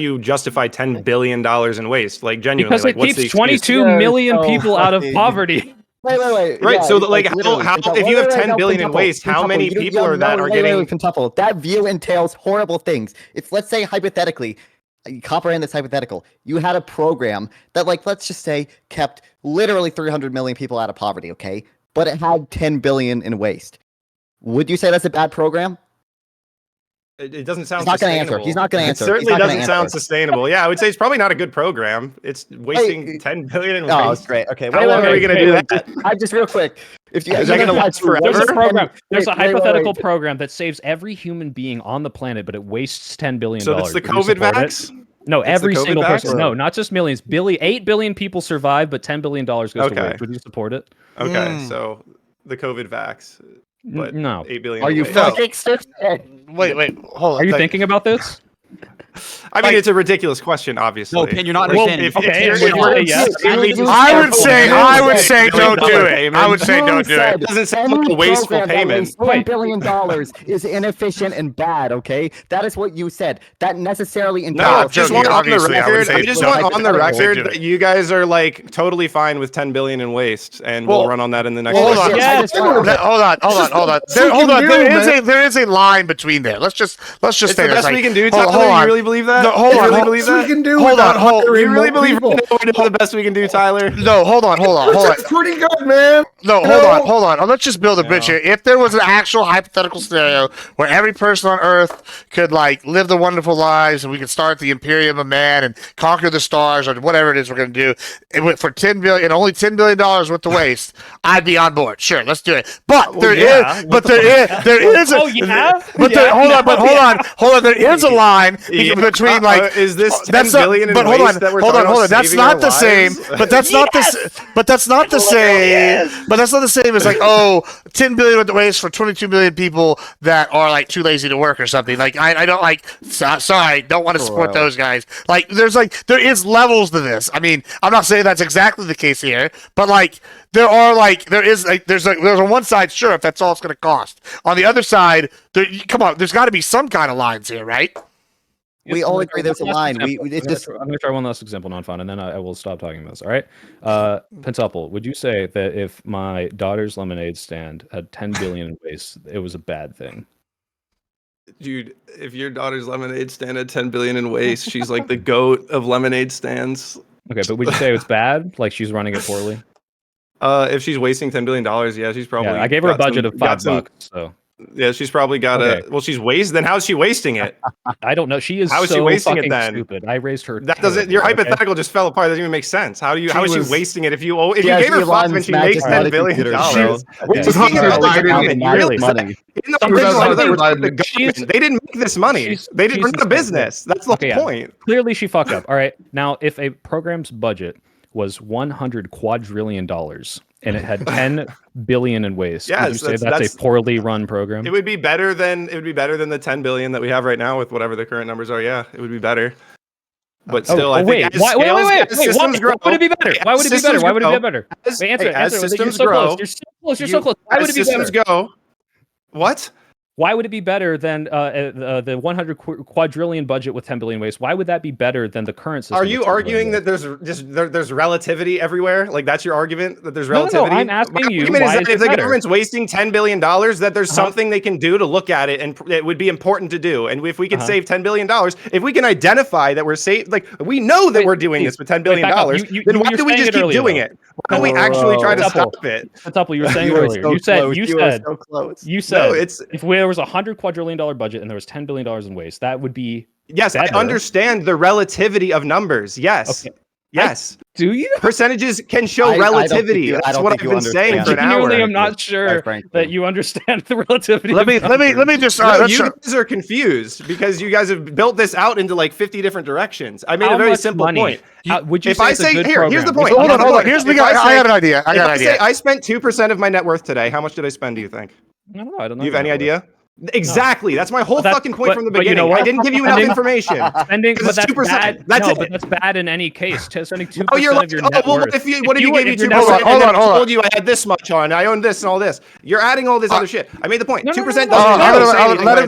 you justify $10 billion in waste? Like, genuinely, Because like, it what's the keeps excuse? 22 million people out of poverty. Wait. Right. Yeah, So, it's like, literally, how if you have 10 billion in waste, how many people are getting? Quintuple. That view entails horrible things. If, let's say, hypothetically, you comprehend this hypothetical, you had a program that, like, let's just say, kept literally 300 million people out of poverty, okay? But it had 10 billion in waste. Would you say that's a bad program? It doesn't sound. He's not going to answer. sustainable. He's not going to answer. It certainly He's not gonna doesn't sound answer. sustainable. Yeah, I would say it's probably not a good program. It's wasting 10 billion in waste. Oh, it's great. Okay, How long are we going to do that? I just real quick. If you, Is that gonna last forever? There's a program. There's a wait. hypothetical program that saves every human being on the planet, but it wastes $10 billion. So that's the Would you COVID support it? vax? No, That's every the COVID single vax? person. No, not just millions. 8 billion people survive, but $10 billion goes to Okay. waste. Would you support it? Okay, so the COVID vax, but no. 8 billion. Are you waste. fucking stupid? Wait, hold on. Are you like- thinking about this? I mean, it's a ridiculous question, obviously. No, Pin, you're not Like, understanding. if Okay, you're- would you say yes? I would say don't do it. I would say don't do it. It doesn't sound like a wasteful payment. $1 billion is inefficient and bad, okay? That is what you said. That necessarily No, entails... just joking. want on the Obviously, I would record. say I just don't. want on the I won't do record it. that you guys are like totally fine with 10 billion in waste, and we'll run on that in the next. Hold on. episode. I just want- Hold on. There is a line between there. Let's just It's stay the there. best Like, we can do. hold Tyler, on. you really believe that? No, hold You on, really hold- believe we that? can do Hold without on, hold- hiring You really more believe people. we're the best we can do, Tyler? No, hold on. That's pretty good, man. No, No. hold on. Let's just build a bridge here. If there was an actual hypothetical scenario where every person on Earth could like live the wonderful lives, and we could start the Imperium of Man and conquer the stars or whatever it is we're going to do, it went for $10 billion, only $10 billion worth of waste, I'd be on board. Sure, let's do it. But there is Oh, yeah? hold on. There is a line between like is this 10 that's not, billion in but hold on, waste that we're hold talking on. about That's saving not our the same. lives? But that's not the. But that's not the same. But that's not the same as like 10 billion with the waste for 22 million people that are like too lazy to work or something. Like I don't like. Sorry, don't want to support those guys. Like there is levels to this. I mean, I'm not saying that's exactly the case here, but like there's on one side, sure, if that's all it's going to cost. On the other side, come on, there's got to be some kind of lines here, right? We all agree there's a line. I'm going to try one last example, non-fun, and then I will stop talking about this. All right, Pentuple, would you say that if my daughter's lemonade stand had 10 billion in waste, it was a bad thing? Dude, if your daughter's lemonade stand had 10 billion in waste, she's like the goat of lemonade stands. Okay, but would you say it was bad? Like she's running it poorly? If she's wasting $10 billion, yeah, she's probably. Yeah, I gave her a got budget some- of got $5, some- so. Yeah, she's probably got Okay. Well, she's wasting. Then how's she wasting it? I don't know. She is How is so she wasting it fucking then? stupid. I raised her. That doesn't. Your terribly, okay? hypothetical just fell apart. That doesn't even make sense. How is she was- wasting it if you She gave has her five and Elon's she makes magic $10 money billion? computer, dollars? so- We're Okay. just Talking thinking about about the Biden government. You Really? realize that? Money. In the Talking original about hypothetical, Biden. the government, they didn't make this money. They didn't run a business. That's the Okay, yeah. whole point. Clearly, she fucked up. All right. Now, if a program's budget was $100 quadrillion and it had 10 billion in waste, would you Yes, say that's that's- a poorly run program? It would be better than the 10 billion that we have right now with whatever the current numbers are. Yeah, it would be better. But still, I wait, think as wait, systems grow, why would it be better? Why would it be better? Why would it be better? As, Wait, answer. as You're systems so grow, close. You're so close. You're so close. Why would as it be better? systems go, what? Why would it be better than the 100 quadrillion budget with 10 billion waste? Why would that be better than the current system? Are you arguing that there's relativity everywhere? Like that's your argument that there's relativity? No, I'm asking My you, argument why is is that if it the better? government's wasting $10 billion, that there's something they can do to look at it, and it would be important to do. And if we can save $10 billion, if we can identify that we're like we know that we're doing this with $10 billion, then why do we just keep doing it? Why don't we actually try to stop it? Temple, you were saying earlier. You said if there was $100 quadrillion budget and there was $10 billion in waste, that would be yes. better. I understand the relativity of numbers. Yes. Okay. Yes. Do you? Percentages can show relativity. That's what I've been saying for an hour. Genuinely, I'm not sure that you understand the relativity. Let me just. No, you guys are confused because you guys have built this out into like 50 different directions. I made a very simple point. Would you if say I it's a say good here's the program? point. Hold on. Here's the guy. I got an idea. I got an idea. I spent 2% of my net worth today. How much did I spend? Do you think? I don't know. I don't know. Do you have any idea? Exactly. That's my whole fucking point from the but you beginning. know what? I didn't give you enough information. Spending, but that's 2%. bad. That's no, it. but that's bad in any case. Spending 2% Oh, you're like, of your net well, worth. what if you gave me 2%? Hold on. I told you I had this much on. I own this and all this. You're adding all this other shit. I made the point. 2% doesn't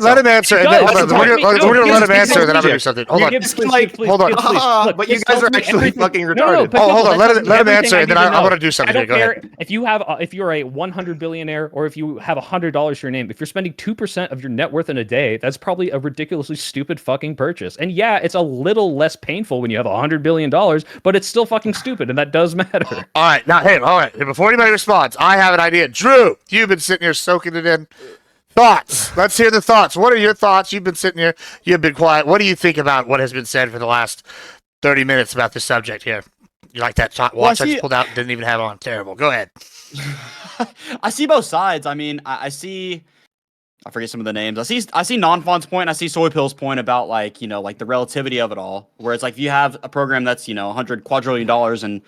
let him answer. We're gonna let him answer. Then I'm gonna do something. Hold on. Hold on. But you guys are actually fucking retarded. Oh, hold on. Let him answer, and then I want to do something. I don't Go care ahead. if you're a 100 billionaire or if you have $100 to your name. If you're spending 2% of your net worth in a day, that's probably a ridiculously stupid fucking purchase. And yeah, it's a little less painful when you have $100 billion, but it's still fucking stupid, and that does matter. All right, now, hey, all right. Before anybody responds, I have an idea. Drew, you've been sitting here soaking it in. Thoughts? Let's hear the thoughts. What are your thoughts? You've been sitting here. You've been quiet. What do you think about what has been said for the last 30 minutes about this subject here? You like that watch I just pulled out and didn't even have on? Terrible. Go ahead. I see both sides. I mean, I see. I forget some of the names. I see Non-Fon's point. I see Soy Pill's point about like the relativity of it all. Where it's like if you have a program that's $100 quadrillion and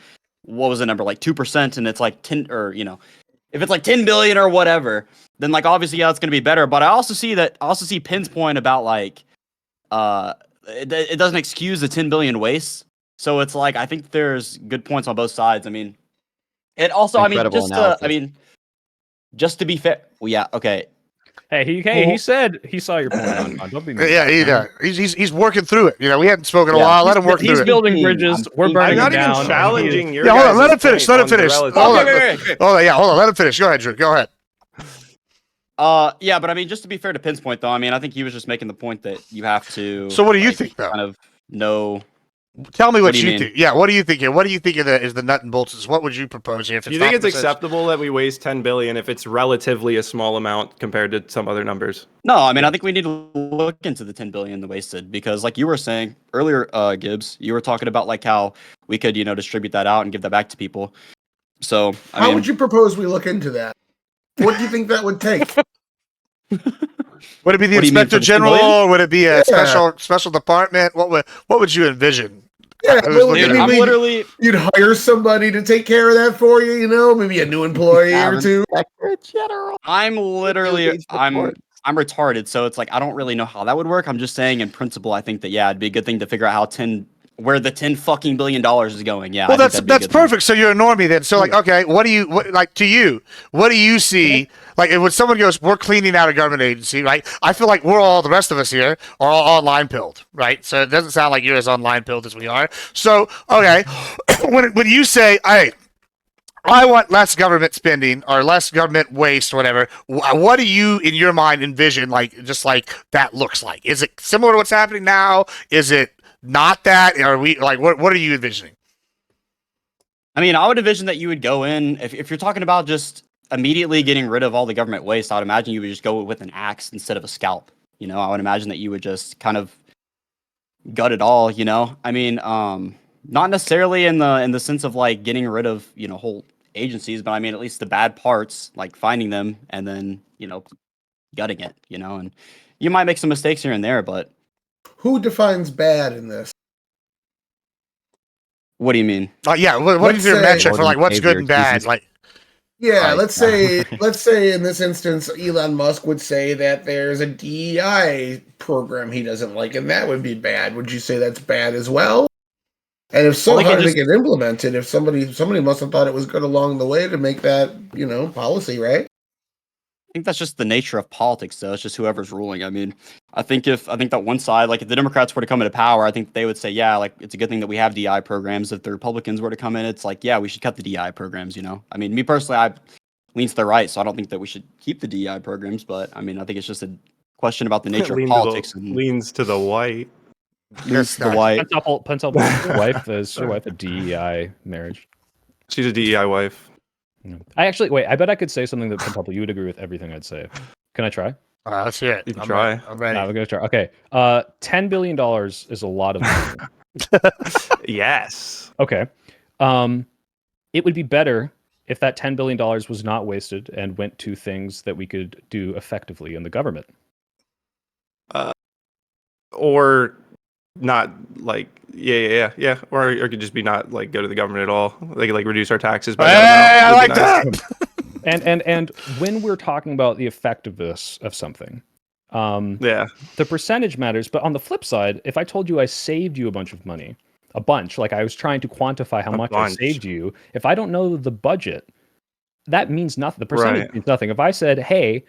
what was the number, like 2%, and it's like 10 or if it's like 10 billion or whatever, then like obviously it's gonna be better. But I also see Pin's point about like it doesn't excuse the 10 billion waste. So it's like I think there's good points on both sides. I mean, it also just to be fair. Well, yeah, okay. Hey, he said he saw your point. Don't be mean. Yeah, he's working through it. We hadn't spoken in a while. Let him work through it. He's building bridges. We're burning I'm not down. even challenging your. Yeah, hold on. Let him finish. Hold on. Okay. Hold on. Yeah, hold on. Let him finish. Go ahead, Drew. Go ahead. Yeah, but I mean, just to be fair to Pin's point, though, I mean, I think he was just making the point that you have to. So, what do you think, though? Kind of know. Tell me what you think. Yeah, what do you think here? What do you think is the nut and bolts? What would you propose here? If Do you think it's acceptable that we waste 10 billion if it's relatively a small amount compared to some other numbers? No, I mean, I think we need to look into the 10 billion the wasted because, like you were saying earlier, Gibbs, you were talking about like how we could, distribute that out and give that back to people. So, how would you propose we look into that? What do you think that would take? Would it be the inspector general, or would it be a special department? What would you envision? Yeah, you'd hire somebody to take care of that for you. Maybe a new employee or two. I'm retarded, so it's like I don't really know how that would work. I'm just saying, in principle, I think that it'd be a good thing to figure out where the $10 billion is going. Yeah. Well, that's perfect. So you're a normie then. So okay, what do you see? Like when someone goes, we're cleaning out a government agency, right? I feel like the rest of us here are all online pilled, right? So it doesn't sound like you're as online pilled as we are. So, okay, when you say, hey, I want less government spending or less government waste or whatever, what do you, in your mind, envision just like that looks like? Is it similar to what's happening now? Is it not that? Are we what are you envisioning? I mean, I would envision that you would go in if you're talking about just immediately getting rid of all the government waste. I would imagine you would just go with an axe instead of a scalp. I would imagine that you would just kind of gut it all. I mean, not necessarily in the sense of like getting rid of whole agencies, but I mean at least the bad parts, like finding them and then gutting it. And you might make some mistakes here and there, but who defines bad in this? What do you mean? Yeah, what is your metric for what's good and bad? Let's say in this instance, Elon Musk would say that there's a DEI program he doesn't like, and that would be bad. Would you say that's bad as well? And if so, how did it get implemented? If somebody must have thought it was good along the way to make that, policy, right? think that's just the nature of politics, though. It's just whoever's ruling. I mean, I think that one side, like if the Democrats were to come into power, I think they would say, yeah, like it's a good thing that we have DI programs. If the Republicans were to come in, it's like, yeah, we should cut the DI programs. I mean, me personally, I lean to the right, so I don't think that we should keep the DI programs. But I mean, I think it's just a question about the nature of politics. Leans to the white. Leans to the white. Is your wife a DEI marriage? She's a DEI wife. I actually wait. I bet I could say something that Pentuple, you would agree with everything I'd say. Can I try? Let's hear it. You can try. I'm ready. We're gonna try. Okay. $10 billion is a lot of money. Yes. Okay. It would be better if that $10 billion was not wasted and went to things that we could do effectively in the government. Or not like yeah. Or it could just be not like go to the government at all. Like reduce our taxes by I like that. And when we're talking about the effectiveness of something, the percentage matters. But on the flip side, if I told you I saved you a bunch of money, like I was trying to quantify how much I saved you, if I don't know the budget, that means nothing. The percentage means nothing. If I said, hey,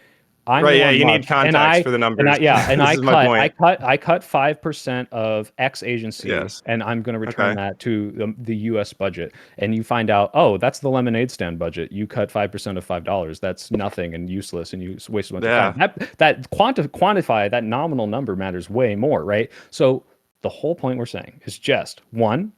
you need context for the numbers. I cut 5% of X agency, and I'm going to return that to the U.S. budget. And you find out, oh, that's the lemonade stand budget. You cut 5% of $5. That's nothing and useless, and you wasted a bunch of time. That quantify that nominal number matters way more, right? So the whole point we're saying is just one,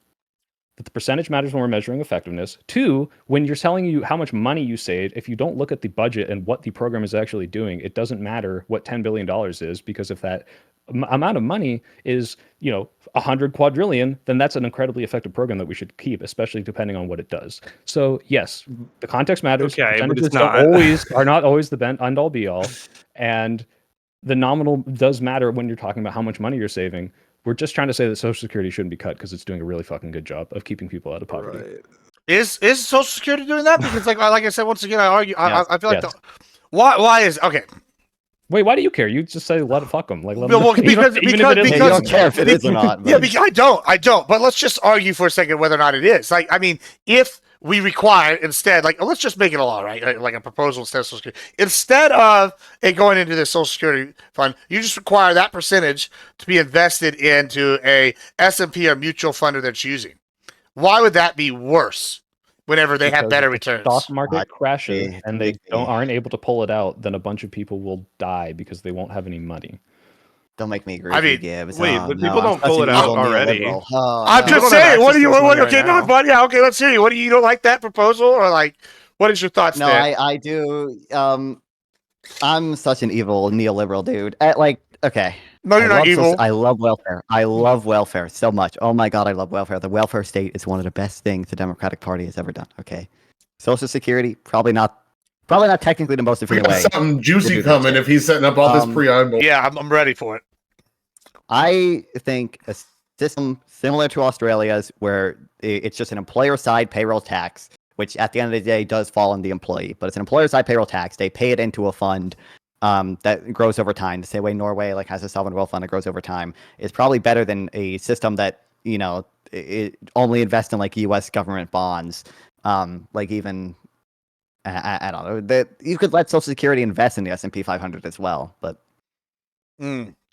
that the percentage matters when we're measuring effectiveness. Two, when you're telling you how much money you saved, if you don't look at the budget and what the program is actually doing, it doesn't matter what $10 billion is, because if that amount of money is, 100 quadrillion, then that's an incredibly effective program that we should keep, especially depending on what it does. So yes, the context matters. Okay, but it's are not always the end all be all. And the nominal does matter when you're talking about how much money you're saving. We're just trying to say that Social Security shouldn't be cut because it's doing a really fucking good job of keeping people out of poverty. Right. Is Social Security doing that? Because like I said, once again, I argue. I feel like why is okay. Wait, why do you care? You just say let it fuck them. Like because you don't care if it is or not. But... Yeah, because I don't. But let's just argue for a second whether or not it is. Like, I mean, if we require instead, like, let's just make it a law, right? Like a proposal instead of Social Security. Instead of it going into the Social Security fund, you just require that percentage to be invested into a S&P or mutual fund of their choosing. Why would that be worse whenever they have better returns? Stock market crashes and they aren't able to pull it out, then a bunch of people will die because they won't have any money. Don't make me agree. I mean, but people don't pull it out already. I'm just saying. What do you? Okay, let's hear you. What do you don't like that proposal, or like, what is your thoughts? No, there? I do. I'm such an evil neoliberal dude. Okay. No, you're not evil. I love welfare. I love welfare so much. Oh my god, I love welfare. The welfare state is one of the best things the Democratic Party has ever done. Okay. Social Security, probably not technically the most efficient way. Something juicy coming if he's setting up all this preamble. Yeah, I'm ready for it. I think a system similar to Australia's, where it's just an employer-side payroll tax, which at the end of the day does fall on the employee, but it's an employer-side payroll tax. They pay it into a fund that grows over time. The same way Norway has a sovereign wealth fund that grows over time. Is probably better than a system that it only invests in U.S. government bonds. Even. I don't know that you could let Social Security invest in the S&P 500 as well, but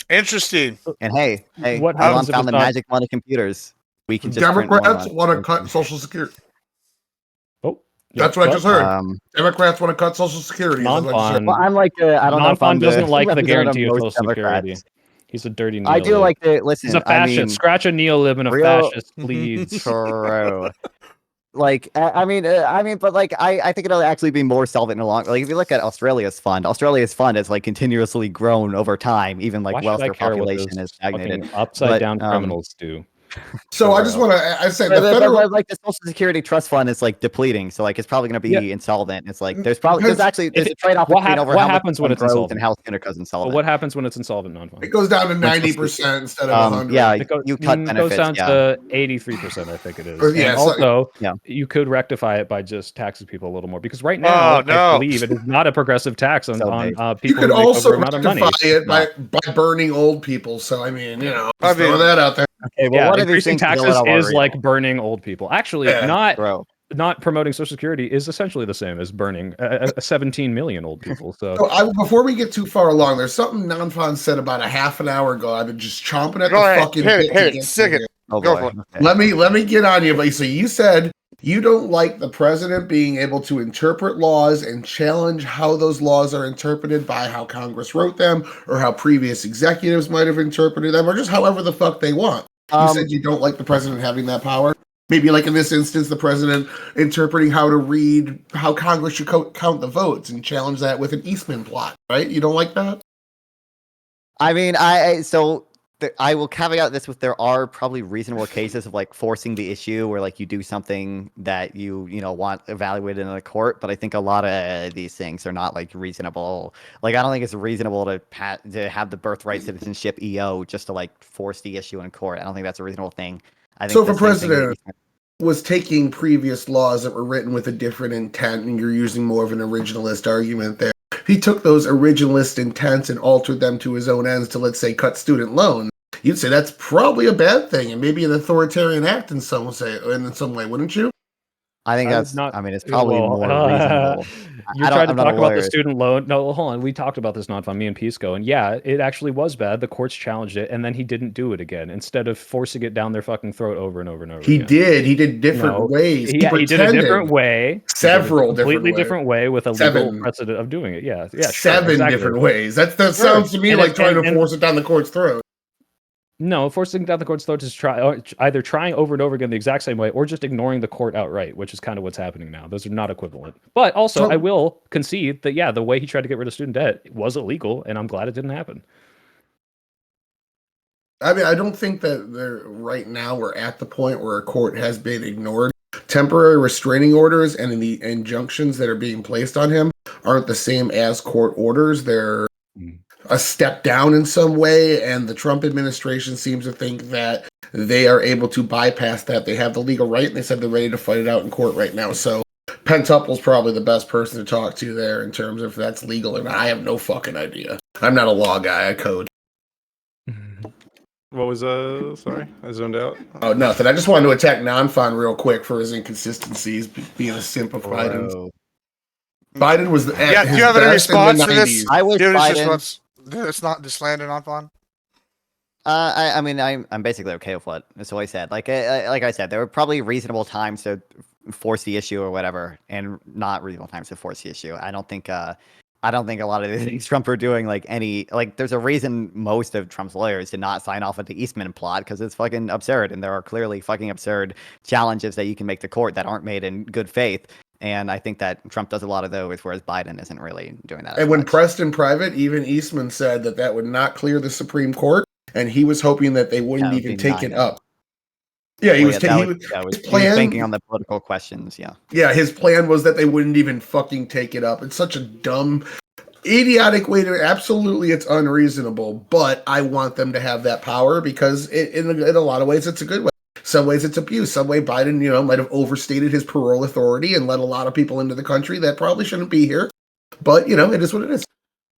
interesting. And hey, what Elon found the magic wand of computers. We can just Democrats want to cut Social Security. Oh, that's what I just heard. Democrats want to cut Social Security. Non-fund. Well, I'm like, I don't know if I'm doesn't like the guarantee of Social Security. He's a dirty neolib. I do like the listen. He's a fascist. I mean, Scratch a neolib and a fascist, please. True. I think it'll actually be more solvent in the long. If you look at Australia's fund has continuously grown over time, even welfare population has stagnated. Upside down criminals do. So I just want to. I say the federal, the Social Security Trust Fund is depleting, so it's probably going to be insolvent. It's there's a trade-off between over what happens when it's insolvent and how soon it goes insolvent. Well, what happens when it's insolvent non-fund? It goes down to 90% instead of 100. Yeah, you cut benefits. It goes down to 83%, I think it is. Yeah, and also, you could rectify it by just taxing people a little more, because right now, I believe it is not a progressive tax on people. You could who make also over amount of money. rectify it by burning old people. So I mean, throw that out there. Okay, well, increasing taxes is like burning old people. Actually, not not promoting Social Security is essentially the same as burning 17 million old people. So, Before we get too far along, there's something Nanfan said about a half an hour ago. I've been just chomping at Go the ahead. fucking Hit bit it. to Hit get it. Sick to it. here. Oh Go boy. for it. Okay. Let me get on you, but so you said you don't like the president being able to interpret laws and challenge how those laws are interpreted by how Congress wrote them or how previous executives might have interpreted them or just however the fuck they want. You said you don't like the president having that power. Maybe like in this instance, the president interpreting how to read how Congress should count the votes and challenge that with an Eastman plot, right? You don't like that? I mean, I will caveat this with there are probably reasonable cases of like forcing the issue where like you do something that you want evaluated in a court, but I think a lot of these things are not like reasonable. Like I don't think it's reasonable to have the birthright citizenship EO just to like force the issue in court. I don't think that's a reasonable thing. I think So if a the same thing with president was taking previous laws that were written with a different intent and you're using more of an originalist argument there, he took those originalist intents and altered them to his own ends to, let's say, cut student loans. You'd say that's probably a bad thing and maybe an authoritarian act in some way, wouldn't you? I think I would that's. not. I mean, it's probably Well, more reasonable. You're trying to talk about the student loan. No, hold on. We talked about this non-fun, me and Pisco, and yeah, it actually was bad. The courts challenged it, and then he didn't do it again. Instead of forcing it down their fucking throat over and over and over He again. did. He did different No, ways. He did a different way. Several completely different way with a Seven. legal precedent of doing it. Yeah, yeah, Seven exactly. different ways. That Sure. sounds to me And like it- trying and- to and- force it down the court's throat. No, forcing down the court's throat is either trying over and over again the exact same way or just ignoring the court outright, which is kind of what's happening now. Those are not equivalent. But also, I will concede that, yeah, the way he tried to get rid of student debt was illegal, and I'm glad it didn't happen. I mean, I don't think that right now we're at the point where a court has been ignored. Temporary restraining orders and the injunctions that are being placed on him aren't the same as court orders. They're a step down in some way, and the Trump administration seems to think that they are able to bypass that. They have the legal right, and they said they're ready to fight it out in court right now. So Pentuple's probably the best person to talk to there in terms of if that's legal or not. I have no fucking idea. I'm not a law guy. I code. What was sorry, I zoned out. Oh, nothing. I just wanted to attack Nanfan real quick for his inconsistencies, being a simp of Biden. Biden was the Yeah, do you have any response for this? I wish Dude, it's Biden. just what's it's not just landing on fun. I mean, I'm basically okay with what Soy said. Like I said, there were probably reasonable times to force the issue or whatever, and not reasonable times to force the issue. I don't think a lot of the things Trump are doing, there's a reason most of Trump's lawyers did not sign off with the Eastman plot because it's fucking absurd, and there are clearly fucking absurd challenges that you can make to court that aren't made in good faith. And I think that Trump does a lot of those, whereas Biden isn't really doing that. And when pressed in private, even Eastman said that would not clear the Supreme Court, and he was hoping that they wouldn't even take it up. Yeah, he was banking on the political questions. Yeah. Yeah, his plan was that they wouldn't even fucking take it up. It's such a dumb, idiotic way to. Absolutely, it's unreasonable. But I want them to have that power because in a lot of ways, it's a good way. Some ways it's abuse. Some way Biden, might have overstated his parole authority and let a lot of people into the country that probably shouldn't be here. But it is what it is.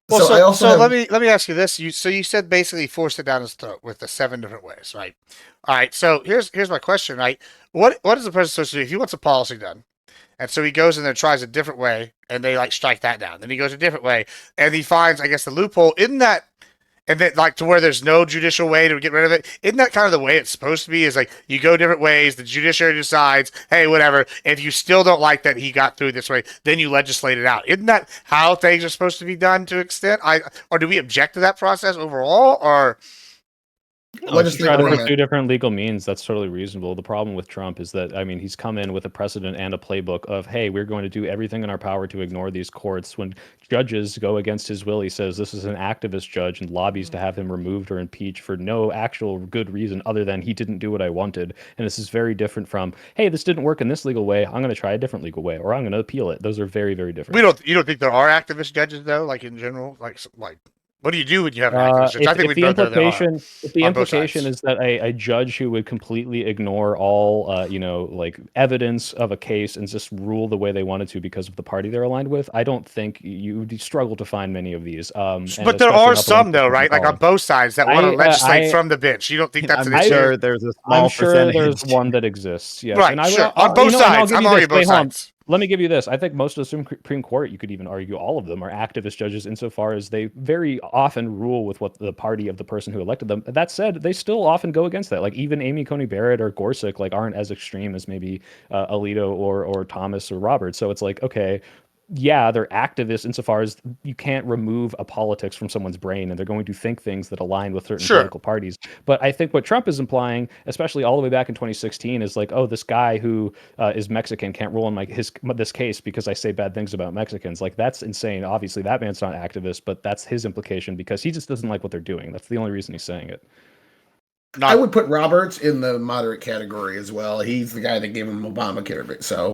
Well, so let me ask you this. You said basically forced it down his throat with the 7 different ways, right? All right. So here's my question, right? What is the president supposed to do if he wants a policy done? And so he goes in there and tries a different way, and they strike that down. Then he goes a different way, and he finds, I guess, the loophole in that. And then, to where there's no judicial way to get rid of it. Isn't that kind of the way it's supposed to be? Is you go different ways, the judiciary decides, hey, whatever. If you still don't like that he got through this way, then you legislate it out. Isn't that how things are supposed to be done to an extent? Or do we object to that process overall? Or Let's try to pursue different legal means. That's totally reasonable. The problem with Trump is that, I mean, he's come in with a precedent and a playbook of, hey, we're going to do everything in our power to ignore these courts. When judges go against his will, he says this is an activist judge and lobbies to have him removed or impeached for no actual good reason other than he didn't do what I wanted. And this is very different from, hey, this didn't work in this legal way. I'm going to try a different legal way, or I'm going to appeal it. Those are very, very different. You don't think there are activist judges though, in general, What do you do when you have an activist judge? I think If we the both know there are implication on both sides. is that a judge who would completely ignore all like evidence of a case and just rule the way they wanted to because of the party they're aligned with, I don't think you would struggle to find many of these. And But there especially are not the ones some, that though, keep right? Like on calling. both sides that want to legislate from the bench. You don't think that's an I'm issue? sure there's a small I'm sure there's percentage. one that exists. Yes, Right, and I would, sure. On you both know, and I'll sides. give I'm you arguing this. both Wait, hold on. sides. Let me give you this. I think most of the Supreme Court, you could even argue all of them, are activist judges insofar as they very often rule with what the party of the person who elected them. That said, they still often go against that. Like even Amy Coney Barrett or Gorsuch, like aren't as extreme as maybe Alito or Thomas or Roberts. So it's like, okay, yeah, they're activists insofar as you can't remove a politics from someone's brain, and they're going to think things that align with certain Sure. political parties. But I think what Trump is implying, especially all the way back in 2016, is like, oh, this guy who is Mexican can't rule in this case because I say bad things about Mexicans. Like that's insane. Obviously, that man's not an activist, but that's his implication because he just doesn't like what they're doing. That's the only reason he's saying it. I would put Roberts in the moderate category as well. He's the guy that gave him Obamacare, so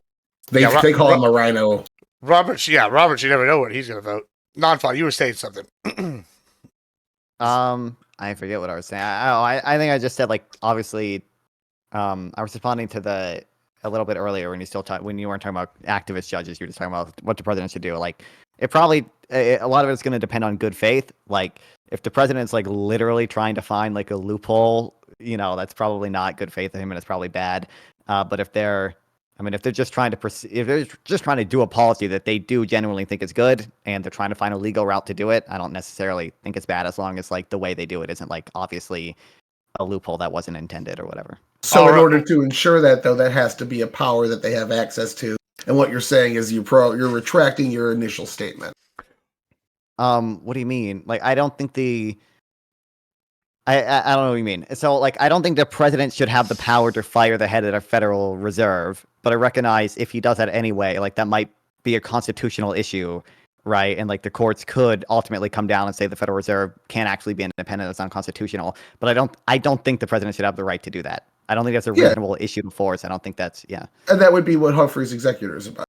they call him a rhino. Roberts, you never know what he's going to vote. Non-fun, you were saying something. I forget what I was saying. I think I just said like obviously, I was responding to a little bit earlier when you weren't talking about activist judges. You were just talking about what the president should do. Like a lot of it's going to depend on good faith. Like if the president's like literally trying to find like a loophole, that's probably not good faith of him, and it's probably bad. But if they're just trying to do a policy that they do genuinely think is good, and they're trying to find a legal route to do it, I don't necessarily think it's bad as long as like the way they do it isn't like obviously a loophole that wasn't intended or whatever. So in order to ensure that, though, that has to be a power that they have access to. And what you're saying is you're retracting your initial statement. What do you mean? Like, I don't think I don't know what you mean. So, like, I don't think the president should have the power to fire the head of the Federal Reserve, but I recognize if he does that anyway, like, that might be a constitutional issue, right? And, like, the courts could ultimately come down and say the Federal Reserve can't actually be independent, it's unconstitutional. But I don't think the president should have the right to do that. I don't think that's a reasonable issue to force. I don't think that's, And that would be what Humphrey's executor is about.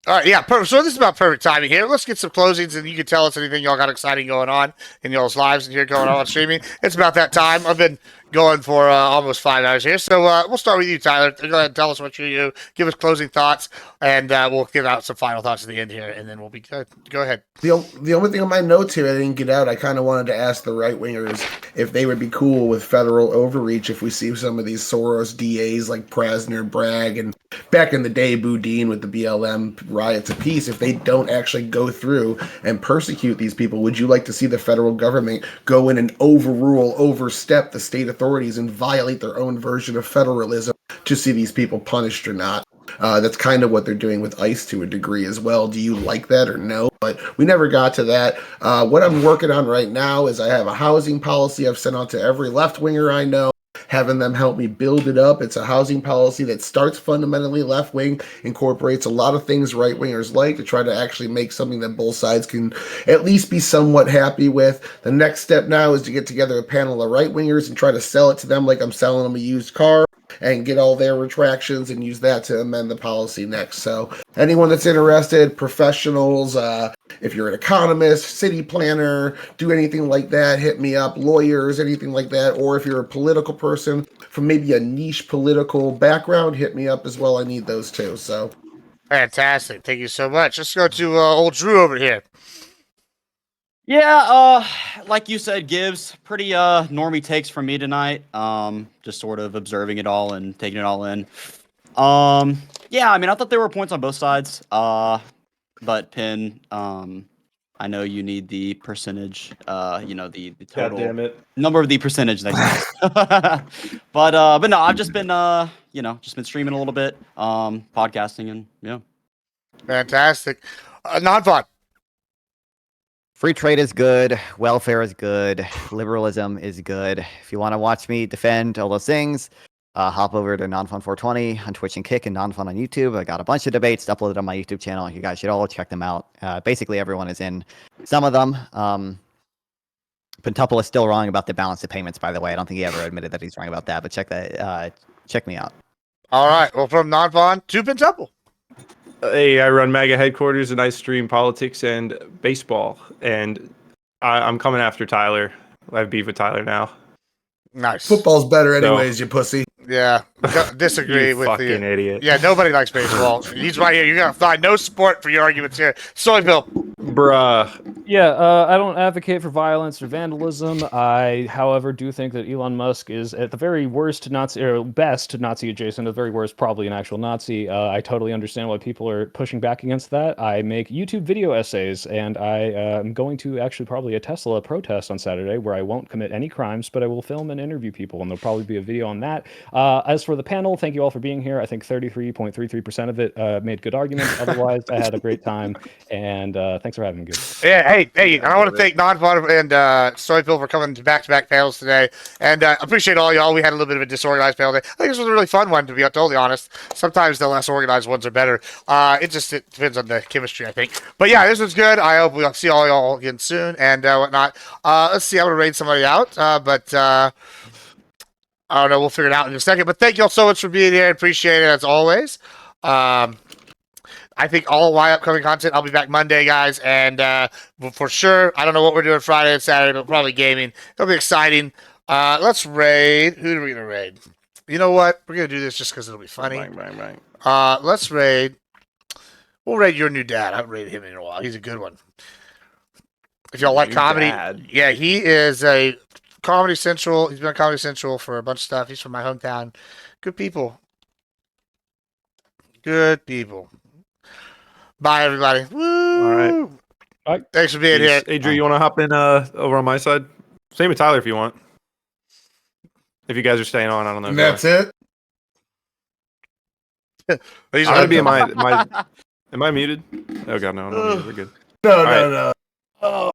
All right, yeah. So this is about perfect timing here. Let's get some closings, and you can tell us anything y'all got exciting going on in y'all's lives and here going on streaming. It's about that time. I've been going for almost 5 hours here, so we'll start with you, Tyler. Go ahead and tell us what you do. Give us closing thoughts, and we'll give out some final thoughts at the end here, and then we'll be good. Go ahead. The only thing on my notes here I didn't get out, I kind of wanted to ask the right wingers if they would be cool with federal overreach if we see some of these Soros DAs like Prasner, Bragg, and back in the day, Boudin with the BLM riots of peace, if they don't actually go through and persecute these people, would you like to see the federal government go in and overstep the state authorities and violate their own version of federalism to see these people punished or not? That's kind of what they're doing with ICE to a degree as well. Do you like that or no? But we never got to that. What I'm working on right now is I have a housing policy I've sent out to every left-winger I know, having them help me build it up. It's a housing policy that starts fundamentally left-wing, incorporates a lot of things right-wingers like to try to actually make something that both sides can at least be somewhat happy with. The next step now is to get together a panel of right-wingers and try to sell it to them like I'm selling them a used car, and get all their retractions and use that to amend the policy next. So anyone that's interested, professionals, if you're an economist, city planner, do anything like that, hit me up, lawyers, anything like that. Or if you're a political person from maybe a niche political background, hit me up as well. I need those too. So fantastic. Thank you so much. Let's go to old Drew over here. Yeah, like you said, Gibbs, pretty normie takes from me tonight. Just sort of observing it all and taking it all in. Yeah, I mean, I thought there were points on both sides. But Pin, I know you need the percentage, the total God damn it. number of the percentage that you but no, I've just been just been streaming a little bit, podcasting, and yeah. Fantastic. Non-fun. Free trade is good. Welfare is good. Liberalism is good. If you want to watch me defend all those things, hop over to NonFun420 on Twitch and Kick and NonFun on YouTube. I got a bunch of debates uploaded on my YouTube channel. You guys should all check them out. Basically, everyone is in some of them. Pentuple is still wrong about the balance of payments, by the way. I don't think he ever admitted that he's wrong about that, but check me out. All right. Well, from NonFun to Pentuple. Hey, I run MAGA headquarters and I stream politics and baseball. And I'm coming after Tyler. I have beef with Tyler now. Nice. Football's better, anyways. You pussy. Yeah, disagree You with fucking the idiot. Yeah, nobody likes baseball. He's right here. You're gonna find no support for your arguments here. Soyville. Bruh. Yeah, I don't advocate for violence or vandalism. I, however, do think that Elon Musk is at the very worst Nazi, or best Nazi adjacent, at the very worst probably an actual Nazi. I totally understand why people are pushing back against that. I make YouTube video essays, and I am going to actually probably a Tesla protest on Saturday where I won't commit any crimes, but I will film and interview people, and there'll probably be a video on that. As for the panel, thank you all for being here. I think 33.33% of it made good arguments. Otherwise, I had a great time, and thanks for having me. Good. Yeah, hey, I want to thank Non-Fun and Soyville for coming to back-to-back panels today, and appreciate all y'all. We had a little bit of a disorganized panel today. I think this was a really fun one, to be totally honest. Sometimes the less organized ones are better. It depends on the chemistry, I think. But yeah, this was good. I hope we'll see all y'all again soon and whatnot. Let's see, I'm gonna raid somebody out, but I don't know. We'll figure it out in a second. But thank y'all so much for being here. Appreciate it as always. I think all my upcoming content, I'll be back Monday, guys, and for sure, I don't know what we're doing Friday and Saturday, but probably gaming. It'll be exciting. Let's raid. Who are we gonna raid? You know what? We're gonna do this just because it'll be funny. Bang. Let's raid. We'll raid your new dad. I haven't raided him in a while. He's a good one. If y'all like New comedy, dad? yeah, he is a Comedy Central. He's been on Comedy Central for a bunch of stuff. He's from my hometown. Good people. Good people. Bye, everybody. Woo! All right. Bye. Thanks for being here. Hey, Drew, you want to hop in over on my side? Same with Tyler if you want. If you guys are staying on, I don't know. And that's it. He's I'm gonna be in like- my. Am I muted? Oh god, no, I'm not muted. We're good. No, All right. no.